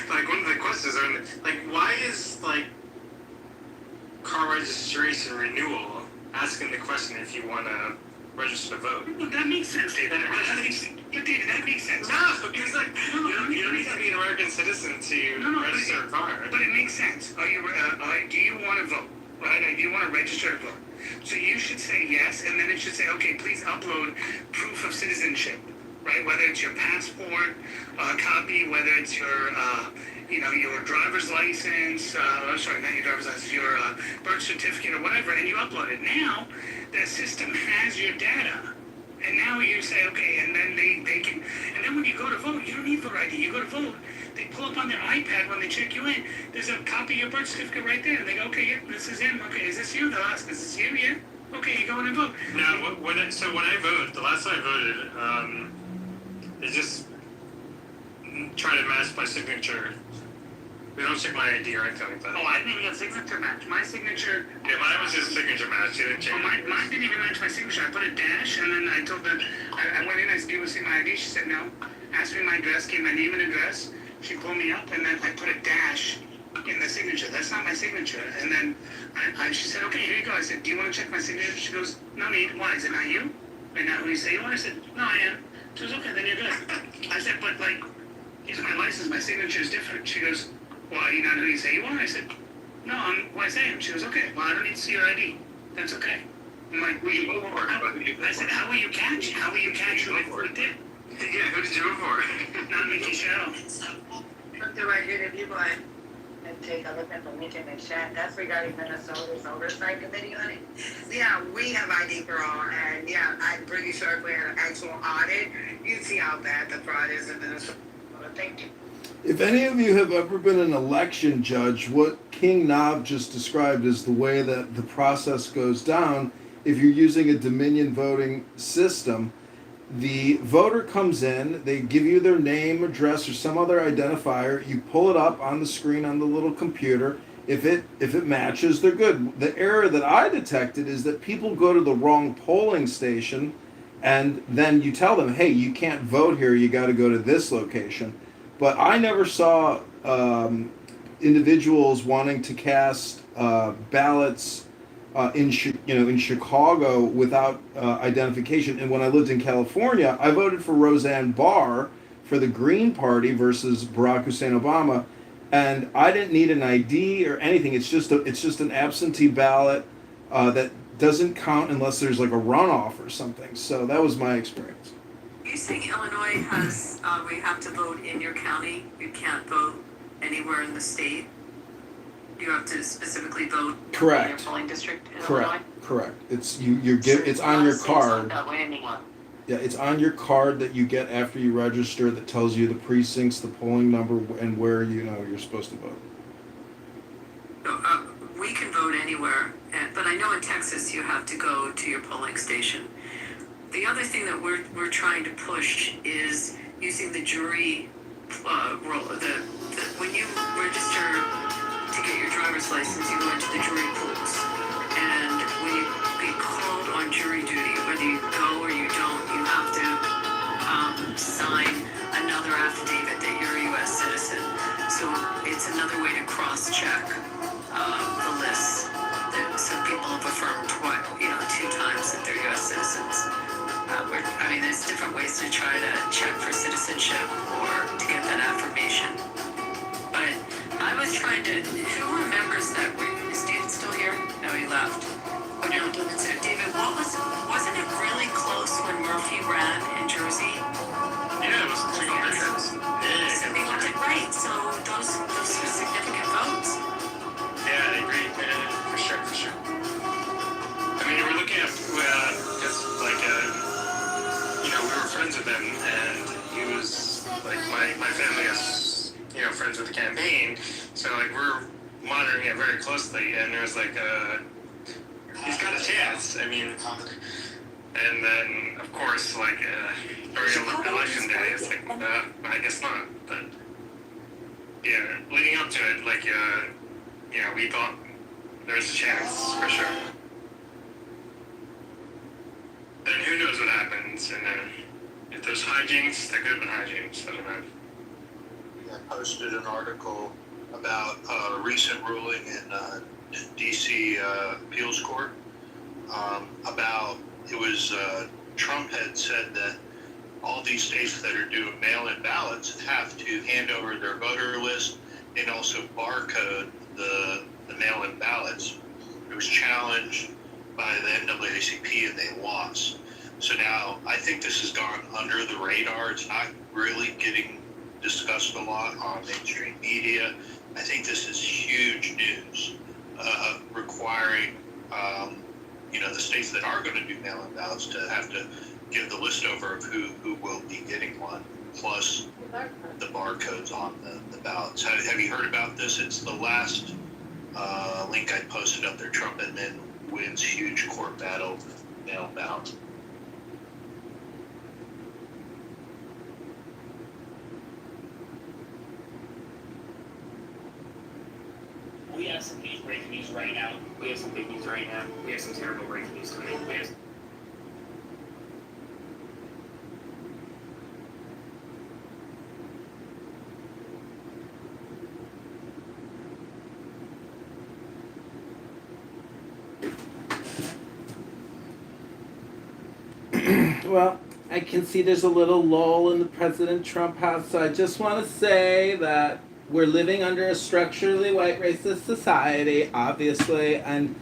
Like, one of the questions are, like, why is, like, car registration renewal asking the question if you want to register to vote? Well, that makes sense, David. But David, that makes sense. No, because, like, you don't need to be an American citizen to register a car. But it makes sense. Do you want to vote? Right? Do you want to register to vote? So you should say yes, and then it should say, okay, please upload proof of citizenship, right? Whether it's your passport copy, whether it's your, your driver's license, sorry, not your driver's license, your birth certificate or whatever, and you upload it. Now, the system has your data. And now you say, okay, and then they can, and then when you go to vote, you don't need voter ID. You go to vote, they pull up on their iPad when they check you in. There's a copy of your birth certificate right there. And they go, okay, yeah, this is him. Okay, is this you? They'll ask, is this you? Yeah. Okay, you go in and vote. Now, when I voted, the last time I voted, they just try to match my signature. They don't check my ID or anything like that. Oh, I didn't even get signature match. My signature... Yeah, mine was just signature match. They didn't check mine didn't even match my signature. I put a dash, and then I told them... I went in, I said, do you want to see my ID? She said, no. Asked me my address, gave my name and address. She pulled me up, and then I put a dash in the signature. That's not my signature. And then she said, okay, here you go. I said, do you want to check my signature? She goes, no need. Why? Is it not you? And not who you say you are? I said, no, I am. She goes, okay, then you're good. I said, but, like, here's my license. My signature is different. She goes... Well, you not who you say you are? I said, no, I'm who I say I am. She goes, okay, well, I don't need to see your ID. That's okay. I'm like, who you vote for? I said, how will you catch who I did? Yeah, who did you vote for? Not me, Michelle. Do I get if you go ahead and take a look at the link in the chat? That's regarding Minnesota's oversight committee on it. Yeah, we have ID for all, and yeah, I'm pretty sure if we had an actual audit, you'd see how bad the fraud is in Minnesota. Thank you. If any of you have ever been an election judge, what King Knob just described is the way that the process goes down. If you're using a Dominion voting system, the voter comes in, they give you their name, address, or some other identifier. You pull it up on the screen on the little computer. If it matches, they're good. The error that I detected is that people go to the wrong polling station, and then you tell them, hey, you can't vote here, you got to go to this location. But I never saw individuals wanting to cast ballots in Chicago without identification. And when I lived in California, I voted for Roseanne Barr for the Green Party versus Barack Hussein Obama, and I didn't need an ID or anything. It's just an absentee ballot that doesn't count unless there's like a runoff or something. So that was my experience. Are you saying Illinois has, we have to vote in your county? You can't vote anywhere in the state? You have to specifically vote in your polling district in Illinois? Correct. It's it's on your card. Yeah, it's on your card that you get after you register that tells you the precincts, the polling number, and where you're supposed to vote. We can vote anywhere, but I know in Texas you have to go to your polling station. The other thing that we're trying to push is using the jury role. When you register to get your driver's license, you go into the jury pools, and when you get called on jury duty, whether you go or you don't, you have to sign another affidavit that you're a U.S. citizen. So it's another way to cross-check the list. So people have affirmed 2 times that they're U.S. citizens. There's different ways to try to check for citizenship or to get that affirmation. But I was trying to. Who remembers that? Is David still here? No, he left. Oh no, so David, wasn't it really close when Murphy ran in Jersey? Yeah, it was 2 difference. Yeah. So people did right. So those were significant votes. Yeah, I agree. Yeah, for sure. We're looking at just like we were friends with him, and he was like my family is friends with the campaign, so like we're monitoring it very closely, and there's like he's got a chance. And then of course like during election day, it's like I guess not, but yeah, leading up to it, like we thought there's a chance for sure. Then who knows what happens, and then if there's hijinks, there could have been hijinks. I don't know. I posted an article about a recent ruling in D.C. appeals court about Trump had said that all these states that are doing mail-in ballots have to hand over their voter list and also barcode the mail-in ballots. It was challenged by the NAACP and they lost. So now I think this has gone under the radar. It's not really getting discussed a lot on mainstream media. I think this is huge news, requiring the states that are going to do mail-in ballots to have to give the list over of who will be getting one, plus the barcodes on the ballots. Have you heard about this? It's the last link I posted up there. Trump admin wins huge court battle with mail ballot. We have some huge breaking news right now. We have some big news right now. We have some terrible breaking news coming. Well, I can see there's a little lull in the President Trump house, so I just want to say that we're living under a structurally white racist society, obviously, and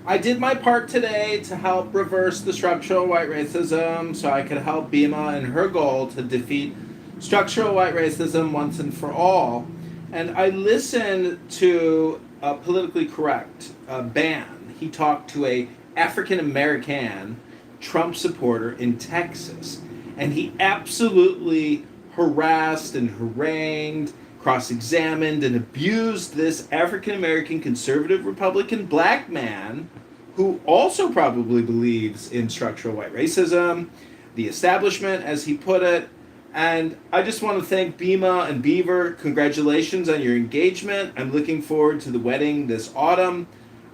I did my part today to help reverse the structural white racism so I could help Bima in her goal to defeat structural white racism once and for all. And I listened to a politically correct ban. He talked to a African-American Trump supporter in Texas, and he absolutely harassed and harangued, cross-examined, and abused this African-American conservative Republican black man who also probably believes in structural white racism, the establishment, as he put it. And I just want to thank Bima and Beaver. Congratulations on your engagement. I'm looking forward to the wedding this autumn.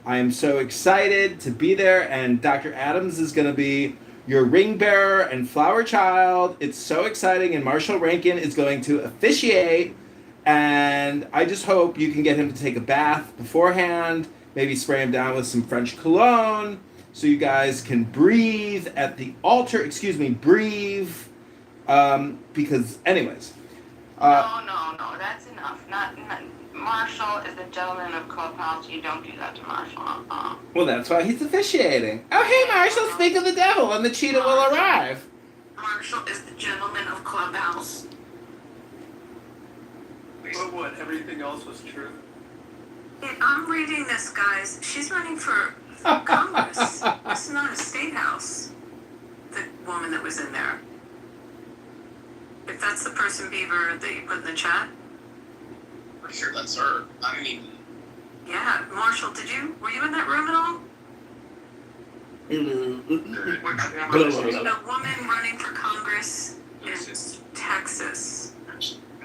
I am so excited to be there, and Dr. Adams is going to be your ring bearer and flower child. It's so exciting, and Marshall Rankin is going to officiate, and I just hope you can get him to take a bath beforehand, maybe spray him down with some French cologne, so you guys can breathe at the altar. Breathe, because anyways. No, that's enough. Not Marshall is the gentleman of Clubhouse. You don't do that to Marshall. Well, that's why he's officiating. Oh, hey, Marshall, speak of the devil, and the cheetah will arrive. Marshall is the gentleman of Clubhouse. But what, everything else was true? I'm reading this, guys. She's running for Congress. This is not a state house. The woman that was in there. If that's the person, Beaver, that you put in the chat. Pretty sure that's her. I didn't even. Yeah, Marshall, were you in that room at all? The woman running for Congress in Texas.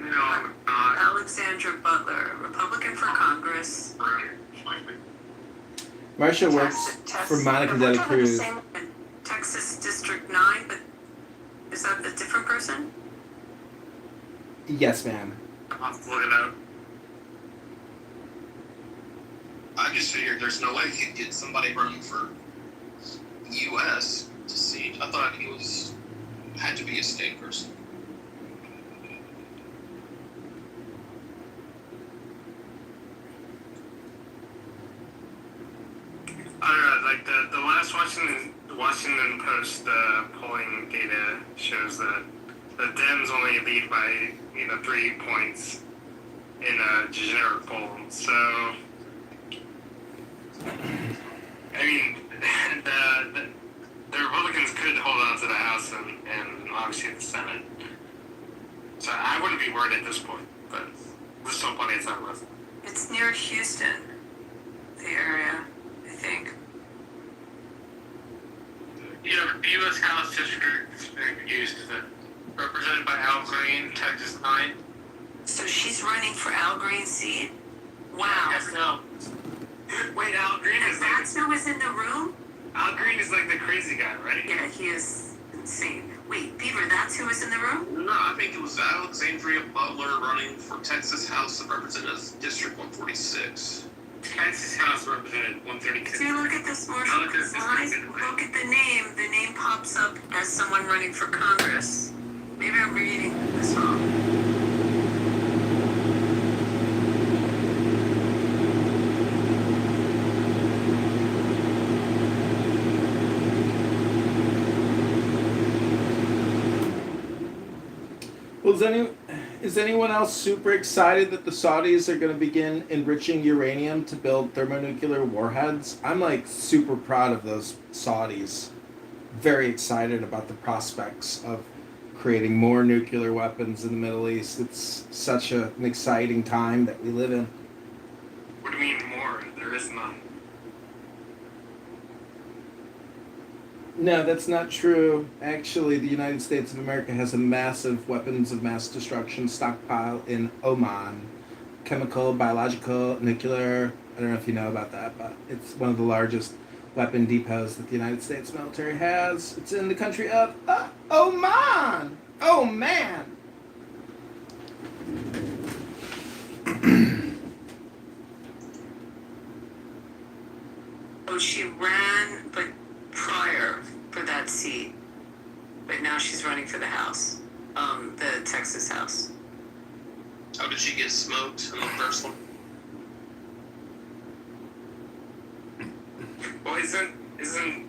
No, Alexandra Butler, Republican for Congress. Marshall works for Monica De La Cruz. Texas District 9, but is that a different person? Yes, ma'am. I'll look it up. I just figured there's no way he'd get somebody running for U.S. to seat. I thought he had to be a state person. I don't know, like the last Washington Post polling data shows that the Dems only lead by 3 points in a generic poll. So, I mean, the Republicans could hold on to the House and obviously the Senate. So I wouldn't be worried at this point, but there's still plenty of time left. It's near Houston, the area, I think. U.S. House District used represented by Al Green, Texas 9. So she's running for Al Green's seat? Wow. Yes, no. Wait, Al Green is that's who was in the room? Al Green is like the crazy guy, right? Yeah, he is insane. Wait, Beaver, that's who was in the room? No, I think it was Alexandria Butler running for Texas House of Representatives, District 146. Texas House represented 136. See, look at this, Marshall. Look at the name. The name pops up as someone running for Congress. Maybe I'm reading this wrong. Well, is anyone else super excited that the Saudis are going to begin enriching uranium to build thermonuclear warheads? I'm like super proud of those Saudis. Very excited about the prospects of creating more nuclear weapons in the Middle East. It's such an exciting time that we live in. What do you mean more? There is none. No, that's not true. Actually, the United States of America has a massive weapons of mass destruction stockpile in Oman. Chemical, biological, nuclear. I don't know if you know about that, but it's one of the largest weapon depots that the United States military has. It's in the country of Oman! Oh, man! Oh, she ran, but prior for that seat, but now she's running for the House, the Texas House. How did she get smoked in the first one? Well,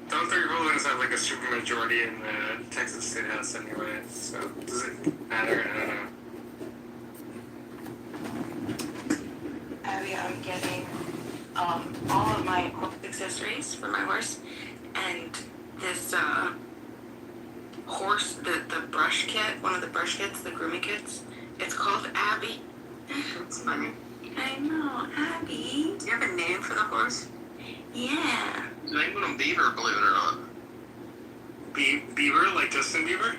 don't the Republicans have like a supermajority in the Texas State House anyway? So does it matter? I don't know. Abby, I'm getting all of my accessories for my horse, and this horse, the brush kit, one of the brush kits, the grooming kits, it's called Abby. That's funny. I know, Abby. Do you have a name for the horse? Yeah. They put him Beaver, believe it or not. Beaver, like Justin Bieber?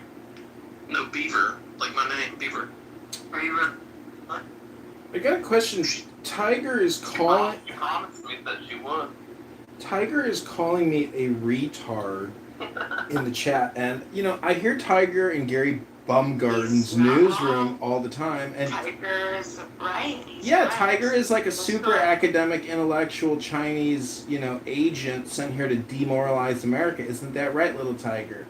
No, Beaver, like my name, Beaver. Are you what? I got a question. Tiger is calling... She promised me that she would. Tiger is calling me a retard in the chat, and you know I hear Tiger in Gary Bumgarden's newsroom all the time, and Tiger's right. yeah, Tiger is like a super academic, intellectual Chinese, agent sent here to demoralize America. Isn't that right, little Tiger?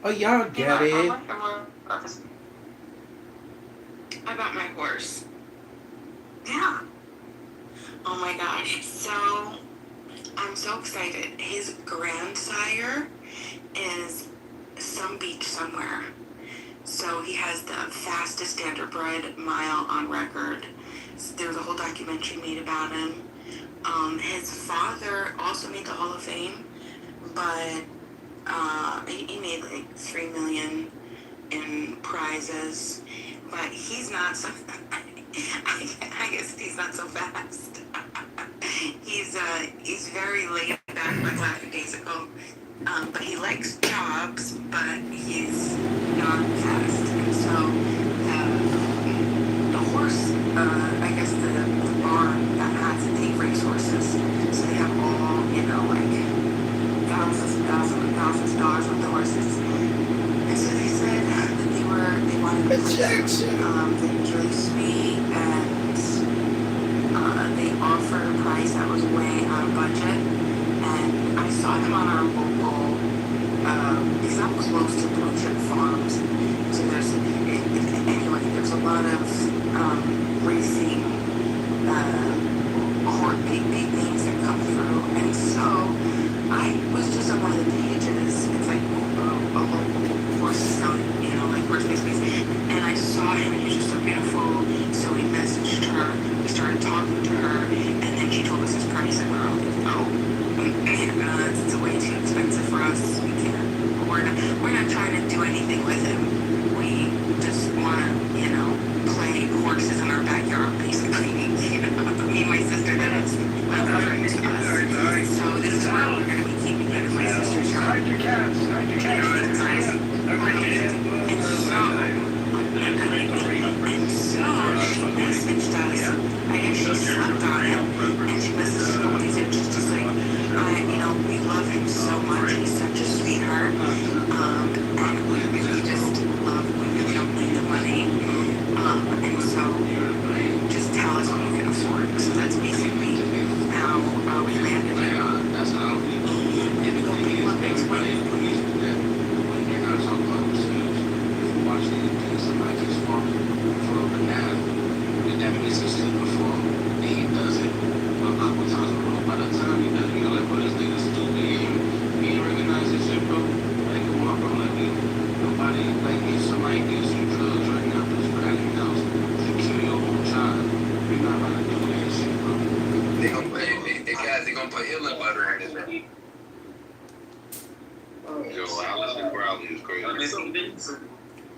Oh, y'all get it. About my horse. Yeah. Oh my gosh. So, I'm so excited. His grandsire is some beach somewhere. So he has the fastest standardbred mile on record. So there was a whole documentary made about him. His father also made the Hall of Fame, but he made like $3 million in prizes. But he's not so. I guess he's not so fast. He's very laid back, like lackadaisical. But he likes jobs, but he's not fast. And so the horse, I guess the barn that has the racehorses. So they have all, like thousands and thousands of dollars with the horses. And so they said that they wanted to they're really sweet, and they offered a price that was way out of budget. And I saw them on our local, it's not close to blue chip farms. So there's a lot of racing, big names that come through. And so I was just on one of the pages. It's like a local horse zone, like horse space. And I saw him, and he was just so beautiful. So we messaged her. We started talking to her, and then she told us his price, and we're all like, it's way too expensive for us. We can't. We're not trying to do anything with him. We just want to, play horses in our backyard, basically. Me and my sister, that is important to us. So this is why we're going to be keeping him in my sister's yard. And so she messaged us. I actually slept on it, and she messaged us all these just like, we love him so much. He's such a sweetheart. And we just love when we don't need the money. And so just tell us what you can afford. So that's basically how we landed there. That's how we And we'll pick up next week. Watching somebody just walk for a banana, and that makes him sleep before he does it a couple times in a row. By the time he does it, you're like, bro, this nigga stupid. He ain't recognize this shit, bro. Like, come on, bro. Like, nobody, like, if somebody gives you drugs right now, just cracking house to kill your whole child, you're not about to do that shit, bro. They gonna put healing butter in it. Yo, Alice Crowley is crazy.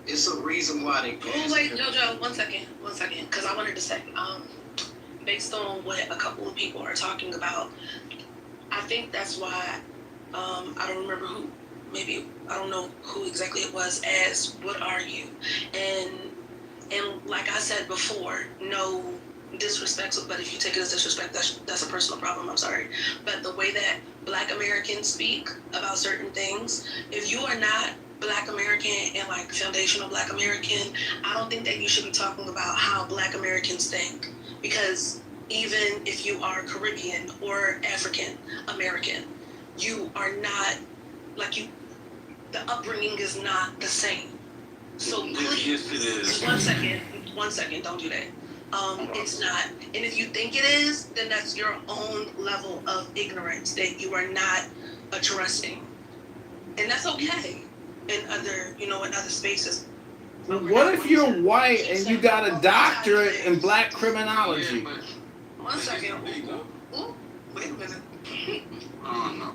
It's a reason why they passed. Oh, wait, JoJo, one second, because I wanted to say, based on what a couple of people are talking about, I think that's why, I don't remember who, maybe, I don't know who exactly it was, asked, what are you? And like I said before, no disrespect, but if you take it as disrespect, that's a personal problem, I'm sorry. But the way that Black Americans speak about certain things, if you are not Black American and like foundational Black American, I don't think that you should be talking about how Black Americans think, because even if you are Caribbean or African American, you are not like the upbringing is not the same. So please, Yes, it is. one second, don't do that. It's not, and if you think it is, then that's your own level of ignorance that you are not addressing, and that's okay. In other spaces. What if you're white and you got a doctorate in black criminology? One second. Ooh, wait a minute. Oh no.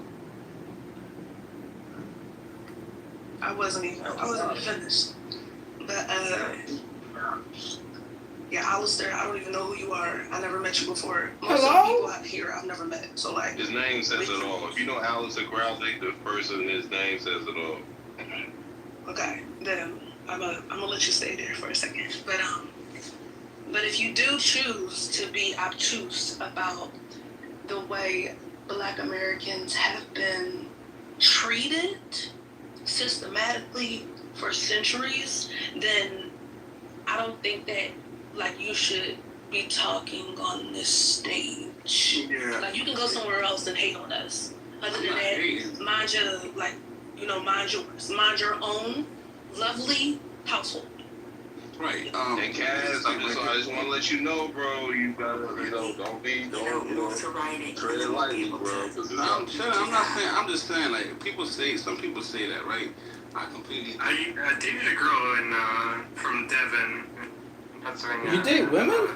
I wasn't finished. But yeah, Alistair, I don't even know who you are. I never met you before. Most of the people out here I've never met. So like His name says it all. If you know Alice Crowley, the person, his name says it all. Okay, then I'm gonna let you stay there for a second. But if you do choose to be obtuse about the way Black Americans have been treated systematically for centuries, then I don't think that like you should be talking on this stage. Yeah. Like you can go somewhere else and hate on us. Other than that, mind yours. Mind your own lovely household. Right. And Kaz, I just want to let you know, bro. You gotta, don't tread lightly, bro. I'm not saying. I'm just saying, like some people say that, right? I completely. I dated a girl from Devon, Pennsylvania. You date women?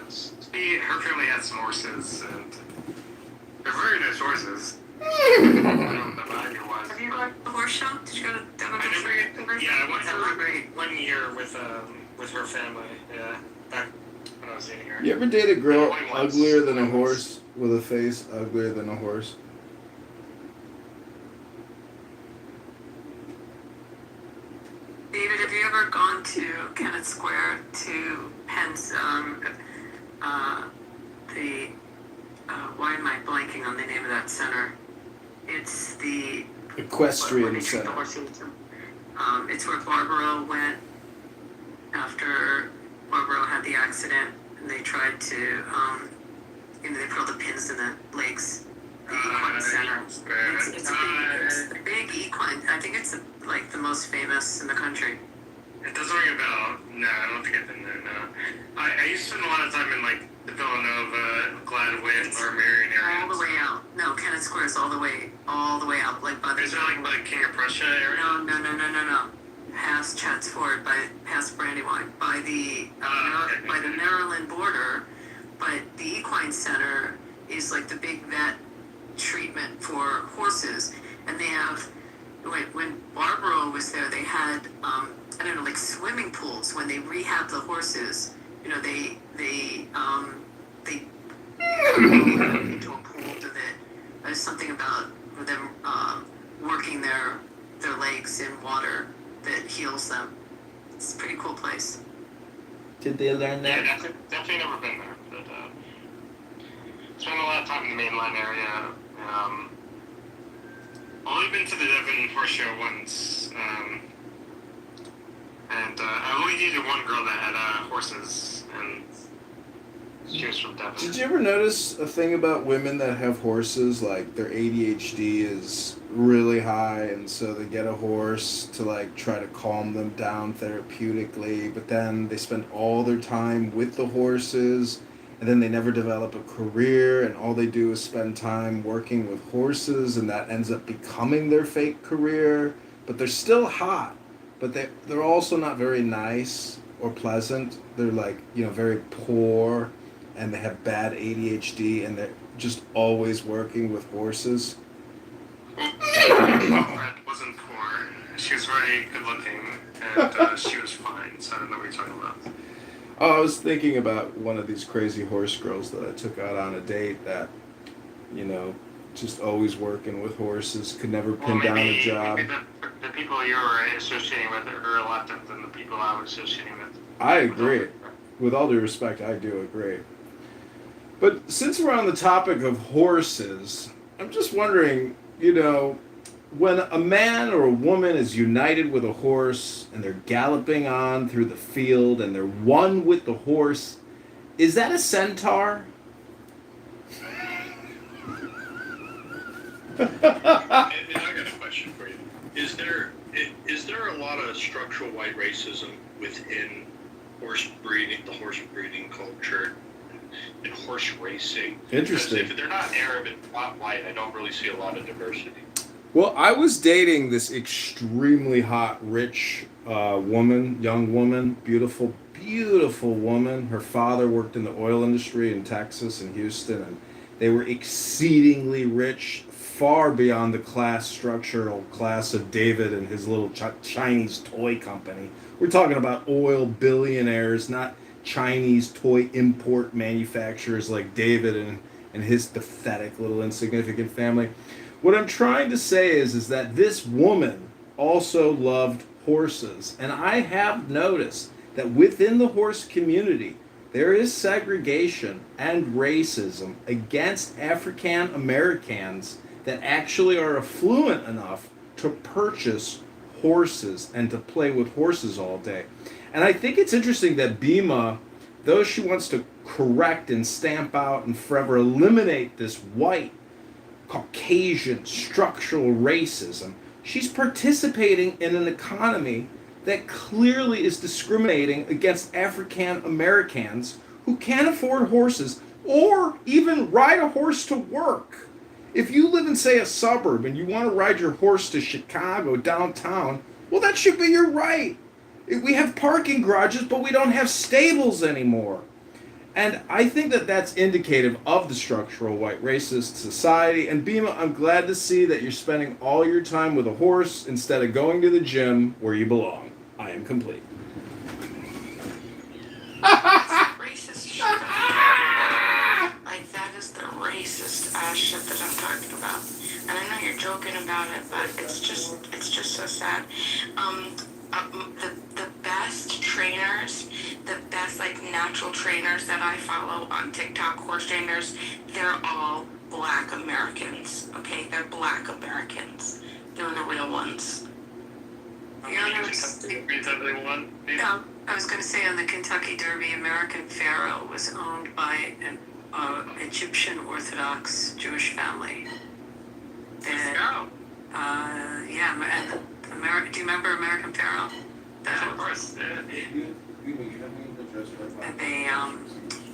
Her family had some horses, and they're very nice horses. I don't know about your wife. Have you gone to the horse show? Did you go to Devon? I went for 1 year with her family. Yeah, back when I was dating her. You ever date a girl uglier than a horse with a face uglier than a horse? David, have you ever gone to Kennett Square to Penn's, why am I blanking on the name of that center? It's the Equestrian Center. It's where Barbaro went after Barbaro had the accident, and they tried to, they put all the pins in the legs. The equine center. It's a big equine. I think it's like the most famous in the country. It doesn't ring a bell. No, I don't think I've been there. No, I used to spend a lot of time in like the Villanova, Gladwin, or Marion area. All the way out. No, Kennett Square is all the way out, like by the. Is it like King of Prussia area? No. Past Chats Ford, past Brandywine, by the Maryland border, but the equine center is like the big vet treatment for horses, and they have. When Barbaro was there, they had like swimming pools. When they rehab the horses, they into a pool so that there's something about them working their legs in water that heals them. It's a pretty cool place. Did they learn that? Yeah, definitely never been there, but spent a lot of time in the mainline area. only been to the Devon Horse Show once, and I only dated one girl that had horses, and she was from Devon. Did you ever notice a thing about women that have horses? Like their ADHD is really high, and so they get a horse to like try to calm them down therapeutically, but then they spend all their time with the horses, and then they never develop a career, and all they do is spend time working with horses, and that ends up becoming their fake career. But they're still hot, but they're also not very nice or pleasant. They're like, very poor, and they have bad ADHD, and they're just always working with horses. My friend wasn't poor. She was very good looking, and she was fine, so I don't know what you're talking about. Oh, I was thinking about one of these crazy horse girls that I took out on a date that, just always working with horses, could never pin down a job. Maybe the people you were associating with are a lot different than the people I was associating with. I agree. With all due respect, I do agree. But since we're on the topic of horses, I'm just wondering, when a man or a woman is united with a horse and they're galloping on through the field and they're one with the horse, is that a centaur? And I got a question for you. Is there a lot of structural white racism within horse breeding, the horse breeding culture, and horse racing? Interesting. Because if they're not Arab and not white, I don't really see a lot of diversity. Well, I was dating this extremely hot, rich young woman, beautiful woman. Her father worked in the oil industry in Texas and Houston, and they were exceedingly rich, far beyond the structural class of David and his little Chinese toy company. We're talking about oil billionaires, not Chinese toy import manufacturers like David and his pathetic little insignificant family. What I'm trying to say is that this woman also loved horses. And I have noticed that within the horse community, there is segregation and racism against African Americans that actually are affluent enough to purchase horses and to play with horses all day. And I think it's interesting that Bima, though she wants to correct and stamp out and forever eliminate this white Caucasian structural racism, she's participating in an economy that clearly is discriminating against African Americans who can't afford horses or even ride a horse to work. If you live in, say, a suburb and you want to ride your horse to Chicago downtown, well, that should be your right. We have parking garages, but we don't have stables anymore. And I think that that's indicative of the structural white racist society. And Bima, I'm glad to see that you're spending all your time with a horse instead of going to the gym where you belong. I am complete. Racist shit. Like, that is the racist ass shit that I'm talking about. And I know you're joking about it, but it's just so sad. The best trainers, the best like natural trainers that I follow on TikTok, horse trainers, they're all Black Americans. Okay, they're Black Americans. They're the real ones. Yeah, I was going to say on the Kentucky Derby, American Pharaoh was owned by an Egyptian Orthodox Jewish family. That, and do you remember American Pharaoh? Of course.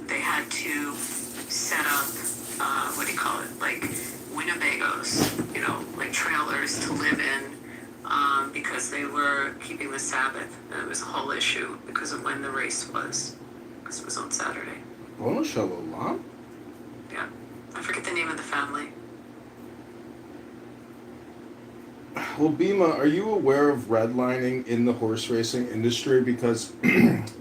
They had to set up like Winnebagos, like trailers to live in, because they were keeping the Sabbath. And it was a whole issue because of when the race was, because it was on Saturday. Oh, shalom. Yeah, I forget the name of the family. Well, Bima, are you aware of redlining in the horse racing industry? Because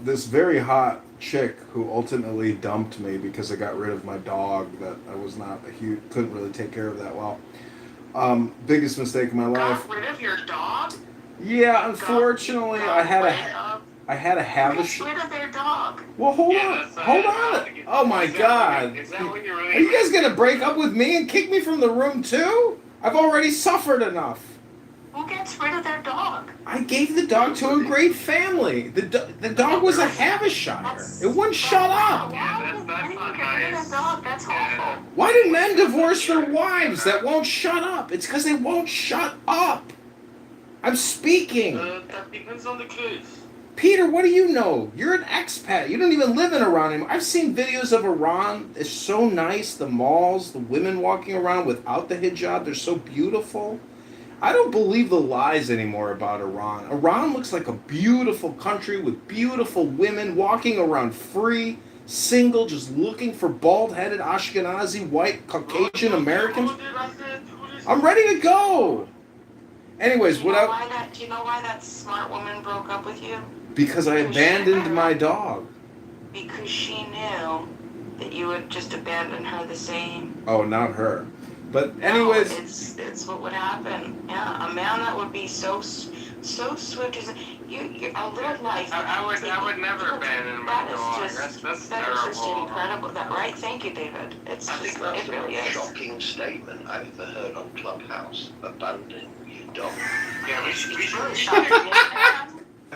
this very hot chick who ultimately dumped me because I got rid of my dog that I was not couldn't really take care of that well. Biggest mistake of my life. Got rid of your dog? Yeah, unfortunately, I had to have Get rid of their dog. Well, hold on. Oh my God. Are you guys gonna break up with me and kick me from the room too? I've already suffered enough. Who gets rid of their dog? I gave the dog to a great family. The dog was a Havishire. It wouldn't shut up. Why would men get rid of their dog? That's awful. Why do men divorce their wives that won't shut up? It's because they won't shut up. I'm speaking. That depends on the case. Peter, what do you know? You're an expat. You don't even live in Iran anymore. I've seen videos of Iran. It's so nice. The malls, the women walking around without the hijab, they're so beautiful. I don't believe the lies anymore about Iran. Iran looks like a beautiful country with beautiful women walking around free, single, just looking for bald-headed Ashkenazi, white, Caucasian Americans. I'm ready to go. Anyways, Do you know why that smart woman broke up with you? Because I abandoned my dog. Because she knew that you would just abandon her the same. Oh, not her. But anyways, no, it's what would happen. Yeah, a man that would be so swift as you're a little nice. I would never abandon my dog. That's that is just incredible. That right? Thank you, David. It's I think that's it really the most is. shocking statement I've ever heard on Clubhouse. Abandoning your dog. Yeah, we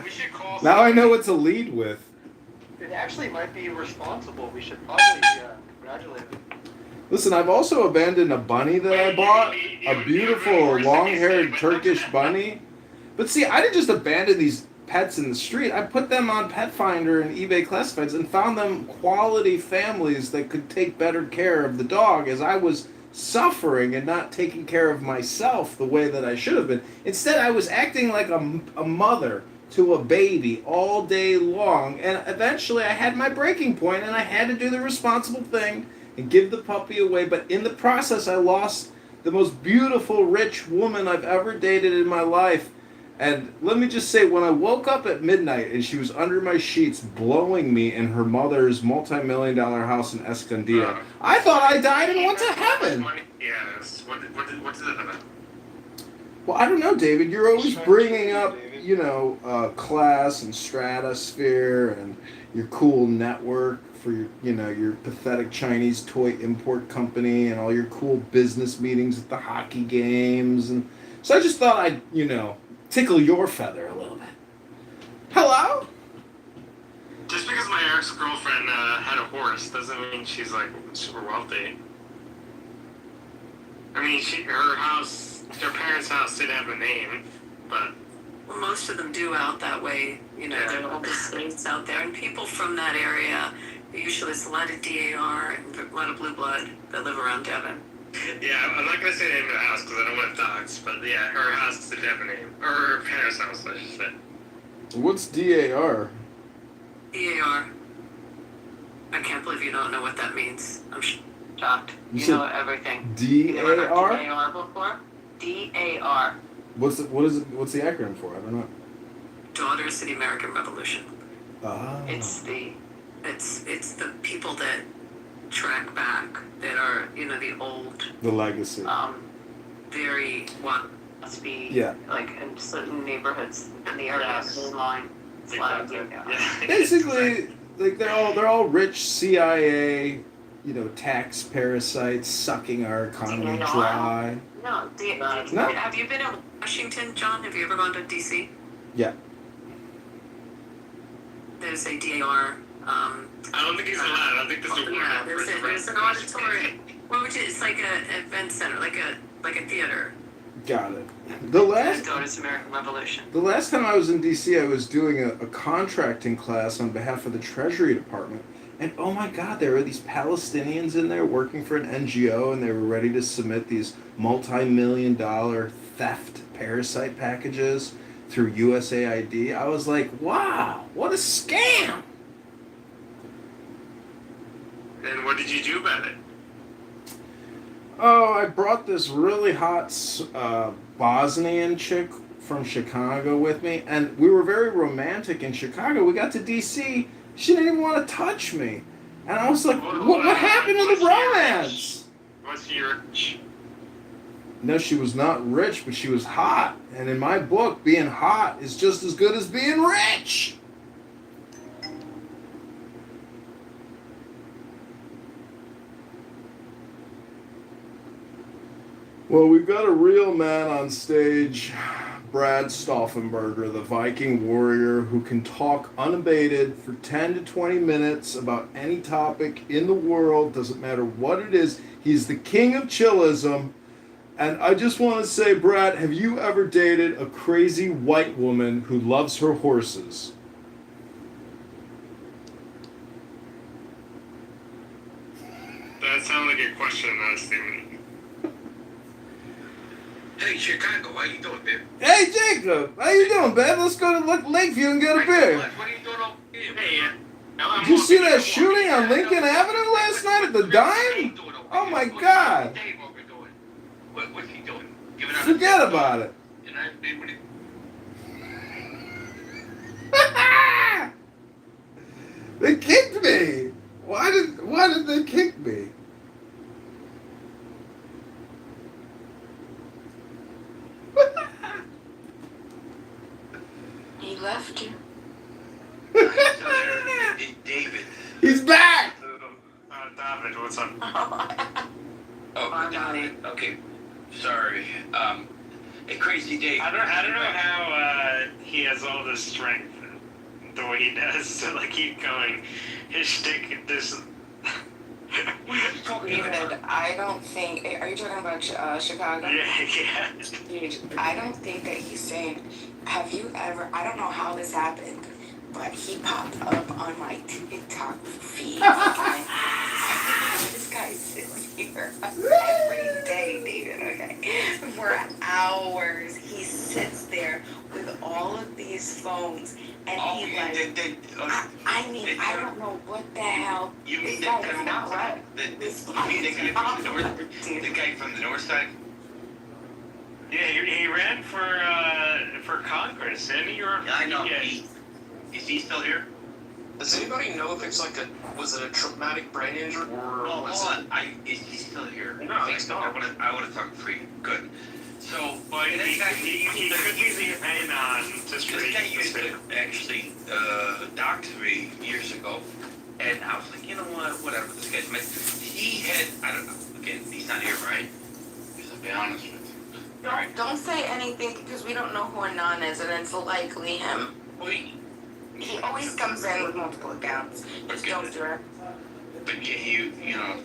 should call. Now I know what to lead with. It actually might be responsible. We should probably congratulate him. Listen, I've also abandoned a bunny that I bought, a beautiful long-haired Turkish bunny. But see, I didn't just abandon these pets in the street. I put them on Pet Finder and eBay Classifieds and found them quality families that could take better care of the dog as I was suffering and not taking care of myself the way that I should have been. Instead, I was acting like a mother to a baby all day long. And eventually I had my breaking point and I had to do the responsible thing and give the puppy away, but in the process I lost the most beautiful, rich woman I've ever dated in my life. And let me just say, when I woke up at midnight and she was under my sheets blowing me in her mother's multi-million-dollar house in Escondido, I thought I died and went to heaven. Yes. What is it about? Well, I don't know, David. You're always bringing up, class and stratosphere and your cool network for your pathetic Chinese toy import company and all your cool business meetings at the hockey games. And so I just thought I'd, tickle your feather a little bit. Hello? Just because my ex-girlfriend had a horse doesn't mean she's like super wealthy. I mean, their parents' house did have a name, but well, most of them do out that way. There are all the states out there, and people from that area. Usually, it's a lot of DAR and a lot of blue blood that live around Devon. Yeah, I'm not gonna say the name of the house because I don't want dogs. But yeah, her house did have a name, or her parents' house, I should say. What's DAR? DAR. I can't believe you don't know what that means. I'm shocked. You know everything. DAR? You never heard DAR before? DAR. What's the acronym for? I don't know. Daughters of the American Revolution. Ah. It's the people that track back that are the old. The legacy. Very must be like in certain neighborhoods in the area main line. Basically, like they're all rich CIA, tax parasites sucking our economy dry. No, No. Have you been in Washington, John? Have you ever gone to DC? Yeah. There's a DAR. I don't think he's allowed. I don't think there's a word. Yeah, there's an auditorium. It's like an event center, like a theater. Got it. The last Daughters of American Revolution. The last time I was in DC, I was doing a contracting class on behalf of the Treasury Department. And oh my God, there were these Palestinians in there working for an NGO, and they were ready to submit these multi-million-dollar theft parasite packages through USAID. I was like, wow, what a scam! And what did you do about it? Oh, I brought this really hot Bosnian chick from Chicago with me, and we were very romantic in Chicago. We got to DC, she didn't even want to touch me. And I was like, what happened to the romance? Was she rich? No, she was not rich, but she was hot. And in my book, being hot is just as good as being rich. Well, we've got a real man on stage, Brad Stauffenberger, the Viking warrior who can talk unabated for 10 to 20 minutes about any topic in the world, doesn't matter what it is. He's the king of chillism. And I just want to say, Brad, have you ever dated a crazy white woman who loves her horses? That sounds like a question, not a statement. Hey, Chicago, how you doing, babe? Hey, Jacob, how you doing, babe? Let's go to Lakeview and get a beer. What are you doing over here? Hey, Did you see that shooting on Lincoln Avenue last night at the Dime? Oh my God! What's he doing? Giving out Forget about it. And I, what They kicked me. Why did they kick me? He left you. David. He's back. David, what's up? Oh, David. Okay, sorry. A crazy day. I don't know how he has all this strength the way he does to like keep going. His shtick, this. David, I don't think. Are you talking about Chicago? Yeah. Dude, I don't think that he's saying. Have you ever? I don't know how this happened, but he popped up on my TikTok feed. Okay? This guy sits here every day, David. Okay, for hours. He sits there with all of these phones, and he like. I mean, I don't know what the hell. You mean this guy is not right. The guy from the north side? Yeah, he ran for Congress, and I know. Is he still here? Does anybody know if it's like was it a traumatic brain injury or was it? Is he still here? No, I think I would have talked free. Good. So, well, he could use the opinion on just this guy used to actually dox me years ago, and I was like, you know what, whatever. This guy's meant. He had, I don't know. Again, he's not here, right? Because I'll be honest with you. Don't say anything because we don't know who Anon is, and it's likely him. He always comes in with multiple accounts. Just don't direct. But yeah, you know,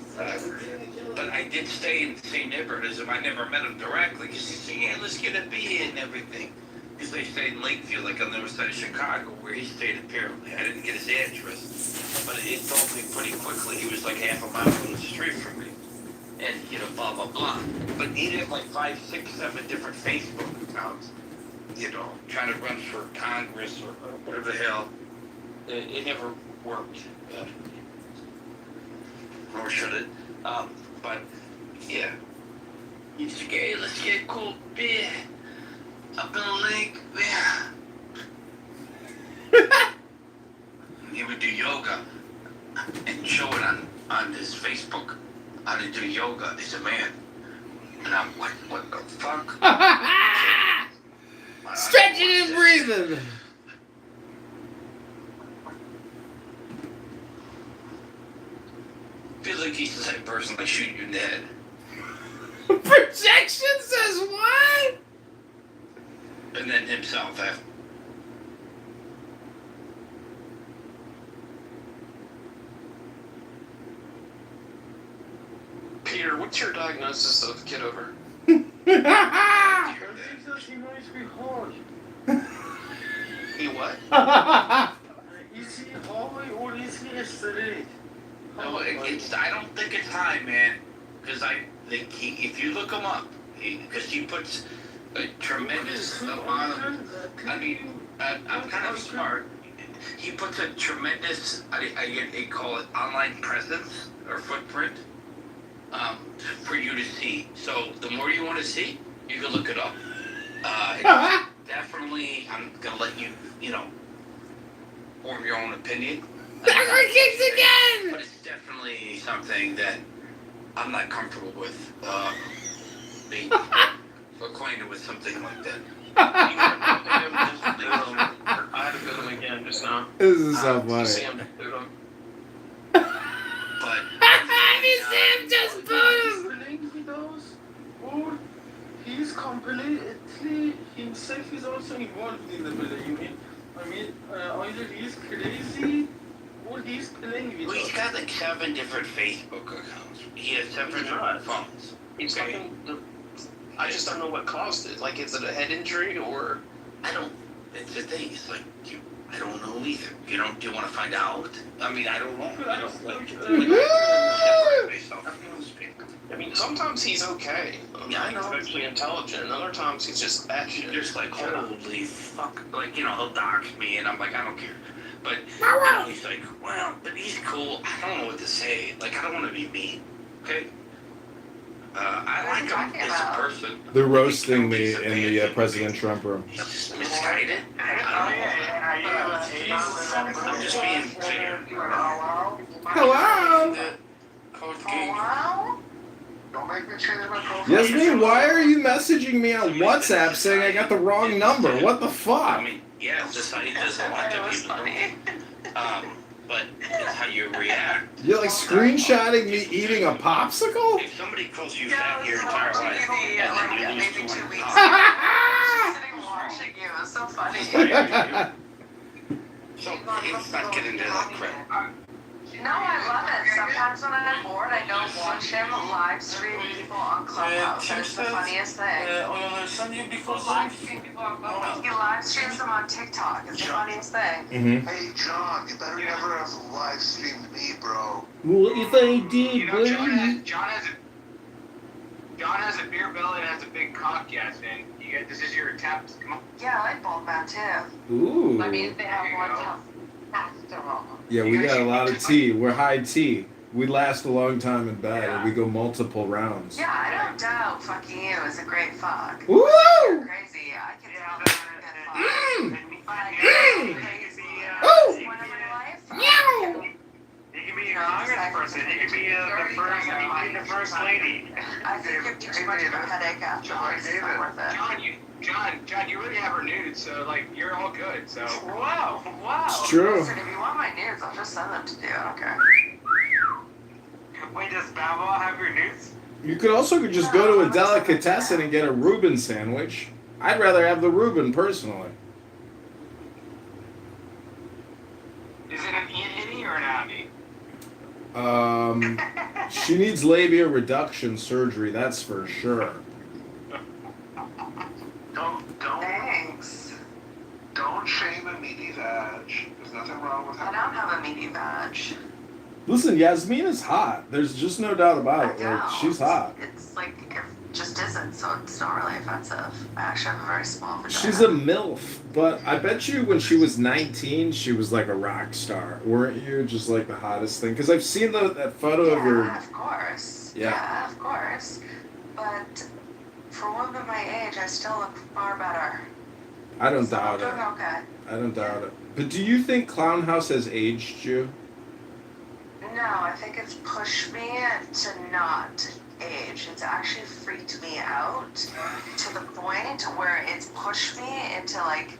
but I did stay in the same neighborhood as him. I never met him directly because he said, yeah, let's get a beer and everything. Because they stayed in Lakeview, like on the north side of Chicago, where he stayed apparently. I didn't get his address, but it told me pretty quickly he was like half a mile from the street from me. And, you know, blah, blah, blah. But he had like 5, 6, 7 different Facebook accounts, you know, trying to run for Congress or whatever the hell. It never worked. Nor should it. But, yeah. He's like, hey, let's get a cool beer up in the lake. Yeah. He would do yoga and show it on his Facebook how to do yoga as a man. And I'm like, what the fuck? Stretching and breathing. Feels like he's the same person that shoot you in the head. Projection says what? And then himself after. Peter, what's your diagnosis of Kitover? He what? Is he high or is he asleep? No, I don't think it's high, man. Because I think if you look him up, because he puts a tremendous amount of, I mean, I'm kind of smart. He puts a tremendous, I call it online presence or footprint for you to see. So the more you want to see, you can look it up. Definitely, I'm going to let you, you know, form your own opinion. Backward kicks again! But it's definitely something that I'm not comfortable with. Being acquainted with something like that. I had to boot him again just now. This is so funny. See him boot him. But Sam just boot him! completely himself is also involved in the playing. I mean, either he's crazy or he's playing with Well, he's us. got like 7 different Facebook accounts. He has 7 different phones. He's fucking. I just don't know what caused it. Like, is it a head injury or? I don't. It's the thing. It's like I don't know either. Do you want to find out? I mean, I don't know. I don't like. I mean, sometimes he's okay. Yeah, I know. He's actually intelligent, and other times he's just bad shit. Just like, holy fuck. Like, he'll dox me, and I'm like, I don't care. But now he's like, well, but he's cool. I don't know what to say. Like, I don't want to be mean. Okay? I like him as a person. They're roasting me in the President Trump room. He's just misguided. I'm just being fair. Hello? Don't make me change my profile. Yasmin, why are you messaging me on WhatsApp saying I got the wrong number? What the fuck? I mean, yeah, it's just how he does a lot of people. But it's how you react. You're like screenshotting me eating a popsicle? If somebody calls you fat your entire life, and then you lose 200 pounds. Sitting watching you. It was so funny. So let's not get into that crap. No, I love it. Sometimes when I'm bored, I don't watch him live stream people on Clubhouse. It's the funniest thing. He live streams them on TikTok. It's the funniest thing. Mm-hmm. Hey, John, you better never have live streamed me, bro. Well, if I did, buddy. John has a beer belly and has a big cock, Yasmin. This is your tap. Come on. Yeah, I like bald man too. Ooh. I mean, they have one testosterone. Yeah, we got a lot of tea. We're high tea. We last a long time in bed, and we go multiple rounds. Yeah, I don't doubt fucking you is a great fuck. Woo! You're crazy. I can tell that you're a good fuck. One of my life. You can be your congressperson. You can be the first lady. I think you have too much of a headache afterwards. It's not worth it. John, you already have her nudes, so like you're all good. So wow. It's true. Listen, if you want my nudes, I'll just send them to you. I don't care. Wait, does Bavow have your nudes? You could also just go to a delicatessen and get a Reuben sandwich. I'd rather have the Reuben personally. Is it an innie or an outie? She needs labia reduction surgery, that's for sure. Thanks. Don't shame a meaty vag. There's nothing wrong with I having. don't have a meaty vag. Listen, Yasmin is hot. There's just no doubt about it. Like, she's hot. It's like, it just isn't, so it's not really offensive. I actually have a very small vagina. She's a MILF, but I bet you when she was 19, she was like a rock star. Weren't you just like the hottest thing? Because I've seen that photo of her. Yeah, of course. Yeah. Yeah, of course. But for a woman my age, I still look far better. I don't So I'm doubt doing it. okay. I don't doubt it. But do you think Clown House has aged you? No, I think it's pushed me to not age. It's actually freaked me out to the point where it's pushed me into like,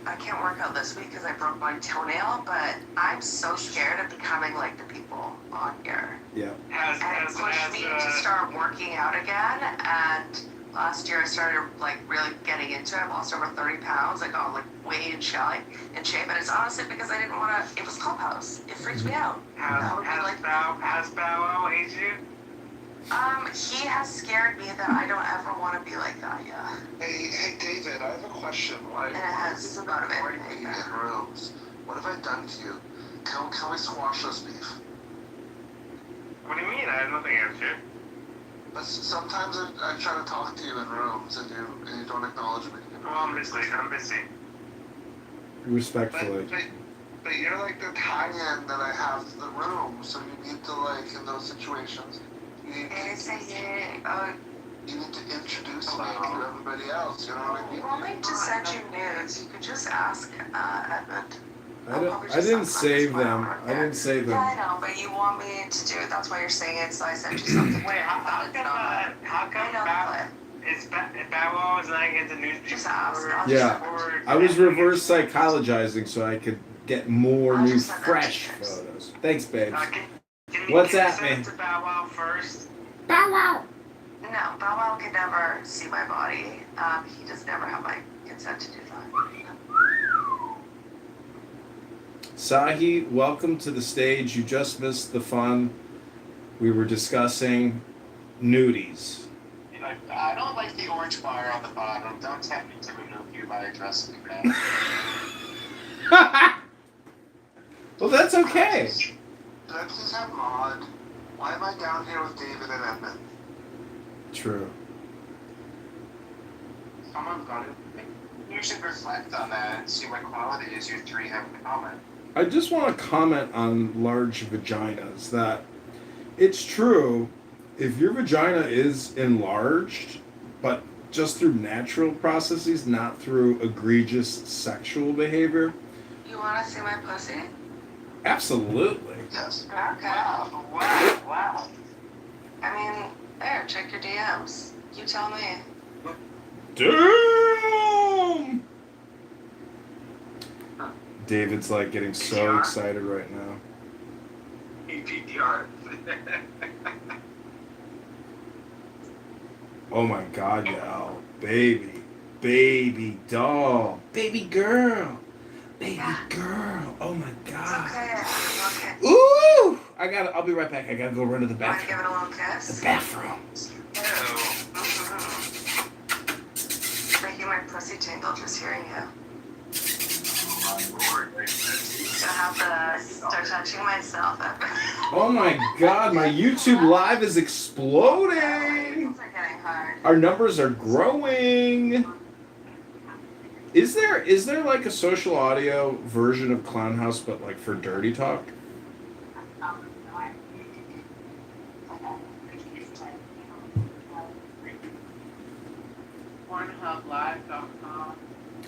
I can't work out this week because I broke my toenail, but I'm so scared of becoming like the people on here. Yeah. And it pushed me to start working out again, and last year I started like really getting into it. I lost over 30 pounds. I got like way in shape, and it's honestly because I didn't want to. It was Clubhouse. It freaked me out. Has Bow Wow aged you? He has scared me that I don't ever want to be like that. Yeah. Hey, David, I have a question. Like, And it has motivated me. in rooms. What have I done to you? Can we squash this beef? What do you mean? I have nothing against you. But sometimes I try to talk to you in rooms and you don't acknowledge me. Well, I'm busy. Respectfully. But you're like the tie-in that I have to the room, so you need to, like, in those situations, you need to introduce me to everybody else, you know what I mean? You want me to send you nudes? You could just ask Edmund. I didn't save them. I didn't save Yeah, I them. know, but you want me to do it. That's why you're saying it, so I sent you something. Wait, how come Bow Wow is not getting the news? Just ask. Yeah. I was reverse psychologizing so I could get more new fresh photos. Thanks, babes. What's at me? To Bow Wow first. Bow Wow! No, Bow could never see my body. He just never have my consent to do that. Sahi, welcome to the stage. You just missed the fun. We were discussing nudies. I don't like the orange bar on the bottom. Don't tempt me to remove you by addressing me. Well, that's okay. Texas have mod. Why am I down here with David and Edmund? True. Someone's got it. You should reflect on that and see what qualities you three have in common. I just want to comment on large vaginas that it's true if your vagina is enlarged, but just through natural processes, not through egregious sexual behavior. You want to see my pussy? Absolutely. Yes. Okay. Wow. I mean, there, check your DMs. You tell me. Damn! David's like getting so excited right now. EPDR. Oh my god, y'all. Baby doll. Baby girl. Oh my god. Okay. Ooh! I'll be right back. I gotta go run to the Want to bathroom. give it a little kiss? The bathroom. Making my pussy tingle just hearing you. Gonna have to start touching myself. Oh my god, my YouTube live is exploding. Things are getting hard. Our numbers are growing. Is there like a social audio version of Clown House but like for dirty talk? PornhubLive.com.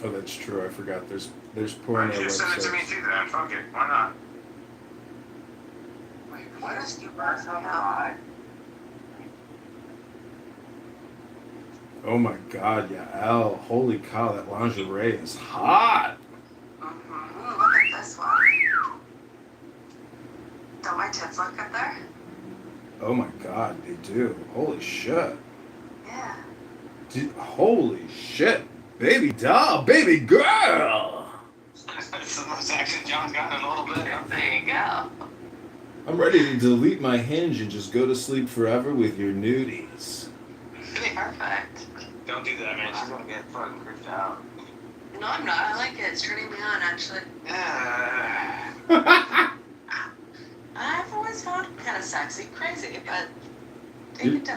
Oh, that's true. I forgot. There's Why porno don't you just send it to me websites. too then? Fuck it. Why not? Wait, what is Pornhub Live? Oh my god, Yael. Holy cow, that lingerie is hot. Look at this one. Don't my tits look good there? Oh my god, they do. Holy shit. Yeah. Holy shit. Baby doll, baby girl. It's the most action John's gotten in a little bit. There you go. I'm ready to delete my hinge and just go to sleep forever with your nudies. Perfect. Don't do that, man. She's gonna get fucking creeped out. No, I'm not. I like it. It's turning me on, actually. I've always found it kind of sexy. Crazy, but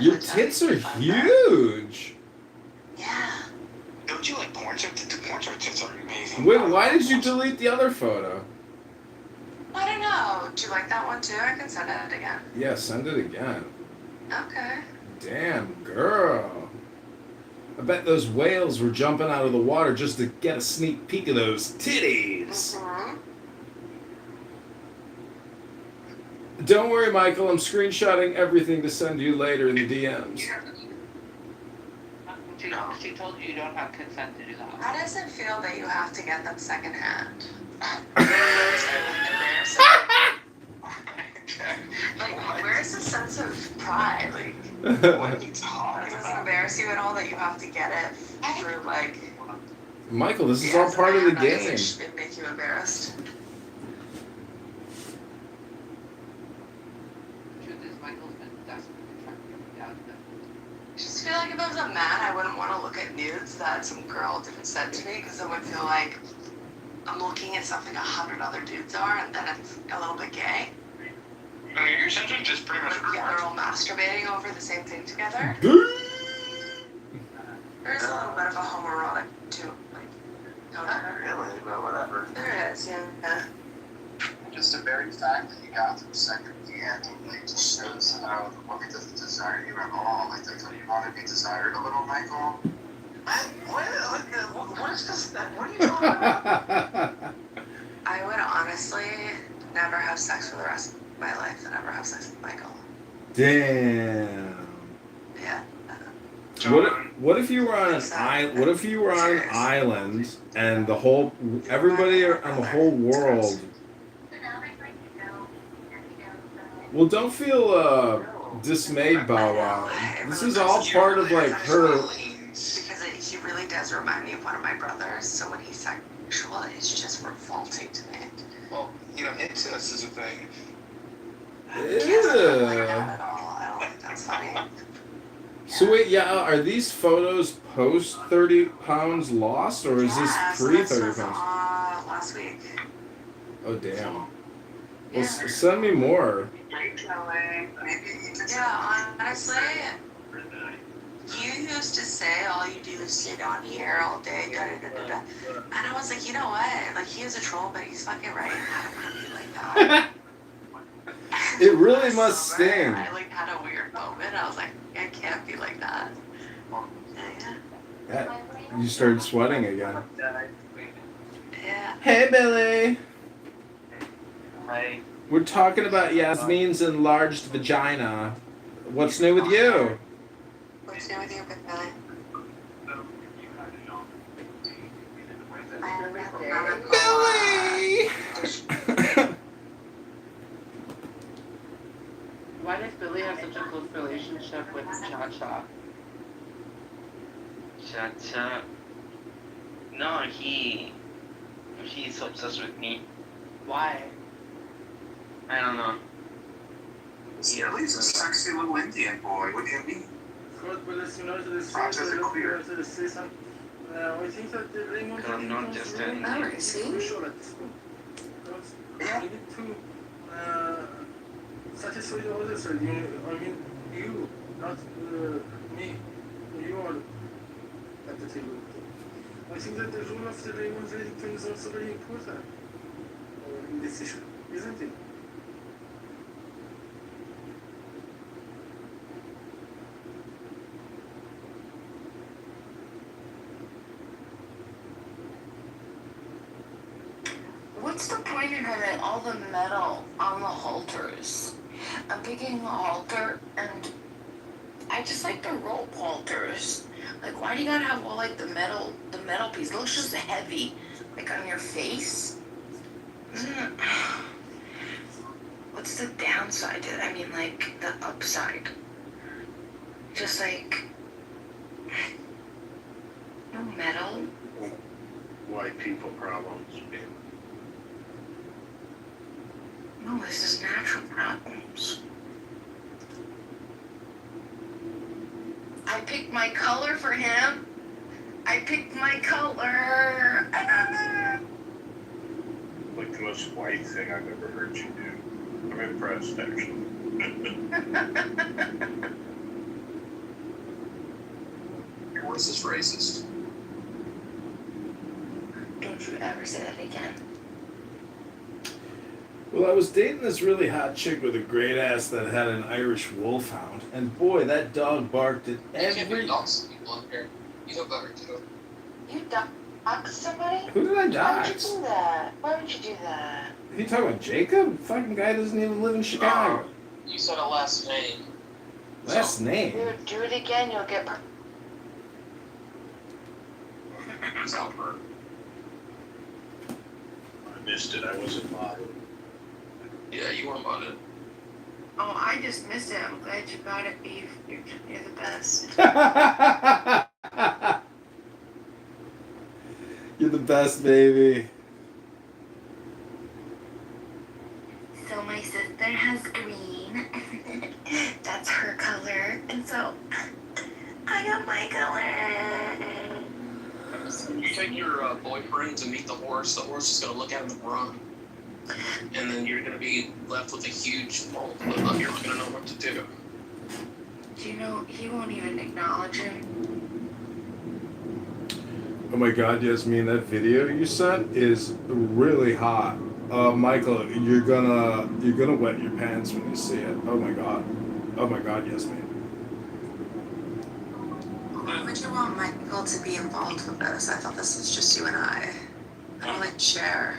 Your tits are huge. Yeah. Don't you like porn? The porn tits are amazing. Wait, why did you delete the other photo? I don't know. Do you like that one too? I can send it again. Yeah, send it again. Okay. Damn, girl. I bet those whales were jumping out of the water just to get a sneak peek of those titties. Mm-hmm. Don't worry, Michael. I'm screenshotting everything to send you later in the DMs. She told you don't have consent to do that. How does it feel that you have to get them secondhand? Like, where's the sense of pride? Like, does this embarrass you at all that you have to get it through, like... Michael, this is all part of the game. Does it make you embarrassed? I just feel like if I was a man, I wouldn't want to look at nudes that some girl didn't send to me, because it would feel like I'm looking at something 100 other dudes are, and then it's a little bit gay. I mean, you're essentially just pretty much. Yeah, they're all masturbating over the same thing together. There's a little bit of a homoerotic too, like. Not really, but whatever. There is, yeah. Just the very fact that you got from second hand, like, just shows how the woman doesn't desire you at all. Like, that's when you want to be desired a little, Michael. What is this? What are you talking about? I would honestly never have sex for the rest of my life and never have sex with Michael. Damn. Yeah. What if you were on an island? What if you were on an island and everybody on the whole world? Well, don't feel dismayed Bow Wow. This is all part of like her. Because he really does remind me of one of my brothers. So when he's sexual, it's just revolting to me. Well, you know, incest is a thing. Yeah. I don't think that's funny. So wait, yeah, are these photos post 30 pounds lost, or is this pre 30 pounds? Last week. Oh damn. Well, send me more. Yeah, honestly, you used to say all you do is sit on here all day, da da da da da. And I was like, you know what? Like, he is a troll, but he's fucking right. I don't want to be like that. It really must sting. I like had a weird moment. I was like, I can't be like that. Yeah, you started sweating again. Yeah. Hey, Billy. Hi. We're talking about Yasmin's enlarged vagina. What's new with you? What's new with you, Big Billy? Billy! Why does Billy have such a close relationship with Cha-Cha? Cha-Cha? No, he's obsessed with me. Why? I don't know. Billy's a sexy little Indian boy. What do you mean? Francesco clear. I'm not just an... Oh, is he? Yeah. We need to satisfy the other side. I mean, you, not me. You are at the table. I think that the role of the Raymond's Reddington is also very important in this issue, isn't it? What's the point in having all the metal on the halters? I'm picking a halter, and I just like the rope halters. Like, why do you gotta have all like the metal piece? It looks just heavy, like on your face. What's the downside to it? I mean, like the upside. Just like no metal. White people problems. No, this is natural problems. I picked my color for him. I picked my color. Like the most white thing I've ever heard you do. I'm impressed, actually. Your voice is racist. Don't you ever say that again. Well, I was dating this really hot chick with a great ass that had an Irish wolfhound, and boy, that dog barked at every. Dogs people in here. You know better too. You doxed somebody? Who did I Why would you dox? do that? Why would you do that? Are you talking about Jacob? Fucking guy doesn't even live in Chicago. You said a last name. Last name? Dude, do it again, you'll get. Stop her. I missed it. I wasn't bothered. Yeah, you weren't on it. Oh, I just missed it. I'm glad you got it, Beef. You're the best. You're the best, baby. So my sister has green. That's her color. And so I got my color. So you take your boyfriend to meet the horse is going to look at him and run. And then you're going to be left with a huge hole. You're not going to know what to do. Do you know, he won't even acknowledge him. Oh my god, Yasmin, that video you sent is really hot. Michael, you're gonna wet your pants when you see it. Oh my god, Yasmin. Why would you want Michael to be involved with this? I thought this was just you and I. I don't like to share.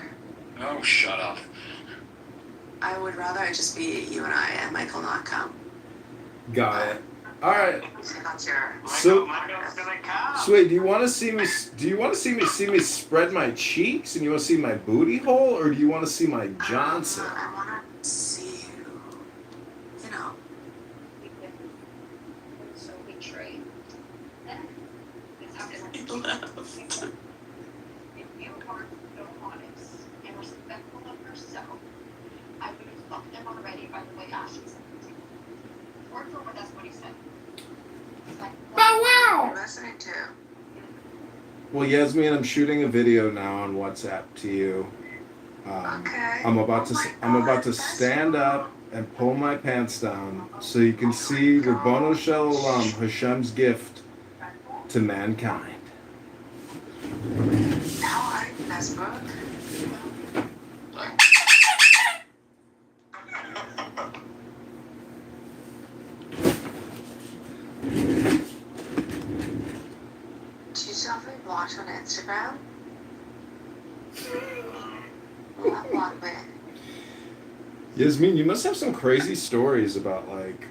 Oh, shut up. I would rather it just be you and I and Michael not come. Got it. All right. That's your. So, wait, do you want to see me spread my cheeks, and you want to see my booty hole, or do you want to see my Johnson? I want to see you. You know, Well, Yasmin, I'm shooting a video now on WhatsApp to you. Okay. I'm about to stand up and pull my pants down so you can see Rabbono Shalom, Hashem's gift to mankind. How are you, Westbrook? Did you tell me blocked on Instagram? What blocked me? Yasmin, you must have some crazy stories about like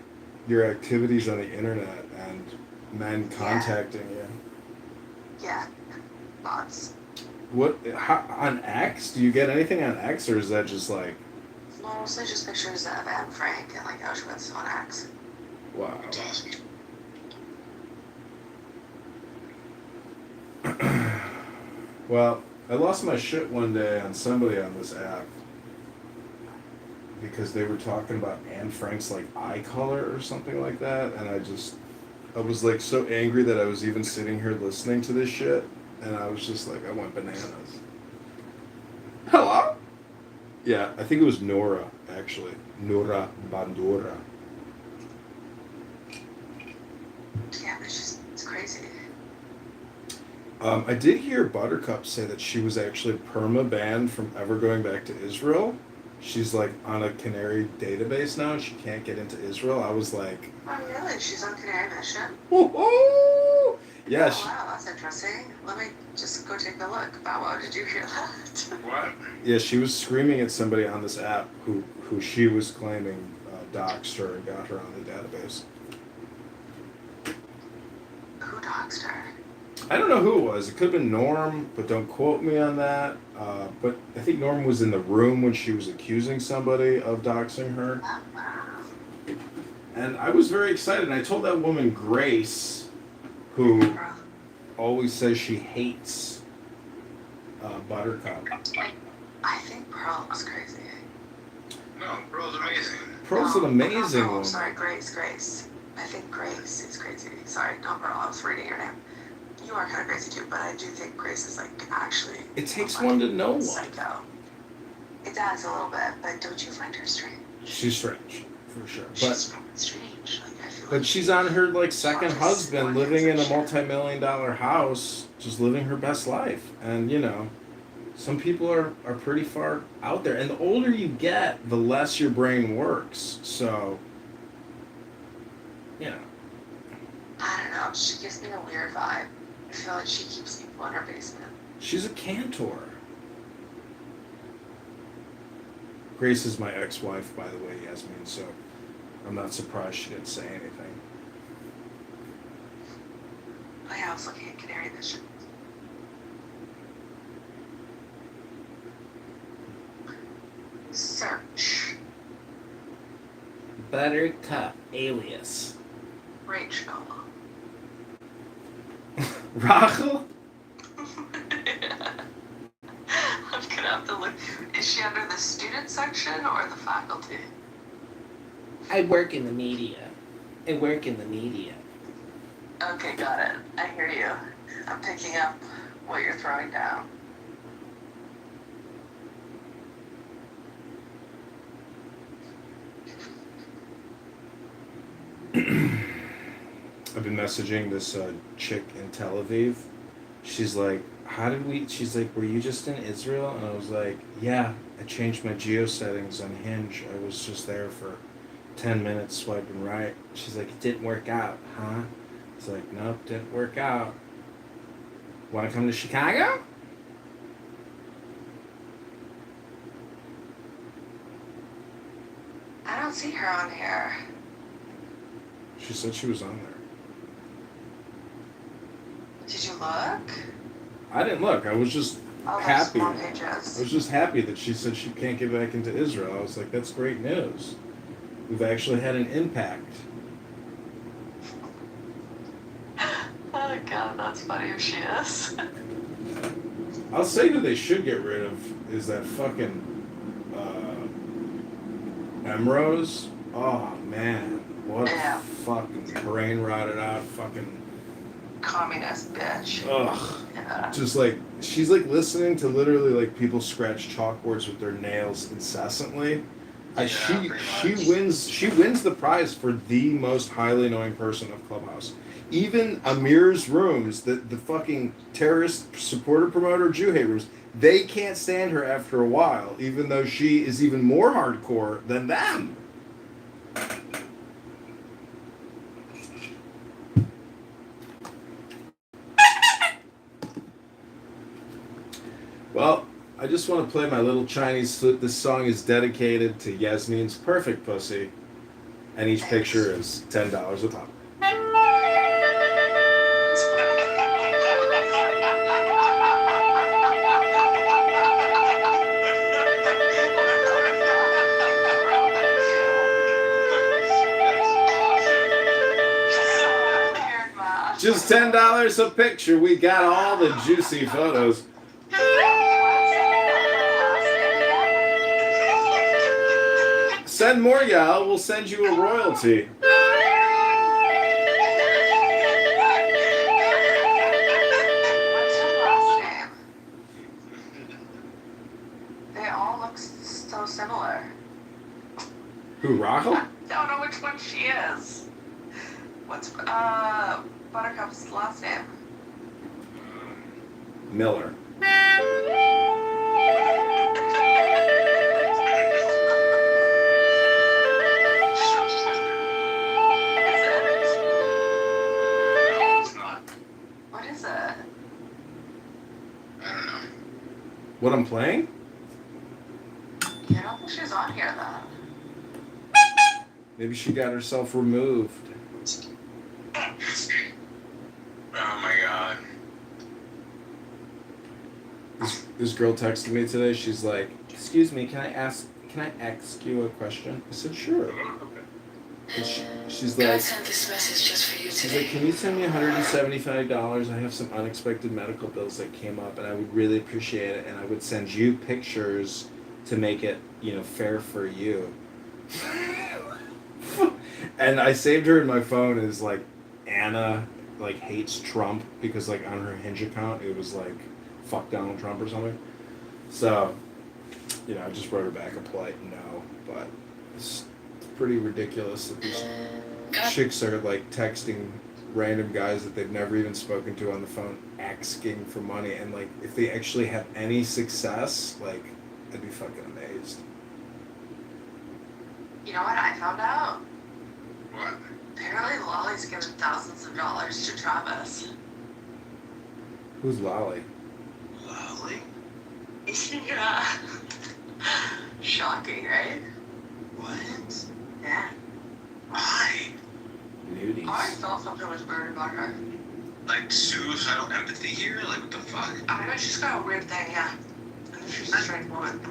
your activities on the internet and men contacting you. Yeah, lots. What on X? Do you get anything on X, or is that just like? Mostly just pictures of Anne Frank and like Auschwitz on X. Wow. It's awesome. Well, I lost my shit one day on somebody on this app because they were talking about Anne Frank's like eye color or something like that, and I was like so angry that I was even sitting here listening to this shit, and I was just like, I went bananas. Hello? Yeah, I think it was Nora, actually. Nora Bandura. Yeah, it's crazy. I did hear Buttercup say that she was actually perma-banned from ever going back to Israel. She's like on a Canary database now. She can't get into Israel. I was like, Oh, really? She's on Canary Mission? woohoo! Yeah. Oh, wow, that's interesting. Let me just go take a look. Bow Wow, did you hear that? What? Yeah, she was screaming at somebody on this app who she was claiming doxed her and got her on the database. Who doxed her? I don't know who it was. It could have been Norm, but don't quote me on that. But I think Norm was in the room when she was accusing somebody of doxing her. And I was very excited. And I told that woman, Grace, who always says she hates Buttercup. I think Pearl was crazy. No, Pearl's amazing. Pearl's an amazing Pearl, woman. sorry, Grace. I think Grace is crazy. Sorry, not Pearl. I was reading your name. You are kind of crazy too, but I do think Grace is like actually. It takes one to know one. Psycho. It does a little bit, but don't you find her strange? She's strange, for sure. She's strange. Like I feel But she's on her like second husband, living in a multi-million-dollar house, just living her best life. And you know, some people are pretty far out there. And the older you get, the less your brain works. So, you know. I don't know. She gives me a weird vibe. I feel like she keeps people in her basement. She's a cantor. Grace is my ex-wife, by the way, Yasmin, so I'm not surprised she didn't say anything. Oh yeah, I was looking at Canary Mission. Search. Buttercup alias. Rachel. Rachel? I'm gonna have to look. Is she under the student section or the faculty? I work in the media. Okay, got it. I hear you. I'm picking up what you're throwing down. I've been messaging this chick in Tel Aviv. She's like, she's like, were you just in Israel? And I was like, yeah, I changed my geo settings on Hinge. I was just there for 10 minutes swiping right. She's like, it didn't work out, huh? It's like, nope, didn't work out. Want to come to Chicago? I don't see her on here. She said she was on there. Did you look? I didn't look. I was just happy. Small pages. I was just happy that she said she can't get back into Israel. I was like, that's great news. We've actually had an impact. Oh god, that's funny if she is. I'll say who they should get rid of is that fucking Emrose. Oh man, what a fucking brain rotted out fucking communist bitch. Ugh. Yeah. Just like she's like listening to literally like people scratch chalkboards with their nails incessantly. She wins the prize for the most highly annoying person of Clubhouse. Even Amir's rooms, the fucking terrorist supporter promoter Jew hate rooms, they can't stand her after a while, even though she is even more hardcore than them. Well, I just want to play my little Chinese flute. This song is dedicated to Yasmin's perfect pussy, and each picture is $10 a pop. Just $10 a picture. We got all the juicy photos. Send more, y'all. We'll send you a royalty. What's your last name? They all look so similar. Who, Rachel? I don't know which one she is. What's Buttercup's last name? Miller. What is it? I don't know. What I'm playing? Yeah, I don't think she's on here then. Maybe she got herself removed. Oh my god. This girl texted me today. She's like, "Excuse me, can I ask you a question?" I said, "Sure." And she's God like, sent this message just for you she's today. like, "Can you send me $175? I have some unexpected medical bills that came up, and I would really appreciate it. And I would send you pictures to make it, fair for you." And I saved her in my phone as like Anna hates Trump because like on her Hinge account it was like fuck Donald Trump or something. So, I just wrote her back a polite no, but it's pretty ridiculous that these chicks are like texting random guys that they've never even spoken to on the phone asking for money, and like if they actually have any success, like I'd be fucking amazed. You know what I found out? What? Apparently Lolly's given thousands of dollars to Travis. Who's Lolly? Lolly? Yeah. Shocking, right? What? Yeah. Why? Nudies. I felt something was weird about her. Like suicidal empathy here? Like what the fuck? I know she's got a weird thing, yeah. I think she's a strange woman.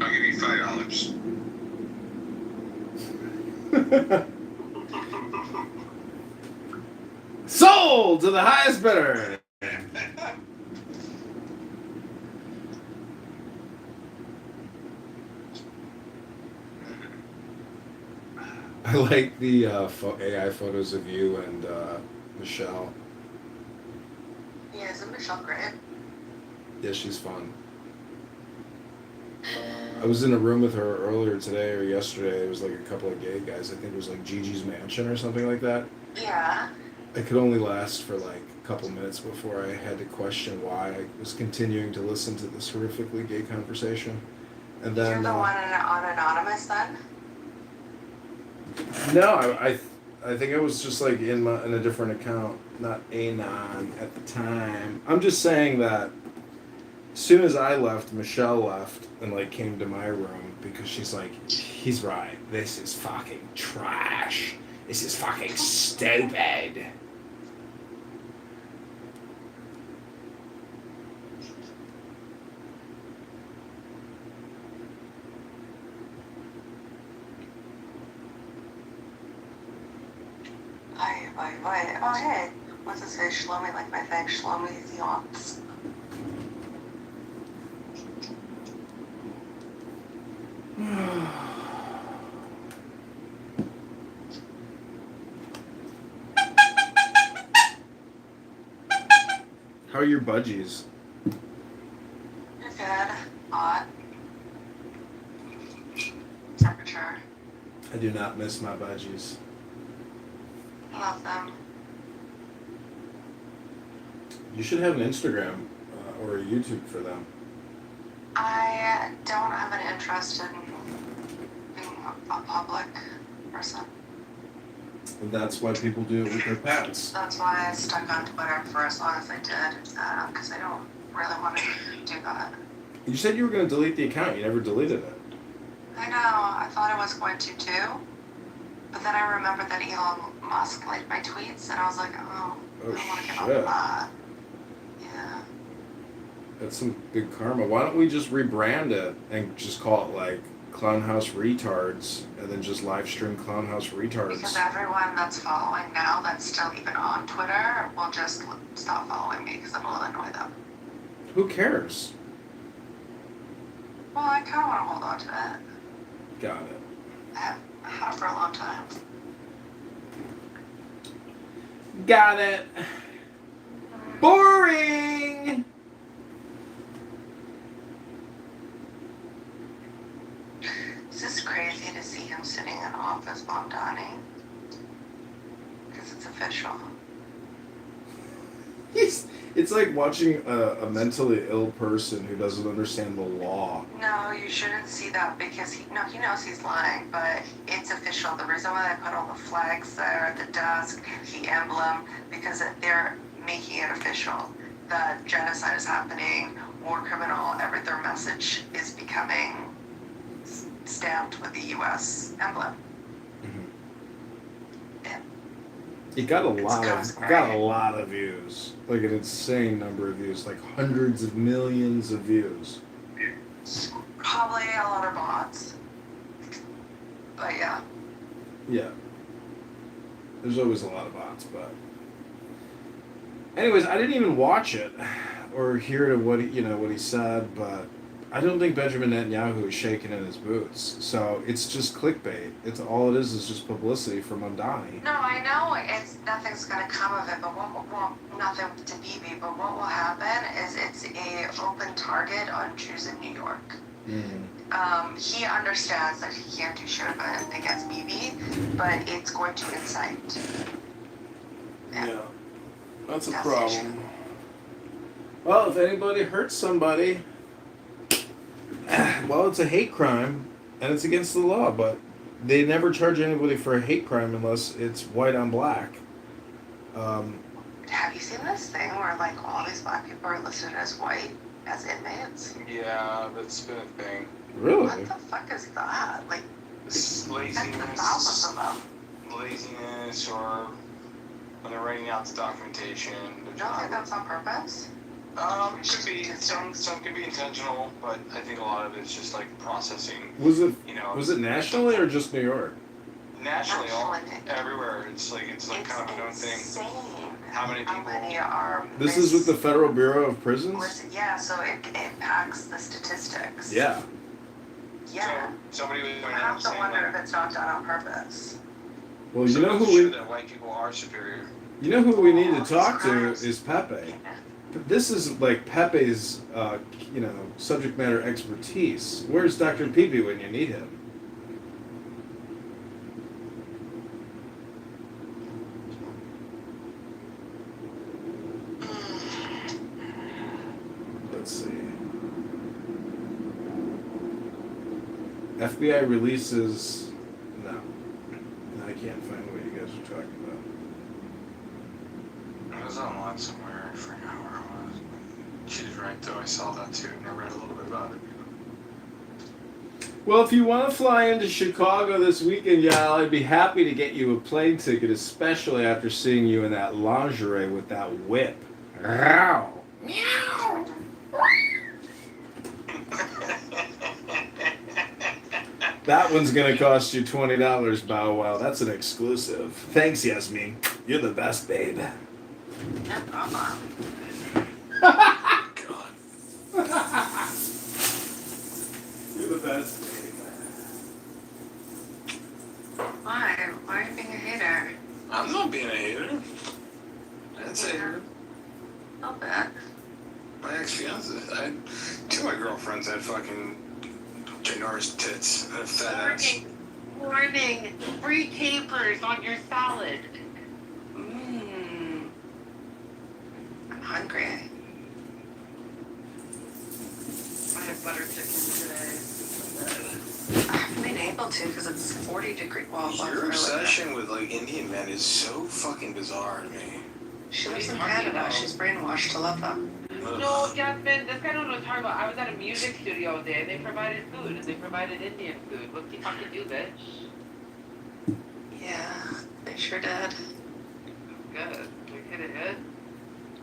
I'll give you $5. Sold to the highest bidder. I like the AI photos of you and Michelle. Yeah, isn't Michelle great? Yeah, she's fun. I was in a room with her earlier today or yesterday. It was like a couple of gay guys. I think it was like Gigi's Mansion or something like that. Yeah. I could only last for like a couple minutes before I had to question why I was continuing to listen to this horrifically gay conversation. And then You're the one on Anonymous then? No, I think I was just like in a different account, not Anon at the time. I'm just saying that as soon as I left, Michelle left and like came to my room because she's like, he's right. This is fucking trash. This is fucking stupid. Wait. Oh, hey. What's it say? Shlomi like my thing. Shlomi the ops. How are your budgies? You're good. Hot. Temperature. I do not miss my budgies. Love them. You should have an Instagram or a YouTube for them. I don't have an interest in being a public person. And that's why people do it with their pets. That's why I stuck on Twitter for as long as I did, because I don't really want to do that. You said you were going to delete the account. You never deleted it. I know. I thought I was going to too. But then I remembered that Elon Musk liked my tweets, and I was like, oh I don't want to get off shit. that. Yeah. That's some big karma. Why don't we just rebrand it and just call it like Clownhouse Retards and then just live stream Clownhouse Retards? Because everyone that's following now that's still even on Twitter will just stop following me because it'll annoy them. Who cares? Well, I kind of want to hold on to it. Got it. I have had it for a long time. Got it. Boring. Is this crazy to see him sitting in office Mondani? Because it's official. It's like watching a mentally ill person who doesn't understand the law. No, you shouldn't see that because he knows he's lying, but it's official. The reason why they put all the flags there, the desk, the emblem, because they're making it official. The genocide is happening, war criminal, their message is becoming stamped with the U.S. emblem. It got a lot of views, like an insane number of views, like hundreds of millions of views. Probably a lot of bots, but yeah. Yeah. There's always a lot of bots, but. Anyways, I didn't even watch it or hear what he said, but I don't think Benjamin Netanyahu is shaking in his boots. So it's just clickbait. It's all it is just publicity for Mondani. No, I know nothing's gonna come of it, but nothing to Bibi. But what will happen is it's a open target on Jews in New York. Mm-hmm. He understands that he can't do shit against Bibi, but it's going to incite. Yeah, that's a problem. Well, if anybody hurts somebody, well, it's a hate crime, and it's against the law, but they never charge anybody for a hate crime unless it's white on black. Have you seen this thing where, like, all these black people are listed as white, as inmates? Yeah, that's been a thing. Really? What the fuck is that? Like, Laziness, laziness, or when they're writing out the documentation. You don't think that's on purpose? Could be some could be intentional, but I think a lot of it's just like processing. Was it nationally or just New York? Nationally, everywhere. It's like kind of a known thing. How many people? Are this is with the Federal Bureau of Prisons? Yeah, so it impacts the statistics. Yeah. Yeah. So somebody was I have to wonder if it's not done on purpose. Well, you know who that white people are superior. You know who we need to talk to is Pepe. This is like Pepe's, subject matter expertise. Where's Dr. Pepe when you need him? Let's see. FBI releases. No, I can't find what you guys are talking about. It was online somewhere. I forgot where it was. She's right, though. I saw that too, and I read a little bit about it. Well, if you want to fly into Chicago this weekend, y'all, I'd be happy to get you a plane ticket, especially after seeing you in that lingerie with that whip. Meow. Meow. That one's gonna cost you $20, Bow Wow. That's an exclusive. Thanks, Yasmin. You're the best, babe. No problem. God. You're the best, babe. Why? Why are you being a hater? I'm not being a hater. That's a hater. I'll bet. ex-fiance. Two of my girlfriends had fucking ginormous tits and a fat ass. Warning! Free capers on your salad. I'm hungry. I had butter chicken today. I haven't been able to because it's 40 degrees. Well, Your obsession with like Indian men is so fucking bizarre to me. She lives in Canada. She's brainwashed to love them. No, Jasmine, this guy don't know what I'm talking about. I was at a music studio all day and they provided food and they provided Indian food. What the fuck you do, bitch? Yeah, they sure did. Good. We hit it hit.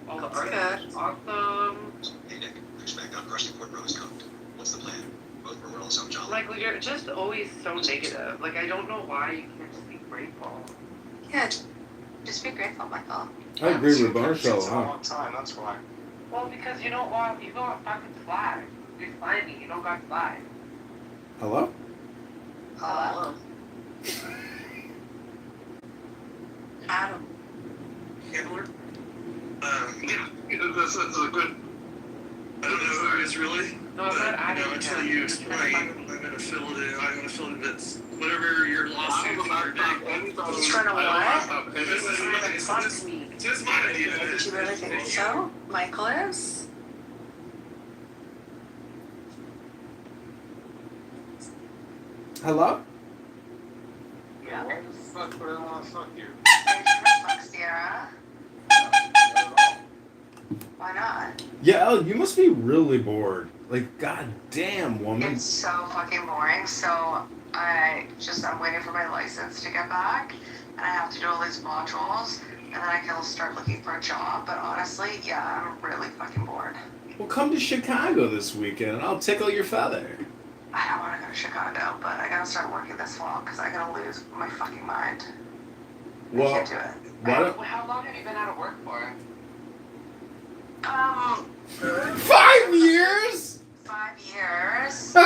All the That's artists. Awesome. Hey Nick, expect on Rusty Court Road is cooked. What's the plan? Both were rolling some jolly. Like, you're just always so negative. Like, I don't know why you can't just be grateful. Yeah, just be grateful, Michael. I agree with It's Marshall, a huh? long time, that's why. Well, because you don't want fucking flag. You're slimy. You don't got flag. Hello? Hello. Adam. Hitler? Yeah, this is a good. I don't know who it is really. No, I'm not I know until you explain, I'm gonna fill in bits. Whatever your lawsuit for your day. He's trying to what? This is my idea. Did you really think so? Michael is? Hello? Yeah, why the fuck would I want to fuck you? Fuck Sierra. Why not? Yeah, Elle, you must be really bored. Like, goddamn, woman. It's so fucking boring. So I'm waiting for my license to get back, and I have to do all these modules, and then I can start looking for a job. But honestly, yeah, I'm really fucking bored. Well, come to Chicago this weekend, and I'll tickle your feather. I don't want to go to Chicago, but I gotta start working this fall because I'm gonna lose my fucking mind. Well, I can't do it. why don't... How long have you been out of work for? 5 years? 5 years. No.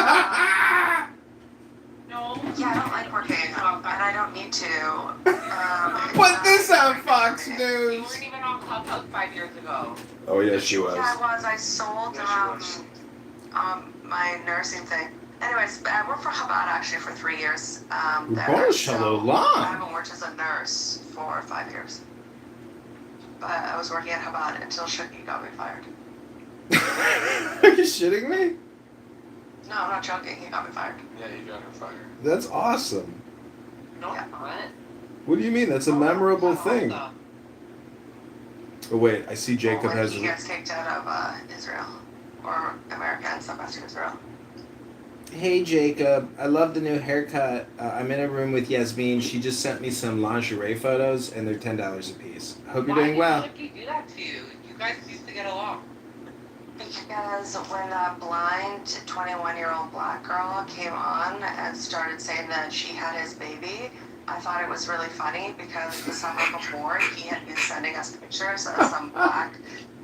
Yeah, I don't like working, and I don't need to. Put this on Fox You News. weren't even on Clubhouse 5 years ago. Oh, yeah, she was. Yeah, I was. I sold my nursing thing. Anyways, I worked for Chabad actually for 3 years. There, Gosh, hello, I long. haven't worked as a nurse for 5 years. But I was working at Chabad until Shuki got me fired. Are you shitting me? No, I'm not joking. He got me fired. Yeah, you got her fired. That's awesome. No, what? What do you mean? That's a memorable thing. Oh, wait, I see Jacob when has... he gets kicked out of Israel. Or America and stuff to Israel. Hey Jacob, I love the new haircut. I'm in a room with Yasmin. She just sent me some lingerie photos and they're $10 a piece. Hope you're doing well. Why did Shuki do that to you? You guys used to get along. Because when that blind 21-year-old black girl came on and started saying that she had his baby, I thought it was really funny because the summer before he had been sending us pictures of some black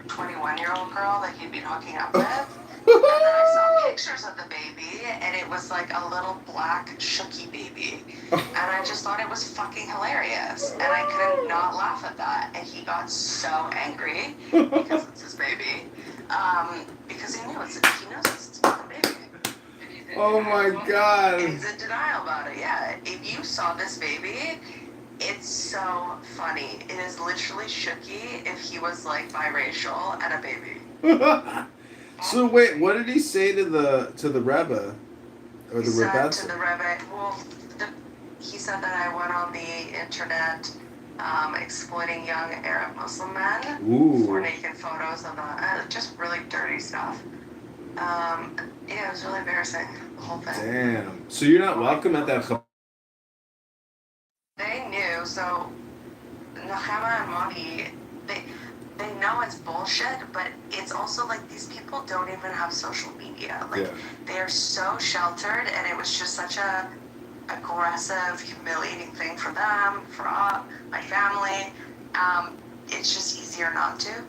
21-year-old girl that he'd been hooking up with. And then I saw pictures of the baby, and it was like a little black Shuki baby. And I just thought it was fucking hilarious. And I could not laugh at that. And he got so angry because it's his baby. Because he knows it's his fucking baby. Oh my god. And he's in denial about it, yeah. If you saw this baby, it's so funny. It is literally Shuki if he was like biracial and a baby. So wait, what did he say to the Rebbe? Or the He said Rebbe? to the Rebbe, well, he said that I went on the internet exploiting young Arab Muslim men for naked photos of just really dirty stuff. Yeah, it was really embarrassing, the whole thing. Damn. So you're not welcome at that... They knew, so Nahama and Monty, they know it's bullshit, but it's also like these people don't even have social media. Like they are so sheltered, and it was just such a aggressive, humiliating thing for them, for my family. It's just easier not to,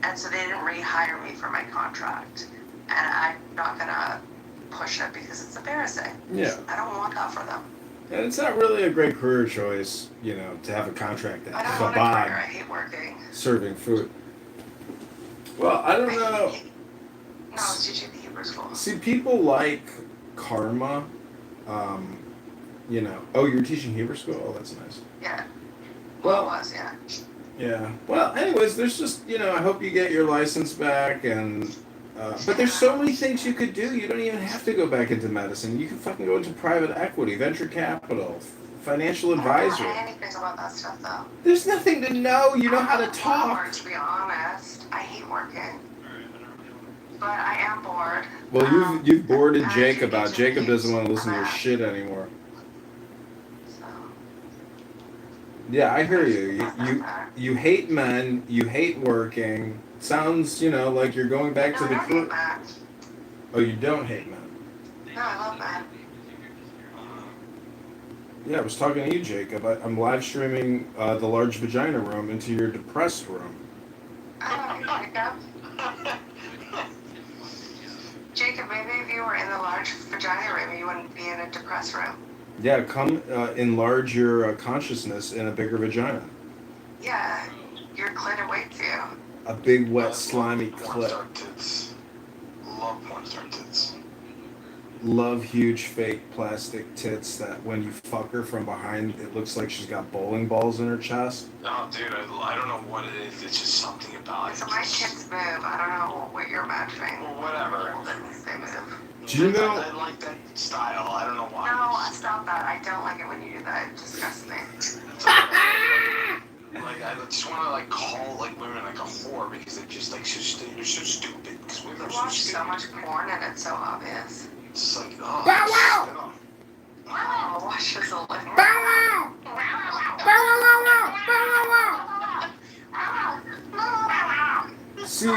and so they didn't rehire me for my contract, and I'm not gonna push it because it's embarrassing. Yeah. I don't want that for them. And it's not really a great career choice, you know, to have a contract at I don't want a career. I Chabad hate working. serving food. Well, I don't know. No, I was teaching the Hebrew school. See, people like karma. You know. Oh, you're teaching Hebrew school? Oh, that's nice. Yeah. Well, it was, yeah. Yeah. Well, anyways, there's just, I hope you get your license back, and but there's so many things you could do. You don't even have to go back into medicine. You can fucking go into private equity, venture capital, financial advisor. I don't know anything about that stuff, though. There's nothing to know. You know how to talk. Bored, to be honest. I hate working. But I am bored. Well, you've boarded Jacob out. Jacob doesn't want to listen to your shit anymore. Yeah, I hear you. You hate men. You hate working. Sounds, like you're going back to the crew. Oh, you don't hate men. No, I love men. Yeah, I was talking to you, Jacob. I'm live streaming the large vagina room into your depressed room. I don't like Jacob. Jacob, maybe if you were in the large vagina room, you wouldn't be in a depressed room. Yeah, come enlarge your consciousness in a bigger vagina. Yeah, your clit awaits you. A big, wet, slimy clit. Love porn star tits. Love huge, fake plastic tits that when you fuck her from behind, it looks like she's got bowling balls in her chest. No, dude, I don't know what it is. It's just something about it. So my kids move. I don't know what you're imagining. Well, whatever. They move. Do you know? I like that style. I don't know why. No, stop that. I don't like it when you do that. It disgusts me. Like, I just want to call women a whore because they're just they're so stupid. Because women are You so watch stupid. so much porn and it's so obvious. It's like, oh. Bow wow! Wow, watch this a little. Bow wow! Bow wow! See,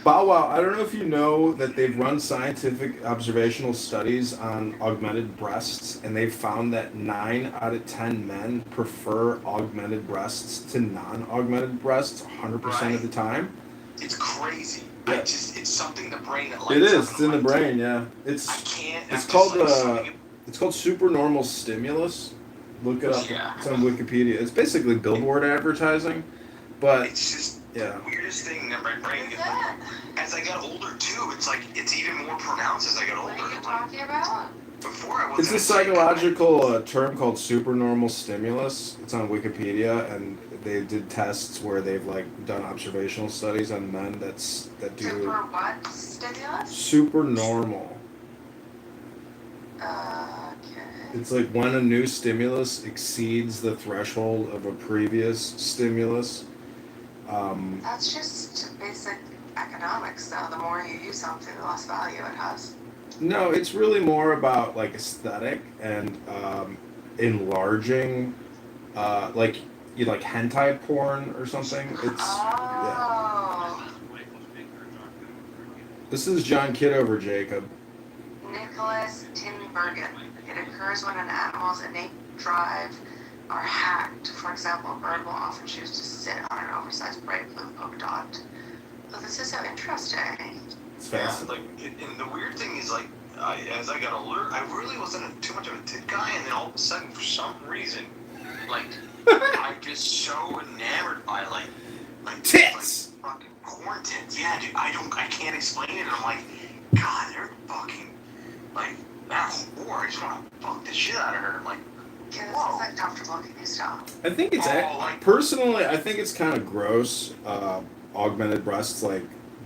Bow Wow, I don't know if you know that they've run scientific observational studies on augmented breasts, and they've found that 9 out of 10 men prefer augmented breasts to non-augmented breasts 100% of the time. It's crazy. Yeah. It's something in the brain that lights It up is. It's in the brain. Yeah. It's called supernormal stimulus. Look it up. Yeah. It's on Wikipedia. It's basically billboard advertising, but it's just yeah. the weirdest thing in my brain. As I got older too, it's even more pronounced as I got older. What are you talking about? Before I wasn't. It's a psychological term called supernormal stimulus. It's on Wikipedia, and they did tests where they've done observational studies on men that do Super what? Stimulus? supernormal. Okay. It's like when a new stimulus exceeds the threshold of a previous stimulus. That's just basic economics, though. The more you use something, the less value it has. No, it's really more about aesthetic and enlarging, you like hentai porn or something. It's yeah. This is John Kitover, Jacob. Nicholas Tinbergen. It occurs when an animal's innate drive are hacked. For example, a bird will often choose to sit on an oversized bright blue polka dot. Oh, this is so interesting. It's fascinating. And the weird thing is, as I got older, I really wasn't too much of a tit guy, and then all of a sudden, for some reason, I'm just so enamored by tits. Fucking corn tits. Yeah, dude, I can't explain it. And I'm like, God, they're fucking that whore. I just want to fuck the shit out of her. I'm like, yeah, this is comfortable. Can you stop? I think it's personally, I think it's kind of gross. Augmented breasts,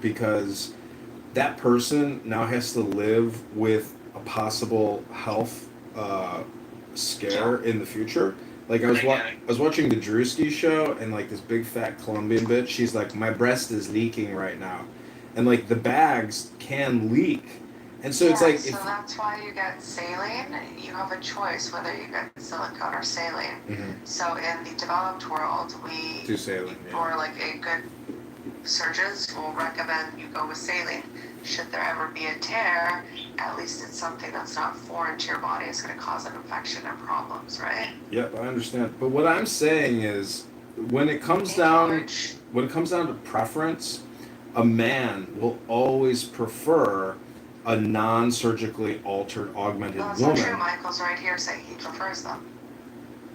because that person now has to live with a possible health scare in the future. I was watching the Drewski show, and this big fat Colombian bitch, she's like, my breast is leaking right now, and the bags can leak, and so it's so if that's why you get saline. You have a choice whether you get silicone or saline. Mm-hmm. So in the developed world, we do saline, or a good surgeons will recommend you go with saline. Should there ever be a tear, at least it's something that's not foreign to your body. It's going to cause an infection and problems, right? Yep, I understand. But what I'm saying is, when it comes down to preference, a man will always prefer a non-surgically altered augmented Well, that's woman. not true. Michael's right here saying he prefers them.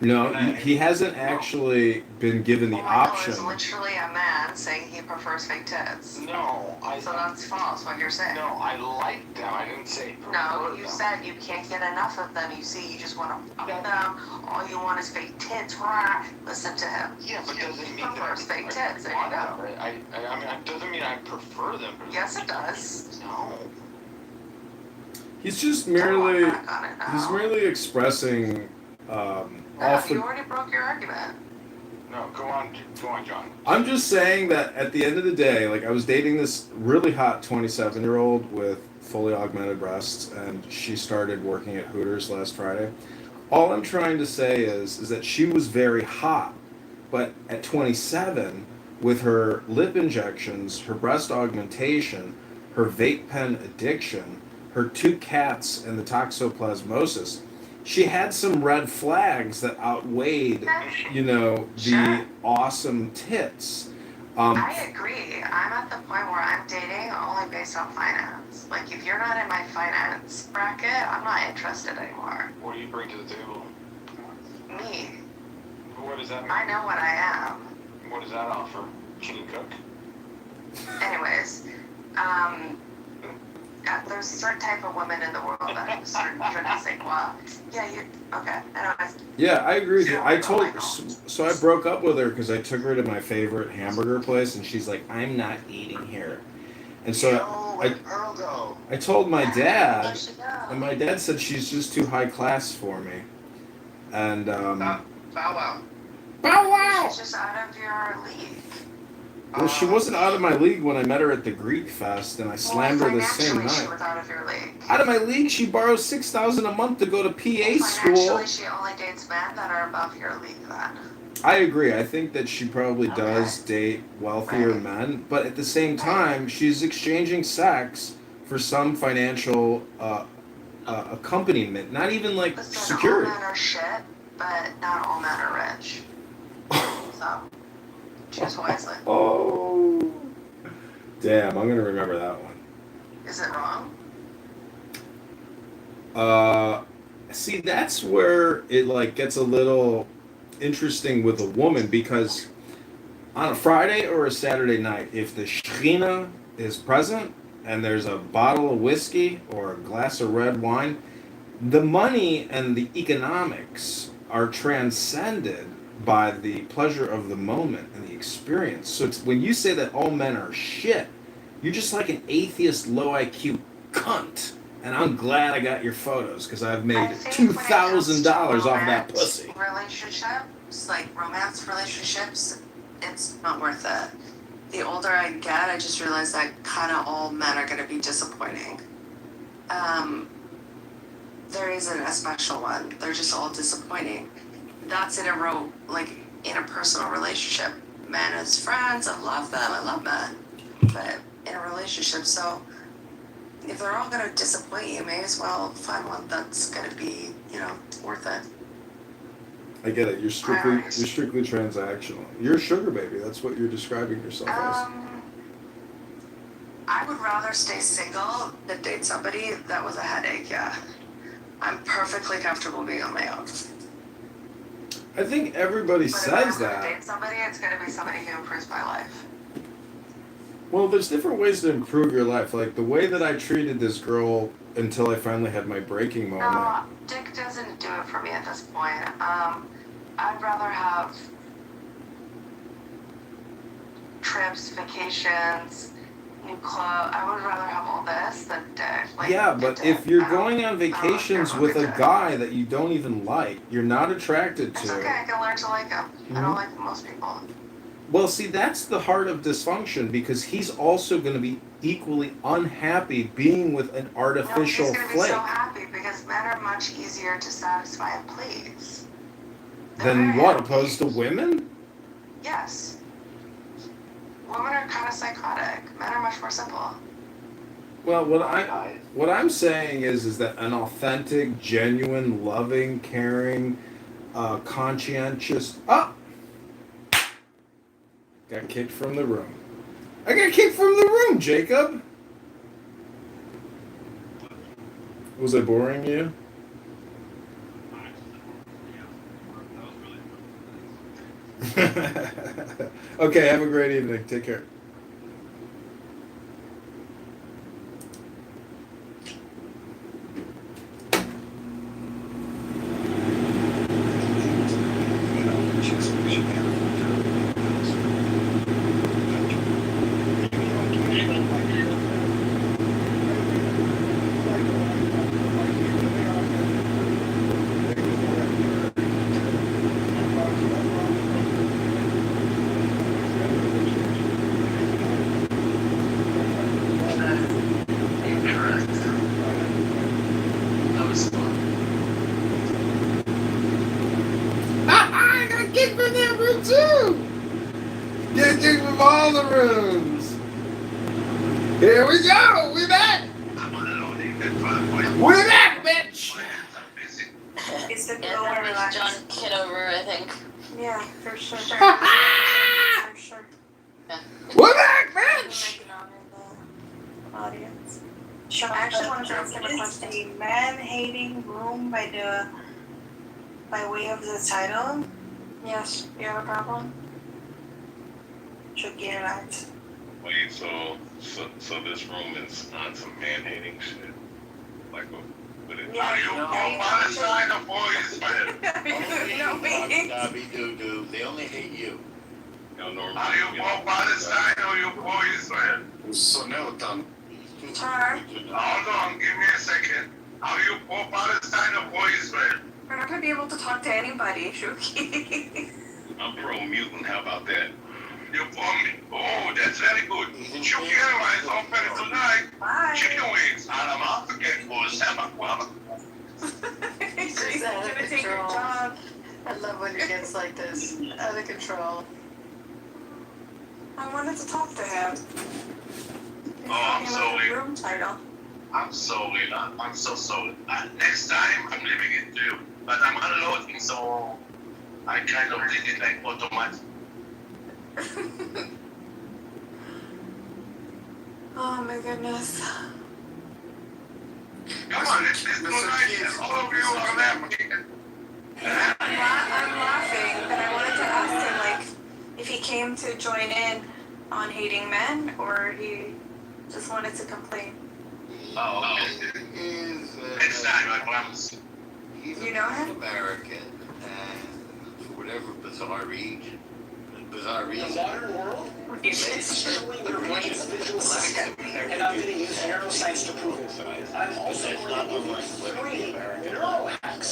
No, he hasn't actually been given the option. Michael is literally a man saying he prefers fake tits. No, So that's false, what you're saying. No, I like them. I didn't say No, you said you can't get enough of them. You see, you just want to fuck them. All you want is fake tits. Rah. Listen to him. Yeah, but doesn't He mean that prefers fake tits. There you go. I mean, it doesn't mean I prefer them. Yes, it does. No. He's just merely expressing You already broke your argument. No, go on, John. I'm just saying that at the end of the day, like I was dating this really hot 27-year-old with fully augmented breasts, and she started working at Hooters last Friday. All I'm trying to say is that she was very hot, but at 27, with her lip injections, her breast augmentation, her vape pen addiction, her 2 cats, and the toxoplasmosis, she had some red flags that outweighed, the awesome tits. I agree. I'm at the point where I'm dating only based on finance. Like, if you're not in my finance bracket, I'm not interested anymore. What do you bring to the table? Me. What does that mean? I know what I am. What does that offer? Can you cook? Anyways, there's a certain type of women in the world that I'm sort of trying to say, well, yeah, you, okay, anyways. Yeah, I agree with you. So I broke up with her because I took her to my favorite hamburger place, and she's like, I'm not eating here. And so I told my dad, and my dad said she's just too high class for me. And, Bow wow. Bow wow! She's just out of your league. Well, she wasn't out of my league when I met her at the Greek Fest, and I slammed her the same Financially, she night. was out of your league. Out of my league, she borrows $6,000 a month to go to PA school. Financially, she only dates men that are above your league then. I agree. I think that she probably does date wealthier men, but at the same time, she's exchanging sex for some financial accompaniment, not even like security. All men are shit, but not all men are rich. So, choose wisely. Oh, damn! I'm gonna remember that one. Is it wrong? See, that's where it like gets a little interesting with a woman, because on a Friday or a Saturday night, if the Shekhinah is present and there's a bottle of whiskey or a glass of red wine, the money and the economics are transcended by the pleasure of the moment and the experience. So it's, when you say that all men are shit, you're just like an atheist, low IQ cunt. And I'm glad I got your photos, because I've made $2,000 off that pussy. Relationships, like romance relationships, it's not worth it. The older I get, I just realize that kind of all men are going to be disappointing. There isn't a special one. They're just all disappointing. That's in a personal relationship. Men as friends, I love them, I love men. But in a relationship, so if they're all going to disappoint you, may as well find one that's going to be, worth it. I get it. You're strictly transactional. You're a sugar baby. That's what you're describing yourself as. I would rather stay single than date somebody that was a headache, yeah. I'm perfectly comfortable being on my own. I think everybody says If I'm that. going to date somebody, it's going to be somebody who improves my life. Well, there's different ways to improve your life. Like the way that I treated this girl until I finally had my breaking moment. No, dick doesn't do it for me at this point. I'd rather have trips, vacations, new clothes. I would rather have all this than dick. Yeah, but if you're going on vacations with a guy that you don't even like, you're not attracted to. It's okay, I can learn to like him. I don't like most people. Well, see, that's the heart of dysfunction, because he's also going to be equally unhappy being with an artificial he's going to be flake. so happy because men are much easier to satisfy and please. Then what, opposed to women? Yes. Women are kind of psychotic. Men are much more simple. Well, what I'm saying is that an authentic, genuine, loving, caring, conscientious. Got kicked from the room. I got kicked from the room, Jacob. Was I boring you? Okay, have a great evening. Take care. I got kicked from that room too. Get kicked from all the rooms. Here we go. We back. We're back, bitch. It's the Yeah, that was John Kitover, I think. Yeah, for sure. For sure. Yeah. We're back, bitch. Audience. Sure. I actually wanted to ask him a question. The man-hating room by way of the title? Yes. You have a problem? Should get it out. Wait, so this room is on some man-hating shit? Like, what it? Yeah, You won't Palestine or boys, man. Doo-doo. They only hate you. Are you for Palestine or you for Israel? So now, Tom. Hold on, give me a second. Are you for Palestine or for Israel? We're not going to be able to talk to anybody, Shuki. I'm pro-mutant. How about that? You're for me. Oh, that's very good. Shuki Airlines open tonight. Bye. Chicken wings. I'm out to get for Semaquama. He's going to take your job. I love when it gets like this, out of control. I wanted to talk to him. I'm sorry. Room title. I'm sorry. I'm so sorry. Next time, I'm leaving it to you. But I'm unloading, so I kind of did it like automatic. Oh my goodness. Come on, it's good idea. All of you are laughing. I'm laughing, but I wanted to ask him, like, if he came to join in on hating men, or he just wanted to complain. Next time, I promise. You know him? American, and for whatever bizarre reason. In the modern world, essentially the brain's visual system, and I'm going to use neuroscience to prove it. I'm also going to give you 3 neural hacks,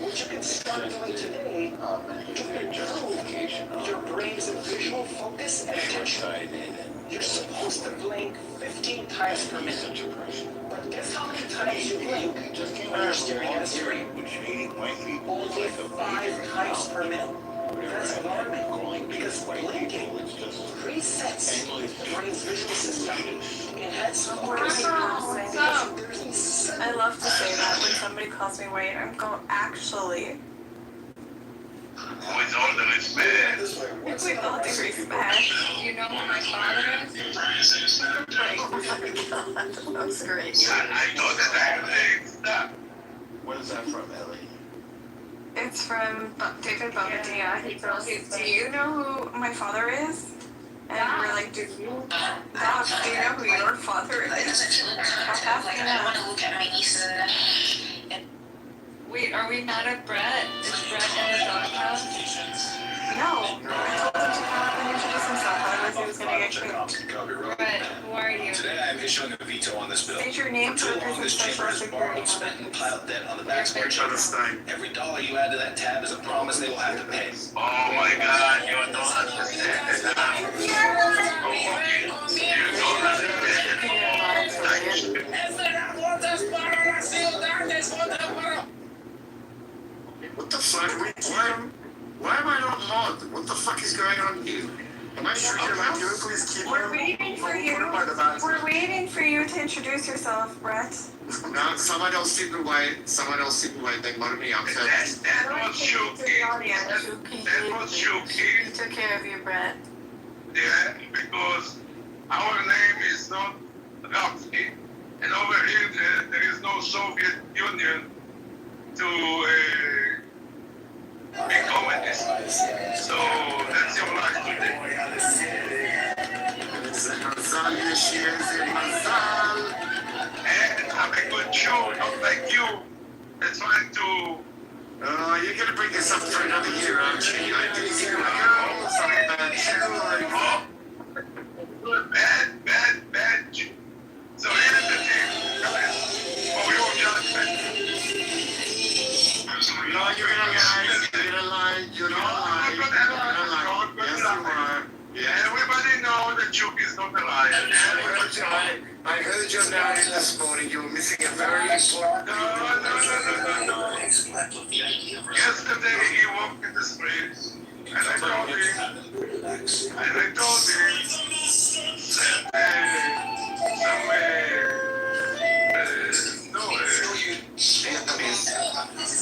which you can start doing today to improve your brain's visual focus and attention. You're supposed to blink 15 times per minute. But guess how many times you blink when you're staring at a screen? Only 5 times per minute. That's alarming, because blinking resets the brain's visual system. Enhances focus. I love to say that when somebody calls me white, I'm going, actually. With all the respect. With all due respect. You know who my father is? That was great. I know that I have legs. What is that from, Ellie? It's from David Bovendia. Yeah, he goes, do you know who my father is? And we're like, do you know who your father is? How fast do you know? Wait, are we mad at Brett? Is Brett in the doghouse? No. I told him to come up and introduce himself, otherwise he was going to get kicked. Brett, who are you? Today I am issuing a veto on this bill. State your name, For too long, purpose, and this chamber special has borrowed, security. spent, and piled debt on the backs of our children. Every dollar you add to that tab is a promise they will have to pay. Oh my God, you don't understand. You don't understand. What the fuck? Why am I not mod? What the fuck is going on here? Am I sure can you please keep We're waiting for you. We're waiting for you to introduce yourself, Brett. No, someone else seemed to wait. They voted me out. That was Shuki. That was Shuki. He took care of you, Brett. Yeah, because our name is not Rafki. And over here, there is no Soviet Union to becoming this. So that's your life today. And I'm a good Jew, not like you. That's trying to. You're gonna bring this up for another year, aren't you? I didn't see my girls. I'm a bad Jew. Bad Jew. So here's the thing, guys. For your judgment. No, you're gonna lie. You're gonna lie. Yes, you are. Yeah, everybody knows that Chuck is not a liar. I heard your daddy this morning. You were missing a very important. No. Yesterday he walked in the streets, and I told him,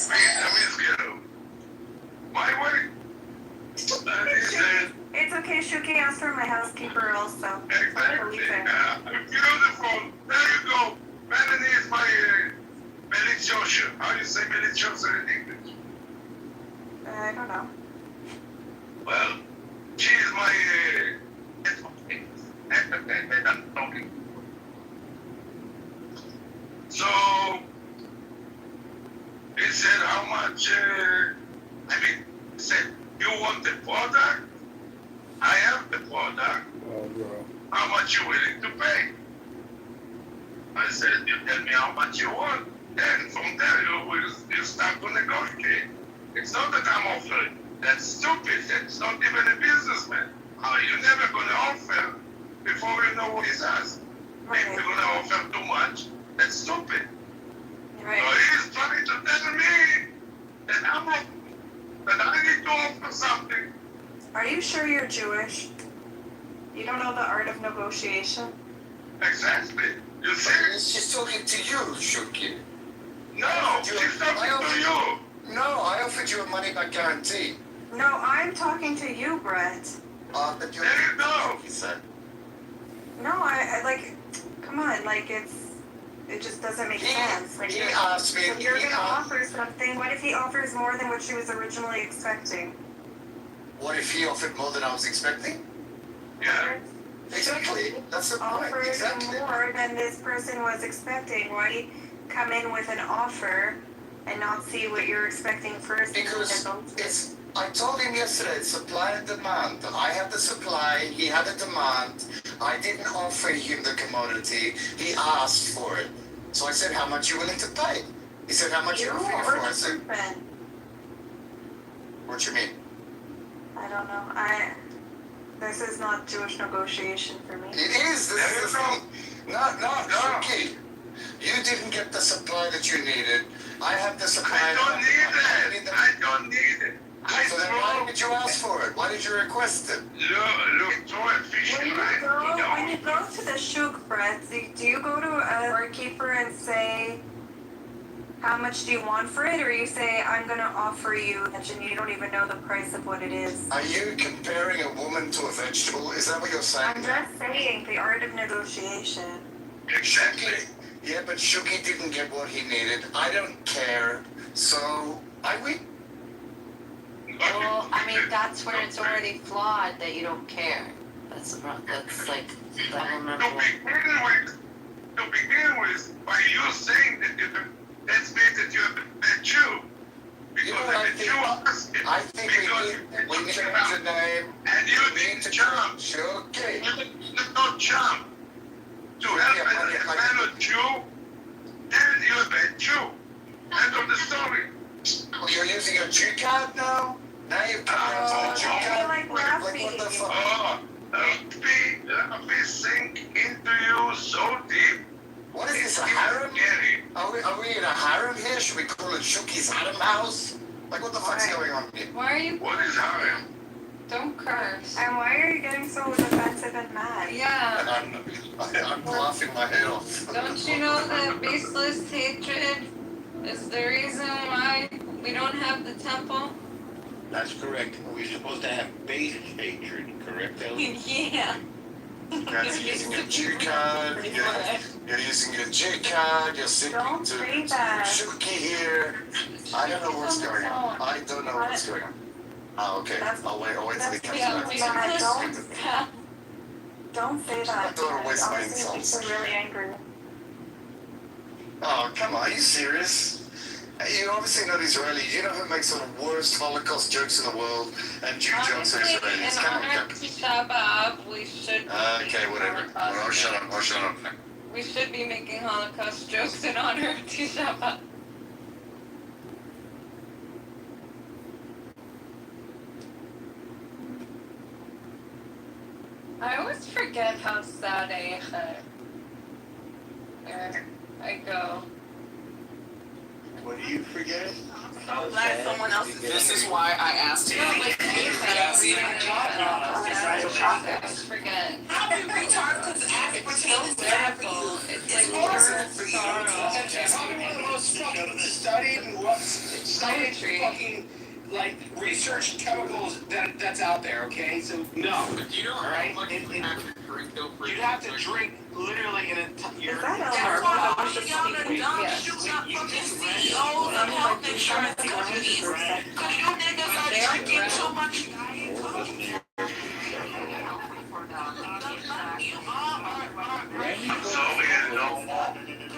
Vietnamese girl. My way. And he said, It's okay, Shuki asked for my housekeeper also. exactly. Beautiful. There you go. Melanie is my Melitosha. How do you say Melitosha in English? I don't know. Well, she is my So he said how much he said you want the product? I have the product. Oh, bro. How much you willing to pay? I said, you tell me how much you want. Then from there you start to negotiate. It's not that I'm offering. That's stupid. That's not even a businessman. You're never going to offer before you know what he's asking. If you're going to offer too much, that's stupid. Right. So he's trying to tell me that that I need to offer something. Are you sure you're Jewish? You don't know the art of negotiation? Exactly. You see? She's talking to you, Shuki. No, she's talking to you. No, I offered you a money-back guarantee. No, I'm talking to you, Brett. But there you go. He said. No, I like, come on, like it just doesn't make sense. Like, He asked me. if you're gonna offer something, what if he offers more than what she was originally expecting? What if he offered more than I was expecting? Yeah. Exactly. That's the point. Offered Exactly. more than this person was expecting. Why come in with an offer and not see what you're expecting first? Because it's. I told him yesterday, it's supply and demand. I had the supply, he had the demand. I didn't offer him the commodity. He asked for it. So I said, how much are you willing to pay? He said, how much are you offering for? I said, what you mean? I don't know. This is not Jewish negotiation for me. It is. This is the thing. No. Okay. You didn't get the supply that you needed. I have the supply. I don't need it. So then why did you ask for it? Why did you request it? Look, so efficient, right? When you go to the shuk, Brett, do you go to a doorkeeper and say, how much do you want for it? Or you say, I'm going to offer you, and you don't even know the price of what it is? Are you comparing a woman to a vegetable? Is that what you're saying? I'm just saying the art of negotiation. Exactly. Yeah, but Shuki didn't get what he needed. I don't care. So, I win. Well, I mean, that's where it's already flawed that you don't care. That's like the problem number one. To begin with, by you saying that that means that you're a bad Jew. Because I think we need to change the name. And you need to jump. Shuki. You not jump. To help a fellow Jew, then you're a bad Jew. End of the story. Well, you're using a Jew card now? Now you've come into the Jew card? Like what the fuck? Let me sink into you so deep. What is this, a harem? Are we in a harem here? Should we call it Shuki's harem house? Like, what the fuck's going on here? Why are you? What is harem? Don't curse. And why are you getting so defensive and mad? Yeah. I'm laughing my head off. Don't you know that baseless hatred is the reason why we don't have the temple? That's correct. We're supposed to have base hatred, correct, Ellie? Yeah. That's using a Jew card. Yeah. You're using your J card. You're speaking Don't to say that. Shuki here. I don't know what's going on. I don't know what's going on. Oh, okay. I'll wait till he comes back. Don't say that. I don't waste my Honestly, it makes insults. me really angry. Oh, come on. Are you serious? You obviously not Israeli. You know who makes the worst Holocaust jokes in the world and Jew jokes are Honestly, Israelis. in Come on, honor come to Shabbat, we should be Okay, whatever. I'll shut up. I'll shut up. we should be making Holocaust jokes in honor to Shabbat. I always forget how sad I go. What do you forget? I'm glad someone else is This is why I asked him. I just forget. How do you retard? Because aspartame is bad for you. It's like awesome for you. sorrow. One of the most fucking studied fucking like research chemicals that's out there. Okay, so No, you don't right? have to drink. You have to drink literally in a year. Is that That's a why lot? all of y'all are dumb Yeah. shooting up fucking CEOs and health insurance companies. Because you niggas are drinking too much Diet Coke.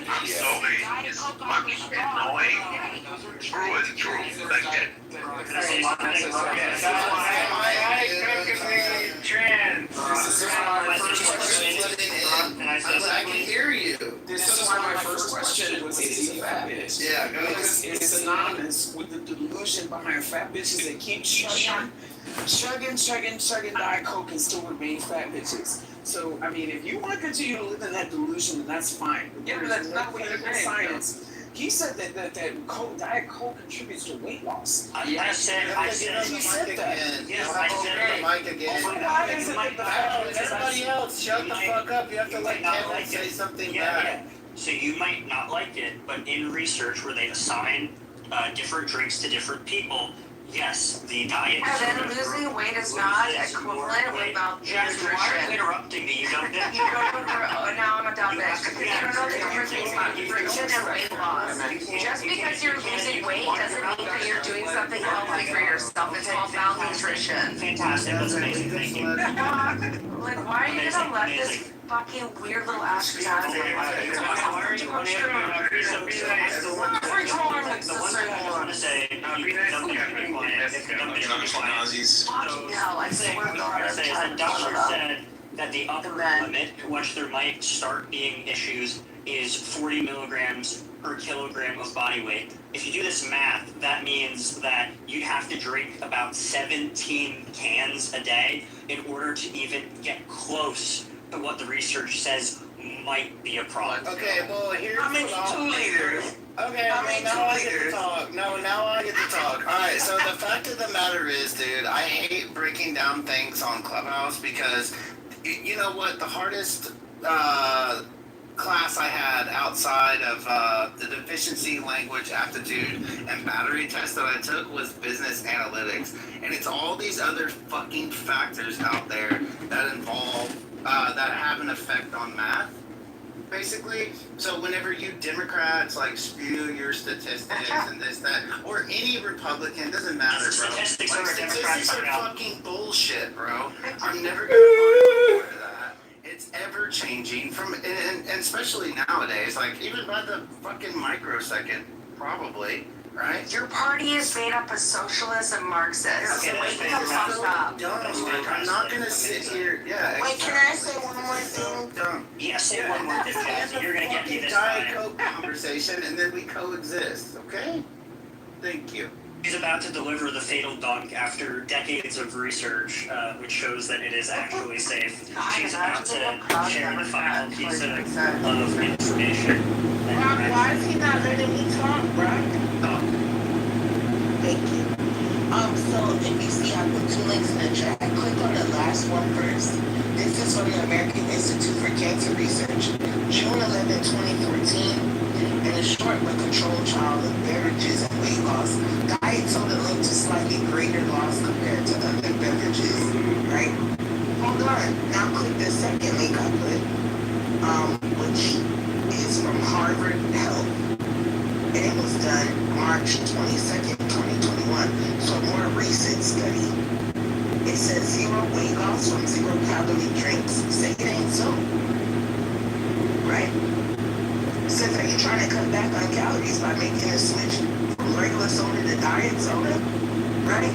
I'm sorry, it's fucking annoying. True and true. Like that. I can hear you. This is why my first question was, is he a fat bitch? Yeah, go ahead. Because it's synonymous with the delusion behind fat bitches that keep chugging Diet Coke and still remain fat bitches. So, I mean, if you want to continue to live in that delusion, then that's fine. But Yeah, but that's not what you're saying. Science. He said that Diet Coke contributes to weight loss. I said He said that. Yes, I said the mic again. Why is it that the everybody else shut the fuck up? You have to let Kevin say something back. So you might not like it, but in research where they assign different drinks to different people, yes, the diet. And then losing weight is not equivalent without Just why are you nutrition. interrupting me? You don't get You don't know, now I'm a dumb bitch, because you don't know the difference between nutrition and weight loss. Just because you're losing weight doesn't mean that you're doing something healthy for yourself. It's called malnutrition. Fantastic. That's amazing. Thank you. Like, why are you gonna let this fucking weird little ass out of your life? Fucking hell, I swear to God, I'm trying to shut up. Said that the upper limit to which there might start being issues is 40 milligrams per kilogram of body weight. If you do this math, that means that you'd have to drink about 17 cans a day in order to even get close to what the research says might be a problem. Okay, well, here's How many 2 liters? Okay, now I get to talk. No, now I get to talk. Alright, so the fact of the matter is, dude, I hate breaking down things on Clubhouse because, you know what, the hardest class I had outside of the deficiency language aptitude and battery test that I took was business analytics. And it's all these other fucking factors out there that involve, that have an effect on math. Basically, so whenever you Democrats like spew your statistics and this, that, or any Republican, doesn't matter, bro. Like, statistics are fucking bullshit, bro. I'm never gonna find out that. It's ever changing and especially nowadays, like even by the fucking microsecond, probably, right? Your party is made up of socialists and Marxists. So wake the fuck up. Like, I'm not gonna sit here. Yeah. Wait, can I say one more thing? Dumb. Yeah, say one more thing. You're gonna get me this Diet time. Coke conversation, and then we coexist. Okay. Thank you. He's about to deliver the fatal dunk after decades of research, which shows that it is actually safe. She's about to share the final piece of information. Brock, why is he not letting me talk, Brock? Thank you. So if you see, I put 2 links in the chat. Click on the last one first. This is from the American Institute for Cancer Research, June 11, 2014. In a short but controlled trial of beverages and weight loss, diet soda linked to slightly greater loss compared to other beverages, right? Hold on. Now click the second link I put, which Harvard Health, and it was done March 22nd, 2021. So a more recent study. It says zero weight loss from zero calorie drinks. Say it ain't so. Right? It says that you're trying to cut back on calories by making a switch from regular soda to diet soda. Right?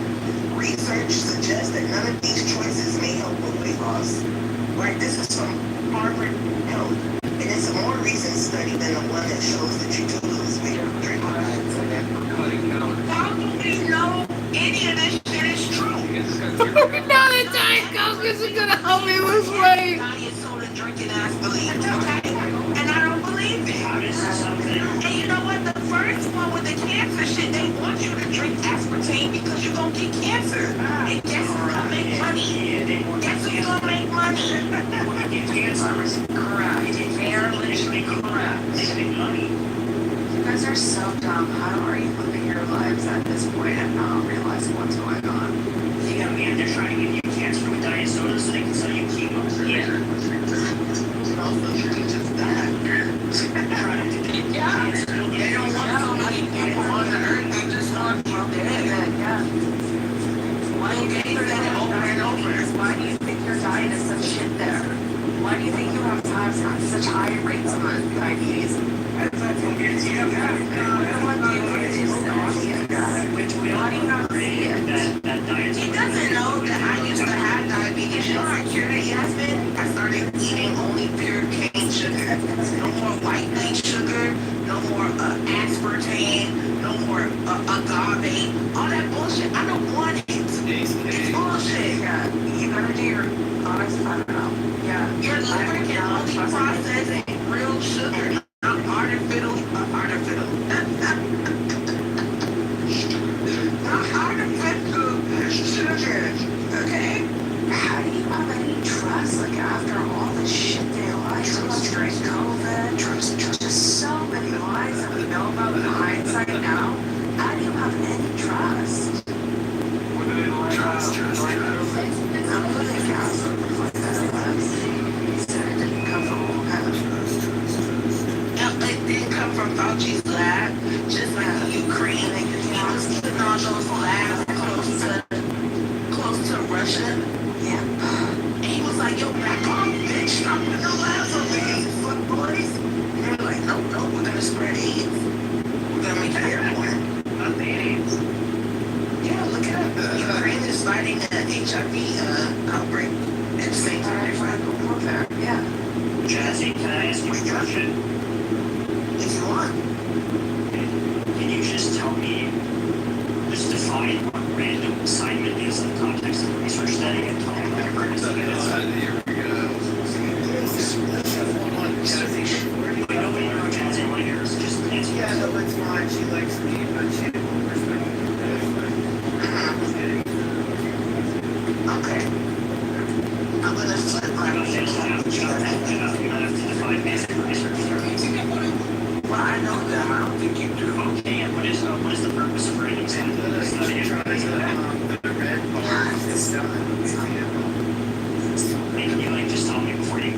Research suggests that none of these choices may help with weight loss. Right? This is from Harvard Health. And it's a more recent study than the one that shows that you do lose weight or drink diet soda. How do we know any of this shit is true? We know that Diet Coke isn't gonna help me lose weight. Diet soda drinking ass believe. Okay? And I don't believe it. And you know what? The first one with the cancer shit, they want you to drink aspartame because you're gonna get cancer. And guess who's gonna make money? Guess who's gonna make money? Alzheimer's. Correct. They're literally correct. They make money. You guys are so dumb. How are you living your lives at this point and not realizing what's going on? You got me, they're trying to give you cancer with diet soda so they can sell you chemo. Yeah. Also, you can just die. Yeah. They don't want so many people on the earth. They just want you dead. Yeah. Why do you think that over and over? Why do you think your diet is such shit there? Why do you think you have times such high rates of diabetes? He doesn't know that I used to have diabetes. You know how curious he has been? I started eating only pure cane sugar. No more white cane sugar. No more aspartame. No more agave. All that bullshit. I don't want it. It's bullshit. Yeah, you gotta do your honest, I don't know. Yeah. Your liver can only process real sugar, not artificial. Not artificial sugar. Okay? How do you have any trust? Like after all the shit they lied to us during COVID, just so many lies that we know about in hindsight now. How do you have any trust? Trust. I'm putting gas on the point that it was. He said it didn't come from all kind of trust. It didn't come from Fauci's lab, just like the Ukraine. He was keeping all those labs close to Russia. Yeah. And he was like, yo, back off, bitch. Stop with no labs over here, you fuck boys. And they were like, no, we're gonna spread AIDS. We're gonna make it airborne. Not the AIDS. Yeah, look it up. Ukraine is fighting an HIV outbreak at the same time they're fighting warfare. Yeah. Jazzy, can I ask you a question? If you want. Can you just tell me, just define what random assignment is in the context of a research study and tell me what your purpose of it is? Nobody knows Jazzy Lighters, just answer. Yeah, no, it's fine. She likes me, but she won't respect me. Okay. I'm gonna flip my You have to define basic research terms. Well, I know them. I don't think you do. Okay, and what is the purpose of random study? Can you just tell me before you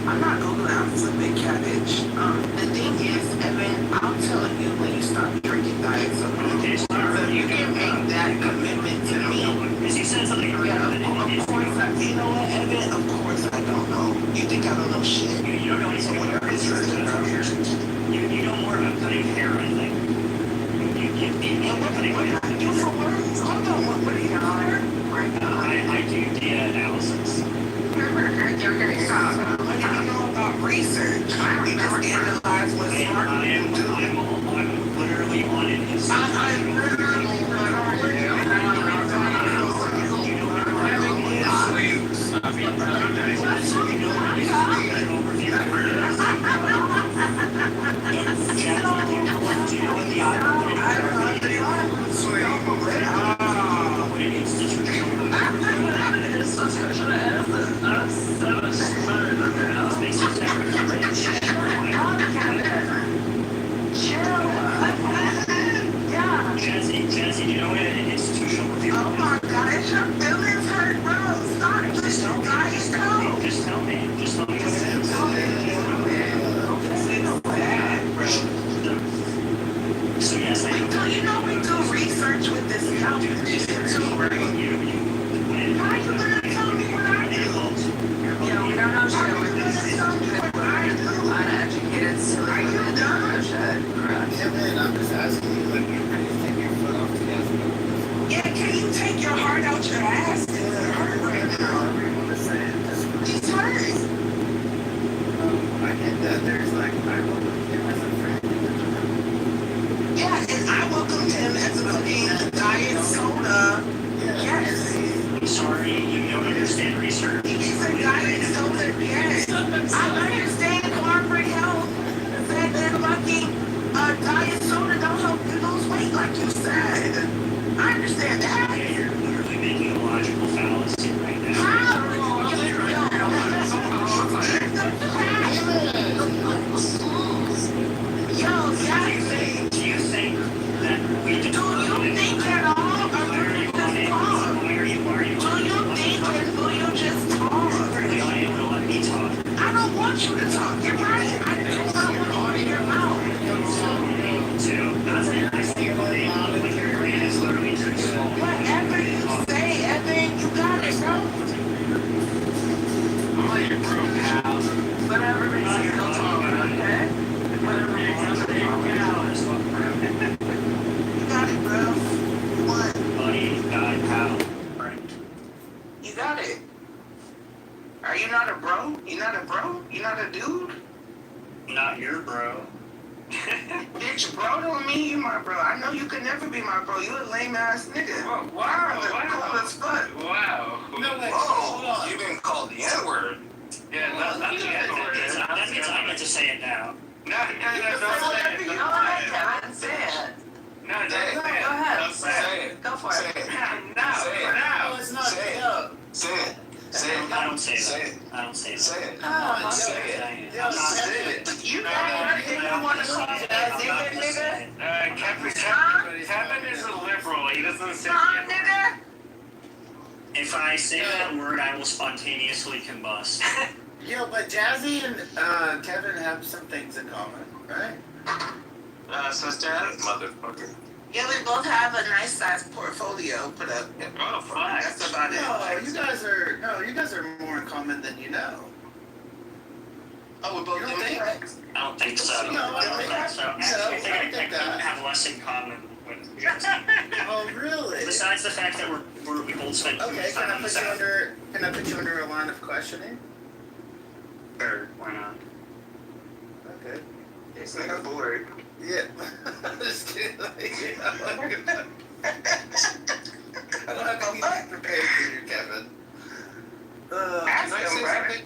I'm not Googling. I'm flipping cabbage. The thing is, Evan, I'll tell you when you stop drinking diet soda. Okay, so you can make that commitment to me. Because you said something earlier. Yeah, of course. You know what, Evan? Of course I don't know. You think I don't know shit? You don't know anything about research. You know more about cutting hair, I think. What do you do for work? Hold on, what do you do for work? I do data analysis. Stop. What do you know about research? We just analyze what smart people do. I'm literally on it. I'm literally Jazzy, do you know what an institutional review is? Oh my gosh, your feelings hurt, bro. Stop. Just tell me. Just tell me what it is. and research. He's a diet soda, yes. I understand corporate health said that fucking diet soda don't help you lose weight like you said. I understand that. Yeah, you're literally making a logical fallacy right now. Yo, do you think that we do? Do you think at all, or do you just talk? Why are you Do you think, or do you just talk? clearly unable to let me talk? I don't want you to talk. You're right. I do not want to open your mouth. That's a nice thing about it. Like your brain is literally too small. Whatever you say, Evan, you got it, bro. I'm like your bro, pal. Whatever makes you feel taller, okay? Whatever makes you feel taller. You got it, bro. What? Buddy, guy, pal. You got it. Are you not a bro? You not a bro? You not a dude? Not your bro. Bitch, bro don't mean you my bro. I know you could never be my bro. You a lame ass nigga. Wow. Cool as fuck. Wow. No, wait, Whoa. You've been called the N-word. Yeah, not the N-word. That means I get to say it now. No, don't say it. Don't say it. Go ahead, Kevin. Say it. No, don't say it. Go ahead. Say it. Go for Say it. it. No. Say it. No. It's not. Say it. Say it. Say it. I don't say Say that. it. I don't say that. Say it. No. Say it. Say it. You got anything you want to call that nigga? Kevin is a liberal. He doesn't say Nigga? If I say that word, I will spontaneously combust. Yo, but Jazzy and Kevin have some things in common, right? So Dad, motherfucker. Yeah, we both have a nice sized portfolio put up. Oh, fuck. That's about it. No, you guys are more in common than you know. Oh, we're both You don't doing think? it? I don't think so. No, I don't think so. so. Actually, I think I don't think I that. have less in common with Jesse. Oh, really? Besides the fact that we both spent too Okay, much can time I on the put you South. under a line of questioning? Sure, why not? Okay. He's like a board. Yeah. Just kidding. I don't have anything prepared for you, Kevin. Can I say something?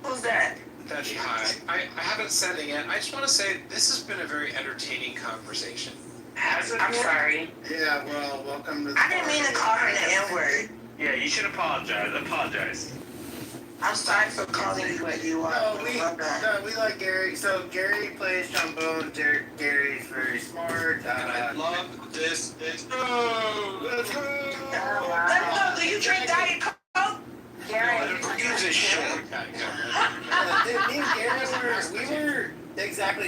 Who's that? That's hi. I haven't said it yet. I just want to say this has been a very entertaining conversation. I'm sorry. Yeah, well, welcome to the I didn't mean to call her the N-word. Yeah, you should apologize. Apologize. I'm sorry for calling you what you are. No, we like Gary. So Gary plays trombone. Gary's very smart. And I love this. Let's go. Let's go. Do you drink Diet Coke? Gary. Use this shit. Dude, me and Gary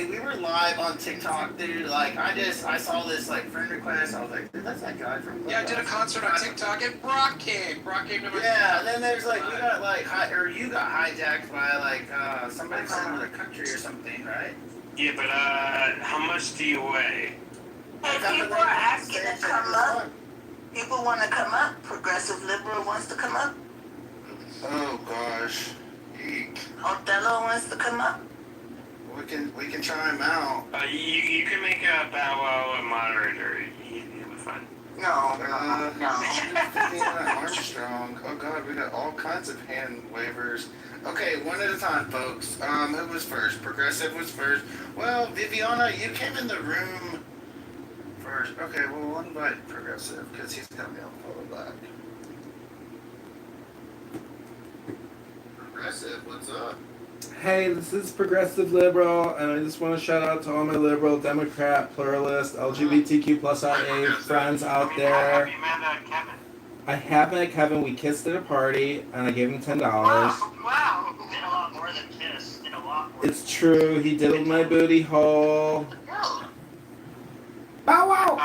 we were live on TikTok, dude. Like, I saw this, like, friend request. I was like, dude, that's that guy from... Yeah, I did a concert on TikTok and Brock came. Brock came to my... Yeah, and then there's, like, you got hijacked by, like, somebody from another country or something, right? Yeah, but, how much do you weigh? Hey, people are asking to come up. People want to come up. Progressive Liberal wants to come up. Oh, gosh. Eek. Othello wants to come up. We can try him out. You can make a Bow Wow a moderator. He'll be fun. No. Armstrong. Oh God, we got all kinds of hand waivers. Okay, one at a time, folks. Who was first? Progressive was first. Well, Viviana, you came in the room first. Okay, well, we'll invite Progressive because he's gonna be on follow back. Progressive, what's up? Hey, this is Progressive Liberal, and I just want to shout out to all my liberal, Democrat, pluralist, LGBTQ plus IA friends out there. I have met Kevin. We kissed at a party, and I gave him $10. Wow. Did a lot more than kiss. Did a lot more. It's true. He diddled my booty hole. Bow wow!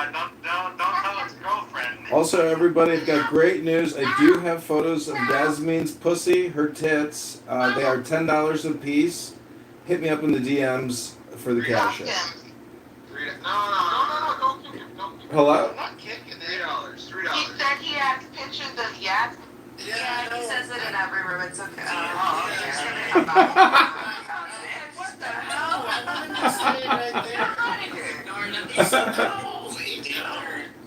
Don't tell his girlfriend. Also, everybody, I've got great news. I do have photos of Yasmin's pussy, her tits. They are $10 a piece. Hit me up in the DMs for the cash app. No, don't kick him. Hello? I'm not kicking it. $3. He said he has pictures of Yas. Yeah, he says it in every room. It's okay. What the hell?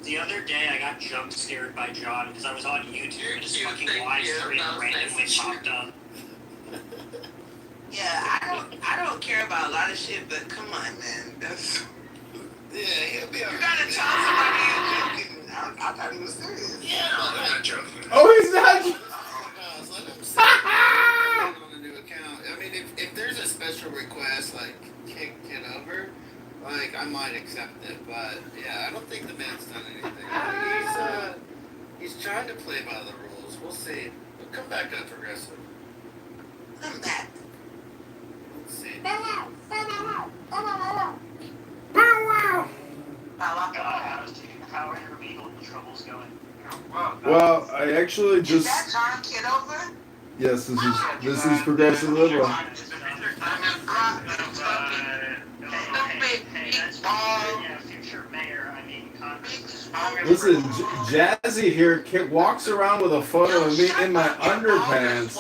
The other day I got jump scared by John because I was on YouTube and his fucking live stream randomly popped up. Yeah, I don't care about a lot of shit, but come on, man. That's Yeah, he'll be alright. you gotta tell somebody you're joking. I thought he was serious. Yeah, I'm not joking. Oh, he's not. On a new account. I mean, if there's a special request like Kitover, like I might accept it, but yeah, I don't think the man's done anything. He's trying to play by the rules. We'll see. But come back up, Progressive. Come back. Let's see. Bow wow. How are your legal troubles going? Well, I actually Is just that John Kitover? yes, this is Progressive Liberal. Future mayor, I mean, Listen, Jazzy here walks around with a photo of me in my underpants.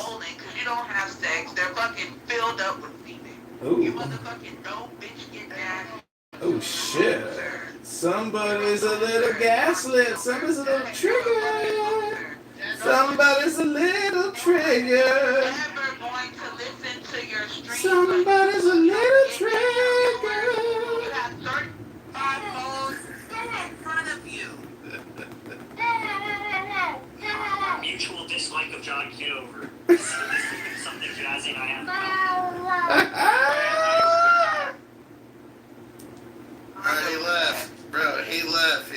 You don't have sex. They're fucking filled up with females. Ooh. You motherfucking no bitch get that. Oh shit. Somebody's a little gaslit. Somebody's a little trigger. Somebody's a little trigger. Never going to listen to your stream. Somebody's a little trigger. You have 35 phones in front of you. mutual dislike of John Kitover. This is something Jazzy and I have. He left. Bro, he left.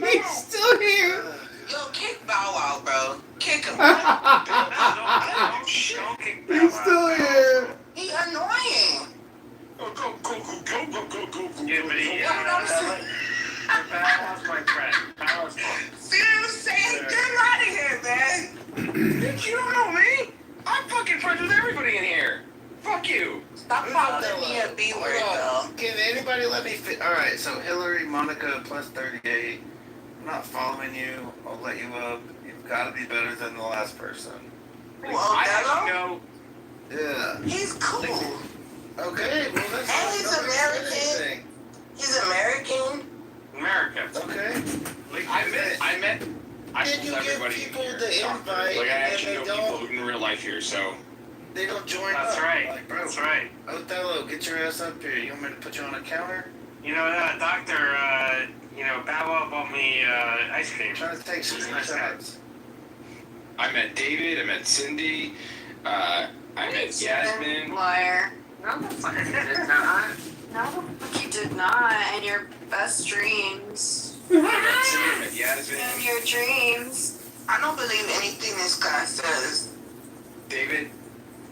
He's still here. Yo, kick Bow Wow, bro. Kick him. He's still here. He annoying. Go. Yeah, but he, Bow's my friend. Bow's fun. See what I'm saying? Get him out of here, man. Bitch, you don't know me. I'm fucking friends with everybody in here. Fuck you. Stop calling me a B word, though. Can anybody let me fit? Alright, so Hillary, Monica, plus 38. I'm not following you. I'll let you up. You've got to be better than the last person. I actually know. Yeah. He's cool. Okay, well, that's And he's American. He's American. America. Okay. Like, I met Did you give everybody people here. the invite Like, I and actually they know people don't? in real life here, so. They don't join That's up. right. Like, bro, That's right. Othello, get your ass up here. You want me to put you on a counter? You know, doctor, Bow Wow bought me ice cream. Trying to take some shots. I met David, I met Cindy, I met Yasmin. Liar. No, the fuck I did not. No, the fuck you did not. And your best dreams. I met Cindy, I met Yasmin. And your dreams. I don't believe anything this guy says. David.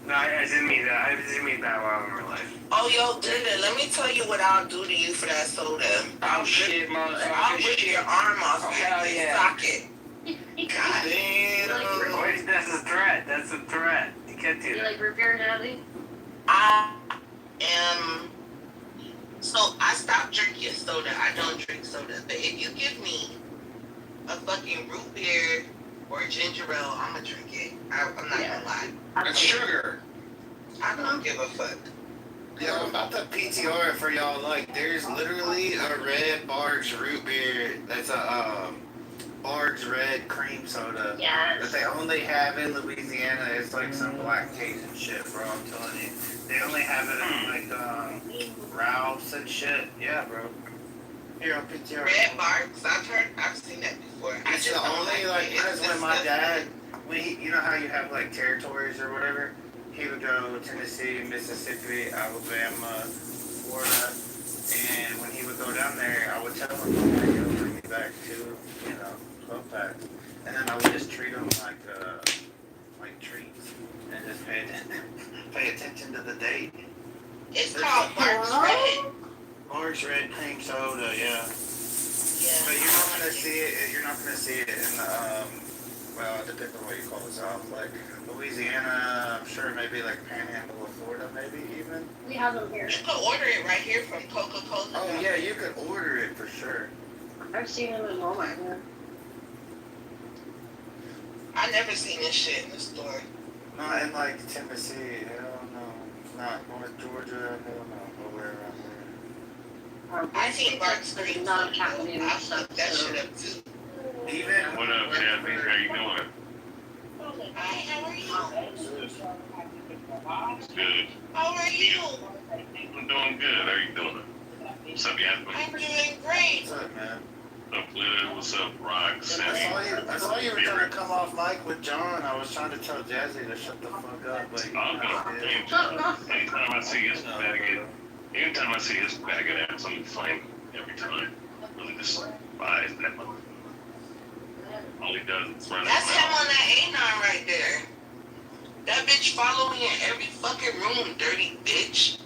No, I didn't mean that. I didn't mean Bow Wow in real life. Oh, yo, Linda, let me tell you what I'll do to you for that soda. Oh, shit, motherfucker. I'll rip your arm off Oh, your hell yeah. socket. God damn. Wait, that's a threat. That's a threat. You can't do that. rip your Natalie? I am. So I stopped drinking soda. I don't drink soda. But if you give me a fucking root beer or ginger ale, I'ma drink it. I'm not gonna lie. It's sugar. I don't give a fuck. Yeah, I'm about to PTR for y'all. Like, there's literally a red Barks root beer that's a Barks red cream soda that they only have in Louisiana. It's like some black Cajun shit, bro. I'm telling you. They only have it in like Ralph's and shit. Yeah, bro. Here, I'll PTR. Red Barks, I've seen that before. I It's just the don't only like it. because It's when my disgusting. dad, you know how you have like territories or whatever. He would go Tennessee, Mississippi, Alabama, Florida, and when he would go down there, I would tell him, hey, he'll bring me back 12 packs, and then I would just treat them like treats, and just pay attention to the date. It's called Barks Red. Orange red cream soda, yeah. Yeah. But you're not gonna see it. You're not gonna see it in the well, it depends on what you call the South. Like Louisiana, I'm sure maybe like Panhandle of Florida, maybe even. We have them here. You can order it right here from Coca-Cola. Oh yeah, you could order it for sure. I've seen them in Walmart. Yeah. I never seen this shit in the store. Not in like Tennessee, hell no. Not North Georgia, hell no. Nowhere around there. I think Bart's the non-caffeinated stuff. That shit up too. Even. What up, Jeffy? How you doing? Hi, how are you? Good. How are you? I'm doing good. How you doing? What's up, Yasmin? I'm doing great. What's up, man? What's up, Glitter? What's up, Rock? I Sammy? saw you were trying to come off mic with John. I was trying to tell Jazzy to shut the fuck up, but Anytime I see his bag of ass, I'm flame every time. Really despise that motherfucker. All he does is run his That's him mouth. on that A9 right there. That bitch follow me in every fucking room, dirty bitch.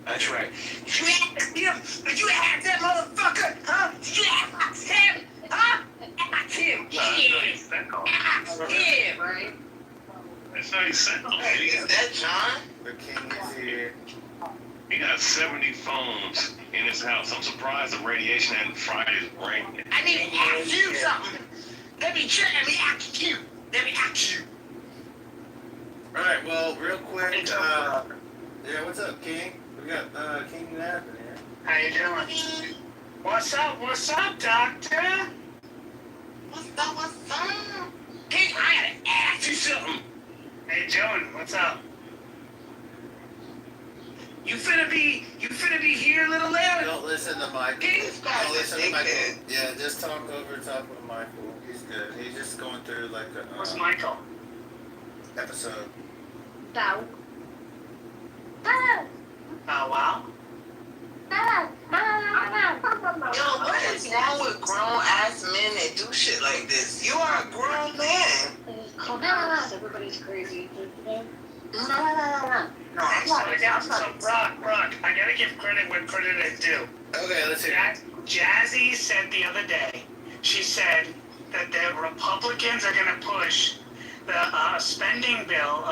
That's right. Did you ask him? Did you ask that motherfucker? Huh? Did you ask him? Huh? Ask him. That's Ask him. Right? how he sounds. Is that John? The king is here. He got 70 phones in his house. I'm surprised the radiation hadn't fried his brain yet. I need to ask you something. Let me ask you. Let me ask you. Alright, well, real quick, yeah, what's up, King? We got, King Nap in here. How you doing? What's up, doctor? What's up? King, I gotta ask you something. Hey, Joan, what's up? You finna be here a little later? Don't listen to Michael. This guy's Don't listen to Michael. addicted. Yeah, just talk over top of Michael. He's good. He's just going through like a What's Michael? episode. Bow. Oh, wow. Yo, what is wrong with grown ass men that do shit like this? You are a grown man. Everybody's crazy. So, Brock, I gotta give credit where credit is due. Okay, let's hear it. Jazzy said the other day, she said that the Republicans are gonna push the spending bill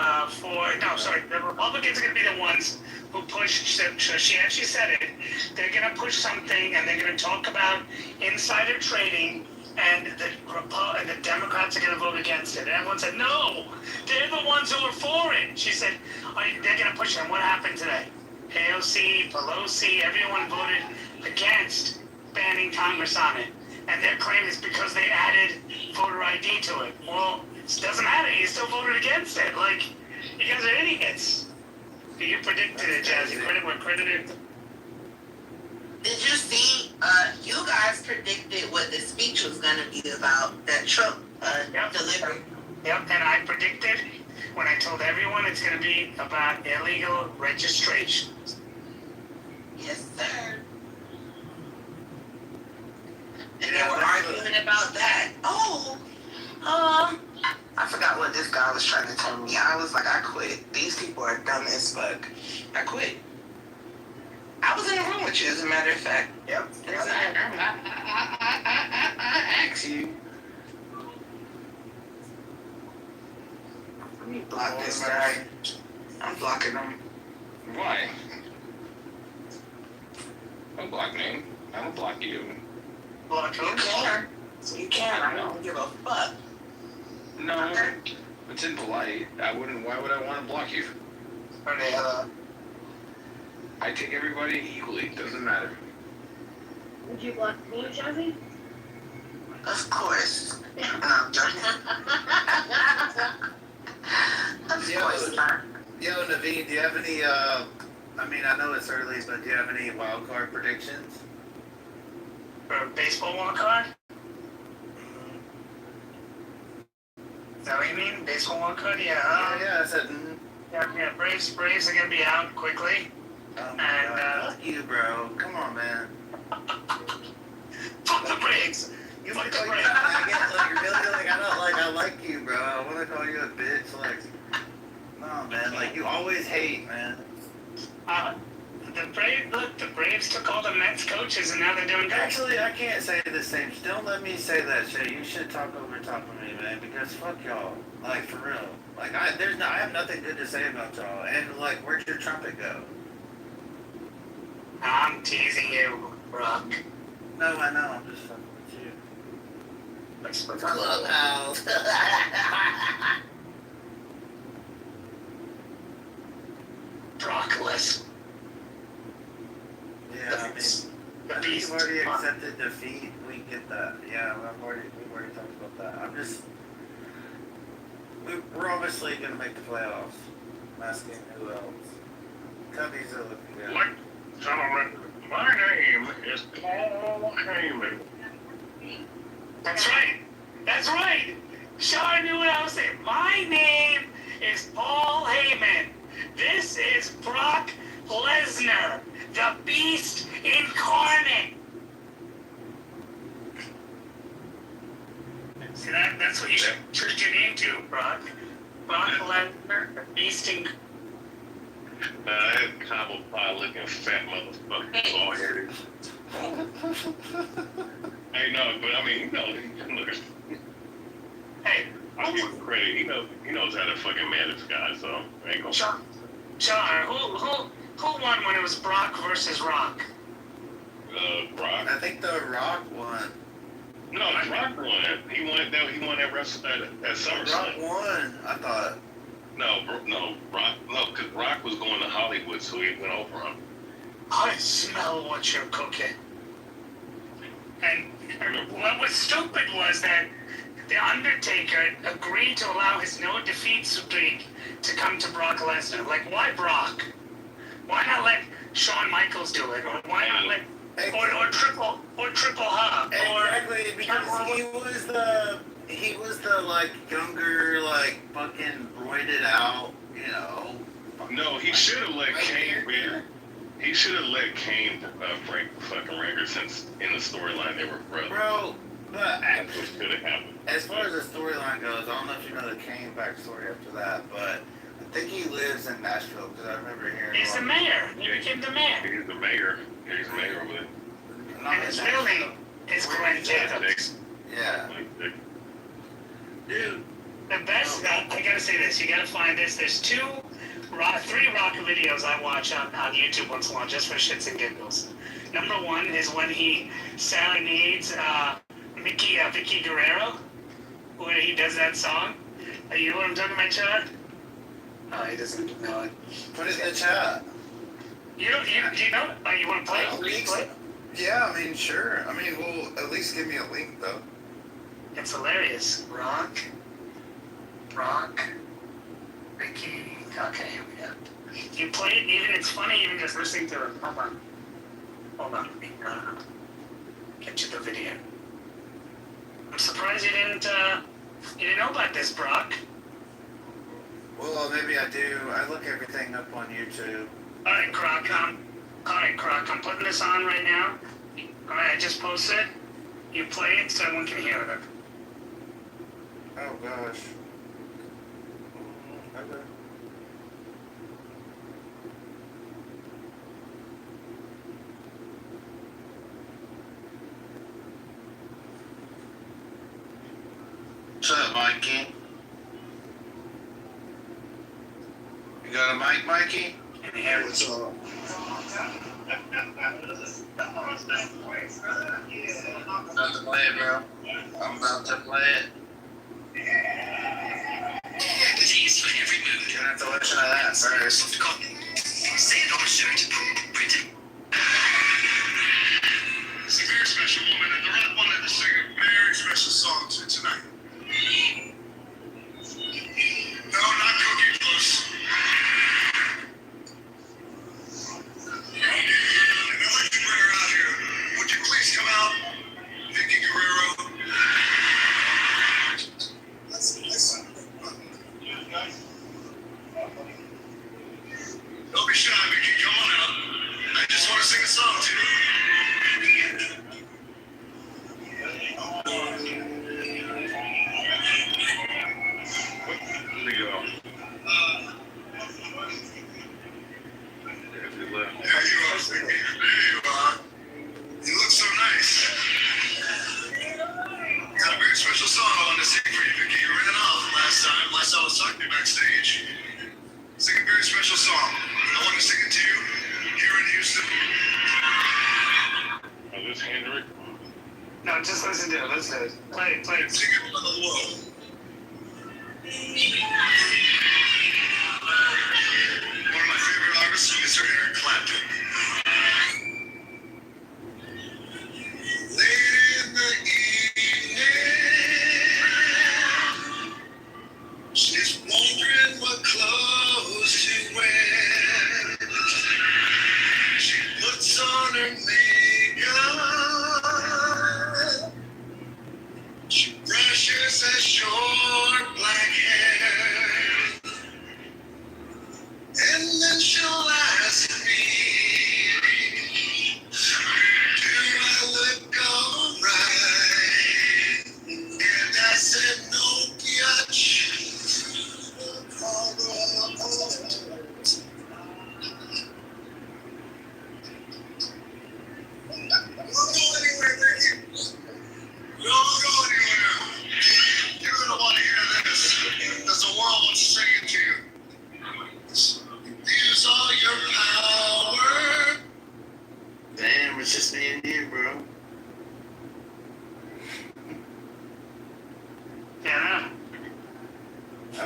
the Republicans are gonna be the ones who push, so she actually said it, they're gonna push something and they're gonna talk about insider trading and the Democrats are gonna vote against it. And everyone said, no, they're the ones who are for it. She said, they're gonna push it. And what happened today? AOC, Pelosi, everyone voted against banning Congress on it. And their claim is because they added voter ID to it. Well, it doesn't matter. You still voted against it. Like, you guys are idiots. You predicted it, Jazzy. Credit where credit is. Did you see, you guys predicted what the speech was gonna be about, that Trump delivered. Yep, and I predicted when I told everyone it's gonna be about illegal registration. Yes, sir. And they were arguing about that. I forgot what this guy was trying to tell me. I was like, I quit. These people are dumb as fuck. I quit. I was in the room with you, as a matter of fact. Yep. I asked you. Let me block this guy. I'm blocking him. Why? Don't block me. I don't block you. Block You can. You can. I don't give a fuck. No, it's impolite. Why would I want to block you? I take everybody equally. Doesn't matter. Would you block me, Jazzy? Of course. No, I'm joking. Of course not. Yo, Naveen, do you have any, I know it's early, but do you have any wild card predictions? For a baseball wild card? Is that what you mean? Baseball wild card? Yeah. Yeah, I said, Yeah, Braves are gonna be out quickly. Oh my God, fuck you, bro. Come on, man. Fuck the Braves! You want to call you I like you, bro. I want to call you a bitch. Like, no, man. Like, you always hate, man. The Braves took all the Mets coaches and now they're doing good. Actually, I can't say the same. Don't let me say that shit. You should talk over top of me, man. Because fuck y'all. Like, for real. Like, I have nothing good to say about y'all. And like, where'd your trumpet go? I'm teasing you, Brock. No, I know. I'm just fucking with you. Clubhouse. Brockless. Yeah. defeat, we get that. Yeah, we've already talked about that. We're obviously going to make the playoffs. I'm asking who else. Cubbies are looking good. Like, gentlemen, my name is Paul Heyman. That's right. That's right. Sean knew what I was saying. My name is Paul Heyman. This is Brock Lesnar, the Beast Incarnate. See, that's what you should change your name to, Brock. Brock Lesnar, the Beast Incarnate. That cobble pie looking fat motherfucker. Bald headed. Hey, no, but I mean, look. Hey, I'll give him credit. He knows how to fucking manage guys, so I ain't gonna. Sean, who won when it was Brock versus Rock? Brock. I think the Rock won. No, Brock won. He won at SummerSlam. Rock won, I thought. Brock, because Brock was going to Hollywood, so he went over him. I smell what you're cooking. And what was stupid was that The Undertaker agreed to allow his no defeat streak to come to Brock Lesnar. Like, why Brock? Why not let Shawn Michaels do it? Or why not let or triple hub? Exactly, because he was the like younger, like fucking roided out, you know. No, he should have let Kane win. He should have let Kane break the fucking record since in the storyline they were brothers. Bro, but that's what should have happened. As far as the storyline goes, I don't know if you know the Kane backstory after that, but I think he lives in Nashville because I remember hearing. He's the mayor. He became the mayor. He's the mayor. He's the mayor over there. And his real name is Glenn Jacobs. Yeah. Dude, the best. I gotta say this. You gotta find this. There's three Rock videos I watch on YouTube once in a while just for shits and giggles. Number one is when he serenades Vicky Guerrero, where he does that song. You know what I'm talking about, Chad? Oh, he doesn't know it. Put it in the chat. Do you know? You want to play it? Yeah, I mean, sure. I mean, well, at least give me a link, though. It's hilarious. Rock, Vicky. Okay, here we go. You play it, even it's funny, even just listening to it. Hold on. Let me get you the video. I'm surprised you didn't know about this, Brock. Well, maybe I do. I look everything up on YouTube. All right, Croc. I'm putting this on right now. All right, I just posted it. You play it so everyone can hear it. Oh gosh. Okay. What's up, Mikey? You got a mic, Mikey? Yeah, what's up? About to play it, bro. I'm about to play it. You're gonna have to listen to that first. Say it on a shirt. Print it. It's a very special woman, and the Rock wanted to sing a very special song to tonight. No, not Cookie Puss. And I'd like to bring her out here. Would you please come out, Vicky Guerrero? Listen. Don't be shy, Vicky. Come on out. I just want to sing a song to you. You look so nice. Got a very special song I wanted to sing for you, Vicky. You ran off last I was talking to you backstage. Sing a very special song. I want to sing it to you here in Houston. Oh, this Hendrick? No, just listen to it. Listen to it. Play it. Sing it around the world. One of my favorite artists, Mr. Eric Clapton. Ladies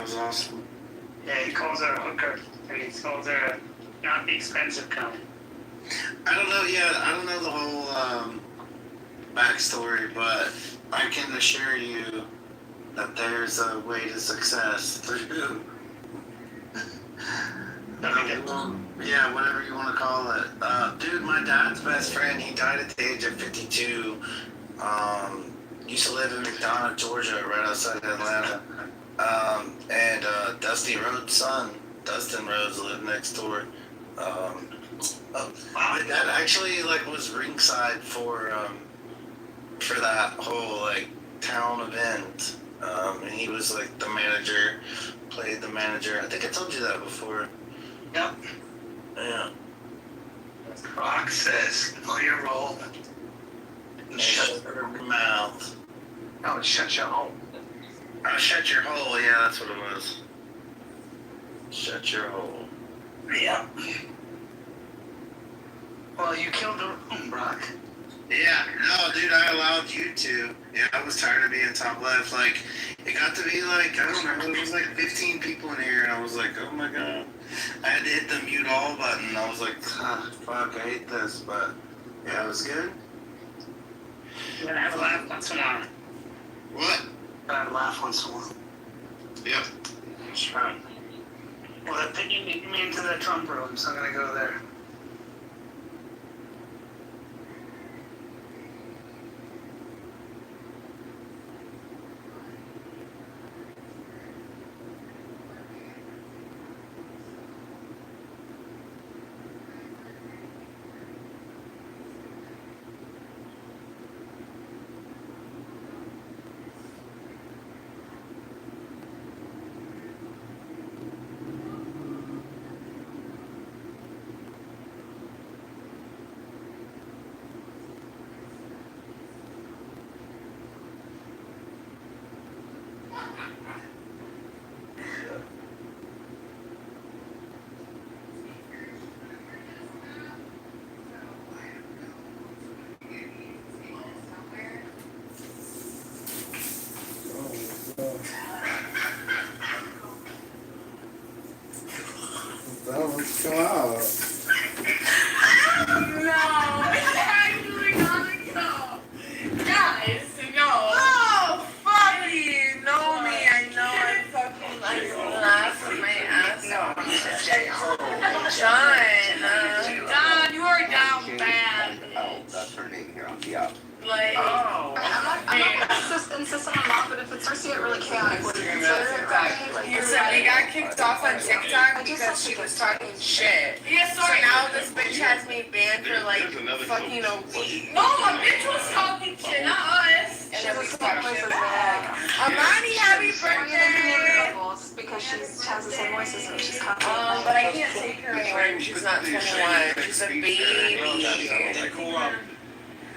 That was awesome. Yeah, he calls her a hooker, and he calls her not the expensive kind. I don't know. Yeah, I don't know the whole backstory, but I can assure you that there's a way to success through. Yeah, whatever you want to call it. Dude, my dad's best friend, he died at the age of 52. Used to live in McDonough, Georgia, right outside Atlanta. And Dusty Rhodes' son, Dustin Rhodes, lived next door. My dad actually was ringside for that whole town event. And he was the manager, played the manager. I think I told you that before. Yep. Yeah. Rock says, know your role. Shut your mouth. No, it's shut your hole. Shut your hole, yeah, that's what it was. Shut your hole. Yeah. Well, you killed the room, Brock. Yeah, no, dude, I allowed you to. Yeah, I was tired of being top left. It got to be I don't know, it was 15 people in here, and I was like, oh my god. I had to hit the mute all button. I was like, fuck, I hate this, but yeah, it was good. You gotta have a laugh once in a while. What? Gotta have a laugh once in a while. Yep. That's right. Well, they're picking me into the Trump room, so I'm gonna go there. Well, let's go out. No, it's actually not a go. Guys, no. Oh, fuck you. You know me. I know I fucking laugh my ass off. John, you are down bad. Oh, that's her name here on the app. I'm not insistent on that, but if it starts to get really chaotic, what do you consider it, right? You said we got kicked off on TikTok because she was talking shit. Yeah, sorry. So now this bitch has me banned for fucking a week. No, my bitch was talking shit, not us. And then we talked shit back. Amani, happy birthday! Because she has the same voice as me. She's copying. But I can't take her anywhere. She's not 21. She's a baby.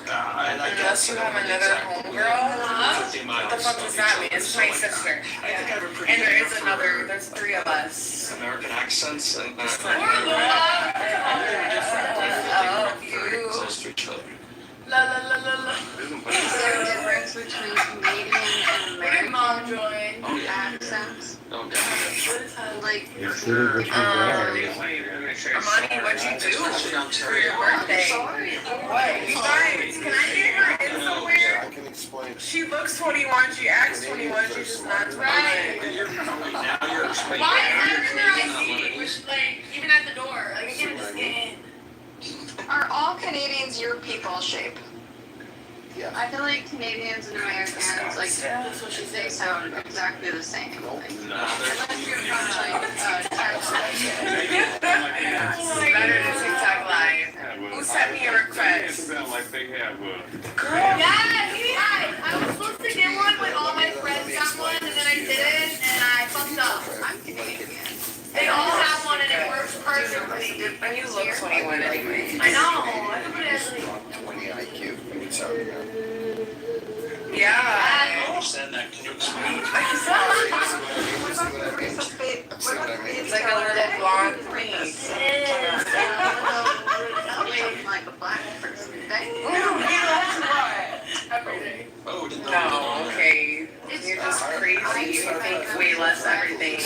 Unless you have another homegirl, what the fuck does that mean? It's my sister. And there is another, there's 3 of us. American accents and Love to each other. La la la la la. Is there a difference between Canadian and American Mom joined. accents? Oh, Amani, what'd you do for your birthday? What? You guys, can I get her in somewhere? I can explain. She looks 21, she acts 21, she's just not 21. Why haven't I seen even at the door? I can't just get in. Are all Canadians your people shape? Yeah. I feel like Canadians and Americans, they sound exactly the same. Unless you're from Better than TikTok Live. Who sent me a request? It sounds like they have Girl, yes! I was supposed to get one when all my friends got one, and then I didn't, and I fucked up. I'm Canadian. They all have one, and it works perfectly. And you look 21 anyway. I know. Everybody has 20 IQ. Yeah. Understand that? Can you explain? It's like a little blonde priest. Like a black person. Every day. No, okay. You're just crazy. You think way less less everything.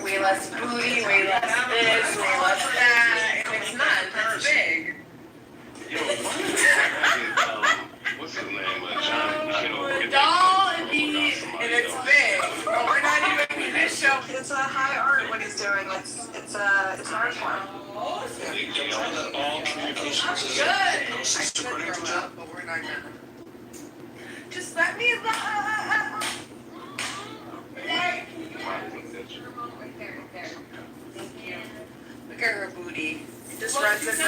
Way less booty, way less this, way less that. And it's not, it's big. Yo, why did I what's his name? John Kitover. Doll and beat, and it's big. But we're not even gonna show. It's a high art what he's doing. It's an art form. They all that all communications is Good. no sense according to that. But we're not gonna. Just let me love. Right there. Thank you. Look at her booty. Just runs in I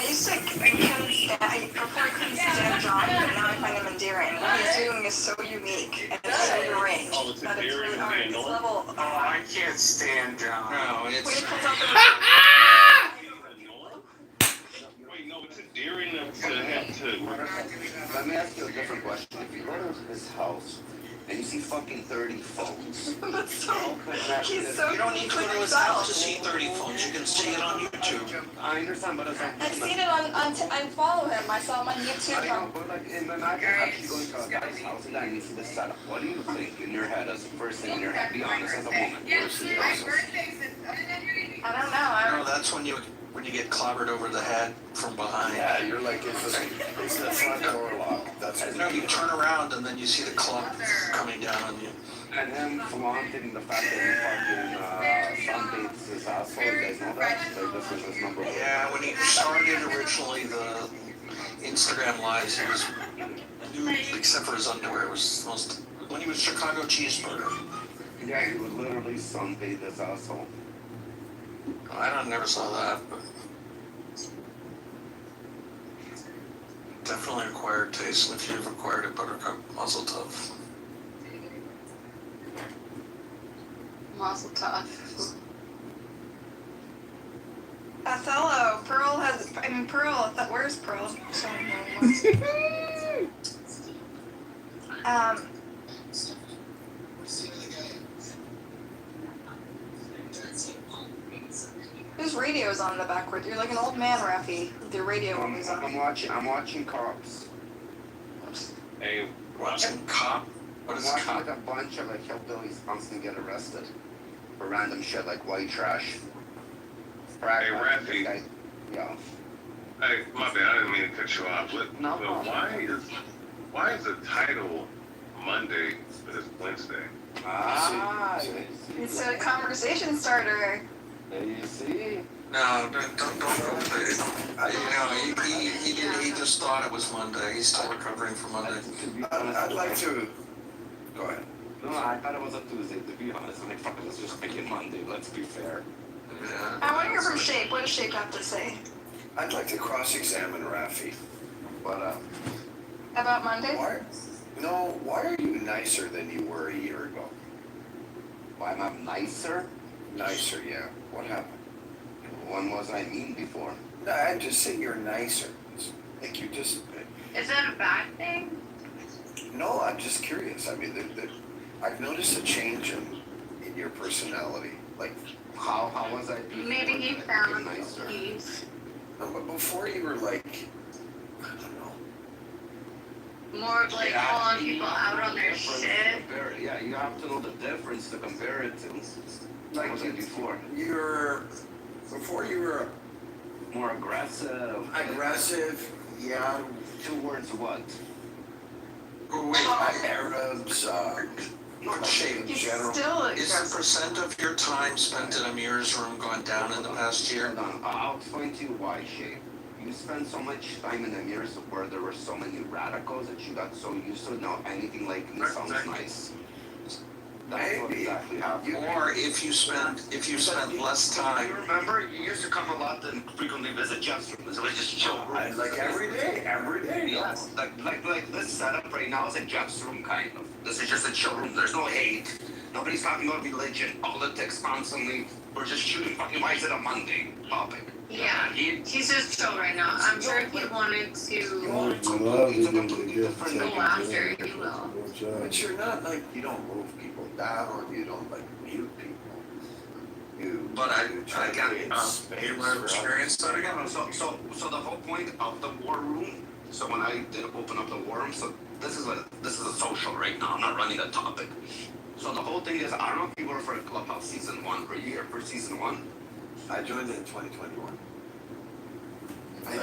used to before I couldn't stand John, but now I find him endearing. What he's doing is so unique and it's so deranged. Oh, it's But it's endearing really to art. be It's annoying? level. Oh, I can't stand John. No, When he it's. pulls out the Wait, no, it's endearing to have to. Let me ask you a different question. If you go to his house and you see fucking 30 phones, That's so. He's so You don't need to go to his house to see 30 phones. You can see it on YouTube. I understand, but as a I've seen it on I follow him. I saw him on YouTube. I know, but like, and then I can actually go into a guy's house and then you see the setup. What do you think in your head as the first thing in your head? Be honest, as a woman. Where's the process? I don't know. I No, that's when you get clobbered over the head from behind. Yeah, you're like, it's the front door lock. That's No, you turn around and then you see the club coming down on you. And him flaunting the fact that he fucking sunbathes his asshole. You guys know that? Like, this is his number one. Yeah, when he started originally the Instagram lives, he was nude except for his underwear. It was most when he was Chicago cheeseburger. Yeah, he would literally sunbathe his asshole. I never saw that, but definitely acquired taste. And if you've acquired it, Buttercup, muzzle tough. Mazel tov. Othello. Pearl has. I mean, Pearl. Where's Pearl? Whose radio is on in the background? You're like an old man, Rafi, with your radio always on. I'm watching Cops. Hey, watching Cop? What is watching Cop? like a bunch of like hillbillies constantly get arrested for random shit like white trash. Hey, Rafi. Yeah. Hey, my bad. I didn't mean to cut you off. But No. why is the title Monday but it's Wednesday? It's a conversation starter. There you see. No, don't go there. He just thought it was Monday. He's still recovering from Monday. I'd like to. Go ahead. No, I thought it was a Tuesday, to be honest. I'm like, fuck it, let's just make it Monday. Let's be fair. Yeah. I want to hear from Shape. What does Shape have to say? I'd like to cross-examine Rafi. But, About Monday? why are you nicer than you were a year ago? Why am I nicer? Nicer, yeah. What happened? When was I mean before? No, I'm just saying you're nicer. Like you just... Is that a bad thing? No, I'm just curious. I mean, I've noticed a change in your personality. Like, how was I being? Maybe he found peace. No, but before you were like, I don't know. More of like calling people out on their shit. Yeah, you have to know the difference to compare it to. Like was it before? Before you were more aggressive. Aggressive, yeah. 2 words, what? Oh, wait, Arabs, not Shape in He's general. still is the percent of your time spent in a mirror's room gone down in the past year? Hold on, I'll explain to you why, Shape. You spent so much time in the mirrors where there were so many radicals that you got so used to now anything like me sounds nice. That's what exactly happened. Or if you spent less time. You remember, you used to come a lot and frequently visit Jeff's room. So we just chill. Like every day. Yeah. Like this setup right now is a Jeff's room kind of. This is just a chill room. There's no hate. Nobody's talking about religion, politics constantly. We're just shooting fucking. Why is it a Monday topic? Yeah, he's just chill right now. I'm sure if he wanted to go after, he will. But you're not like, you don't move people down, you don't like mute people. But I can't. You want to experience that again? So the whole point of the war room. So when I did open up the war room, so this is a social right now. I'm not running a topic. So the whole thing is, I don't know if you were for Clubhouse season 1. Were you here for season 1? I joined it in 2021. I did.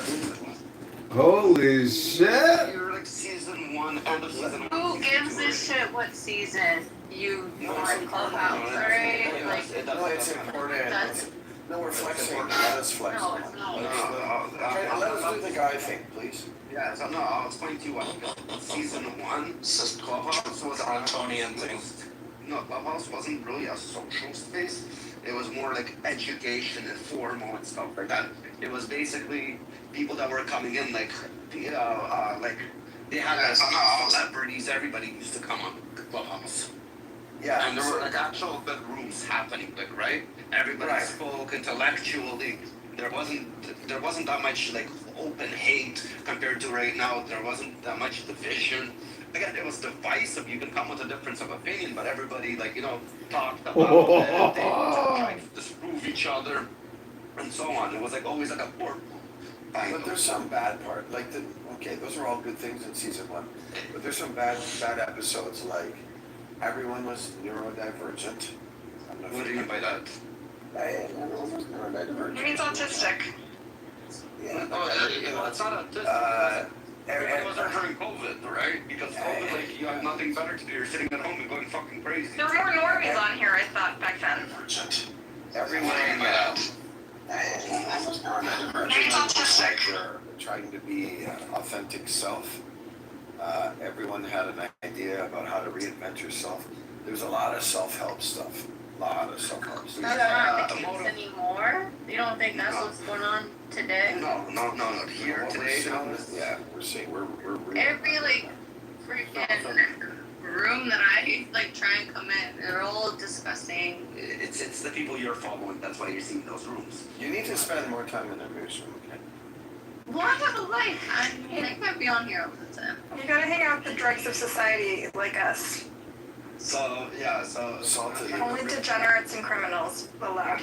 Holy shit! You were like season 1, end of season 1. Who gives a shit what season you join Clubhouse, right? Like, No, it's important. that's No, we're flexing. Let us flex. no, it's not. Okay, let us do the guy thing, please. Yeah, so no, I'll explain to you what season 1, Clubhouse was Antonian thing. No, Clubhouse wasn't really a social space. It was more like education and formal and stuff like that. It was basically people that were coming in, like they had celebrities. Everybody used to come on Clubhouse. Yeah, and there were like actual good rooms happening, like right. Everybody spoke intellectually. There wasn't that much like open hate compared to right now. There wasn't that much division. Again, it was divisive. You can come with a difference of opinion, but everybody talked about it. They tried to disprove each other, and so on. It was like always like a courtroom. But there's some bad part. Okay, those are all good things in season 1. But there's some bad episodes. Like everyone was neurodivergent. What do you mean by that? He means autistic. Yeah. It's not autistic. Everybody was during COVID, right? Because COVID, you have nothing better to do. You're sitting at home and going fucking crazy. There were more normies on here, I thought, back then. Everyone He's autistic. trying to be authentic self. Everyone had an idea about how to reinvent yourself. There's a lot of self-help stuff. That's not the case anymore? You don't think that's what's going on today? No. Here today, yeah, we're seeing we're every freaking room that I try and come in, they're all disgusting. It's the people you're following. That's why you're seeing those rooms. You need to spend more time in their newsroom, okay? Well, I have a life. I can't be on here all the time. You gotta hang out with the dregs of society like us. So Only degenerates and criminals allowed.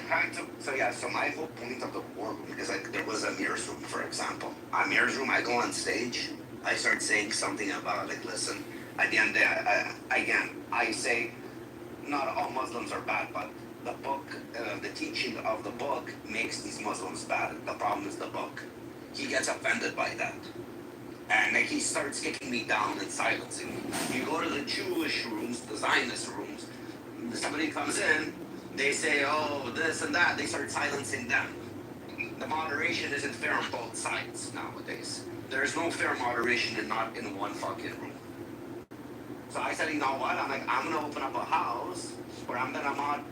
So my whole point of the war room is there was a mirrors room, for example. A mirrors room, I go on stage, I start saying something about listen, at the end of the day, I say not all Muslims are bad, but the book, the teaching of the book makes these Muslims bad. The problem is the book. He gets offended by that. And he starts kicking me down and silencing me. You go to the Jewish rooms, the Zionist rooms, somebody comes in, they say, oh, this and that, they start silencing them. The moderation isn't fair on both sides nowadays. There's no fair moderation and not in one fucking room. So I said, you know what, I'm gonna open up a house where I'm gonna mod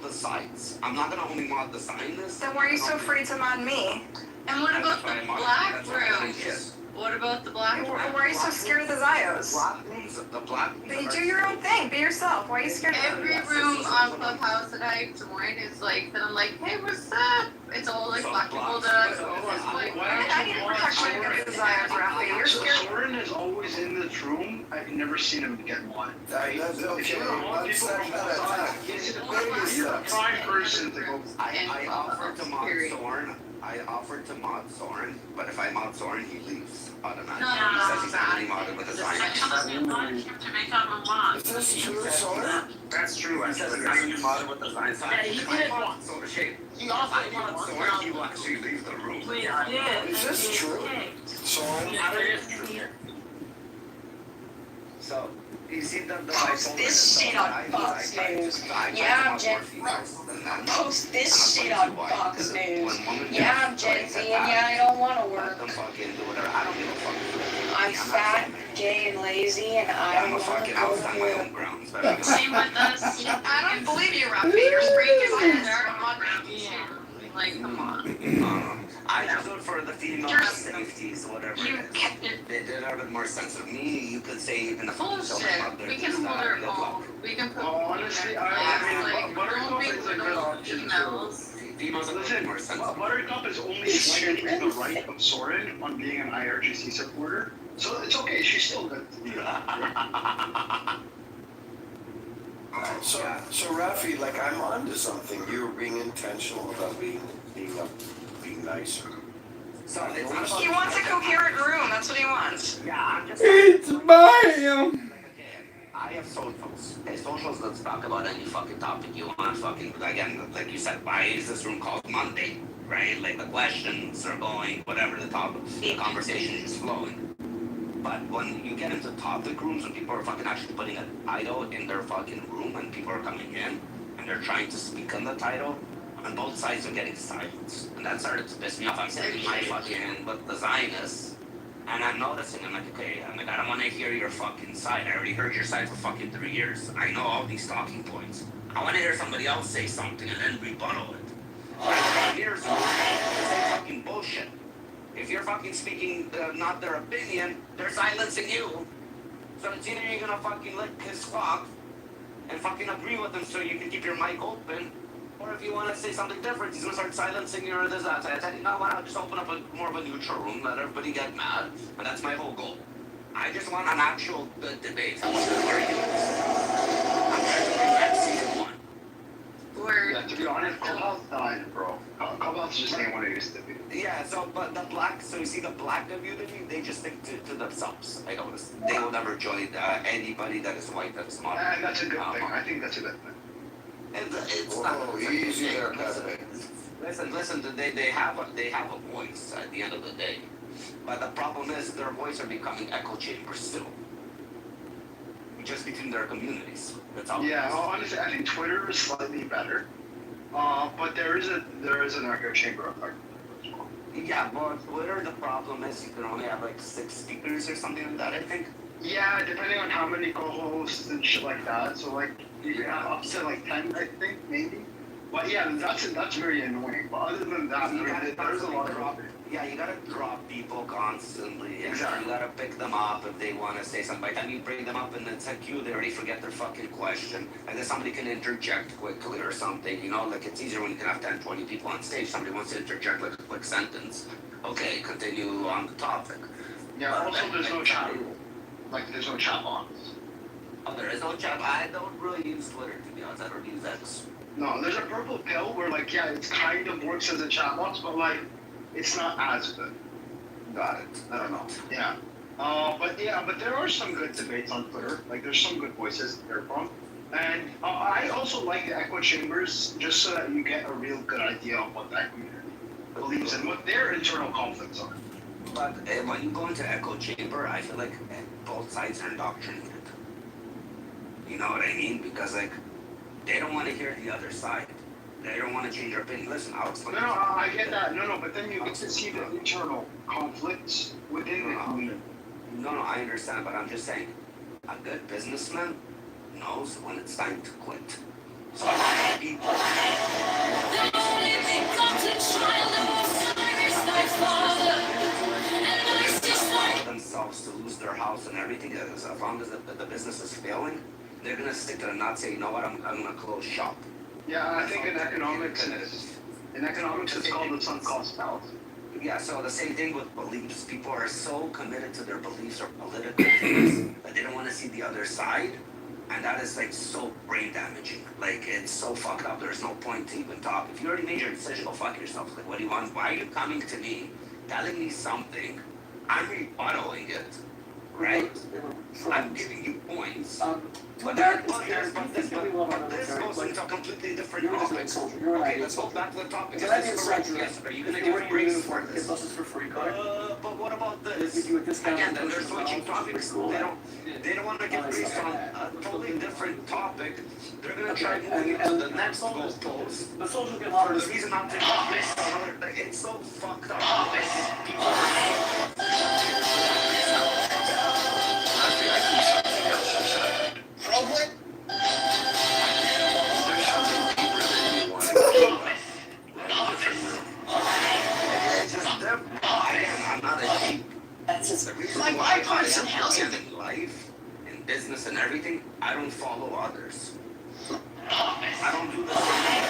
the sites. I'm not gonna only mod the Zionists. Then why are you so afraid to mod me? And what about the black rooms? What about the black rooms? Why are you so scared of the Zios? The black rooms. But you do your own thing. Be yourself. Why are you scared of them? Every room on Clubhouse that I join is that I'm like, hey, what's up? It's all black people that I go. I need protection against the Zios, Rafi. You're scared. Soren is always in this room. I've never seen him get one. If you were all people from outside, he's the prime person to go. I offered to mod Soren. But if I mod Soren, he leaves automatically. He says he's already modded with a Zion. Is this true, Soren? That's true. He says he's already modded with a Zion. Yeah, he did once. He offered mod Soren, he will actually leave the room. Is this true? Soren? So, you see the Post this shit on Fox News. Yeah, I'm Gen Post this shit on Fox News. Yeah, I'm Gen Z and yeah, I don't want to work. I'm fat, gay, and lazy, and I don't want to go work. Same with us. I don't believe you, Rafi. You're spraying come on. I just vote for the female safeties, whatever They did have a bit more sense of me. You could say even the bullshit. We can hold our own. We can put honestly, Buttercup is a good option too. Buttercup is only slightly to the right of Soren on being an IRGC supporter, so it's okay. She's still good. So Rafi, I'm onto something. You were being intentional about being nicer. He wants a coherent room. That's what he wants. Yeah, I'm just. It's mine. I I have socials. Okay, socials, let's talk about any fucking topic you want. Fucking, again, like you said, why is this room called Monday? Right? Like the questions are going, whatever the topic, the conversation is flowing. But when you get into topic rooms and people are fucking actually putting a title in their fucking room and people are coming in and they're trying to speak on the title, and both sides are getting silenced. And that started to piss me off. I'm sitting my fucking with the Zionists and I'm noticing, I'm like, okay, I'm like, I don't want to hear your fucking side. I already heard your side for fucking 3 years. I know all these talking points. I want to hear somebody else say something and then rebuttal it. Here's say fucking bullshit. If you're fucking speaking not their opinion, they're silencing you. So it's either you're gonna fucking lick his fuck and fucking agree with him so you can keep your mic open, or if you want to say something different, he's gonna start silencing you or this, that. So I said, you know what, I'll just open up more of a neutral room, let everybody get mad, and that's my whole goal. I just want an actual good debate. I want to argue. I'm trying to bring back season 1. Yeah, to be honest, Clubhouse died, bro. Clubhouse just ain't what it used to be. Yeah, but the black, so you see the black community, they just stick to themselves. I noticed. They will never join anybody that is white, that is modern. And that's a good thing. I think that's a good thing. It's Whoa, not easy there, Kevin. Listen, they have a voice at the end of the day. But the problem is their voice are becoming echo chambers still. Just between their communities. That's all. Yeah, honestly, I think Twitter is slightly better. But there is an echo chamber effect as well. Yeah, but Twitter, the problem is you can only have like 6 speakers or something like that, I think. Yeah, depending on how many co-hosts and shit like that. So like you can have up to like 10, I think, maybe. But yeah, that's very annoying. But other than that, there's a lot of dropping. Yeah, you gotta drop people constantly. Exactly. You gotta pick them up if they want to say something. By the time you bring them up and it's a queue, they already forget their fucking question. And then somebody can interject quickly or something, you know? Like, it's easier when you can have 10, 20 people on stage. Somebody wants to interject, like, a quick sentence. Okay, continue on the topic. Yeah, But also there's no chat. Like, there's no chat box. Oh, there is no chat. I don't really use Twitter, to be honest. I don't use X. No, there's a purple pill where, like, yeah, it kind of works as a chat box, but, like, it's not as good. Got it. I don't know. Yeah. But there are some good debates on Twitter. Like, there's some good voices to hear from. And I also like the echo chambers just so that you get a real good idea of what that community believes and what their internal conflicts are. But when you go into echo chamber, I feel like both sides are indoctrinated. You know what I mean? Because, like, they don't want to hear the other side. They don't want to change their opinion. Listen, I'll explain. No, I get that. No, but then you get to see the internal conflicts within the community. No, I understand, but I'm just saying, a good businessman knows when it's time to quit. So a lot of people themselves to lose their house and everything. As long as the business is failing, they're gonna stick to it and not say, you know what, I'm gonna close shop. Yeah, I think in economics it's called the sunk cost fallacy. Yeah, so the same thing with beliefs. People are so committed to their beliefs or political things that they don't want to see the other side. And that is like so brain damaging. Like, it's so fucked up. There's no point to even talk. If you already made your decision, go fuck yourself. Like, what do you want? Why are you coming to me, telling me something? I'm rebuttaling it, right? I'm giving you points. But this goes into a completely different topic. Okay, let's go back to the topic. Yes, are you going to give grace for this? But what about this? Again, then they're switching topics. They don't want to give grace on a totally different topic. They're going to try moving it to the next goalpost. For the reason I'm taking this, it's so fucked up. People Problem? I'm not a sheep. That's just The reason like why bipartisan I housing. am in life, in business and everything, I don't follow others. I don't do the same.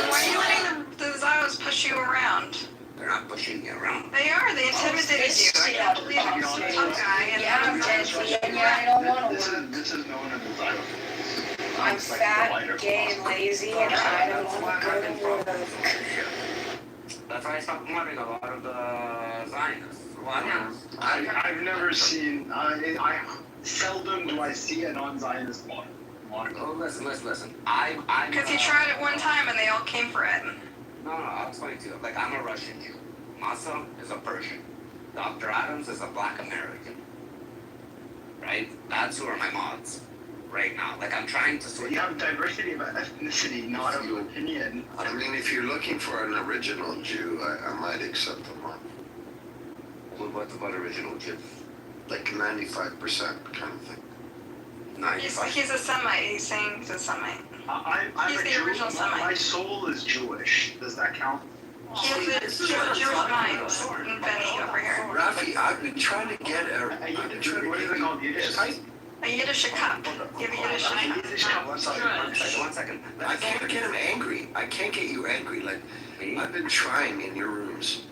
Why are you letting the Zios push you around? They're not pushing me around. They are. They intimidated you. I can't believe you're so tough guy. And I don't want to work. This is known as the Zion. I'm fat, gay, and lazy, and I don't want to go to work. That's why I stopped modding a lot of the Zionists. I've never seen. seldom do I see a non-Zionist moniker. Oh, listen. I'm. Because he tried it one time and they all came for it. No, I'll explain to you. Like, I'm a Russian Jew. Masa is a Persian. Dr. Adams is a Black American. Right? That's who are my mods right now. Like, I'm trying to sort. You have diversity of ethnicity, not of opinion. I mean, if you're looking for an original Jew, I might accept them one. What about original Jew? Like 95% kind of thing. He's a Semite. He's saying he's a Semite. I'm He's a the Jew. original Semite. My soul is Jewish. Does that count? He has a Jewish mind, Benny, over here. Rafi, I've been trying to get a. What is it called? Yiddish type? A Yiddish cup. You have a Yiddish cup. One second. I can't get him angry. I can't get you angry. Like, I've been trying in your rooms.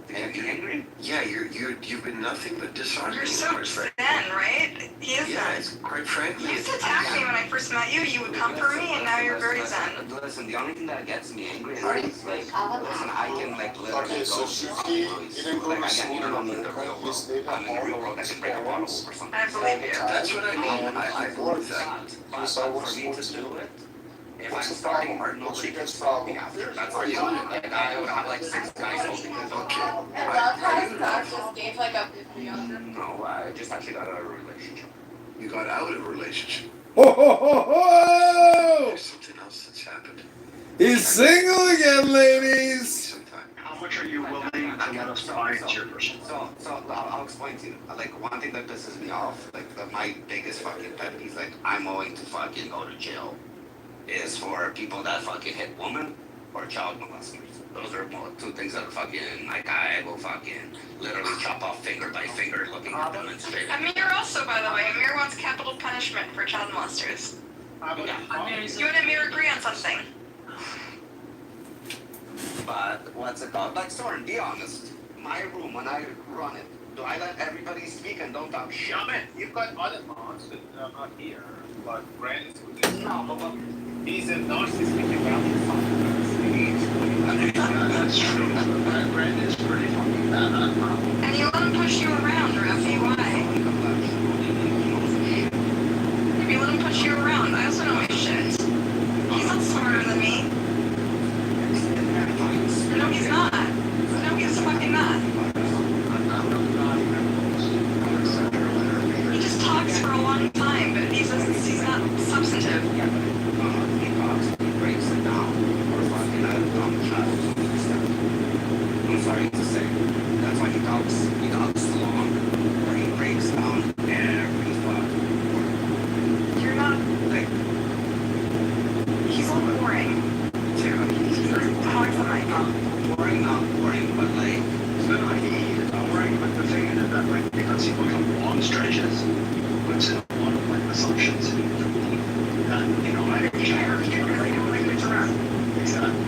And you angry? Yeah, you've been nothing but dishonoring. You're so zen, right? He is zen. Quite frankly. You used to attack me when I first met you. You would come for me, and now you're very zen. Listen, the only thing that gets me angry is like, listen, I can like literally Okay, so go Shuki, you didn't go to again, you don't know me in the real You world. stayed I'm in the real world. I can break a bottle over something. I believe you. That's what I mean. I believe that. But for me to do it, if I'm starting hard, nobody can stop me after. That's how you like I would have like 6 guys holding me. Okay. No, I just actually got out of a relationship. You got out of a relationship. Ho, ho, ho, ho! There's something else that's happened. He's single again, ladies. How much are you willing to let us pry into your personal life? So I'll explain to you. Like, one thing that pisses me off, like my biggest fucking pet peeve, like I'm going to fucking go to jail, is for people that fucking hit women or child molesters. Those are 2 things that are fucking, like, I will fucking literally chop off finger by finger looking at them and straight. Amir also, by the way, Amir wants capital punishment for child molesters. You and Amir agree on something. But what's it called? Like, Soren, be honest. My room, when I run it, do I let everybody speak and don't talk shit? You've got other mods that are not here, but Brand is with this. No, but he's a narcissistic about That's true. Brand is pretty fucking bad. And you let him push you around, Rafi. Why? If you let him push you around, I also know my shit. He's not smarter than me. No, he's not. No, he's fucking not. He just talks for a long time, but he's not substantive. I'm sorry to say. That's why he talks long, or he breaks down every fucking word. You're not, like, he's a little boring. Too. He's very boring. Not boring, but like, He is boring, but the thing is that, like, because he goes on long stretches, he puts in a lot of, like, assumptions that, you know, I can't really do language around. Exactly.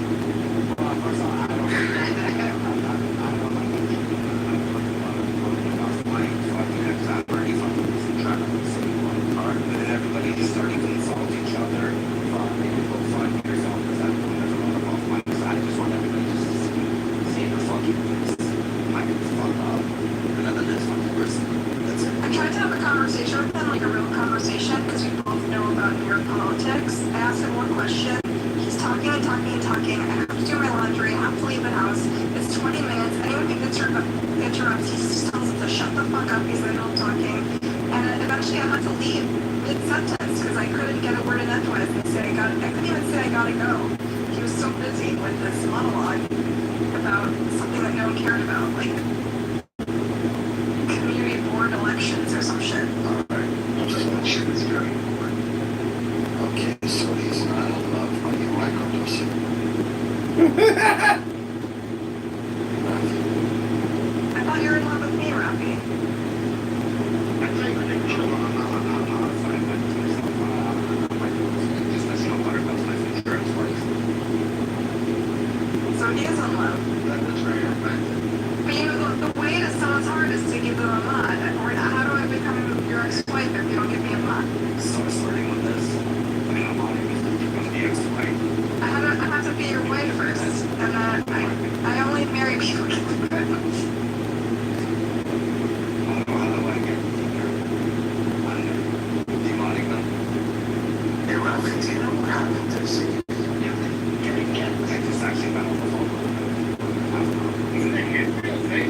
everybody just started to insult each other. Fuck yourself, because I'm doing this a lot of off mic, so I just want everybody to just say the fucking words. Mic the fuck up. And then the next one person. That's it. I tried to have a conversation with him, like a real conversation, because we both know about New York politics. I asked him one question. He's talking and talking and talking. I have to do my laundry. I have to leave the house. It's 20 minutes. Anyone who interrupts, he just tells him to shut the fuck up. He's in the middle of talking. And eventually I had to leave mid-sentence because I couldn't get a word in edgewise. I couldn't even say I gotta go. He was so busy with this monologue about something that no one cared about, like community board elections or some shit. That shit is very important. Okay, so he's not in love. Are you microdosing? I thought you were in love with me, Rafi. So he is in love. But you know, the way to someone's heart is to give them a mod. Or how do I become your ex-wife if you don't give me a mod? Start starting with this. I mean, I'm on it. You're going to be ex-wife. I have to be your wife first, and then Do you know what happened to Siggy? I just actually got on the phone with him. Isn't it his real thing?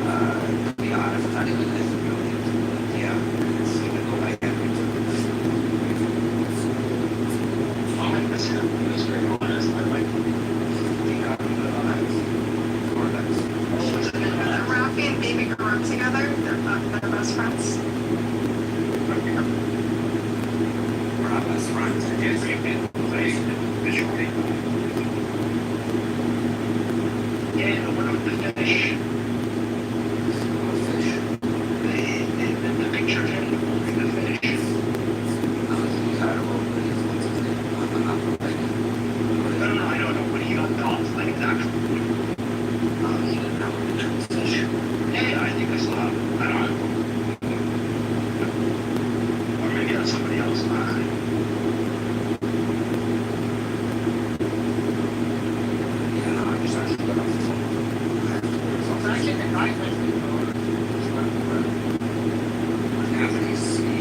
To be honest, I didn't really into it. Yeah, it's even though I had into this. I miss him. He was very honest. I like him. He got me good eyes. Or that's. Rafi and Baby grew up together. They're best friends. We're not best friends. I guess you can play visually. Yeah, what about the fish? The picture of him holding the fish. No, I don't know, but he got dogs, like his actual food. He didn't have a picture of the fish. Yeah, I think I saw it. I don't know. Or maybe that's somebody else. Yeah, I just actually got off the phone.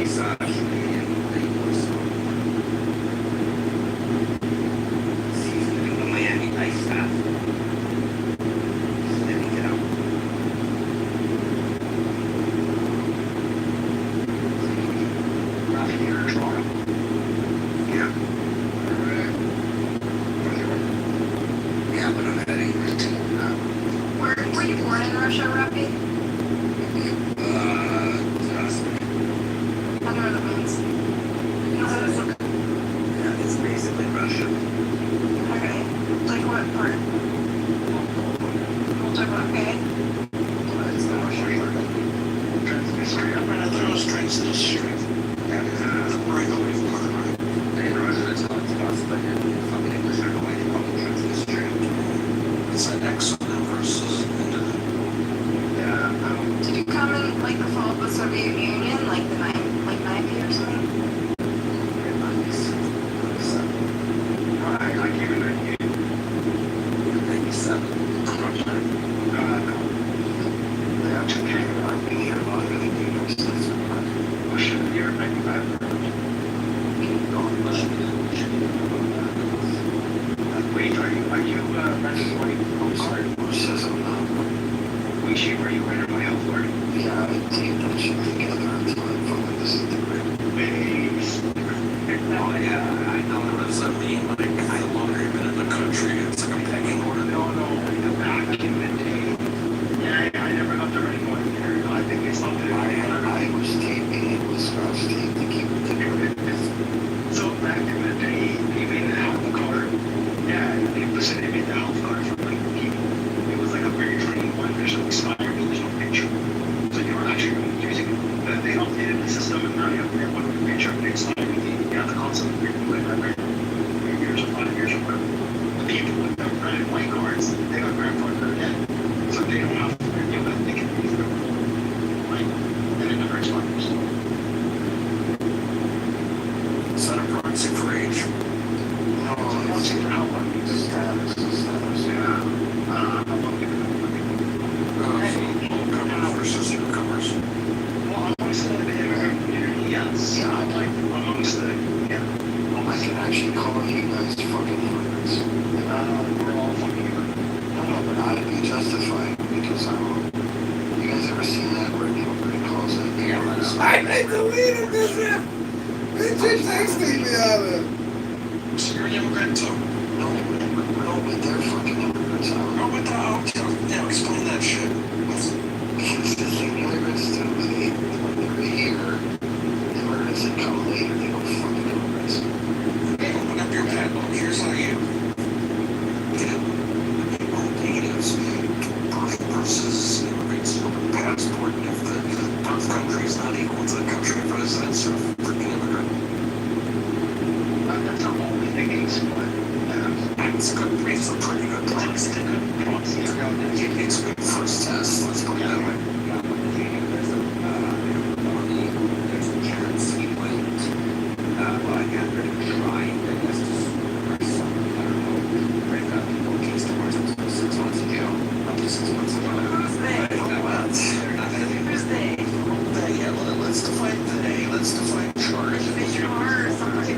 He's actually in the he's getting the Miami Ice staff. He's letting it out. Rafi, you're in Toronto? Yeah. Yeah, but I'm heading to Were you born in Russia, Rafi? I don't know what that means. Yeah, it's basically Russia. Okay. Like what part? Moldova, okay. It's the Russian Transnistria. I'm gonna throw strings to the street. And right away from the in Russia, it's called but in fucking English, I don't know why they call it Transnistria. It's an excellent versus yeah. Did you come in like the fall of the Soviet Union, like the 90 or something? I came in 98. 97. They actually came in like me here about really being obsessed with Russia here in 95. Wait, are you renting my card? Says I'm not. Wait, Chief, are you renting my health card? Yeah, I take that shit together until I fucking disintegrate. Base. No, yeah, I know what does that mean? Like, I no longer even in the country. It's like a pecking order. No, back in the day. Yeah, I never got the right one here. I think they stopped it. I was taping it with scotch tape to keep it together. So back in the day, they made the health card. Yeah, they made the health card for like people. It was like a very tiny one. There's no expired, there's no picture. So you were actually using it. They updated the system and now you have to get one with a picture of the expired. You have to constantly renew it every 3 years or 5 years or whatever. The people with the red and white cards, they got grandfathered in. So they don't have to renew it. They can use their own white and it never expires. Set a proxy for age. No, proxy for how long? Status. Yeah. How long you been newcomers versus newcomers. Well, amongst the immigrant community, yes. Yeah, I'm like amongst the, yeah. Well, I can actually call you guys fucking immigrants. We're all fucking immigrants. No, but I'd be justified because you guys ever seen that where an immigrant calls it? I deleted this app. They just texting me on it. So you're an immigrant too? No, but they're fucking immigrants. No, but yeah, explain that shit. It's the thing immigrants do. When they're here, immigrants that come later, they go fucking immigrants. Hey, open up your padlock. Here's how you natives, birth versus immigrants, open passport, and if the birth country is not equal to the country of residence, you're a freaking immigrant. That's not only the case, but it's a pretty good proxy. It's a good first test, let's put it that way. There's a guarantee, like, Let's define charge. It's car or something.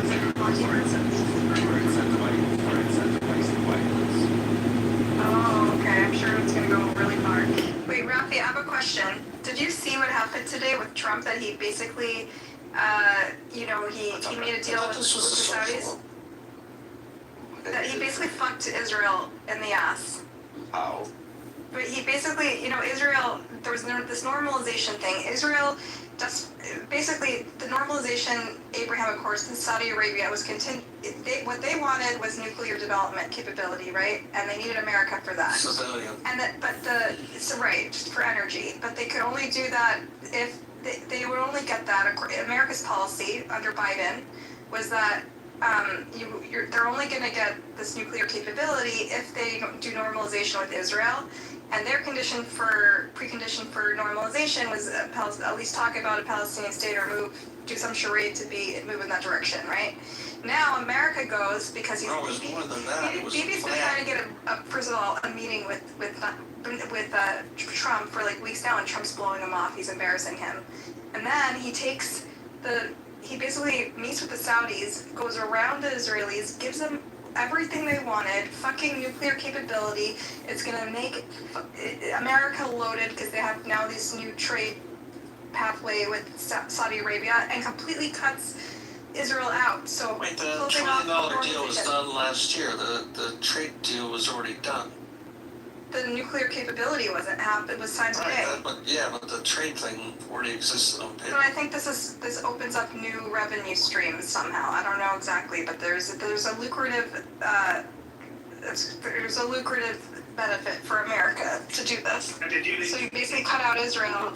Oh, okay. I'm sure it's gonna go really far. Wait, Rafi, I have a question. Did you see what happened today with Trump? That he basically, he made a deal with the Saudis. That he basically fucked Israel in the ass. How? But he basically, Israel, there was this normalization thing. Israel, basically, the normalization, Abraham Accords, and Saudi Arabia was what they wanted was nuclear development capability, right? And they needed America for that. Civilian. Right, just for energy. But they could only do that if they would only get that. America's policy under Biden was that they're only going to get this nuclear capability if they do normalization with Israel. And their precondition for normalization was at least talk about a Palestinian state or do some charade to move in that direction, right? Now America goes because he's. No, it was more than that. Bibi's been trying to get first of all a meeting with Trump for like weeks now, and Trump's blowing him off. He's embarrassing him, and then he basically meets with the Saudis, goes around the Israelis, gives them everything they wanted, fucking nuclear capability. It's gonna make America loaded because they have now this new trade pathway with Saudi Arabia, and completely cuts Israel out. So wait, the $1 trillion deal was done last year. The trade deal was already done. The nuclear capability wasn't happened. It was signed today. But the trade thing already existed on paper. So I think this opens up new revenue streams somehow. I don't know exactly, but there's a lucrative benefit for America to do this. So you basically cut out Israel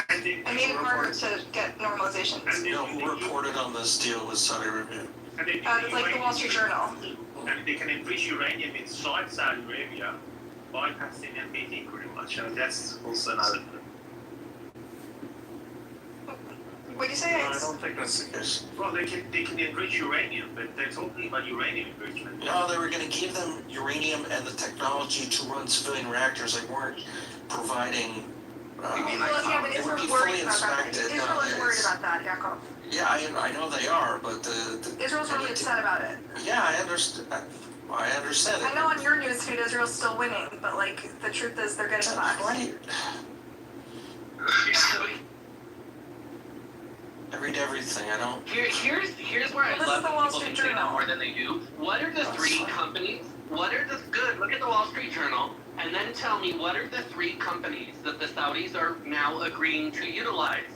and made it harder to get normalization. Who reported on this deal with Saudi Arabia? It's like the Wall Street Journal. And they can enrich uranium inside Saudi Arabia, bypassing NPT pretty much, and that's also another thing. What do you say? No, I don't think that's the case. Well, they can enrich uranium, but they're talking about uranium enrichment. No, they were going to give them uranium and the technology to run civilian reactors. They weren't providing. But Israel's worried about that. Israel is worried about that, Jacob. Yeah, I know they are, but Israel's really upset about it. Yeah, I understand. I understand it. I know on your news feed Israel's still winning, but the truth is they're getting fucked. Right. I read everything. I don't. Here's where I love that people can say that more than they do. What are the three companies? Look at the Wall Street Journal, and then tell me what are the three companies that the Saudis are now agreeing to utilize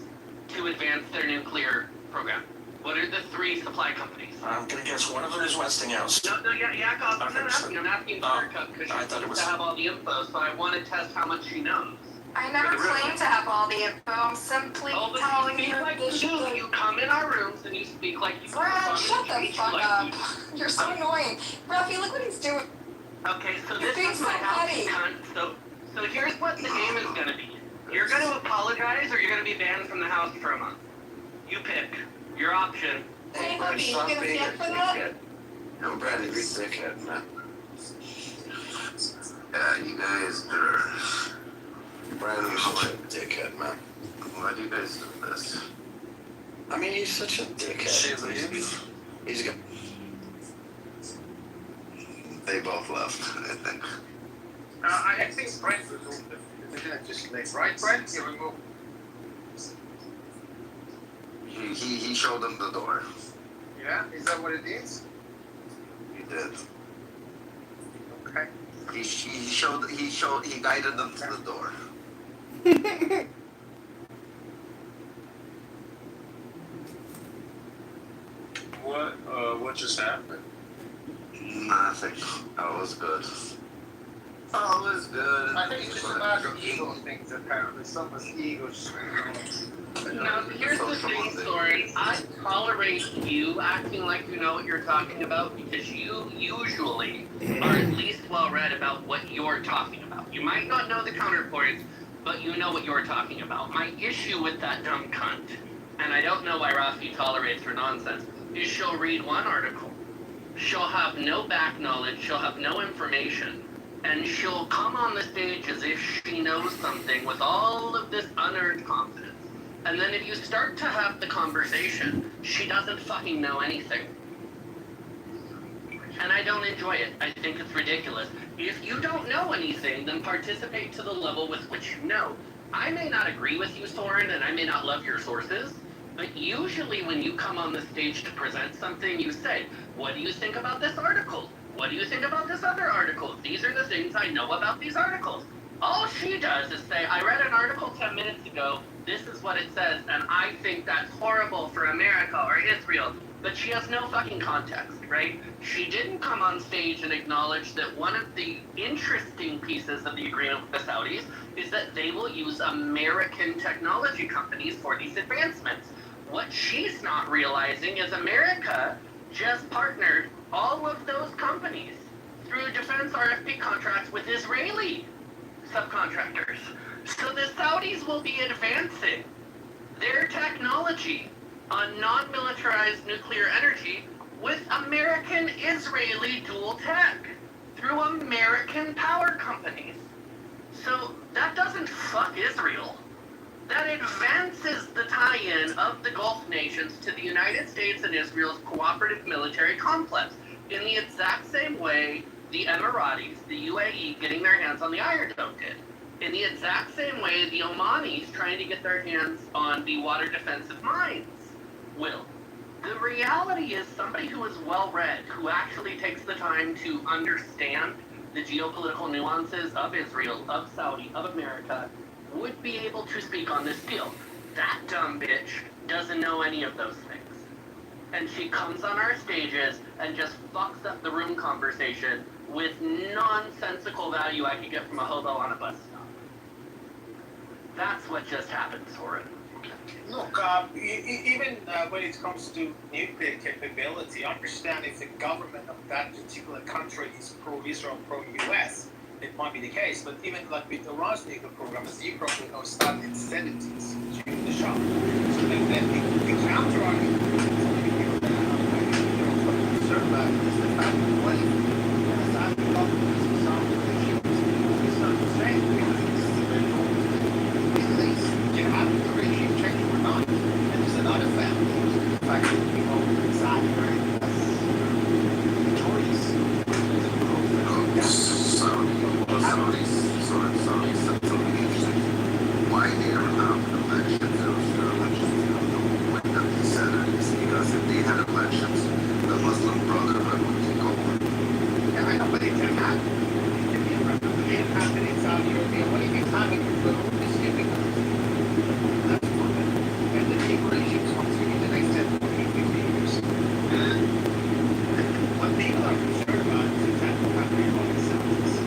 to advance their nuclear program? What are the three supply companies? I'm gonna guess one of them is Westinghouse. I'm asking Erica because she seems to have all the info, so I want to test how much she knows. I never claim to have all the info. I'm simply telling you like you come in our rooms and you speak like you. Brad, shut the fuck up. You're so annoying. Rafi, look what he's doing. Okay, so You're this is my house, cunt. So here's what the game is gonna be. You're gonna apologize or you're gonna be banned from the house for a month. You pick. Your option. Hey, buddy, you gonna stand for that? I'm Bradley, big dickhead, man. Yeah, you guys are. Bradley's such a dickhead, man. Why do you guys do this? I mean, he's such a dickhead. He's good. They both left, I think. I think Brent was just like, right, Brent? You remove. He showed them the door. Yeah, is that what it is? He did. Okay. He guided them to the door. What just happened? Nothing. That was good. Oh, it was good. I think it's just about ego things, apparently. Someone's ego. Now, here's the thing, Story. I tolerate you acting like you know what you're talking about because you usually are at least well read about what you're talking about. You might not know the counterpoints, but you know what you're talking about. My issue with that dumb cunt, and I don't know why Rafi tolerates her nonsense, is she'll read one article, she'll have no back knowledge, she'll have no information, and she'll come on the stage as if she knows something with all of this unearned confidence. And then if you start to have the conversation, she doesn't fucking know anything. And I don't enjoy it. I think it's ridiculous. If you don't know anything, then participate to the level with which you know. I may not agree with you, Soren, and I may not love your sources, but usually when you come on the stage to present something, you say, what do you think about this article? What do you think about this other article? These are the things I know about these articles. All she does is say, I read an article 10 minutes ago, this is what it says, and I think that's horrible for America or Israel. But she has no fucking context, right? She didn't come on stage and acknowledge that one of the interesting pieces of the agreement with the Saudis is that they will use American technology companies for these advancements. What she's not realizing is America just partnered all of those companies through defense RFP contracts with Israeli subcontractors. So the Saudis will be advancing their technology on non-militarized nuclear energy with American-Israeli dual tech through American power companies. So that doesn't fuck Israel. That advances the tie-in of the Gulf nations to the United States and Israel's cooperative military complex in the exact same way the Emiratis, the UAE, getting their hands on the Iron Dome did. In the exact same way the Omanis trying to get their hands on the water defensive mines will. The reality is somebody who is well-read, who actually takes the time to understand the geopolitical nuances of Israel, of Saudi, of America, would be able to speak on this deal. That dumb bitch doesn't know any of those things. And she comes on our stages and just fucks up the room conversation with nonsensical value I could get from a hobo on a bus stop. That's what just happened, Soren. Look, even when it comes to nuclear capability, understand if the government of that particular country is pro-Israel, pro-US, it might be the case. But even like with Iran's nuclear program, as you probably know, started in the 70s during the Shah. So the counter-argument that I'm concerned about is the fact that what if the Saudi government is resolved the regimes? It's not the same because it's very old. At least you have the regime change or not. And there's another factor. The fact that people inside very majorities. Saudis, that's something interesting. Why they are not elections, those elections, when they said it is because if they had elections, the Muslim Brotherhood would take over. Yeah, I know, but it can happen. It can be a revolution. It can happen in Saudi Arabia. What if it's happening in the room is difficult? That's one thing. And the people regimes continue the next 10, 20, 50 years. And what people are concerned about is exactly what happened on the Saudis.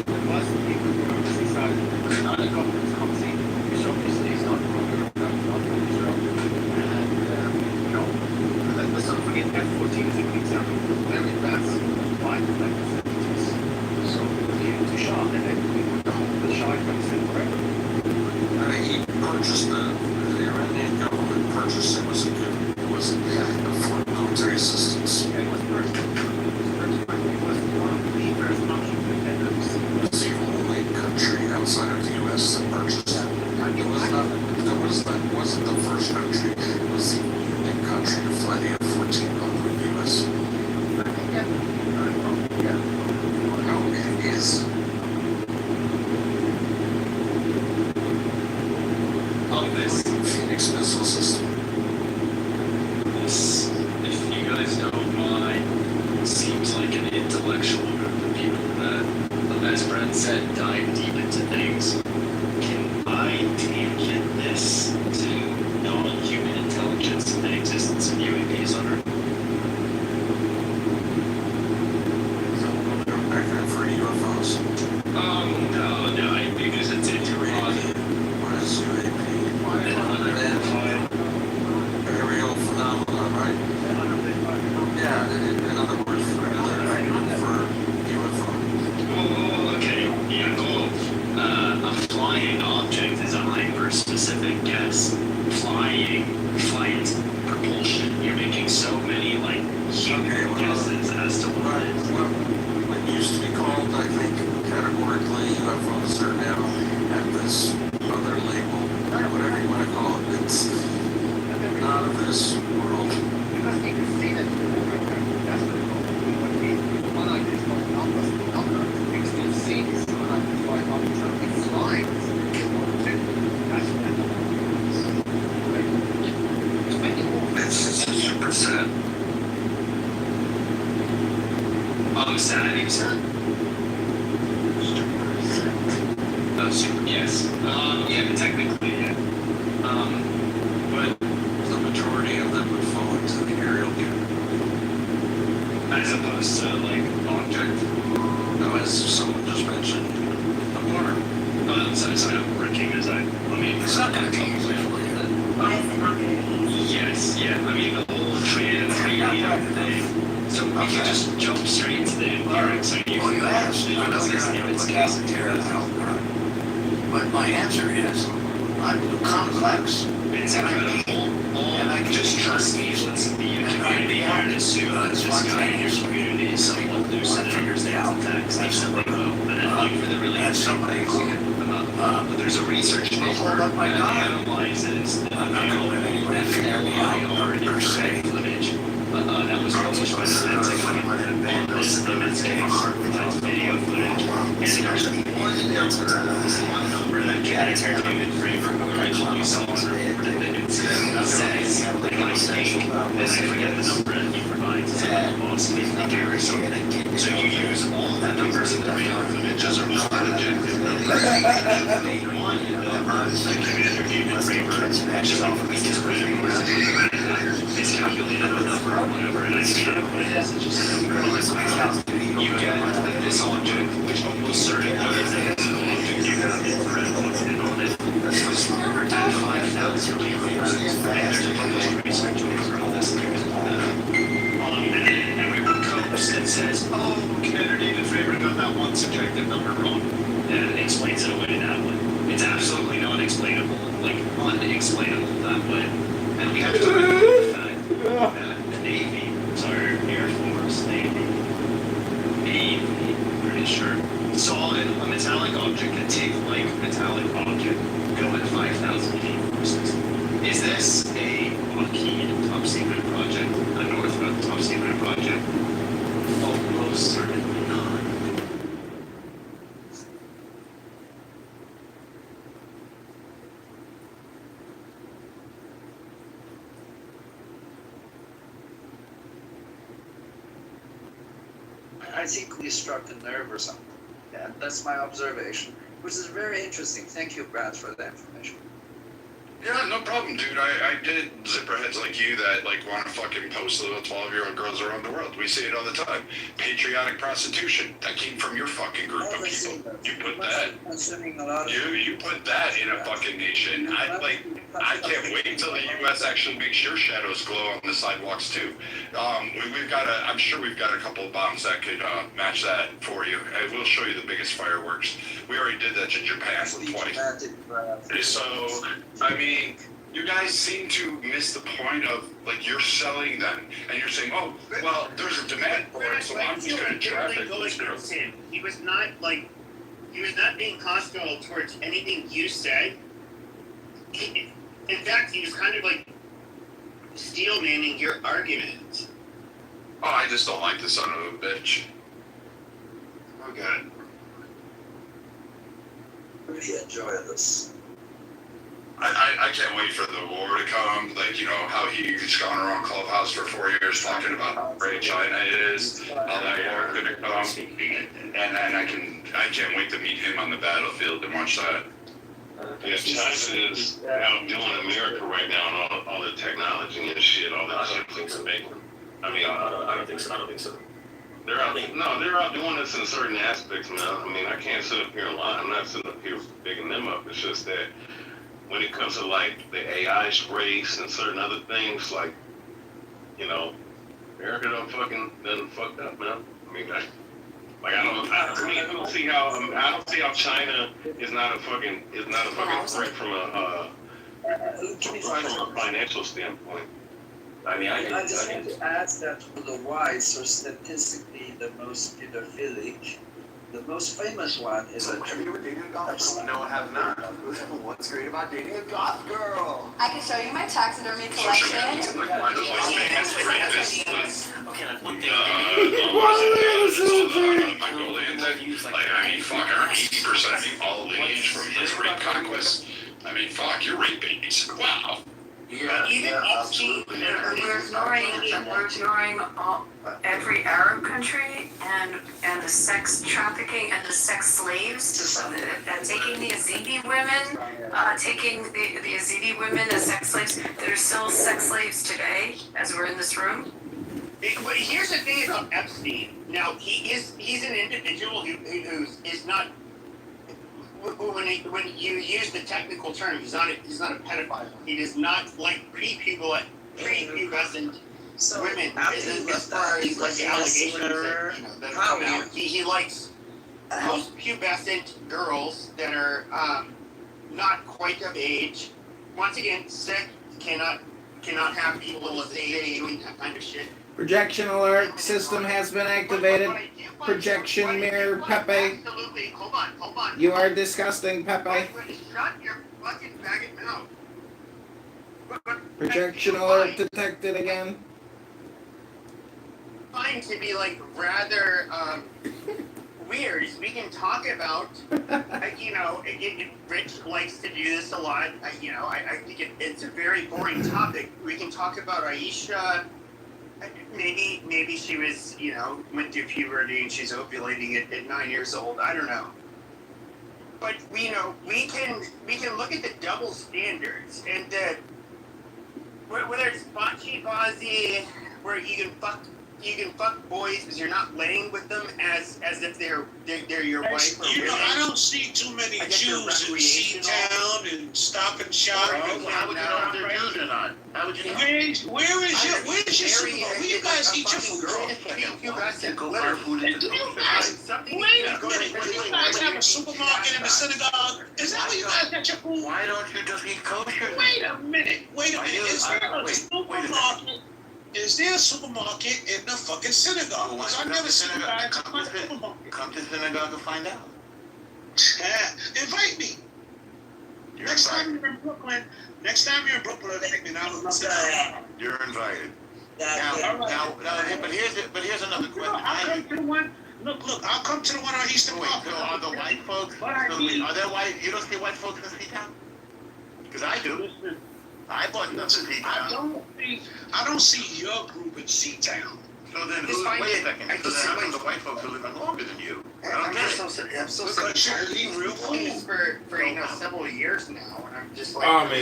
The Muslim people who are obviously Saudi, but another government comes in, which obviously is not pro-Israel, not pro-Israel. And, let's not forget F-14 is a good example. Very advanced. Like the 70s. So to Shah, and then the Shah comes in forever. He purchased the Iranian government purchased it was a good, it was for military assistance. Yeah, it was purchased. It was one of the first options that It's the only country outside of the U.S. that purchased it. It wasn't the first country, it was the only country to fly the F-14 over the U.S. No, it is. All of this. this world. Because you can see that that's the problem. What we unidentified number makes you see this unidentified object with lines. That's what It's 2%. Sanity, you said? Super, yes. Yeah, technically, yeah. But the majority of them would fall into the aerial view. As opposed to, like, object. No, as someone just mentioned, the water. So I know working is, I mean, it's not going to take away from it. Why is it not going to be easy? Yes, yeah. I mean, the whole trade 3D everything. So we can just jump straight to the engineering. So you actually use this image case and tear it out. But my answer is, I'm complex. It's and I can just trust me. Let's be a community artist who spontaneous community. Someone who figures they out text. They simply will. But then look for the really somebody but there's a research paper that analyzes the already created image. That was published by the Forensic and this image video footage. And there's one number that can entertainment frame from originally someone reported that it says, like, I forget the number that he provides, it's like Boston figure. So you use all the numbers in the video footage as a objective number. One the entertainment frame matches off of these it's calculated a number or whatever, and I forget what it is. It's just a number. You get this object, which almost certainly is an object. You have infrared located on it. It's 5,000 people. And there's a published research paper on this. And everyone comes and says, "Oh, David Faber got that one subjective number wrong," and it explains it away that way. It's absolutely not explainable, like unexplainable that way. And we have to remember the fact that the Navy, sorry, Air Force, Navy, pretty sure, saw a metallic object, a tape-like metallic object, go at 5,000 feet versus. Is this a Lockheed top-secret project, a Northrop top-secret project? Almost certainly not. I think we struck a nerve or something. Yeah, that's my observation, which is very interesting. Thank you, Brad, for the information. Yeah, no problem, dude. I did zipperheads like you that like want to fucking post little 12-year-old girls around the world. We see it all the time. Patriotic prostitution. That came from your fucking group of people. You put that. You put that in a fucking nation. I can't wait until the U.S. actually makes your shadows glow on the sidewalks too. I'm sure we've got a couple of bombs that could match that for you. And we'll show you the biggest fireworks. We already did that to Japan with 20. So, I mean, you guys seem to miss the point of, like, you're selling them, and you're saying, oh, well, there's a demand for it, so I'm just going to traffic this girl. He was not being hostile towards anything you said. In fact, he was kind of like steel manning your argument. Oh, I just don't like the son of a bitch. Okay. Really enjoy this. I can't wait for the war to come. Like, you know, how he's gone around Clubhouse for 4 years talking about how great China is, how that war is going to come. And I can't wait to meet him on the battlefield and watch that. Yeah, China is outdoing America right now on all the technology and shit, all that shit they're making. I mean, I don't think so. They're outdoing us in certain aspects, man. I mean, I can't sit up here and lie. I'm not sitting up here bigging them up. It's just that when it comes to like the AI race and certain other things, like, you know, America done fucked up, man. I mean, I don't see how China is not a fucking threat from a financial standpoint. I just want to add that for the whites are statistically the most pedophilic The most famous one is a. Have you ever dated a goth girl? No, I have not. What's great about dating a goth girl? I can show you my taxidermy collection. Okay, like what I mean, fuck, aren't 80% of all lineage from this rape conquest? I mean, fuck, you're rape babies. Wow. We're ignoring every Arab country and the sex trafficking and the sex slaves, taking the Yazidi women, taking the Yazidi women as sex slaves. That are still sex slaves today, as we're in this room. But here's the thing about Epstein. Now he's an individual who is not. When you use the technical term, he's not a pedophile. He does not like prepubescent women. As far as like the allegations that come out, he likes post-pubescent girls that are not quite of age. Once again, sick, cannot have people of age doing that kind of shit. Projection alert system has been activated. Projection mirror, Pepe. Absolutely. Hold on. You are disgusting, Pepe. Shut your fucking faggot mouth. Projection alert detected again. Find to be like rather weird. We can talk about, Rich likes to do this a lot. I think it's a very boring topic. We can talk about Aisha. Maybe she was, went through puberty and she's ovulating at 9 years old. I don't know. But we can look at the double standards and whether it's bocce-bozzy, where you can fuck boys because you're not laying with them as if they're your wife or women. I don't see too many Jews in C-Town and Stop and Shop. How would you know if they're Jews or not? How would you know? Where's your Super Bowl? Where you guys eat your food from? You guys have a supermarket in the synagogue? Is that where you guys get your food? Why don't you just eat kosher? Wait a minute. Is there a supermarket in the fucking synagogue? Because I've never seen a guy come to the supermarket. Come to synagogue to find out. Invite me. Next time you're in Brooklyn, and I'll love that. You're invited. Now, but here's another question. I'll come to the one. Look, I'll come to the one on Eastern Park. So are the white folks? Are there white? You don't see white folks in C-Town? Because I do. I bought nothing in C-Town. I don't see your group in C-Town. So then, wait a second. So then, how come the white folks are living longer than you? I'm so sick. Real cool. For several years now, and I'm just like.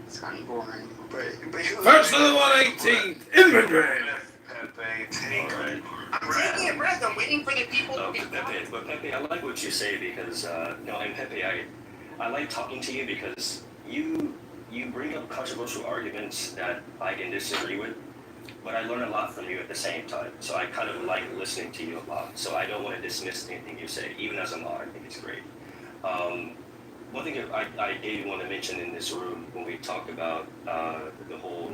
It's kind of boring, but First of the 118th inventory. I'm taking a breath. I'm waiting for the people to be. But Pepe, I like what you say because and Pepe, I like talking to you because you bring up controversial arguments that I can disagree with, but I learn a lot from you at the same time. So I kind of like listening to you a lot. So I don't want to dismiss anything you say, even as a mod. I think it's great. One thing I did want to mention in this room when we talk about the whole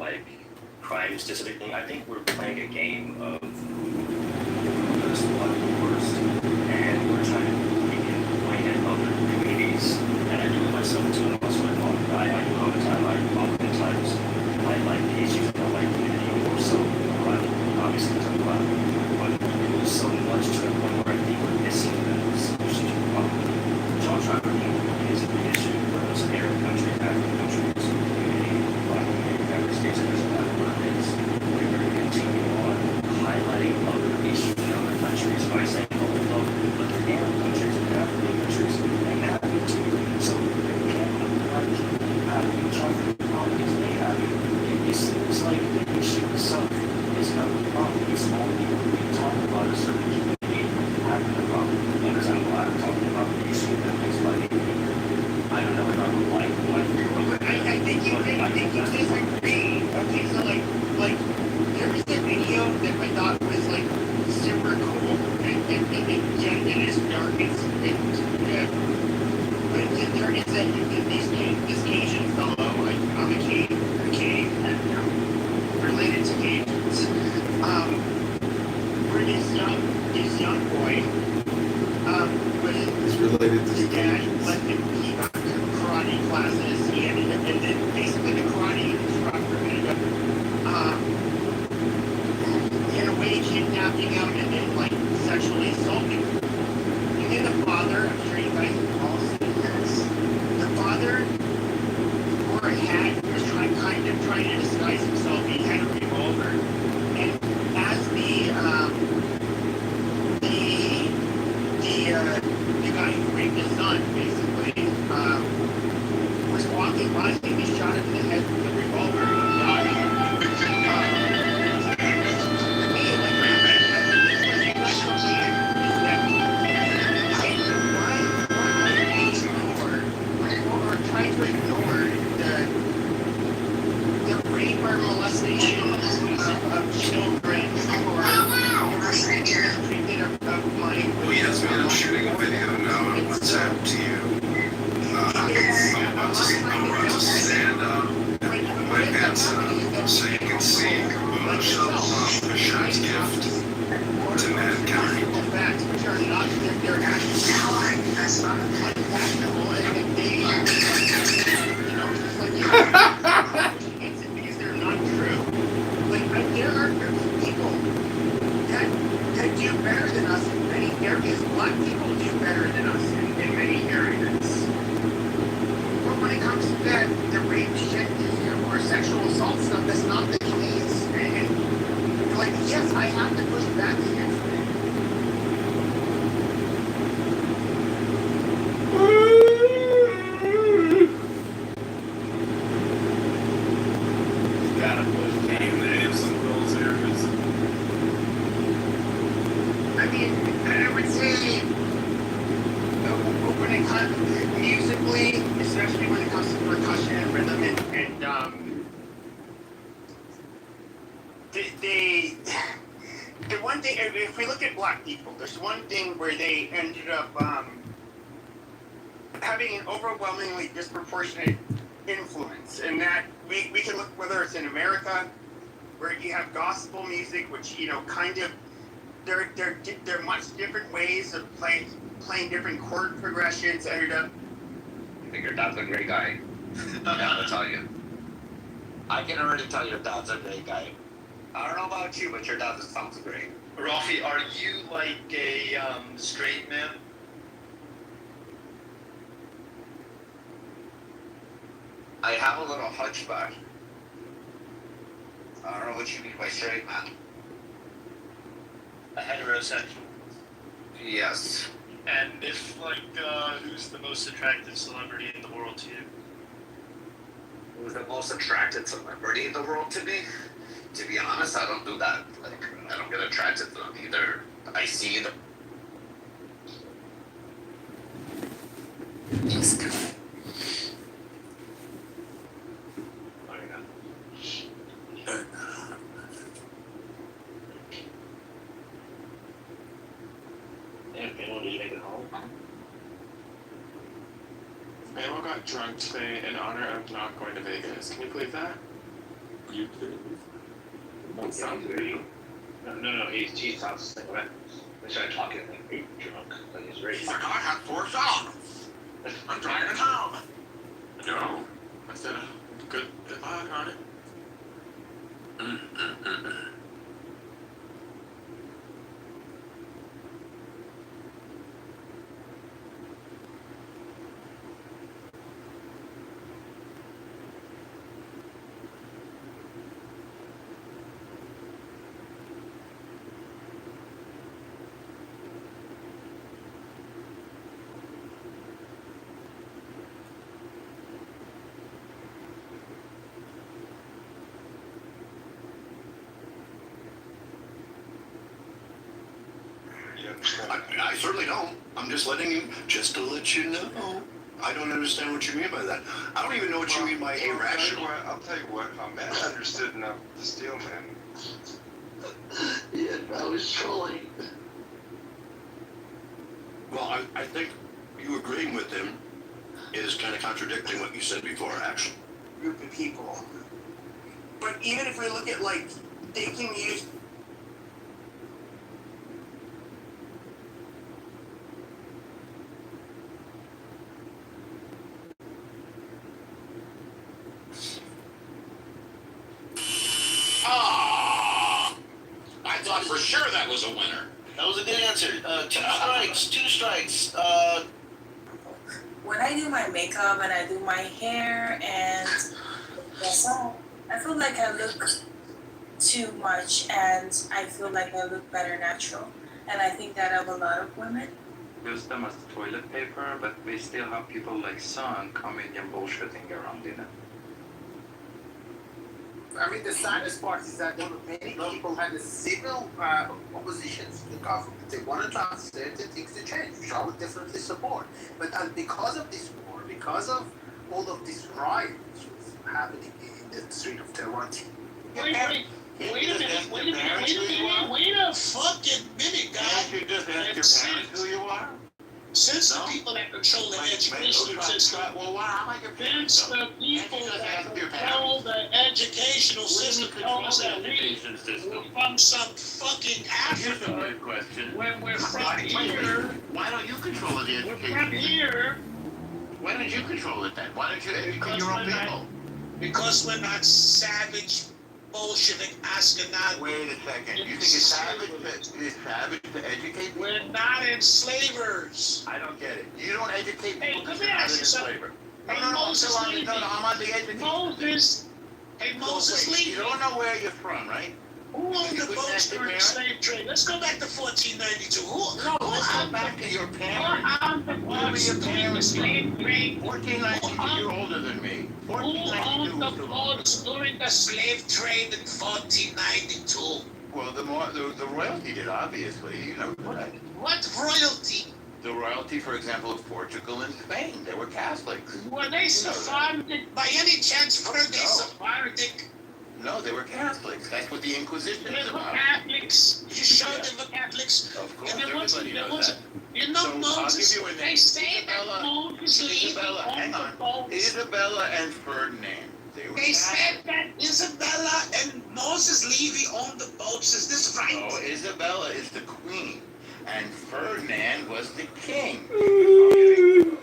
crime specific thing, I think we're playing a game of who's worst, and we're trying to point at other communities, and I do it myself too, and also I do it all the time. Oftentimes I like the issues of my community more so, obviously because I'm black, but we do so much to the point where I think we're missing the solution to the problem. Child trafficking is a big issue for those Arab countries, African countries, community, black community, United States, and there's a lot of things. We're going to continue on highlighting other issues in other countries by saying, but the Arab countries and African countries, they happen to. So we can't have you trying to disguise himself. He had a revolver, and as the guy who raped his son, basically, was walking by him, he shot him in the head with the revolver and he died. To me, like, that's something is that why ignore or try to ignore the rape or molestation of children or treatment of my. Oh yes, man, I'm shooting a video now on WhatsApp to you. I'm about to stand up and my pants up so you can see Hashem's gift to mankind. Facts which are not they're actually unfashionable and they just like because they're not true. Like there are groups of people that do better than us in many areas. Black people do better than us in many areas. But when it comes to the rape shit or sexual assault stuff, that's not the case. And like, yes, I have to push back against it. Gotta put names in those areas. I mean, I would say when it comes musically, especially when it comes to percussion and rhythm and the one thing, if we look at black people, there's one thing where they ended up having an overwhelmingly disproportionate influence, and that we can look whether it's in America, where you have gospel music, which kind of they're much different ways of playing different chord progressions. Ended up. I think your dad's a great guy. I gotta tell you. I can already tell your dad's a great guy. I don't know about you, but your dad just sounds great. Rafi, are you like a straight man? I have a little hunchback. I don't know what you mean by straight man. A heterosexual. Yes. And if who's the most attractive celebrity in the world to you? Who's the most attracted celebrity in the world to me? To be honest, I don't do that. Like, I don't get attracted to them either. I see them. Just Manuel got drunk today in honor of not going to Vegas. Can you believe that? You kidding me? What's up? No, he's not saying that. They started talking like he drunk, like he's ready. He's like, I had 4 shots. I'm driving home. No. I said, good if I had got it. I certainly don't. I'm just letting you, just to let you know. I don't understand what you mean by that. I don't even know what you mean by irrational. I'll tell you what, man understood enough to steal, man. Yeah, I was trolling. Well, I think you agreeing with him is kind of contradicting what you said before, actually. Group of people. But even if we look at, like, they can use. I thought for sure that was a winner. That was a good answer. 2 strikes. When I do my makeup and I do my hair and that's all. I feel like I look too much, and I feel like I look better natural. And I think that of a lot of women. Use them as toilet paper, but we still have people like Son coming and bullshitting around in it. I mean, the saddest part is that many people had a civil opposition to the government. They wanted to have certain things to change, which I would definitely support. But because of this war, because of all of this riot which was happening in the street of Tehran. Wait a fucking minute, guys. You just ask your parents who you are? Since the people that control the educational system, since the people that control the educational system knows that we're from some fucking Africa, when we're from here, Why don't you control the education? we're from here, Why don't you control it then? Why don't you educate your own people? because we're not savage, Bolshevik, Ashkenazi. Wait a second. You think it's savage to educate people? We're not enslavers. I don't get it. You don't educate people. Hey, let me ask you something. Moses Levy. I'm on the education. Moses Levy. You don't know where you're from, right? Who owned the boats during the slave trade? Let's go back to 1492. Let's go back to your parents. Who owned the boats during the slave trade? 1492, you're older than me. Who owned the boats during the slave trade in 1492? Well, the royalty did, obviously. You know that. What royalty? The royalty, for example, of Portugal and Spain. They were Catholics. Were they Sephardic? By any chance, were they Sephardic? No, they were Catholics. That's what the Inquisition They is were about. Catholics. You showed they were Catholics. Of course, And everybody knows that. You know, So, Moses, I'll give you a name. they say that Moses Levy Isabella, owned hang the on. boats. Isabella and Ferdinand. They said that Isabella and Moses Levy owned the boats. Is this right? No, Isabella is the queen, and Ferdinand was the king. The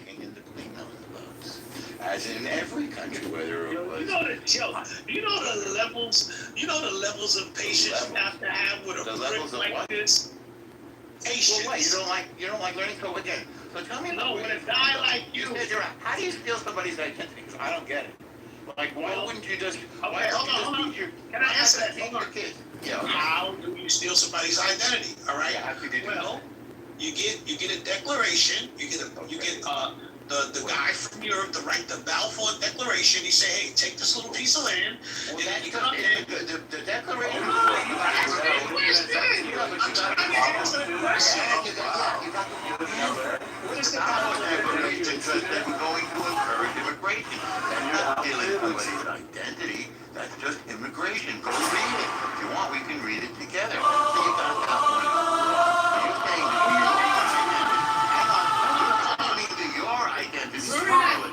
king and the queen owned the boats. As in every country, whether it was... You know the levels of patience you have to have with a prick like what? this? Patience. Well, what? You don't like learning? So again, so tell me about with a guy like you. How do you steal somebody's identity? Because I don't get it. Like, why wouldn't you just... Okay, hold on. Can I answer that? Hold on. Yeah. How do you steal somebody's identity? All right. Yeah, how could you do Well, you get a declaration. You get the guy from Europe to write the Balfour Declaration. He say, hey, take this little piece of land. Well, and that's you come in. the declaration. What is the declaration says that we're going to encourage immigration. That's not stealing somebody's identity. That's just immigration. Go read it. If you want, we can read it together. So you got that one. You're saying your identity is stolen.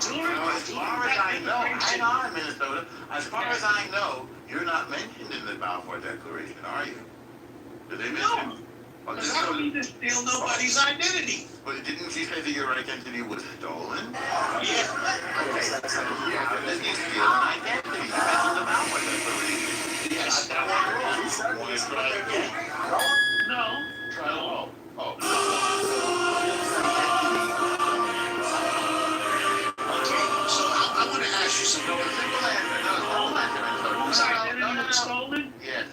As far as I know, hang on, Minnesota. As far as I know, you're not mentioned in the Balfour Declaration, are you? Did they mention? No. Because I don't need to steal nobody's identity. But didn't she say that your identity was stolen? Yeah. Okay. How did you steal an identity? You mentioned the Balfour Declaration. Yes. Got that one wrong. You want to try again? No. Try it. Oh. Okay. So I want to ask you something. Whose identity was stolen? Yes.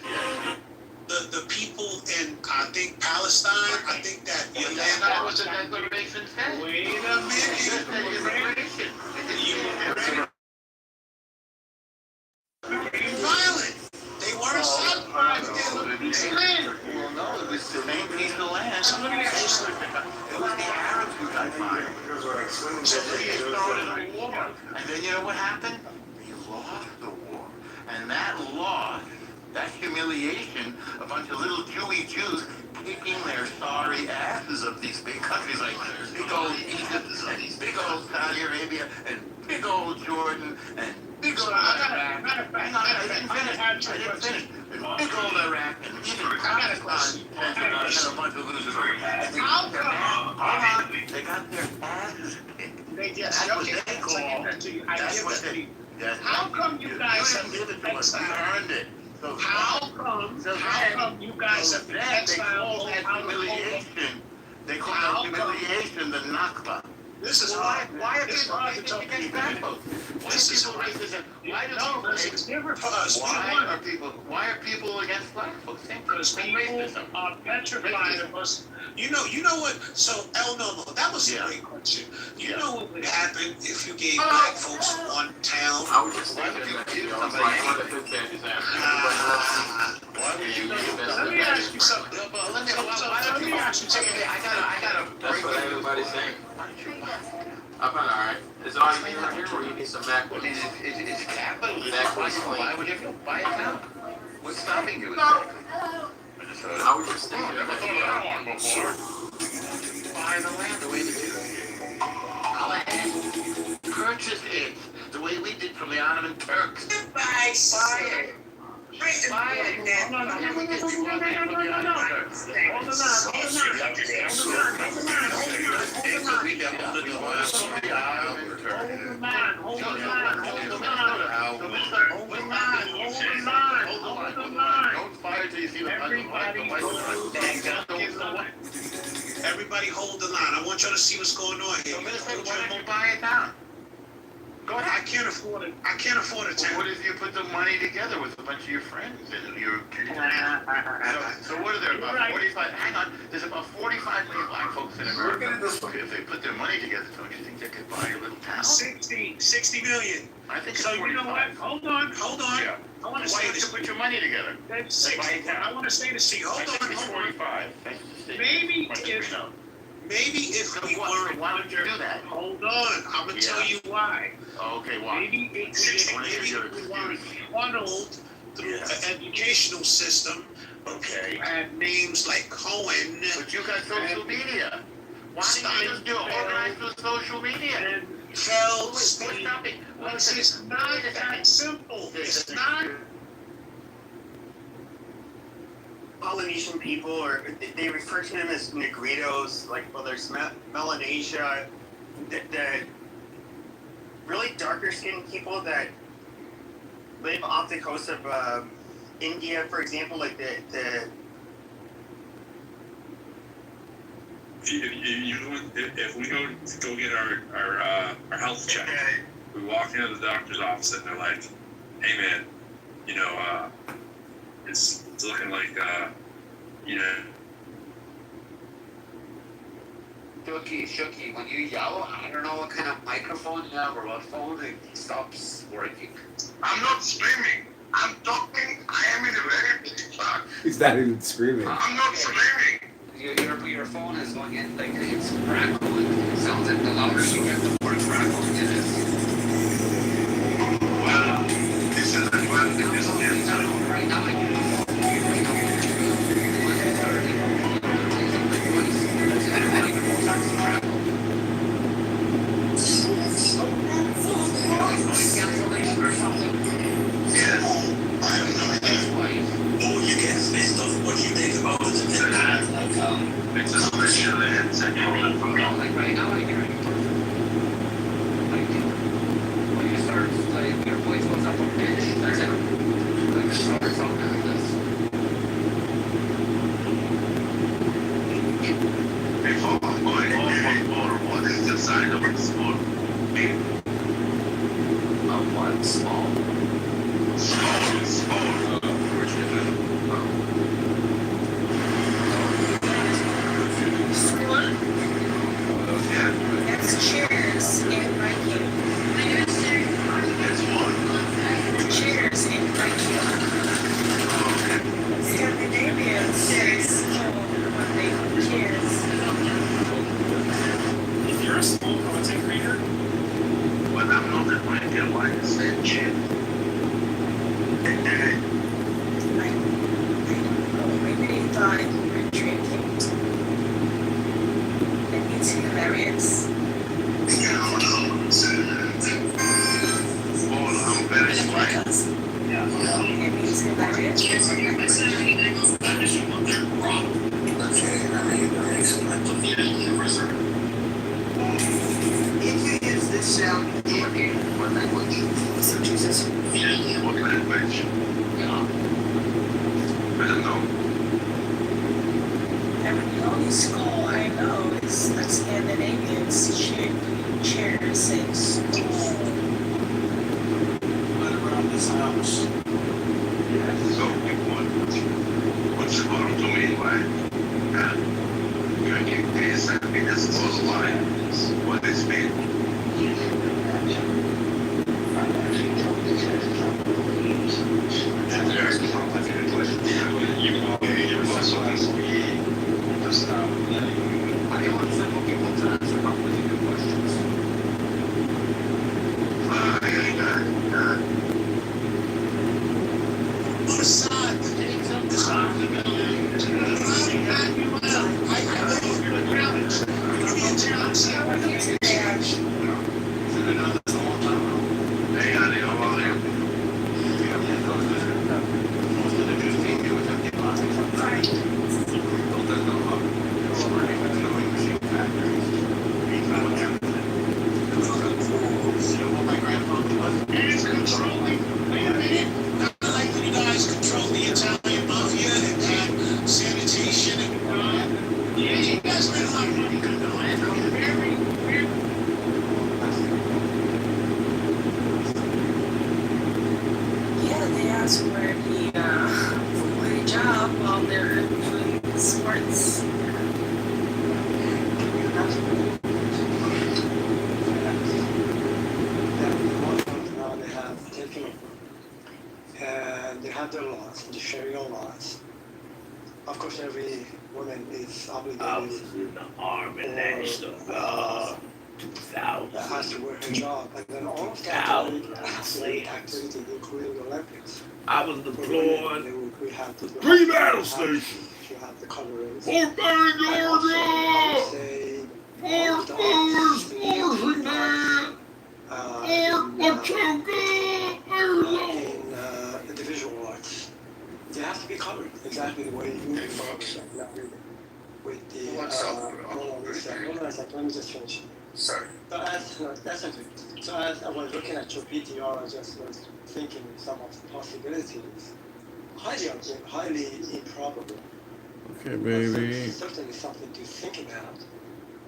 The people in, I think, Palestine, I think that Yolanda... That was the declaration said. Wait a minute. Violent. They weren't satisfied with their little piece of land. Well, no, it was the same piece of land. So let me ask you something. It was the Arabs who got fired. So they started a war. And then you know what happened? They lost the war. And that loss, that humiliation, a bunch of little Jewy Jews kicking their sorry asses of these big countries like big old Egypt and big old Saudi Arabia and big old Jordan and big old Iraq. Hang on, I didn't finish. And big old Iraq and even Pakistan and a bunch of losers. And they got their asses kicked. That's what they call. That's what they. How come you guys have been exiled? You earned it. So how come you guys have been exiled? They call that humiliation the Nakba. This is Why are It's people hard to racist talk against to black you. folks? Why This are is people hard. racist? Why do No, people it's different for us. Why are people against black folks? Because people are petrified of us. You know what? So, no. That was a great question. You know what would happen if you gave black folks one town? I was just thinking that, somebody wanted to say his ass. Why would you give that? Let me ask you something. Let me ask you something. I gotta. That's what everybody's saying. I'm not alright. Is all you need right here, or you need some backwards? It's capitalism. Backwards Why would you buy it now? What's stopping you? I was just thinking. Never thought of that one before. Buy the land the way they do. Purchase it the way we did from the Ottoman Turks. Buy it. Buy it. Everybody hold the line. I want y'all to see what's going on here. Why don't you buy it down? Go ahead. I can't afford it. I can't afford it. What if you put the money together with a bunch of your friends and your so what are there about 45? Hang on, there's about 45 million black folks in America. If they put their money together, don't you think they could buy a little town? 60 million. I think so. You know what? Hold on. Yeah. I want to Why say don't you this. put your money together? That's 60. I want to say this to you. Hold on. 45. Maybe if we weren't. Why would you do that? Hold on. I'm gonna tell you why. Okay, why? Maybe if we weren't funneled through an educational system. Okay. Had names like Cohen. But you got social media. Why don't you just do organize through social media? And Feldstein. It's not that simple. It's not. Polynesian people, or they refer to them as Negritos, like, well, there's Melanesia, the really darker skinned people that live off the coast of India, for example, like the if we go get our health check, we walk into the doctor's office and they're like, "Hey man, it's looking like Shooky, when you yell, I don't know what kind of microphone you have or what phone, it stops working. I'm not screaming. I'm talking. I am in a very busy class. He's not even screaming. I'm not screaming. Your phone is going in, like, it's crackling. It sounds like the louder you get, the more crackling it is. Wow. This is the one that is right now. Every only skull I know is a Scandinavian shape. house. So, what's the bottom to me anyway? Yeah. You're gonna keep paying happiness for the line. What this mean? Yeah, they asked where he would a job while they're doing sports. Now they have taken over. And they have their laws, the Sharia laws. Of course, every woman is obligated. I was in the army next to God. 2000. Has to work her job, and then all of that activity, including the Olympics. I was deployed. We have to 3 battle stations. You have the coverage. Fort Benning, Georgia. Fort Lewis, Washington. Fort Machuca, Arizona. In individual arts, they have to be covered exactly the way you are. With the hold on a second, let me just finish. Sorry. So that's okay. So as I was looking at your PTR, I just was thinking some of the possibilities. Highly improbable. Okay, baby. Certainly something to think about,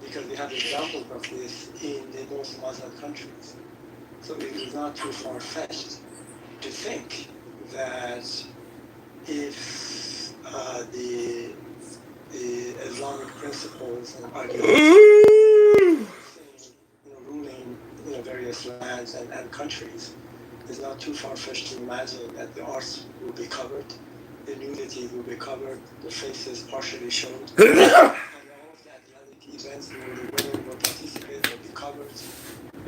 because we have examples of this in the most Muslim countries. So it is not too far-fetched to think that if the Islamic principles and ideologies ruling various lands and countries, it's not too far-fetched to imagine that the arts will be covered, the nudity will be covered, the faces partially shown, and all of the athletic events where the women will participate will be covered,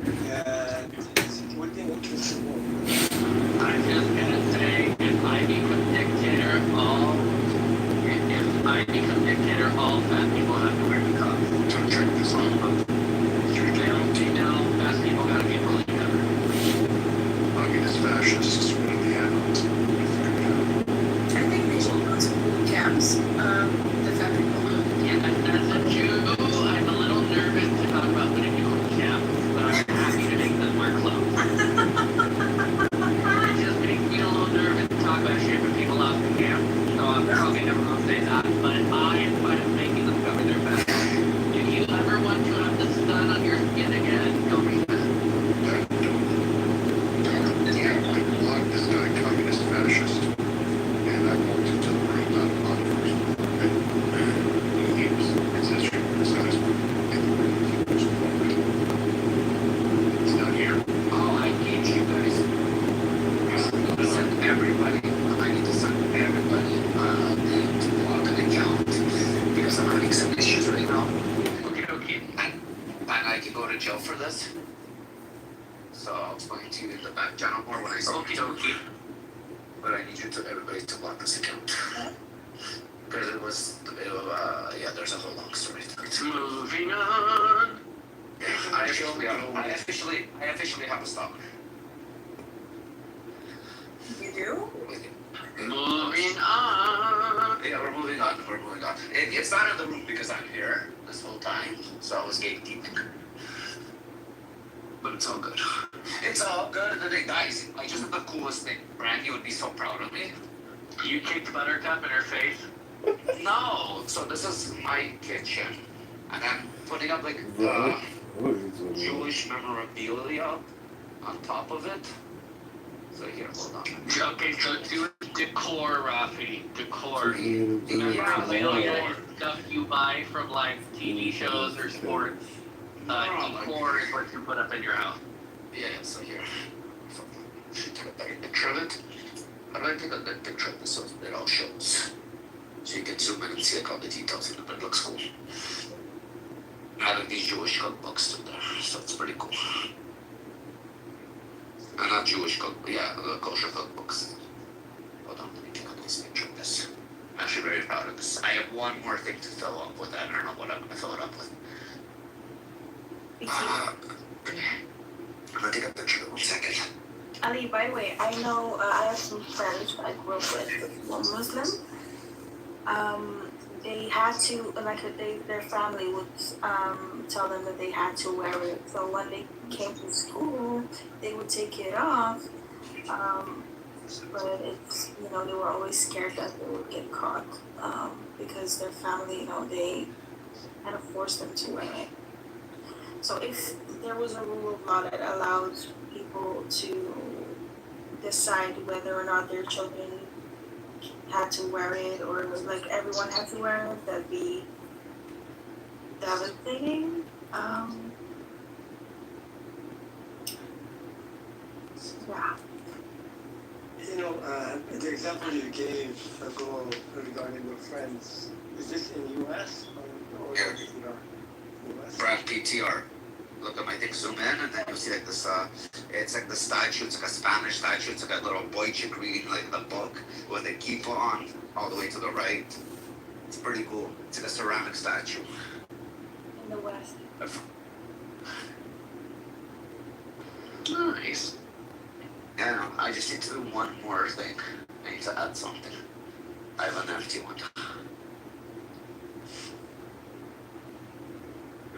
and it would be an interesting world. I'm just gonna say, if I become dictator, all fat people have to wear niqabs. Check this out. Female, fast people gotta be fully covered. Communist fascists will be handled. I think they should go to boot camps. The fat people. Yeah, as a Jew, I'm a little nervous to talk about putting you on camp, but I'm happy to make them wear clothes. It just makes me a little nervous to talk about shipping people off the camp, so I'm probably never gonna say that, but I am quite making them cover their back. If you ever want to have the sun on your skin again, don't be that. Lock this guy communist fascist, and I walked into the room not a lot of years. It's history. This guy's it's not here. Oh, I need you guys. I need to send everybody to block an account because I'm having some issues right now. Okay. And I could go to jail for this. So I'll explain to you in the back channel more when I see you. But I need you to everybody to block this account. Because it was, there's a whole long story to it. Moving on. I officially have to stop. You do? Moving on. Yeah, we're moving on. It's not in the room because I'm here this whole time, so I was gatekeeping. But it's all good. It's all good. Guys, I just did the coolest thing. Brandy would be so proud of me. You kicked Buttercup in her face? No. So this is my kitchen. And I'm putting up like Jewish memorabilia on top of it. right here. Hold on. Okay, so do decor, Rafi. Decor. You do Memorabilia stuff you buy from like TV shows or sports. Decor is what you put up in your house. Yeah, so here. Should take a better picture of it. I'm gonna take a good picture of this so it all shows. So you can zoom in and see like all the details in it, but it looks cool. Having these Jewish cookbooks through there, so it's pretty cool. Not Jewish cookbooks, yeah, kosher cookbooks. Hold on, let me take a nice picture of this. I'm actually very proud of this. I have one more thing to fill up with. I don't know what I'm gonna fill it up with. I'm gonna take a picture of it 1 second. Ali, by the way, I know I have some friends that I grew up with who were Muslim. They had to, their family would tell them that they had to wear it. So when they came to school, they would take it off. But it's, they were always scared that they would get caught because their family, they kind of forced them to wear it. So if there was a rule of law that allowed people to decide whether or not their children had to wear it, or like everyone had to wear it, that'd be devastating. Yeah. The example you gave ago regarding your friends, is this in U.S. or US? Brad PTR. Look at my thing, zoom in, and then you'll see like this, it's like the statue, it's like a Spanish statue, it's like a little boy chick reading like the book with the keep on all the way to the right. It's pretty cool. It's like a ceramic statue. In the West. Nice. Yeah, I just need to do one more thing. I need to add something. I have an empty one.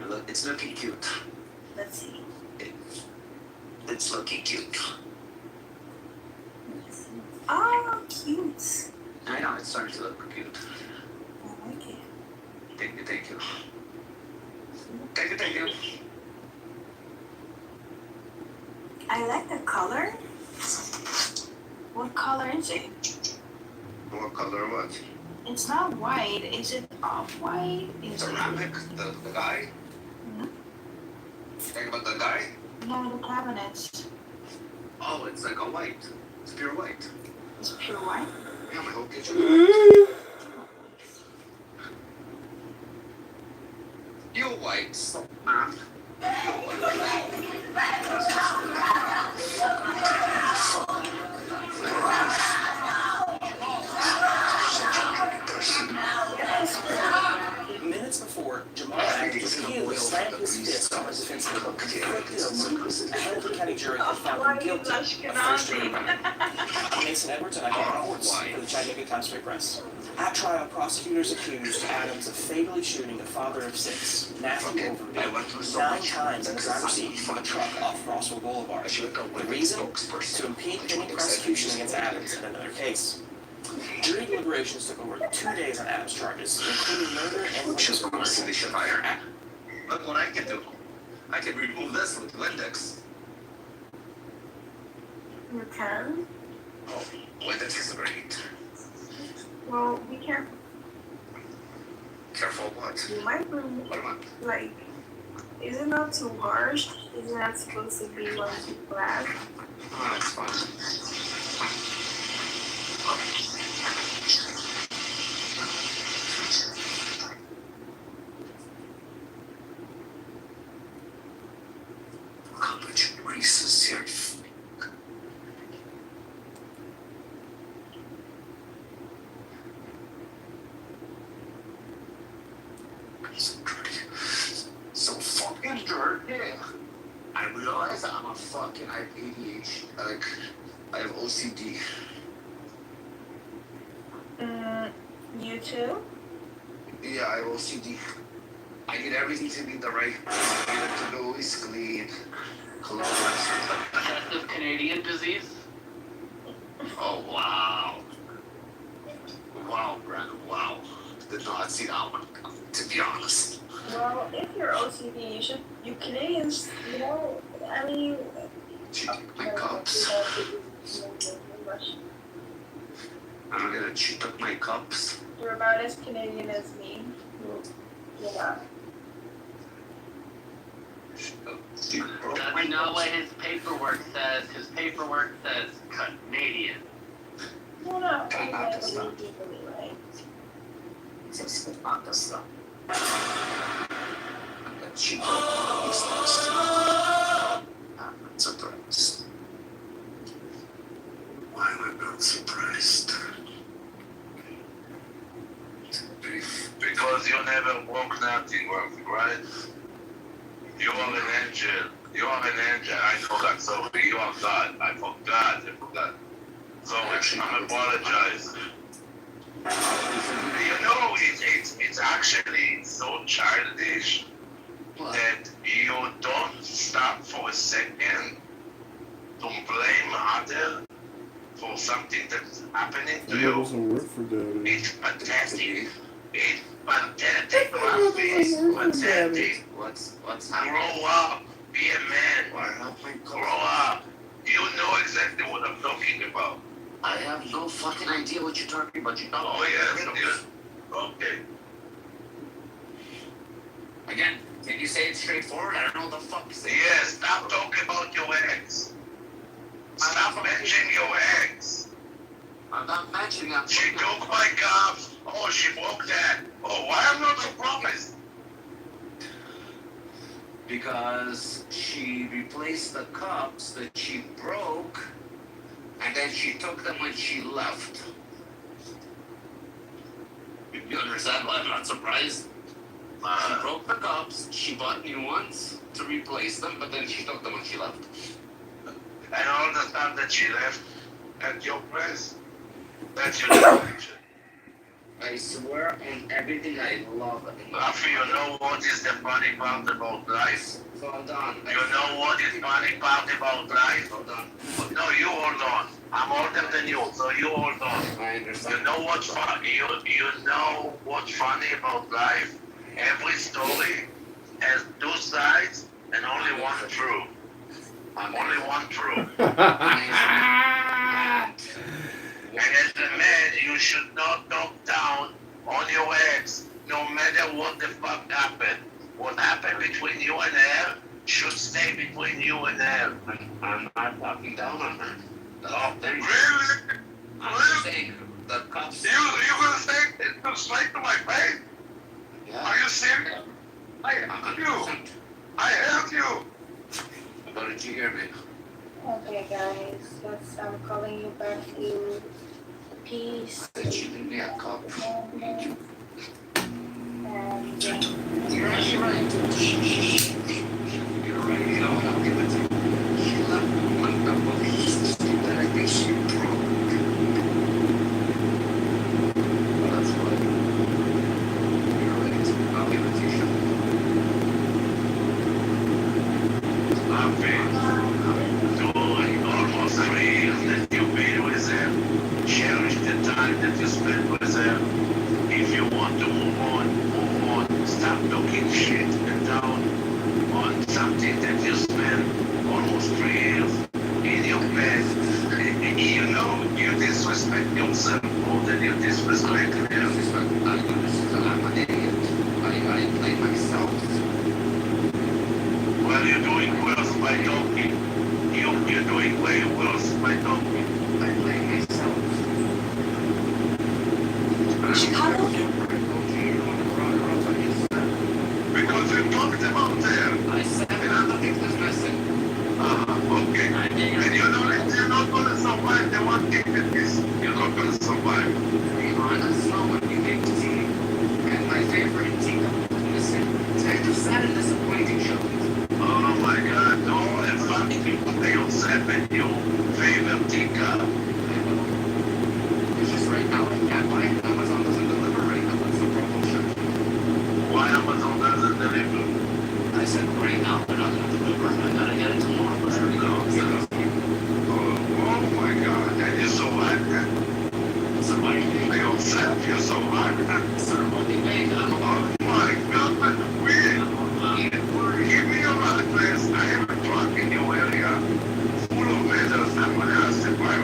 Look, it's looking cute. Let's see. It's looking cute. Oh, cute. I know, it's starting to look cute. I like it. Thank you, thank you. Thank you, thank you. I like the color. What color is it? What color what? It's not white. Is it off-white? Ceramic? The guy? Hmm? Think about the guy? No, the cabinets. Oh, it's like a white. It's pure white. It's pure white? Yeah, my whole kitchen. You white, man. Minutes before, Jamal repeatedly slammed his fist on his defense table and corrected a move. A Hamilton County jury had found him guilty of first-degree murder. Mason Edwards and I got reports for the Chattanooga Times Free Press. At trial, prosecutors accused Adams of fatally shooting a father of 6, Matthew Overby, 9 times in the driver's seat of a truck off Roswell Boulevard. The reason? To impede pending prosecution against Adams in another case. Jury deliberations took over 2 days on Adams' charges, including murder and malicious prosecution. Look what I can do. I can remove this with Windex. You can? Oh, Windex is great. Well, be careful. Careful what? You might bring, like, is it not too harsh? Is it not supposed to be like black? Oh, that's fine. How much grease here? So fucking dirty. I realize I'm a fucking, I have ADHD, like, I have OCD. You too? Yeah, I have OCD. I need everything to be the right. I need it to be always clean. Clothes. Excessive Canadian disease? Oh, wow. Wow, Brandon, wow. Did not see that one, to be honest. Well, if you're OCD, you Canadians, I mean... My cups. I'm gonna cheat up my cups. You're about as Canadian as me. Yeah. That's not what his paperwork says. His paperwork says Canadian. Well, not legally, right? It's not the stuff. I'm gonna cheat up my cups. I'm surprised. Why am I not surprised? Because you never broke nothing, right? You are an angel. You are an angel. I forgot. Sorry, you are God. I forgot. Sorry, I'm apologize. You know, it's actually so childish that you don't stop for a second to blame others for something that's happening to That you. doesn't work for Daddy. It's pathetic. It's pathetic, Rafi. Pathetic. What's Grow up. Be a man. Grow up. You know exactly what I'm talking about. I have no fucking idea what you're talking about. You don't. Oh, yes. Okay. Again, can you say it straightforward? I don't know what the fuck you say. Yes, stop talking about your ex. Stop mentioning your ex. I'm not mentioning it. She took my cups. Oh, she broke that. Oh, why am I not surprised? Because she replaced the cups that she broke, and then she took them when she left. You understand why I'm not surprised? She broke the cups, she bought new ones to replace them, but then she took them when she left. And all the time that she left at your place, that's your direction. I swear on everything I love. Rafi, you know what is the funny part about life? Hold on. You know what is funny part about life? Hold on. No, you hold on. I'm older than you, so you hold on. I understand. You know what's funny? You know what's funny about life? Every story has two sides and only one true. Only one true. And as a man, you should not talk down on your ex, no matter what the fuck happened. What happened between you and her should stay between you and her. I'm not talking down on her. Oh, really? I'm just saying the cups. You gonna say it straight to my face? Yeah. Are you serious? I heard you. I heard you. How did you hear me? Okay, guys. I'm calling you back to peace. That you leave me a cup. And You're actually right. You're right. You know what? I'll give it to you. She left one cup of yeast that I think she broke. Well, that's fine. You're right. I'll give it to you. Doing almost 3 years that you've been with him. Cherish the time that you spent with him. If you want to move on, move on. Stop talking shit and down on something that you spent almost 3 years in your bed. You know, you disrespect yourself more than you disrespect him. I'm an idiot. I blame myself. Well, you're doing worse by talking. You're doing way worse by talking. I blame myself. Chicago? Because you talked about them. I said nothing was missing. Okay. And you're not gonna survive the one thing that is you're not gonna survive. To be honest, no one you hate to see. And my favorite team missing. It's kind of sad and disappointing show. Oh my god, no, and fucking people pay yourself and your favorite ticker. It's just right now I can't buy it. Amazon doesn't deliver right now. That's the promotion. Why Amazon doesn't deliver? I said right now they're not going to deliver. I gotta get it tomorrow. But there we go. Oh my god, that is so hard. Somebody Pay yourself, you're so hard. Somebody made it. Oh my god, weird. Give me your address. I have a truck in your area full of letters. I'm gonna ask if I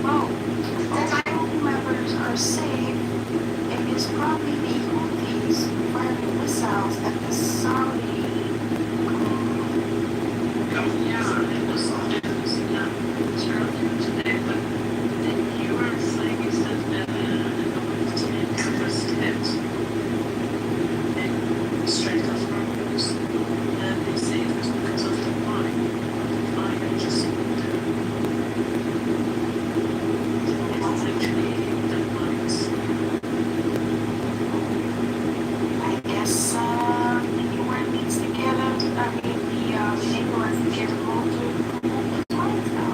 well, the family members are safe. It is probably the Houthis firing missiles at the Saudi. Yeah, it was it's earlier today, but then you were saying you said that the first hit and straight off roads, and they say it was because of the fire. Fire just it's actually the mines. I guess everyone needs to get out. I mean, the ambulance get moved to the mines now.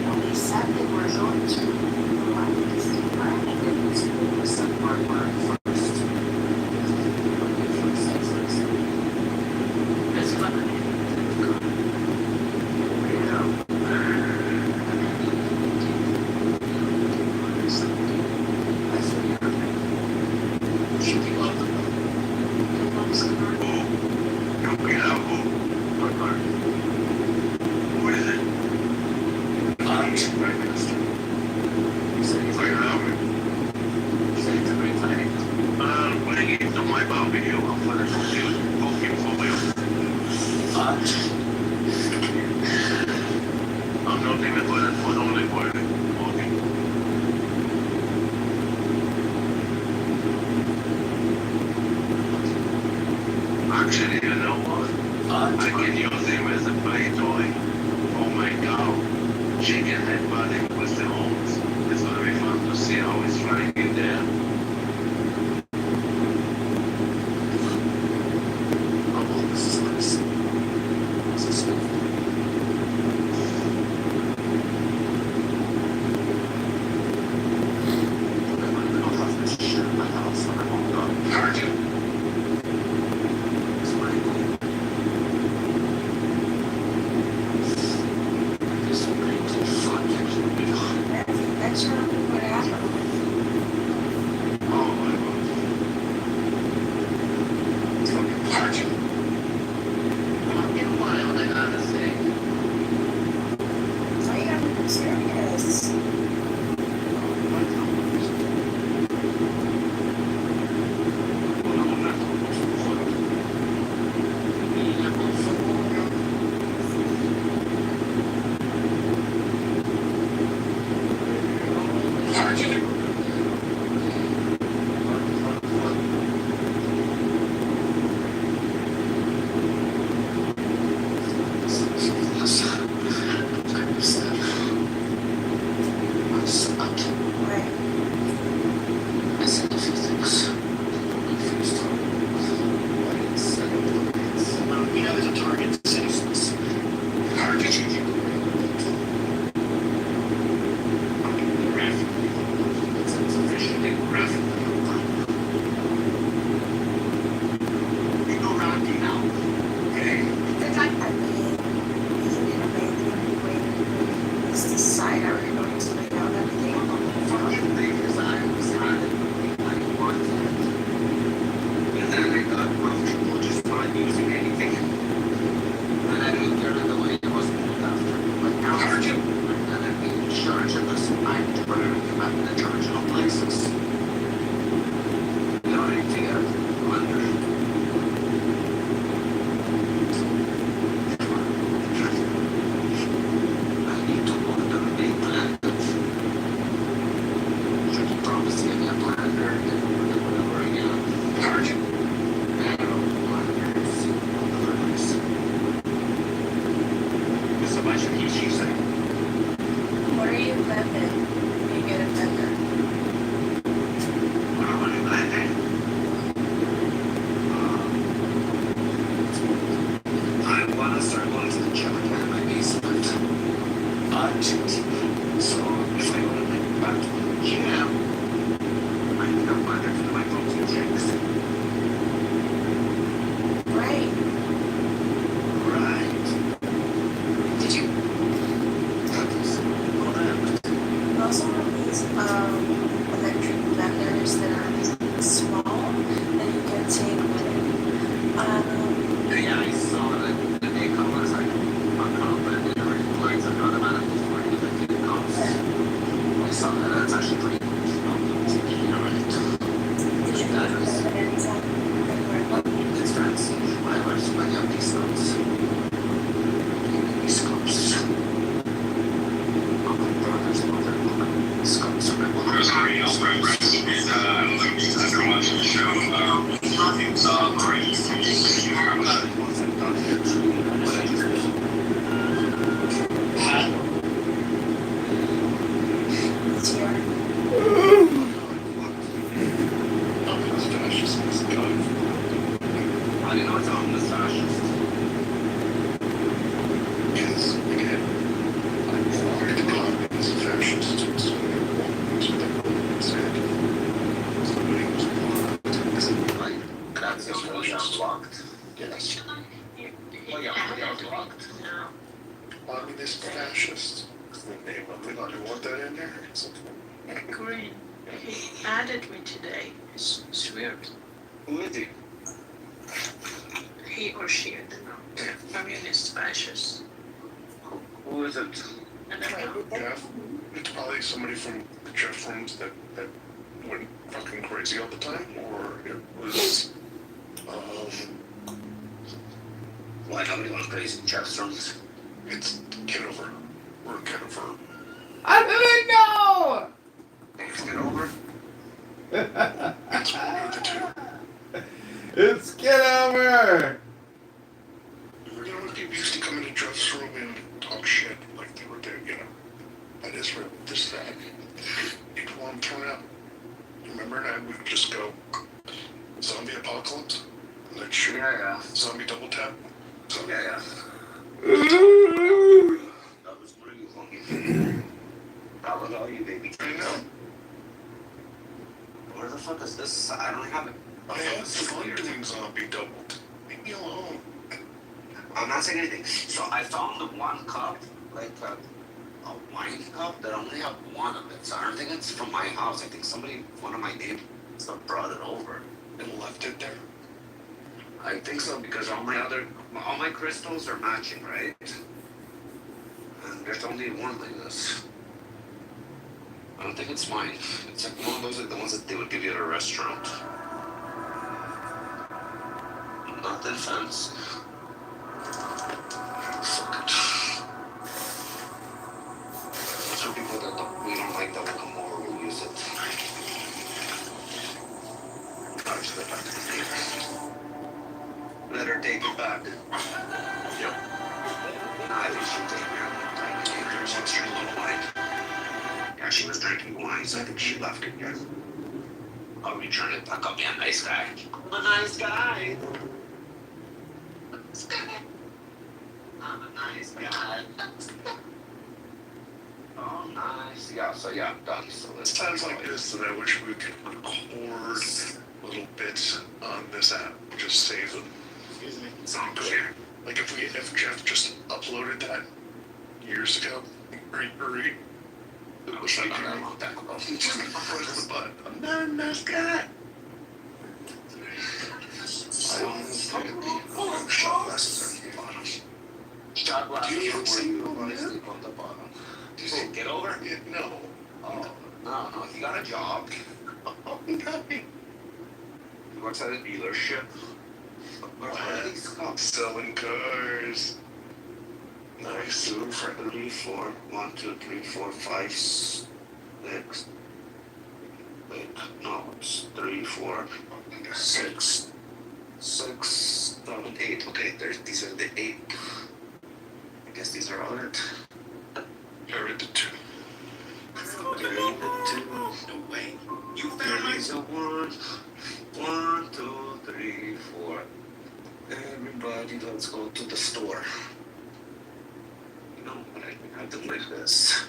Well, they said they were going to the mines, right? It was the part where first. It's funny. Actually, you know what? I can use him as a play toy. Oh my god. Chicken headbutting with the homes. It's gonna be fun to see how he's running in there. Oh, this is nice. This is good. I'll have this shit in my house when I'm all done. Target. It's pretty cool. This will be too fun, actually. That's really what happened. blocked. Communist fascist. They want that in there? Green. He added me today. It's weird. Who is he? He or she, I don't know. Communist fascist. Who is it? I don't know. Jeff? It's probably somebody from the Jeff rooms that went fucking crazy all the time, or it was, Why nobody went crazy in Jeff's rooms? it's Kitover. We're Kitover. I didn't know! Thanks, get over. It's one of the two. It's Kitover! You know, people used to come into Jeff's room and talk shit like they were there, you know. That is real, this, that. People want them thrown out. Remember, and we would just go zombie apocalypse, and then shoot. Yeah. Zombie double tap. Zombie. Yeah. That was pretty long. That was all you, baby. I know. Where the fuck is this? I don't have it. I had fun doing zombie double tap. Leave me alone. I'm not saying anything. So I found the one cup, like a wine cup that only have one of it. So I don't think it's from my house. I think one of my neighbors brought it over And left it there. I think so because all my crystals are matching, right? And there's only one like this. I don't think it's mine. It's like one of those, like the ones that they would give you at a restaurant. Nothing fancy. Fuck it. For people that we don't like that will come over, we'll use it. I'll just go back to the neighbors. Let her take it back. Yep. I think she'll take me out. She was drinking wine. Yeah, she was drinking wine, so I think she left it here. I'll return it back. I'll be a nice guy. I'm a nice guy. I'm a nice guy. Oh, nice. Yeah, so yeah, I'm done. So It's times like this that I wish we could record little bits on this app. Just save them. excuse me. It's not clear. Like if Jeff just uploaded that years ago, or I wish I got that long time ago. just press the button. I'm not a nice guy. I don't understand the shot glasses are at the bottom. Shot glasses Do you are even see where you them, want to man? sleep on the bottom. Get over? Yeah, no. Oh, no, he got a job. Oh, no. He works at a dealership. Where are these cops? Selling cars. Nice. 2, 3, 4, 1, 2, 3, 4, 5, 6. Wait, no, it's 3, 4, 6, 6, 7, 8. Okay, these are the 8. I guess these are all it. You're at the 2. There is a 2. No way. You found there is a 1. 1, 2, 3, 4. Everybody, let's go to the store. You know what? I have to like this.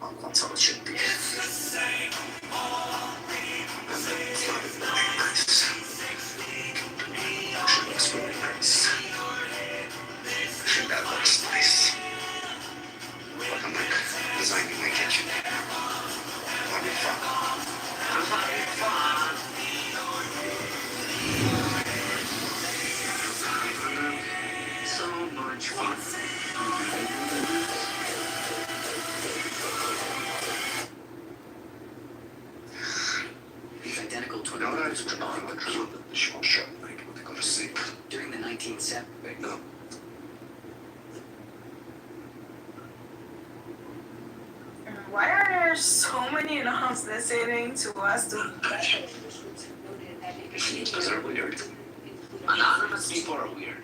Oh, that's how it should be. And then it's not even that nice. She looks really nice. I think that looks nice. Look, I'm like designing my kitchen. Having fun. I'm having fun. So much fun. These identical twin No, brothers that's were born with true. She won't shut night when they go to sleep. during the 1970s. Wait, no. Why are there so many noms listening to us to Because they're weird. Anonymous people are weird.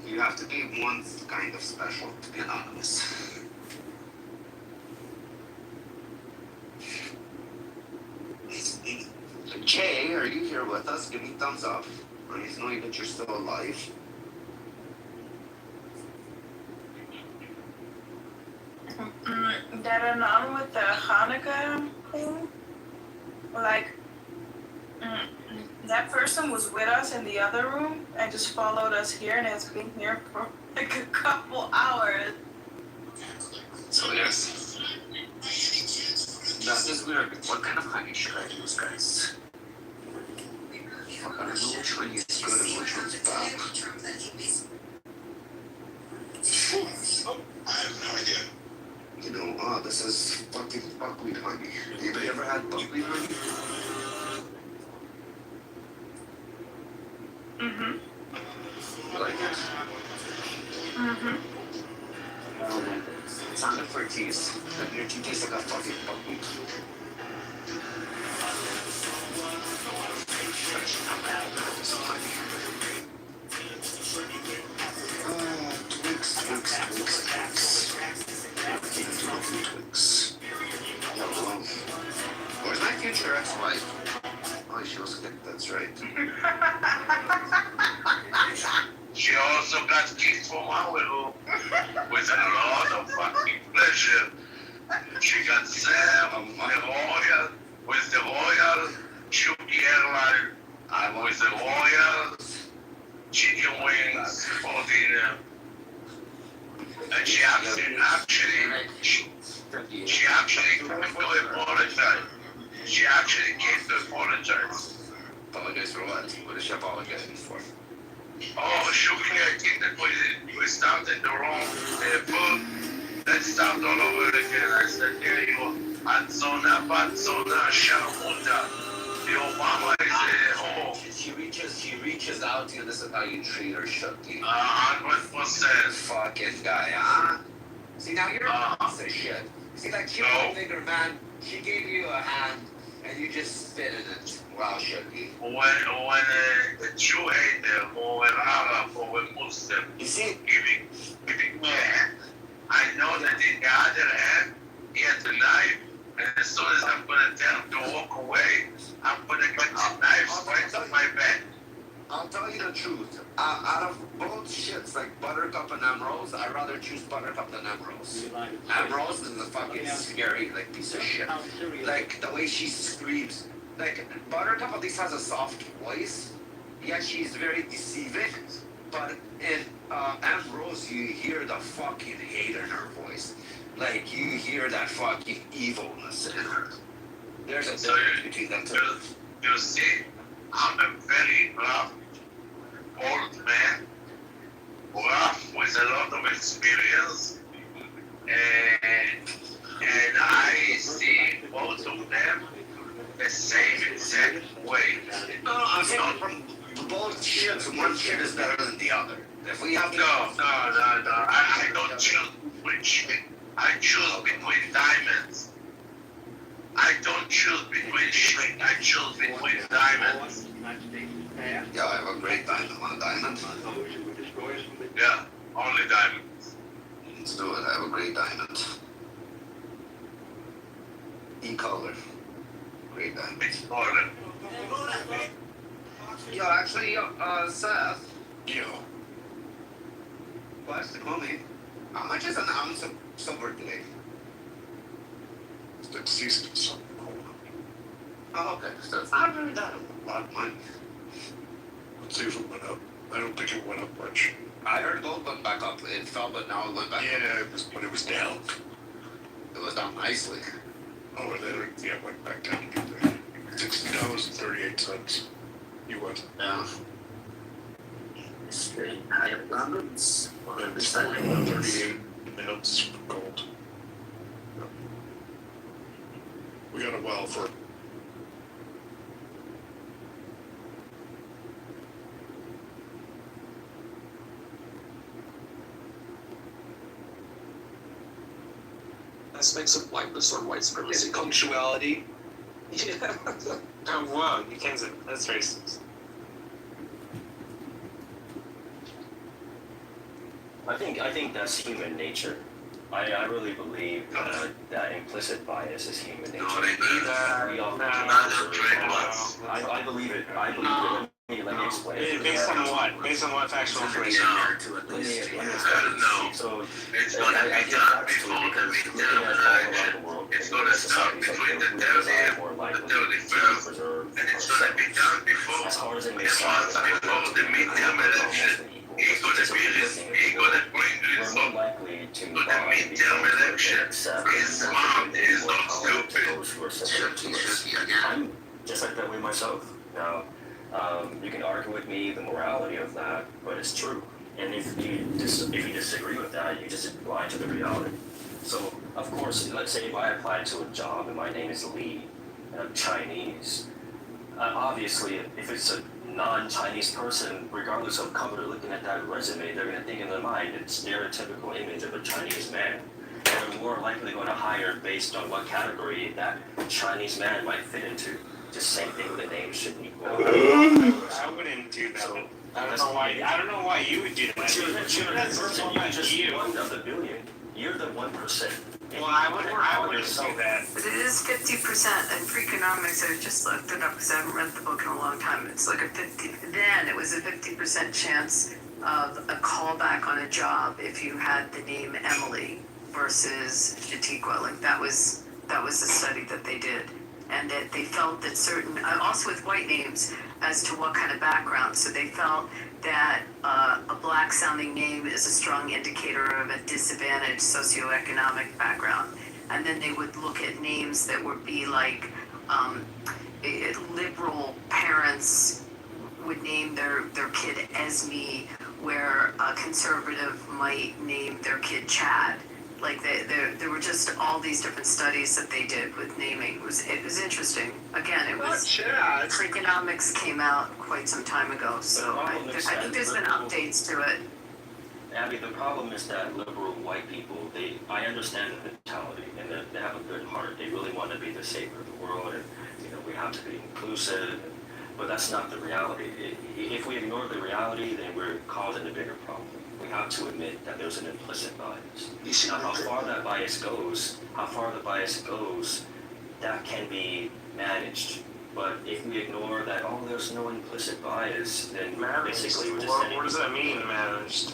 You have to be one kind of special to be anonymous. Jay, are you here with us? Give me a thumbs up. I need to know that you're still alive. that anon with the Hanukkah thing? like, that person was with us in the other room and just followed us here and has been here for like a couple hours. So yes. That is weird. What kind of honey should I use, guys? Fuck, I don't know which one is good and which one's bad. I have no idea. You know, this is fucking buckwheat honey. Anybody ever had buckwheat honey? Mm-hmm. You like it? Mm-hmm. It's not good for teeth. Your teeth taste like a fucking buckwheat. Twix. Where's my future ex-wife? Oh, she was good. That's right. She also got kicked from our widow with a lot of fucking pleasure. She got Sam with the Royal Chucky Airline with the Royal chicken wings for dinner. And she actually came to apologize. She actually came to apologize. Apologize for what? What is she apologizing for? Oh, Shuki, I think that we started the wrong food. Let's start all over again. I said, there you go. Anzona, Sharmuta. Your mama is home. She reaches out to you. This is how you treat her, Shuki. 100%. Fucking guy, huh? See, now you're a piece of shit. See, that cute little bigger man, she gave you a hand, and you just spit in it. Wow, Shuki. When the Jew hater or when Arab or when Muslim giving me a hand, I know that in the other hand, he has a knife, and as soon as I'm going to tell him to walk away, I'm going to get the knife right on my back. I'll tell you the truth. Out of both shits like Buttercup and Ambrose, I'd rather choose Buttercup than Ambrose. Ambrose is a fucking scary like piece of shit. Like the way she screams. Like Buttercup at least has a soft voice. Yeah, she's very deceiving. But in Ambrose, you hear the fucking hate in her voice. Like you hear that fucking evilness in her. There's a difference between them two. You see, I'm a very rough old man, rough with a lot of experience, and I see both of them the same exact way. No, I'm saying from both shits, one shit is better than the other. If we have No. I don't choose between shit. I choose between diamonds. I don't choose between shit. I choose between diamonds. Yeah, I have a great diamond. Want a diamond? Yeah, only diamonds. Let's do it. I have a great diamond. E-color. Great diamond. Explorer. Yo, actually, Seth. Yo. What's the comment? How much is an ounce of silver today? It's like season something. Oh, okay. So it's not really that a lot of money. Let's see if it went up. I don't think it went up much. I heard gold went back up. It fell, but now it went back up. Yeah, but it was down. It was down nicely. Oh, and then it went back down again. $60.38 US. Yeah. Straight high abundance. And it's 41.38 an ounce for gold. We got a well for. Aspects of whiteness or white supremacy. Punctuality. Yeah. Oh wow, you can't say that's racist. I think that's human nature. I really believe that implicit bias is human nature. We all I believe it. I believe it. Let me explain. Based on what? Based on what factual information? Let me explain. So, I get that too because looking at all around the world, in societies like this, we are more likely to as hard as it may sound, we're more likely to move on and accept and be more tolerant to those who are similar to us. I'm just like that way myself. Now, you can argue with me the morality of that, but it's true. And if you disagree with that, you just lie to the reality. So, of course, let's say if I apply to a job and my name is Lee, and I'm Chinese, obviously, if it's a non-Chinese person, regardless of color, looking at that resume, they're going to think in their mind a stereotypical image of a Chinese man. And they're more likely going to hire based on what category that Chinese man might fit into. Just same thing with the name should equal. I wouldn't do that. So, I don't know why you would do that. But you're That's the person, so you're much just you. one of the billion. You're the 1%. Well, I wouldn't do that. But it is 50%, and Freakonomics, I just looked it up because I haven't read the book in a long time. It's like then it was a 50% chance of a callback on a job if you had the name Emily versus Jatiqua. Like that was a study that they did. And that they felt that certain, also with white names, as to what kind of background. So they felt that a black sounding name is a strong indicator of a disadvantaged socioeconomic background. And then they would look at names that would be like liberal parents would name their kid Esme, where a conservative might name their kid Chad. Like there were just all these different studies that they did with naming. It was interesting. Again, it was Freakonomics came out quite some time ago, so I think there's been updates to it. Abby, the problem is that liberal white people, I understand the mentality and that they have a good heart. They really want to be the savior of the world, and we have to be inclusive. But that's not the reality. If we ignore the reality, then we're causing a bigger problem. We have to admit that there's an implicit bias. Now, how far the bias goes, that can be managed. But if we ignore that, there's no implicit bias, then basically we're just saying... What does that mean, managed?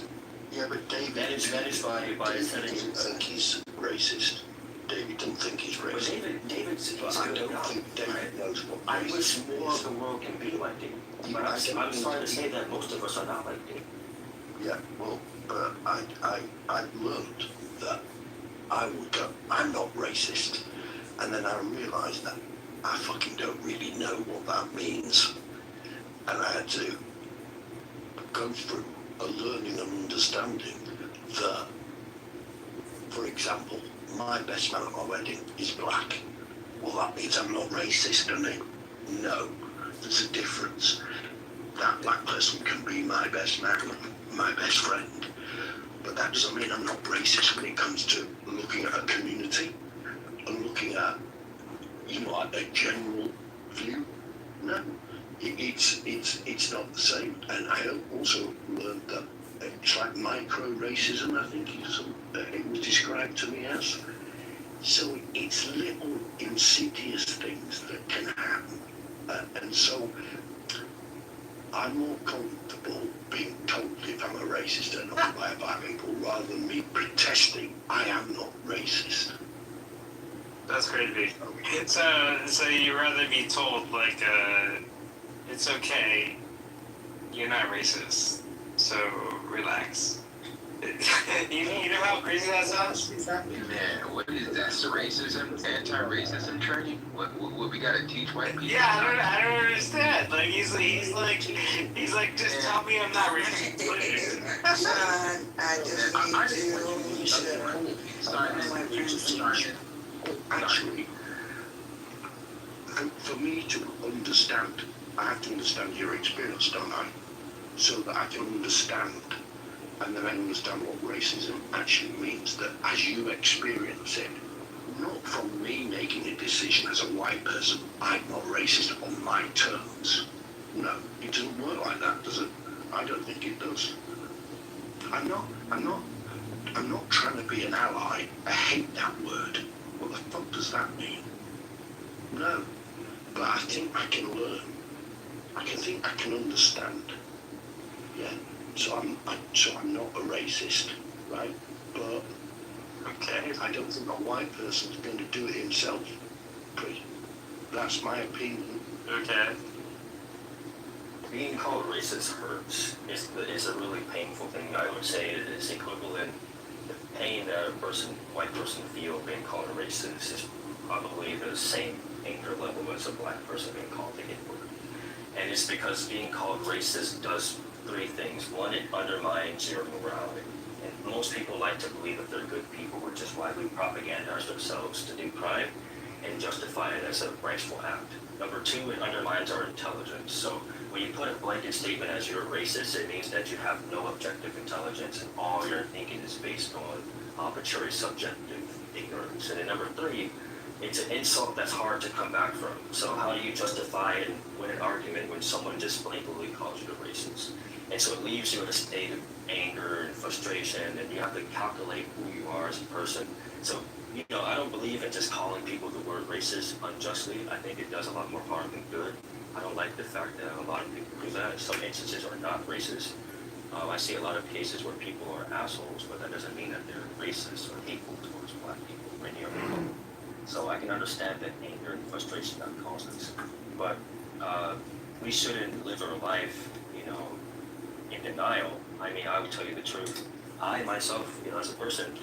Yeah, but David... Managed by setting... David doesn't think he's racist. David doesn't think he's racist. But David's... I don't think David knows what I wish more of the world can be like David. But I'm trying to say that most of us are not like David. Yeah, well, but I've learned that I would go, I'm not racist. And then I realised that I fucking don't really know what that means. And I had to go through a learning and understanding that, for example, my best man at my wedding is black. Well, that means I'm not racist, doesn't it? No, there's a difference. That black person can be my best man, my best friend, but that doesn't mean I'm not racist when it comes to looking at a community and looking at, a general view. No, it's not the same. And I also learned that it's like micro-racism, I think it was described to me as. So it's little insidious things that can happen. And so I'm more comfortable being told if I'm a racist or not by a black people rather than me protesting I am not racist. That's crazy. It's so you'd rather be told like it's okay, you're not racist, so relax. you know how crazy that sounds? Man, what is this? Racism, anti-racism training? What we gotta teach white people? Yeah, I don't understand. Like he's like, just tell me I'm not racist, please. I just need to actually, for me to understand, I have to understand your experience, don't I? So that I can understand, and then I understand what racism actually means, that as you experience it, not from me making a decision as a white person, I'm not racist on my terms. No, it doesn't work like that, does it? I don't think it does. I'm not trying to be an ally. I hate that word. What the fuck does that mean? No. But I think I can learn. I can understand. Yeah. So I'm not a racist, right? But okay, I don't think a white person's going to do it himself. That's my opinion. Okay. being called racist hurts. It's a really painful thing. I would say it is equivalent. The pain that a white person feel being called a racist is probably the same anger level as a black person being called the N-word. And it's because being called racist does three things. One, it undermines your morality. And most people like to believe that they're good people, which is why we propagandize themselves to do crime and justify it as a rightful act. Number two, it undermines our intelligence. So when you put a blanket statement as you're racist, it means that you have no objective intelligence and all your thinking is based on arbitrary subjective ignorance. And then number three, it's an insult that's hard to come back from. So how do you justify and win an argument when someone just blatantly calls you a racist? And so it leaves you in a state of anger and frustration, and you have to calculate who you are as a person. So, I don't believe in just calling people the word racist unjustly. I think it does a lot more harm than good. I don't like the fact that a lot of people do that. Some instances are not racist. I see a lot of cases where people are assholes, but that doesn't mean that they're racist or hateful towards black people or any other people. So I can understand that anger and frustration that causes. But we shouldn't live our life, in denial. I mean, I would tell you the truth. I myself, as a person,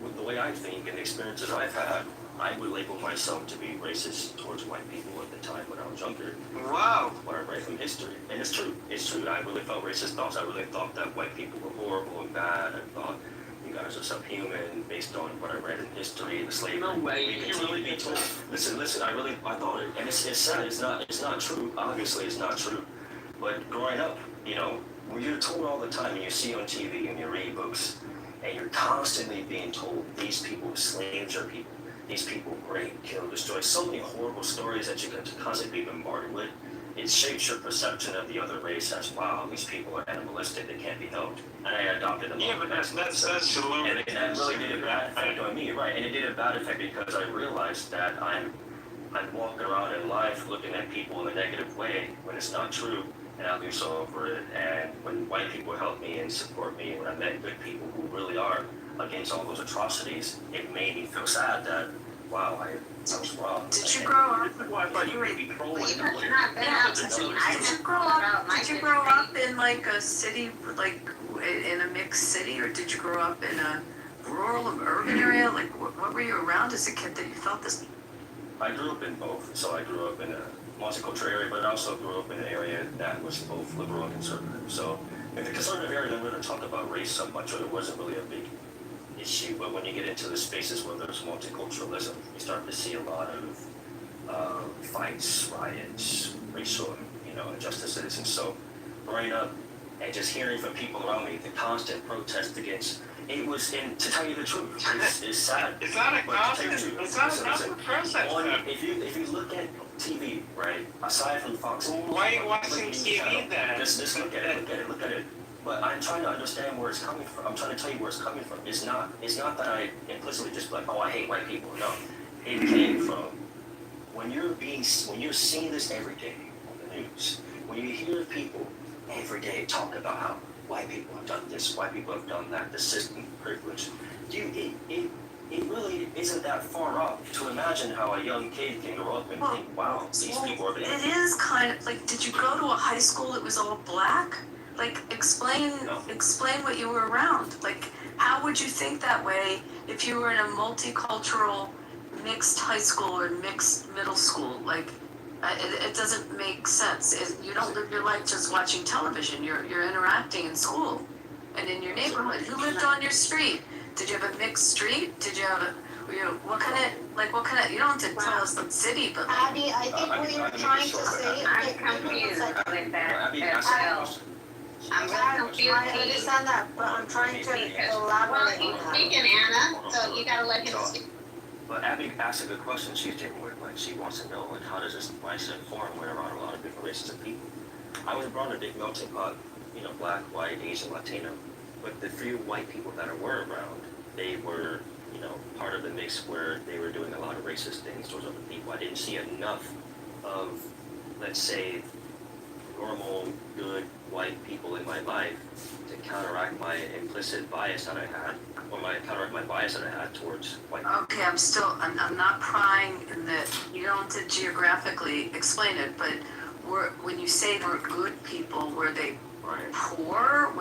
with the way I think and the experiences I've had, I would label myself to be racist towards white people at the time when I was younger. Wow. What I read from history. And it's true. It's true. I really felt racist thoughts. I really thought that white people were horrible and bad. I thought you guys are subhuman based on what I read in history, the slavery. No way. We continue to be told. Listen, I thought it. And it's sad. It's not true. Obviously, it's not true. But growing up, when you're told all the time and you see on TV and you read books, and you're constantly being told these people slaves are people, these people rape, kill, destroy, so many horrible stories that you can constantly be bombarded with. It shapes your perception of the other race as, wow, these people are animalistic, they can't be helped. And I adopted them. Yeah, but that's and that really did a bad effect on me, right? And it did a bad effect because I realized that I'm walking around in life looking at people in a negative way when it's not true. And I lose over it. And when white people help me and support me, when I met good people who really are against all those atrocities, it made me feel sad that, wow, I was wrong. Did you grow up? This is why I thought you may be trolling. Did you grow up in like a city, like in a mixed city, or did you grow up in a rural or urban area? Like what were you around as a kid that you felt this? I grew up in both. So I grew up in a multicultural area, but I also grew up in an area that was both liberal and conservative. So in the conservative area, they wouldn't talk about race so much, or it wasn't really a big issue. But when you get into the spaces where there's multiculturalism, you start to see a lot of fights, riots, racial, injustices. And so growing up and just hearing from people around me the constant protest against, to tell you the truth, it's sad. It's not a constant process. If you look at TV, right, aside from Fox. Why are you watching TV then? Just look at it. But I'm trying to understand where it's coming from. I'm trying to tell you where it's coming from. It's not that I implicitly just like, oh, I hate white people. No, it came from when you're seeing this every day on the news. When you hear people every day talk about how white people have done this, white people have done that, the system privilege. It really isn't that far off to imagine how a young kid can grow up and think, wow, these people are being... It is kind of like, did you go to a high school that was all black? Like, explain what you were around. Like, how would you think that way if you were in a multicultural mixed high school or mixed middle school? Like, it doesn't make sense. You don't live your life just watching television. You're interacting in school and in your neighborhood. Who lived on your street? Did you have a mixed street? Did you have what kind of, you don't have to tell us the city, but like... Abby, I think what you're trying to say... I'm confused with that as well. I understand that, but I'm trying to elaborate Well, he's on speaking, Anna, so you gotta let him speak. But Abby asked a good question. She's taking with, like, she wants to know, like, how does this mindset form when around a lot of different races of people? I was brought in a big melting pot, black, white, Asian, Latino. But the few white people that were around, they were, part of the mix where they were doing a lot of racist things towards other people. I didn't see enough of, let's say, normal, good white people in my life to counteract my implicit bias that I had, or counteract my bias that I had towards white people. Okay, I'm not prying in that you don't have to geographically explain it, but when you say they were good people, were they poor?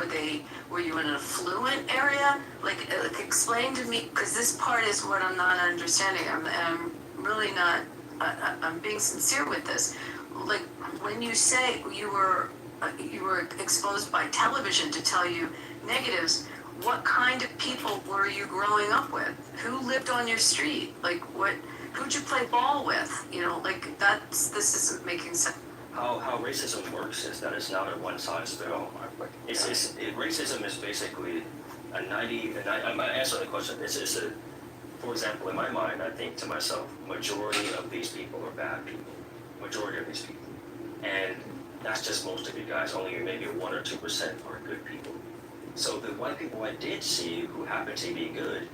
Were you in an affluent area? Like explain to me, because this part is what I'm not understanding. I'm really not. I'm being sincere with this. Like when you say you were exposed by television to tell you negatives, what kind of people were you growing up with? Who lived on your street? Like who'd you play ball with? You know, like this isn't making sense. How racism works is that it's not a one-size-fits-all. Racism is basically I'm gonna answer the question. For example, in my mind, I think to myself, majority of these people are bad people. Majority of these people. And that's just most of you guys. Only maybe 1 or 2% are good people. So the white people I did see who happened to be good,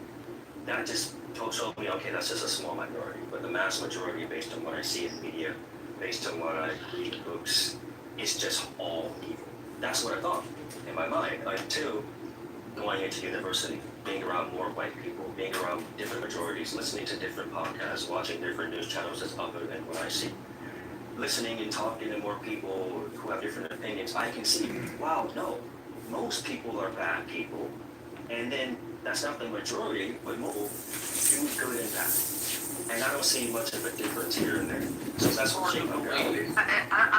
that just showed me, okay, that's just a small minority. But the mass majority, based on what I see in media, based on what I read in books, it's just all evil. That's what I thought in my mind until going into university, being around more white people, being around different majorities, listening to different podcasts, watching different news channels that's other than what I see. Listening and talking to more people who have different opinions, I can see, wow, no, most people are bad people. And then that's not the majority, but most do good and bad. And I don't see much of a difference here and there. So that's what I'm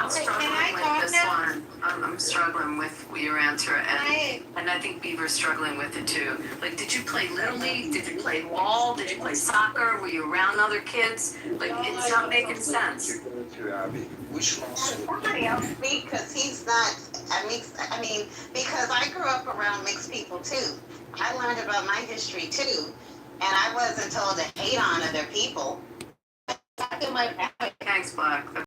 I'm struggling with this one. I'm struggling with your answer, and I think Beaver's struggling with it too. Like, did you play Little League? Did you play ball? Did you play soccer? Were you around other kids? Like, it's not making sense. Somebody else speak, because he's not a mixed, because I grew up around mixed people too. I learned about my history too, and I wasn't told to hate on other people. Thanks, Black.